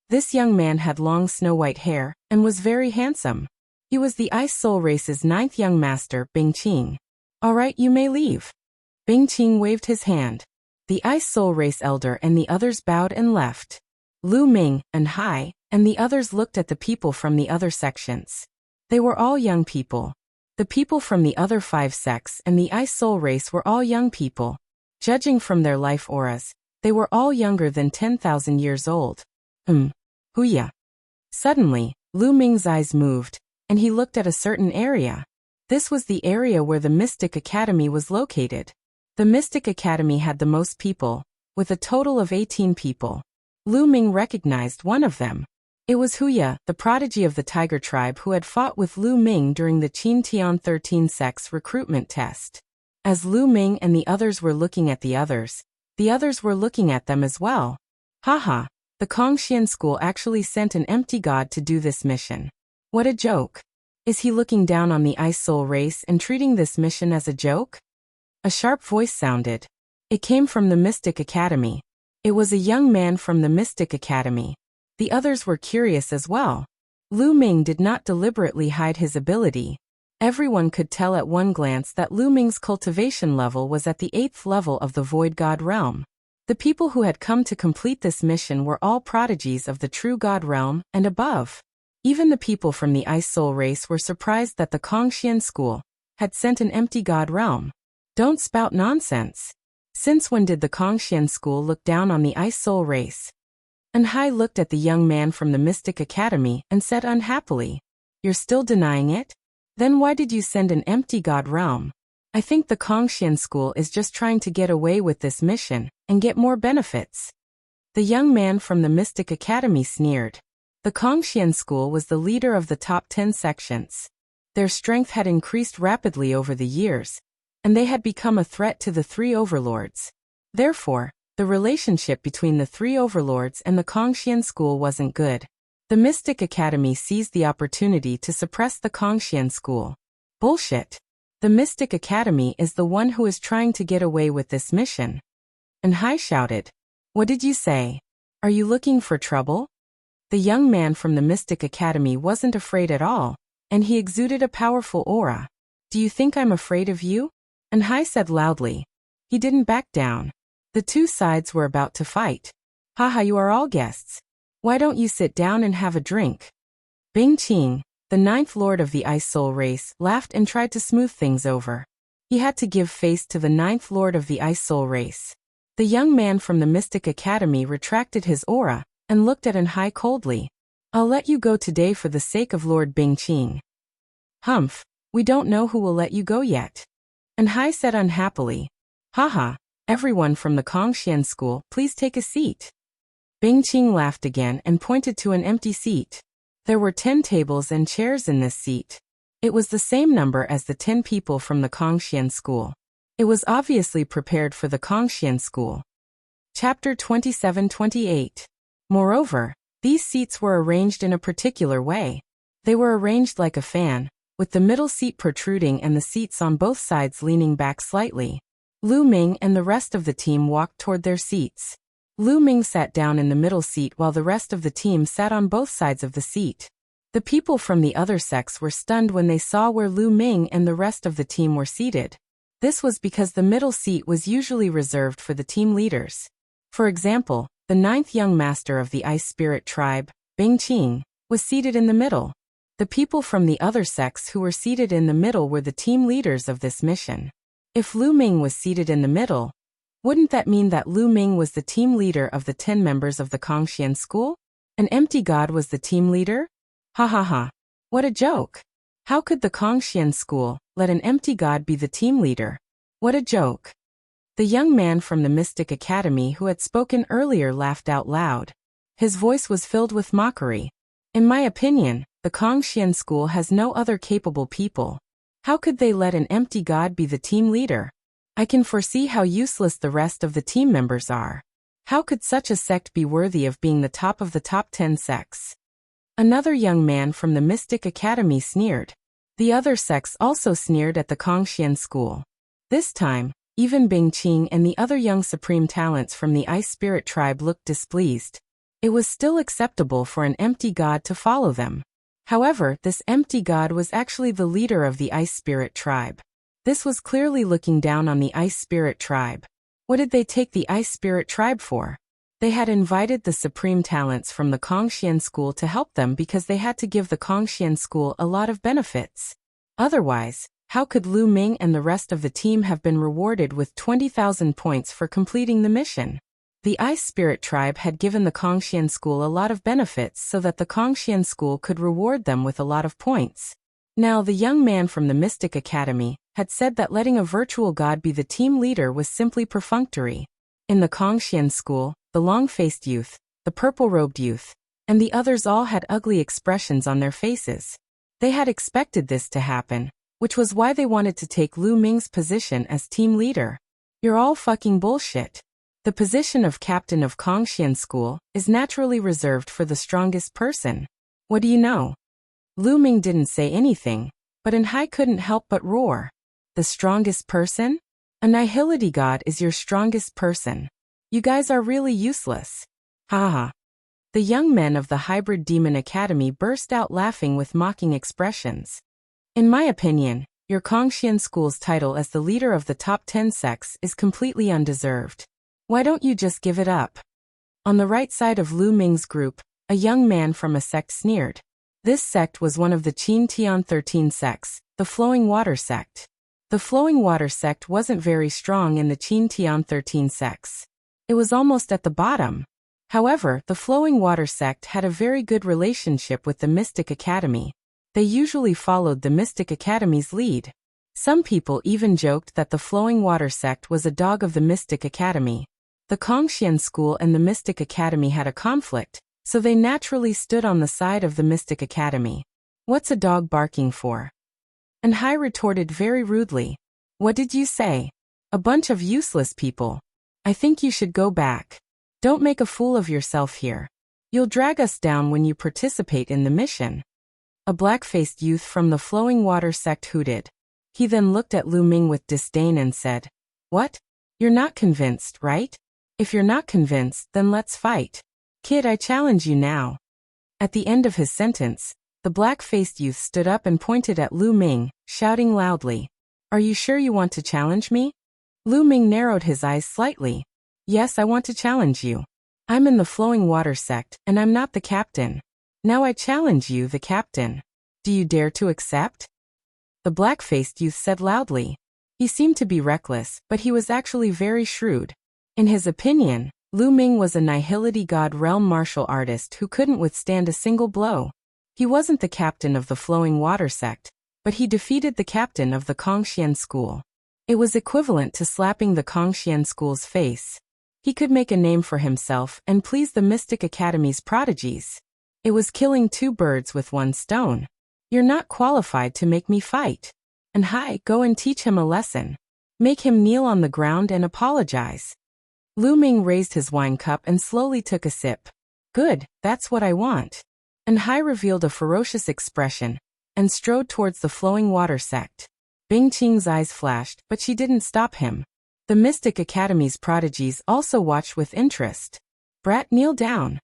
A: This young man had long snow-white hair and was very handsome. He was the Ice Soul race's 9th young master, Bing Qing. Alright, you may leave. Bing Qing waved his hand. The Ice Soul race elder and the others bowed and left. Lu Ming and Hai and the others looked at the people from the other sections. They were all young people. The people from the other 5 sects and the Ice Soul race were all young people. Judging from their life auras, they were all younger than 10,000 years old. Huya. Suddenly, Lu Ming's eyes moved, and he looked at a certain area. This was the area where the Mystic Academy was located. The Mystic Academy had the most people, with a total of 18 people. Lu Ming recognized one of them. It was Huya, the prodigy of the Tiger tribe who had fought with Lu Ming during the Qin Tian 13 sex recruitment test. As Lu Ming and the others were looking at the others were looking at them as well. Haha, the Kongxian school actually sent an empty god to do this mission. What a joke. Is he looking down on the Ice Soul race and treating this mission as a joke? A sharp voice sounded. It came from the Mystic Academy. It was a young man from the Mystic Academy. The others were curious as well. Lu Ming did not deliberately hide his ability. Everyone could tell at one glance that Lu Ming's cultivation level was at the 8th level of the Void God realm. The people who had come to complete this mission were all prodigies of the True God realm and above. Even the people from the Ice Soul race were surprised that the Kongxian school had sent an empty God realm. Don't spout nonsense. Since when did the Kongxian school look down on the Ice Soul race? Anhai looked at the young man from the Mystic Academy and said unhappily, "You're still denying it? Then why did you send an empty God realm? I think the Kongxian school is just trying to get away with this mission and get more benefits." The young man from the Mystic Academy sneered. The Kongxian school was the leader of the top 10 sections. Their strength had increased rapidly over the years, and they had become a threat to the three overlords. Therefore, the relationship between the three overlords and the Kongxian school wasn't good. The Mystic Academy seized the opportunity to suppress the Kongxian school. Bullshit. The Mystic Academy is the one who is trying to get away with this mission. Anhai shouted. What did you say? Are you looking for trouble? The young man from the Mystic Academy wasn't afraid at all, and he exuded a powerful aura. Do you think I'm afraid of you? Anhai said loudly. He didn't back down. The two sides were about to fight. Haha, you are all guests. Why don't you sit down and have a drink? Bing Qing, the 9th lord of the Ice Soul race, laughed and tried to smooth things over. He had to give face to the 9th lord of the Ice Soul race. The young man from the Mystic Academy retracted his aura and looked at Anhai coldly. I'll let you go today for the sake of Lord Bing Qing. Humph, we don't know who will let you go yet. Anhai said unhappily. Haha, everyone from the Kongxian school, please take a seat. Bing Qing laughed again and pointed to an empty seat. There were 10 tables and chairs in this seat. It was the same number as the 10 people from the Kongxian school. It was obviously prepared for the Kongxian school. Chapter 27-28. Moreover, these seats were arranged in a particular way. They were arranged like a fan, with the middle seat protruding and the seats on both sides leaning back slightly. Lu Ming and the rest of the team walked toward their seats. Lu Ming sat down in the middle seat while the rest of the team sat on both sides of the seat. The people from the other sex were stunned when they saw where Lu Ming and the rest of the team were seated. This was because the middle seat was usually reserved for the team leaders. For example, the 9th young master of the Ice Spirit tribe, Bing Qing, was seated in the middle. The people from the other sex who were seated in the middle were the team leaders of this mission. If Lu Ming was seated in the middle, wouldn't that mean that Lu Ming was the team leader of the 10 members of the Kongxian school? An empty god was the team leader? Ha ha ha. What a joke. How could the Kongxian school let an empty god be the team leader? What a joke. The young man from the Mystic Academy who had spoken earlier laughed out loud. His voice was filled with mockery. In my opinion, the Kongxian school has no other capable people. How could they let an empty god be the team leader? I can foresee how useless the rest of the team members are. How could such a sect be worthy of being the top of the top 10 sects? Another young man from the Mystic Academy sneered. The other sects also sneered at the Kongxian school. This time, even Bing Qing and the other young supreme talents from the Ice Spirit tribe looked displeased. It was still acceptable for an empty god to follow them. However, this empty god was actually the leader of the Ice Spirit tribe. This was clearly looking down on the Ice Spirit tribe. What did they take the Ice Spirit tribe for? They had invited the supreme talents from the Kongxian school to help them because they had to give the Kongxian school a lot of benefits. Otherwise, how could Lu Ming and the rest of the team have been rewarded with 20,000 points for completing the mission? The Ice Spirit tribe had given the Kongxian school a lot of benefits so that the Kongxian school could reward them with a lot of points. Now the young man from the Mystic Academy had said that letting a virtual god be the team leader was simply perfunctory. In the Kongxian school, the long-faced youth, the purple-robed youth, and the others all had ugly expressions on their faces. They had expected this to happen, which was why they wanted to take Lu Ming's position as team leader. You're all fucking bullshit. The position of captain of Kongxian School is naturally reserved for the strongest person. What do you know? Lu Ming didn't say anything, but Enhai couldn't help but roar. The strongest person? A nihility god is your strongest person. You guys are really useless. Haha. The young men of the Hybrid Demon Academy burst out laughing with mocking expressions. In my opinion, your Kongxian School's title as the leader of the top 10 sects is completely undeserved. Why don't you just give it up? On the right side of Lu Ming's group, a young man from a sect sneered. This sect was one of the Qin Tian 13 sects, the Flowing Water sect. The Flowing Water sect wasn't very strong in the Qin Tian 13 sects. It was almost at the bottom. However, the Flowing Water sect had a very good relationship with the Mystic Academy. They usually followed the Mystic Academy's lead. Some people even joked that the Flowing Water sect was a dog of the Mystic Academy. The Kongxian School and the Mystic Academy had a conflict, so they naturally stood on the side of the Mystic Academy. What's a dog barking for? Enhai retorted very rudely. What did you say? A bunch of useless people. I think you should go back. Don't make a fool of yourself here. You'll drag us down when you participate in the mission. A black-faced youth from the Flowing Water sect hooted. He then looked at Lu Ming with disdain and said, "What? You're not convinced, right? If you're not convinced, then let's fight. Kid, I challenge you now." At the end of his sentence, the black-faced youth stood up and pointed at Lu Ming, shouting loudly, "Are you sure you want to challenge me?" Lu Ming narrowed his eyes slightly. "Yes, I want to challenge you. I'm in the Flowing Water sect, and I'm not the captain. Now I challenge you, the captain. Do you dare to accept?" The black-faced youth said loudly. He seemed to be reckless, but he was actually very shrewd. In his opinion, Lu Ming was a nihility god realm martial artist who couldn't withstand a single blow. He wasn't the captain of the Flowing Water sect, but he defeated the captain of the Kongxian School. It was equivalent to slapping the Kongxian School's face. He could make a name for himself and please the Mystic Academy's prodigies. It was killing two birds with one stone. You're not qualified to make me fight. Enhai, go and teach him a lesson. Make him kneel on the ground and apologize. Lu Ming raised his wine cup and slowly took a sip. Good, that's what I want. Enhai revealed a ferocious expression and strode towards the Flowing Water sect. Bing Qing's eyes flashed, but she didn't stop him. The Mystic Academy's prodigies also watched with interest. Brat, kneel down.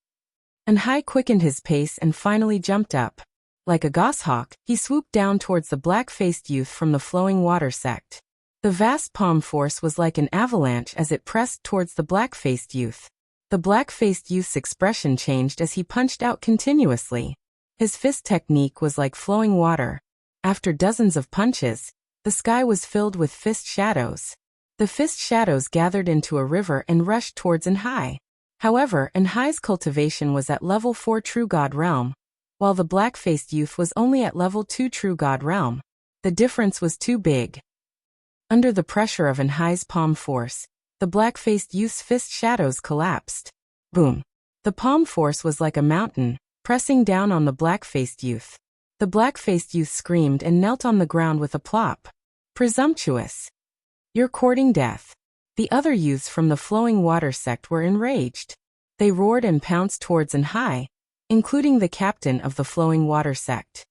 A: Enhai quickened his pace and finally jumped up. Like a goshawk, he swooped down towards the black-faced youth from the Flowing Water sect. The vast palm force was like an avalanche as it pressed towards the black-faced youth. The black-faced youth's expression changed as he punched out continuously. His fist technique was like flowing water. After dozens of punches, the sky was filled with fist shadows. The fist shadows gathered into a river and rushed towards Enhai. However, Enhai's cultivation was at level 4 True God Realm, while the black-faced youth was only at level 2 True God Realm. The difference was too big. Under the pressure of Enhai's palm force, the black-faced youth's fist shadows collapsed. Boom. The palm force was like a mountain, pressing down on the black-faced youth. The black-faced youth screamed and knelt on the ground with a plop. Presumptuous. You're courting death. The other youths from the Flowing Water sect were enraged. They roared and pounced towards Enhai, including the captain of the Flowing Water sect.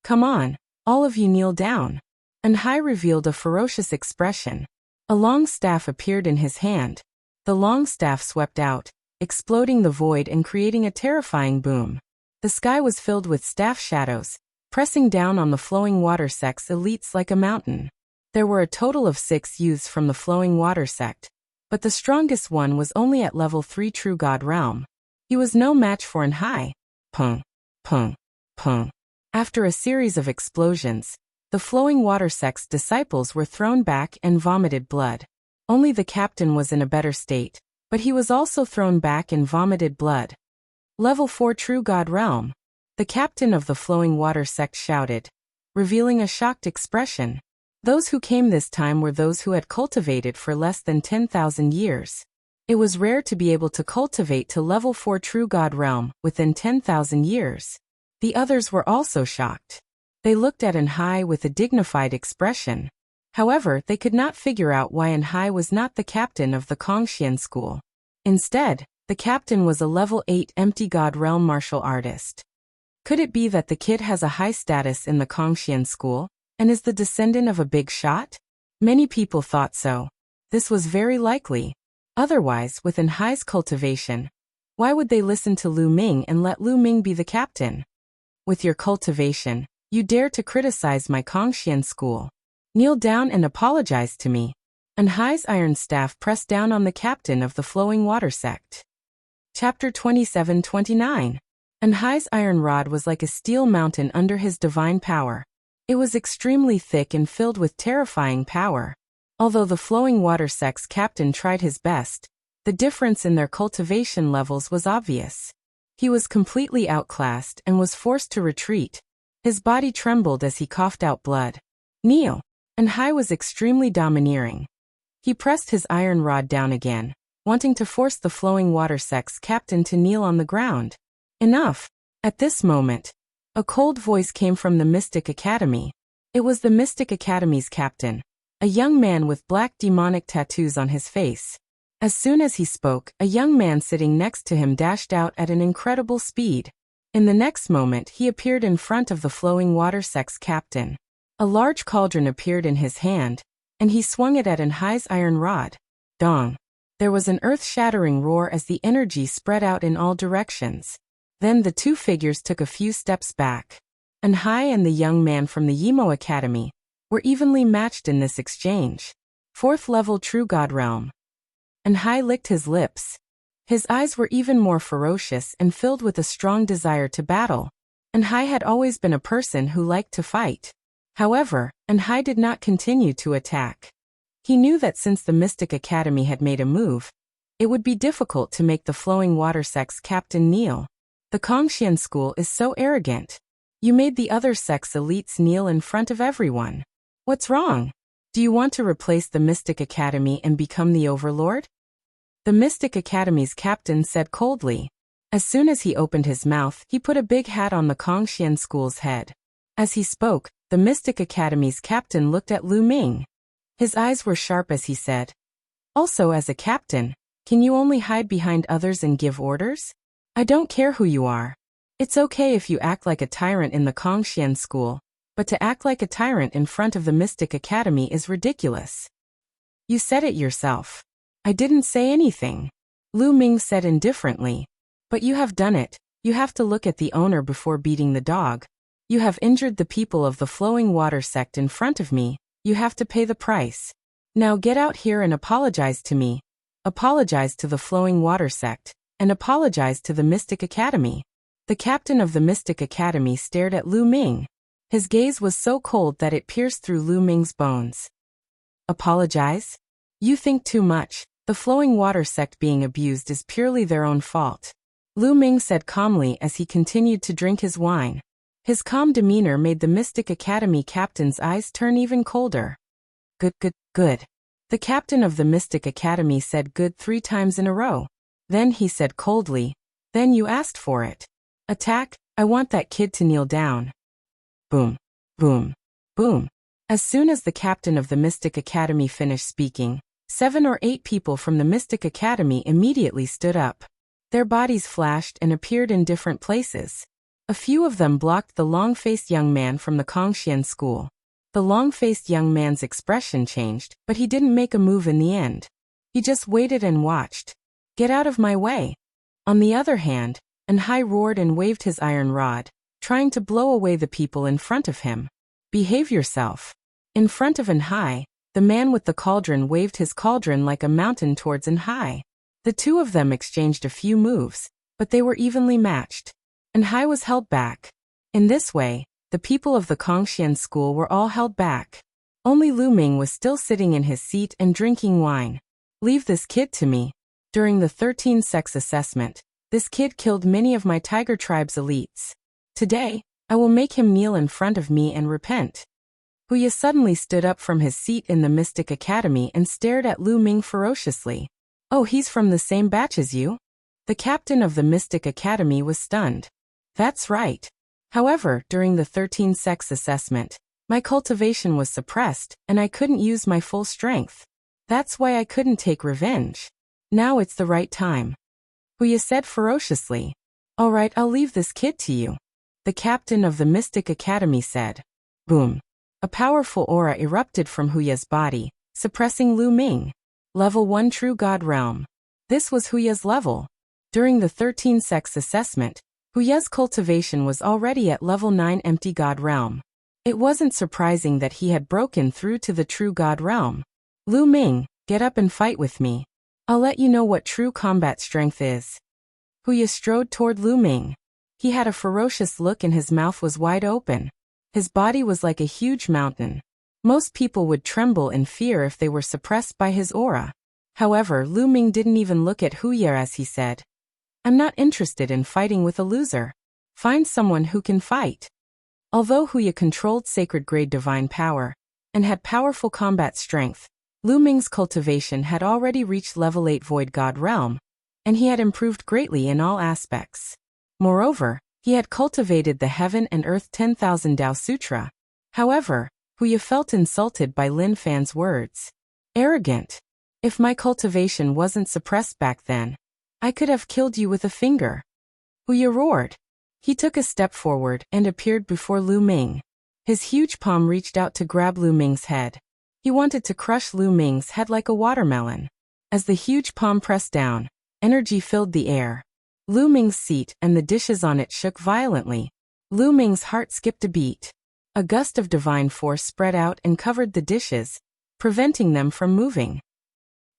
A: Come on, all of you kneel down. Enhai revealed a ferocious expression. A long staff appeared in his hand. The long staff swept out, exploding the void and creating a terrifying boom. The sky was filled with staff shadows, pressing down on the Flowing Water sect's elites like a mountain. There were a total of 6 youths from the Flowing Water sect, but the strongest one was only at level 3 True God Realm. He was no match for Enhai. Pung, pung, pung. After a series of explosions, the Flowing Water sect's disciples were thrown back and vomited blood. Only the captain was in a better state, but he was also thrown back and vomited blood. Level 4 True God Realm. The captain of the Flowing Water sect shouted, revealing a shocked expression. Those who came this time were those who had cultivated for less than 10,000 years. It was rare to be able to cultivate to level 4 true God realm within 10,000 years. The others were also shocked. They looked at Anhai with a dignified expression. However, they could not figure out why Anhai was not the captain of the Kongxian school. Instead, the captain was a level 8 empty God realm martial artist. Could it be that the kid has a high status in the Kongxian school, and is the descendant of a big shot? Many people thought so. This was very likely. Otherwise, with Anhai's cultivation, why would they listen to Lu Ming and let Lu Ming be the captain? With your cultivation, you dare to criticize my Kongxian school. Kneel down and apologize to me. Anhai's iron staff pressed down on the captain of the flowing water sect. Chapter 27-29. Anhai's iron rod was like a steel mountain under his divine power. It was extremely thick and filled with terrifying power. Although the flowing water sect's captain tried his best, the difference in their cultivation levels was obvious. He was completely outclassed and was forced to retreat. His body trembled as he coughed out blood. Kneel. Anhai was extremely domineering. He pressed his iron rod down again, wanting to force the flowing water sect's captain to kneel on the ground. Enough. At this moment, a cold voice came from the Mystic Academy. It was the Mystic Academy's captain, a young man with black demonic tattoos on his face. As soon as he spoke, a young man sitting next to him dashed out at an incredible speed. In the next moment, he appeared in front of the flowing water sect's captain. A large cauldron appeared in his hand, and he swung it at Anhai's iron rod. Dong! There was an earth-shattering roar as the energy spread out in all directions. Then the two figures took a few steps back. Anhai and the young man from the Yimo Academy were evenly matched in this exchange. 4th level True God Realm. Anhai licked his lips. His eyes were even more ferocious and filled with a strong desire to battle. Anhai had always been a person who liked to fight. However, Anhai did not continue to attack. He knew that since the Mystic Academy had made a move, it would be difficult to make the flowing water sect's captain kneel. The Kongxian school is so arrogant. You made the other sect's elites kneel in front of everyone. What's wrong? Do you want to replace the Mystic Academy and become the overlord? The Mystic Academy's captain said coldly. As soon as he opened his mouth, he put a big hat on the Kongxian school's head. As he spoke, the Mystic Academy's captain looked at Lu Ming. His eyes were sharp as he said, "Also, as a captain, can you only hide behind others and give orders? I don't care who you are. It's okay if you act like a tyrant in the Kongxian school, but to act like a tyrant in front of the Mystic Academy is ridiculous." You said it yourself. I didn't say anything. Lu Ming said indifferently. But you have done it. You have to look at the owner before beating the dog. You have injured the people of the flowing water sect in front of me. You have to pay the price. Now get out here and apologize to me. Apologize to the flowing water sect, and apologize to the Mystic Academy. The captain of the Mystic Academy stared at Lu Ming. His gaze was so cold that it pierced through Lu Ming's bones. Apologize? You think too much. The flowing water sect being abused is purely their own fault. Lu Ming said calmly as he continued to drink his wine. His calm demeanor made the Mystic Academy captain's eyes turn even colder. Good. The captain of the Mystic Academy said good 3 times in a row. Then he said coldly, "Then you asked for it. Attack, I want that kid to kneel down." Boom, boom, boom. As soon as the captain of the Mystic Academy finished speaking, 7 or 8 people from the Mystic Academy immediately stood up. Their bodies flashed and appeared in different places. A few of them blocked the long-faced young man from the Kongxian school. The long-faced young man's expression changed, but he didn't make a move in the end. He just waited and watched. Get out of my way. On the other hand, Anhai roared and waved his iron rod, trying to blow away the people in front of him. Behave yourself. In front of Anhai, the man with the cauldron waved his cauldron like a mountain towards Anhai. The two of them exchanged a few moves, but they were evenly matched. Anhai was held back. In this way, the people of the Kongxian school were all held back. Only Lu Ming was still sitting in his seat and drinking wine. Leave this kid to me. During the 13 sex assessment, this kid killed many of my Tiger Tribe's elites. Today, I will make him kneel in front of me and repent. Huya suddenly stood up from his seat in the Mystic Academy and stared at Lu Ming ferociously. Oh, he's from the same batch as you? The captain of the Mystic Academy was stunned. That's right. However, during the 13 sex assessment, my cultivation was suppressed, and I couldn't use my full strength. That's why I couldn't take revenge. Now it's the right time. Huya said ferociously. All right, I'll leave this kid to you. The captain of the Mystic Academy said. Boom. A powerful aura erupted from Huya's body, suppressing Lu Ming. Level 1 True God Realm. This was Huya's level. During the 13 sex assessment, Huya's cultivation was already at level 9 Empty God Realm. It wasn't surprising that he had broken through to the True God Realm. Lu Ming, get up and fight with me. I'll let you know what true combat strength is. Huya strode toward Lu Ming. He had a ferocious look and his mouth was wide open. His body was like a huge mountain. Most people would tremble in fear if they were suppressed by his aura. However, Lu Ming didn't even look at Huya as he said, I'm not interested in fighting with a loser. Find someone who can fight. Although Huya controlled sacred grade divine power and had powerful combat strength, Lu Ming's cultivation had already reached level 8 Void God Realm, and he had improved greatly in all aspects. Moreover, he had cultivated the Heaven and Earth 10,000 Tao Sutra. However, Huya felt insulted by Lin Fan's words. Arrogant. If my cultivation wasn't suppressed back then, I could have killed you with a finger. Huya roared. He took a step forward and appeared before Lu Ming. His huge palm reached out to grab Lu Ming's head. He wanted to crush Lu Ming's head like a watermelon. As the huge palm pressed down, energy filled the air. Lu Ming's seat and the dishes on it shook violently. Lu Ming's heart skipped a beat. A gust of divine force spread out and covered the dishes, preventing them from moving.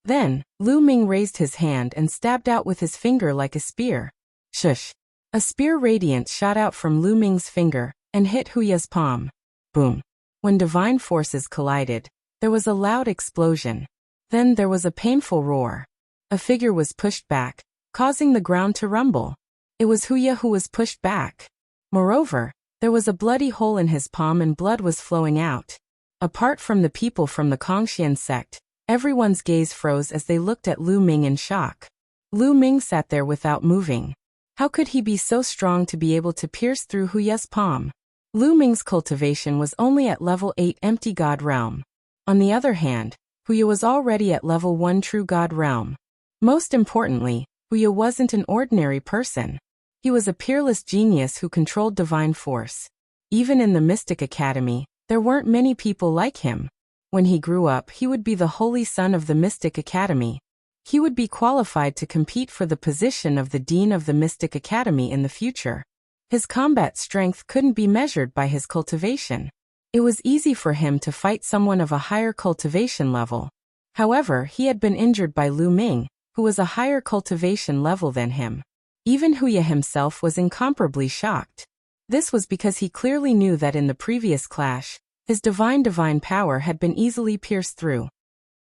A: Then, Lu Ming raised his hand and stabbed out with his finger like a spear. Shush! A spear radiance shot out from Lu Ming's finger and hit Huya's palm. Boom! When divine forces collided, there was a loud explosion. Then there was a painful roar. A figure was pushed back, causing the ground to rumble. It was Huya who was pushed back. Moreover, there was a bloody hole in his palm and blood was flowing out. Apart from the people from the Kongxian sect, everyone's gaze froze as they looked at Lu Ming in shock. Lu Ming sat there without moving. How could he be so strong to be able to pierce through Huya's palm? Lu Ming's cultivation was only at level 8 Empty God Realm. On the other hand, Huya was already at level 1 True God Realm. Most importantly, Huya wasn't an ordinary person. He was a peerless genius who controlled divine force. Even in the Mystic Academy, there weren't many people like him. When he grew up, he would be the holy son of the Mystic Academy. He would be qualified to compete for the position of the Dean of the Mystic Academy in the future. His combat strength couldn't be measured by his cultivation. It was easy for him to fight someone of a higher cultivation level. However, he had been injured by Lu Ming, who was a higher cultivation level than him. Even Huya himself was incomparably shocked. This was because he clearly knew that in the previous clash, his divine power had been easily pierced through.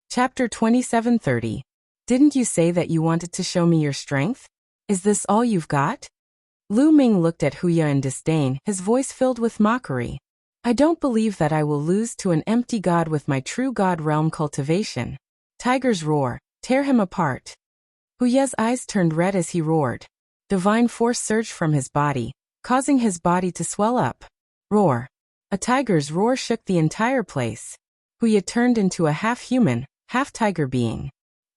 A: Chapter 2730. Didn't you say that you wanted to show me your strength? Is this all you've got? Lu Ming looked at Huya in disdain, his voice filled with mockery. I don't believe that I will lose to an empty god with my True God Realm cultivation. Tigers roar, tear him apart. Huya's eyes turned red as he roared. Divine force surged from his body, causing his body to swell up. Roar. A tiger's roar shook the entire place. Huya turned into a half-human, half-tiger being.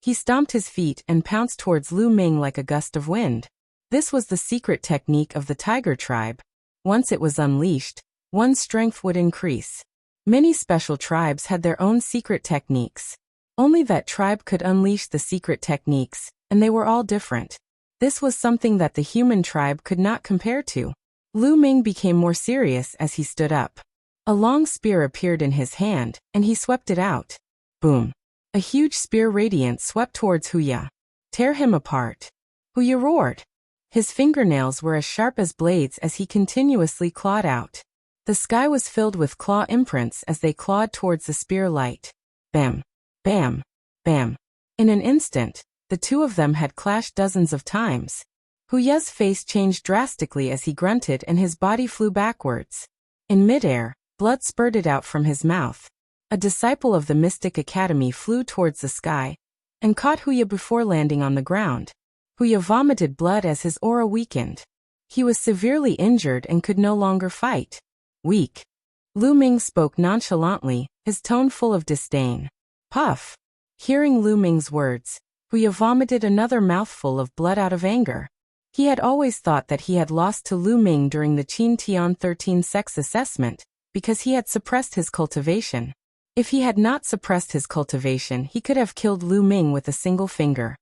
A: He stomped his feet and pounced towards Lu Ming like a gust of wind. This was the secret technique of the tiger tribe. Once it was unleashed, one's strength would increase. Many special tribes had their own secret techniques. Only that tribe could unleash the secret techniques, and they were all different. This was something that the human tribe could not compare to. Lu Ming became more serious as he stood up. A long spear appeared in his hand, and he swept it out. Boom. A huge spear radiance swept towards Huya. Tear him apart. Huya roared. His fingernails were as sharp as blades as he continuously clawed out. The sky was filled with claw imprints as they clawed towards the spear light. Bam. Bam. Bam. In an instant, the two of them had clashed dozens of times. Huya's face changed drastically as he grunted and his body flew backwards. In midair, blood spurted out from his mouth. A disciple of the Mystic Academy flew towards the sky, and caught Huya before landing on the ground. Huya vomited blood as his aura weakened. He was severely injured and could no longer fight. Weak. Lu Ming spoke nonchalantly, his tone full of disdain. Puff. Hearing Lu Ming's words, Huya vomited another mouthful of blood out of anger. He had always thought that he had lost to Lu Ming during the Qin Tian 13 sex assessment, because he had suppressed his cultivation. If he had not suppressed his cultivation, he could have killed Lu Ming with a single finger.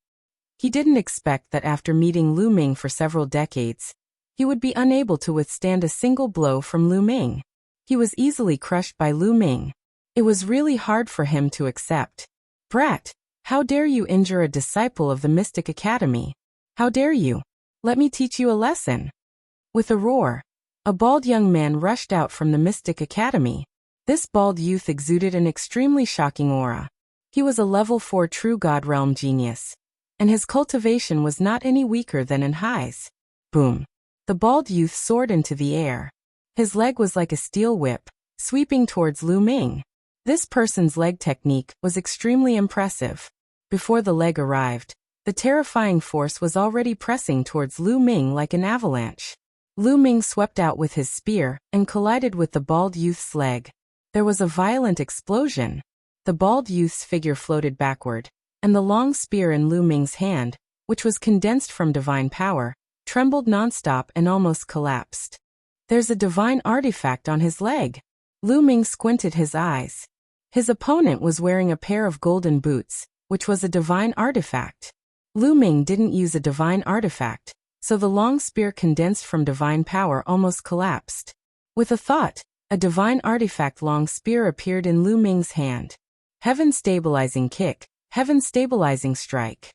A: He didn't expect that after meeting Lu Ming for several decades, he would be unable to withstand a single blow from Lu Ming. He was easily crushed by Lu Ming. It was really hard for him to accept. Brat, how dare you injure a disciple of the Mystic Academy? How dare you? Let me teach you a lesson. With a roar, a bald young man rushed out from the Mystic Academy. This bald youth exuded an extremely shocking aura. He was a level 4 true God realm genius, and his cultivation was not any weaker than Anhai's. Boom. The bald youth soared into the air. His leg was like a steel whip, sweeping towards Lu Ming. This person's leg technique was extremely impressive. Before the leg arrived, the terrifying force was already pressing towards Lu Ming like an avalanche. Lu Ming swept out with his spear and collided with the bald youth's leg. There was a violent explosion. The bald youth's figure floated backward, and the long spear in Lu Ming's hand, which was condensed from divine power, trembled nonstop and almost collapsed. There's a divine artifact on his leg. Lu Ming squinted his eyes. His opponent was wearing a pair of golden boots, which was a divine artifact. Lu Ming didn't use a divine artifact, so the long spear condensed from divine power almost collapsed. With a thought, a divine artifact long spear appeared in Lu Ming's hand. Heaven stabilizing kick, heaven stabilizing strike.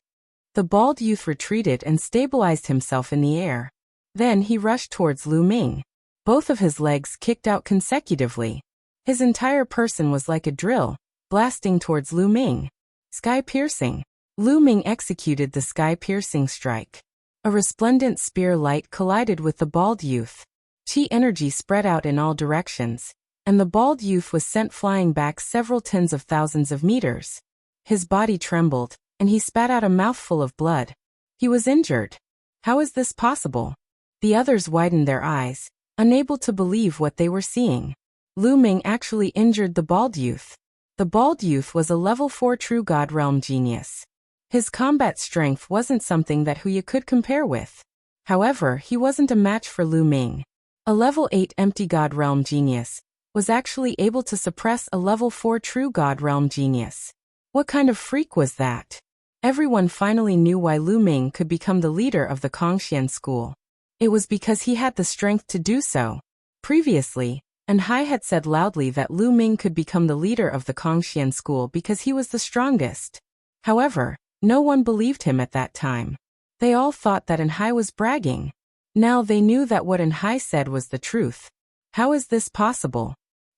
A: The bald youth retreated and stabilized himself in the air. Then he rushed towards Lu Ming. Both of his legs kicked out consecutively. His entire person was like a drill, blasting towards Lu Ming. Sky-piercing. Lu Ming executed the sky-piercing strike. A resplendent spear light collided with the bald youth. Qi energy spread out in all directions, and the bald youth was sent flying back several tens of thousands of meters. His body trembled, and he spat out a mouthful of blood. He was injured. How is this possible? The others widened their eyes, unable to believe what they were seeing. Lu Ming actually injured the bald youth. The bald youth was a level 4 true God realm genius. His combat strength wasn't something that Huya could compare with. However, he wasn't a match for Lu Ming. A level 8 empty God realm genius was actually able to suppress a level 4 true God realm genius. What kind of freak was that? Everyone finally knew why Lu Ming could become the leader of the Kongxian school. It was because he had the strength to do so. Previously, Anhai had said loudly that Lu Ming could become the leader of the Kongxian school because he was the strongest. However, no one believed him at that time. They all thought that Anhai was bragging. Now they knew that what Anhai said was the truth. How is this possible?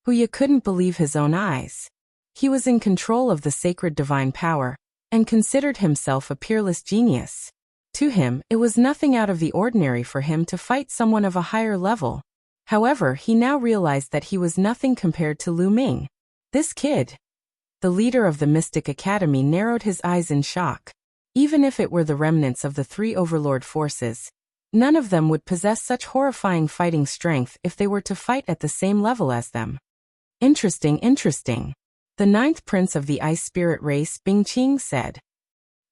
A: Huya couldn't believe his own eyes. He was in control of the sacred divine power, and considered himself a peerless genius. To him, it was nothing out of the ordinary for him to fight someone of a higher level. However, he now realized that he was nothing compared to Lu Ming. This kid. The leader of the Mystic Academy narrowed his eyes in shock. Even if it were the remnants of the 3 overlord forces, none of them would possess such horrifying fighting strength if they were to fight at the same level as them. Interesting. The 9th prince of the ice spirit race, Bing Qing, said.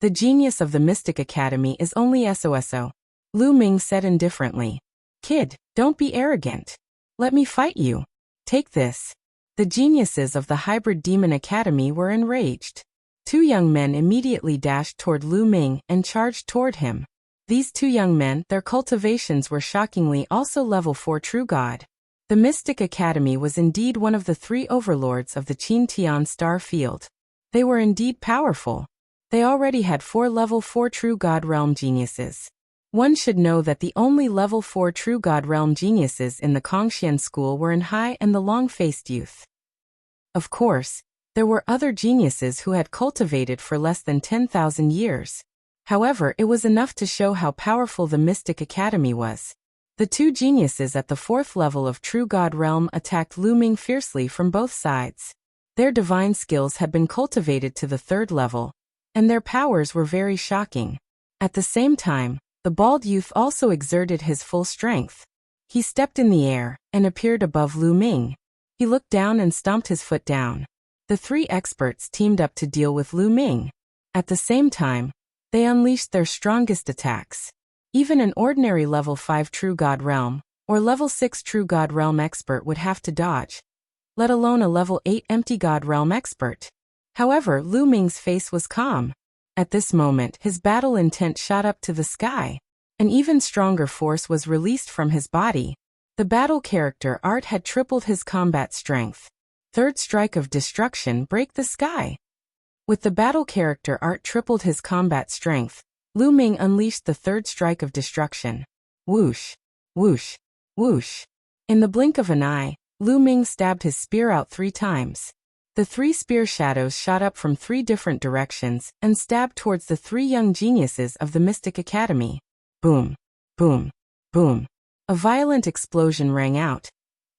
A: The genius of the Mystic Academy is only SOSO. Lu Ming said indifferently. Kid, don't be arrogant. Let me fight you. Take this. The geniuses of the Hybrid Demon Academy were enraged. 2 young men immediately dashed toward Lu Ming and charged toward him. These 2 young men, their cultivations were shockingly also level 4 true God. The Mystic Academy was indeed one of the 3 overlords of the Qin Tian star field. They were indeed powerful. They already had 4 level 4 true God realm geniuses. One should know that the only level 4 true God realm geniuses in the Kongxian school were Anhai and the long-faced youth. Of course, there were other geniuses who had cultivated for less than 10,000 years. However, it was enough to show how powerful the Mystic Academy was. The 2 geniuses at the 4th level of true God realm attacked Lu Ming fiercely from both sides. Their divine skills had been cultivated to the 3rd level, and their powers were very shocking. At the same time, the bald youth also exerted his full strength. He stepped in the air and appeared above Lu Ming. He looked down and stomped his foot down. The three experts teamed up to deal with Lu Ming. At the same time, they unleashed their strongest attacks. Even an ordinary level 5 True God Realm or level 6 True God Realm expert would have to dodge, let alone a level 8 Empty God Realm expert. However, Lu Ming's face was calm. At this moment, his battle intent shot up to the sky. An even stronger force was released from his body. The battle character art had tripled his combat strength. Third strike of destruction break the sky. With the battle character art tripled his combat strength, Lu Ming unleashed the third strike of destruction. Whoosh, whoosh, whoosh. In the blink of an eye, Lu Ming stabbed his spear out 3 times. The 3 spear shadows shot up from 3 different directions and stabbed towards the 3 young geniuses of the Mystic Academy. Boom, boom, boom. A violent explosion rang out,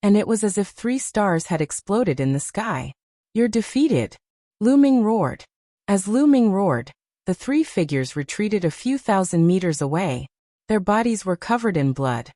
A: and it was as if 3 stars had exploded in the sky. You're defeated, Lu Ming roared. As Lu Ming roared, the 3 figures retreated a few thousand meters away. Their bodies were covered in blood.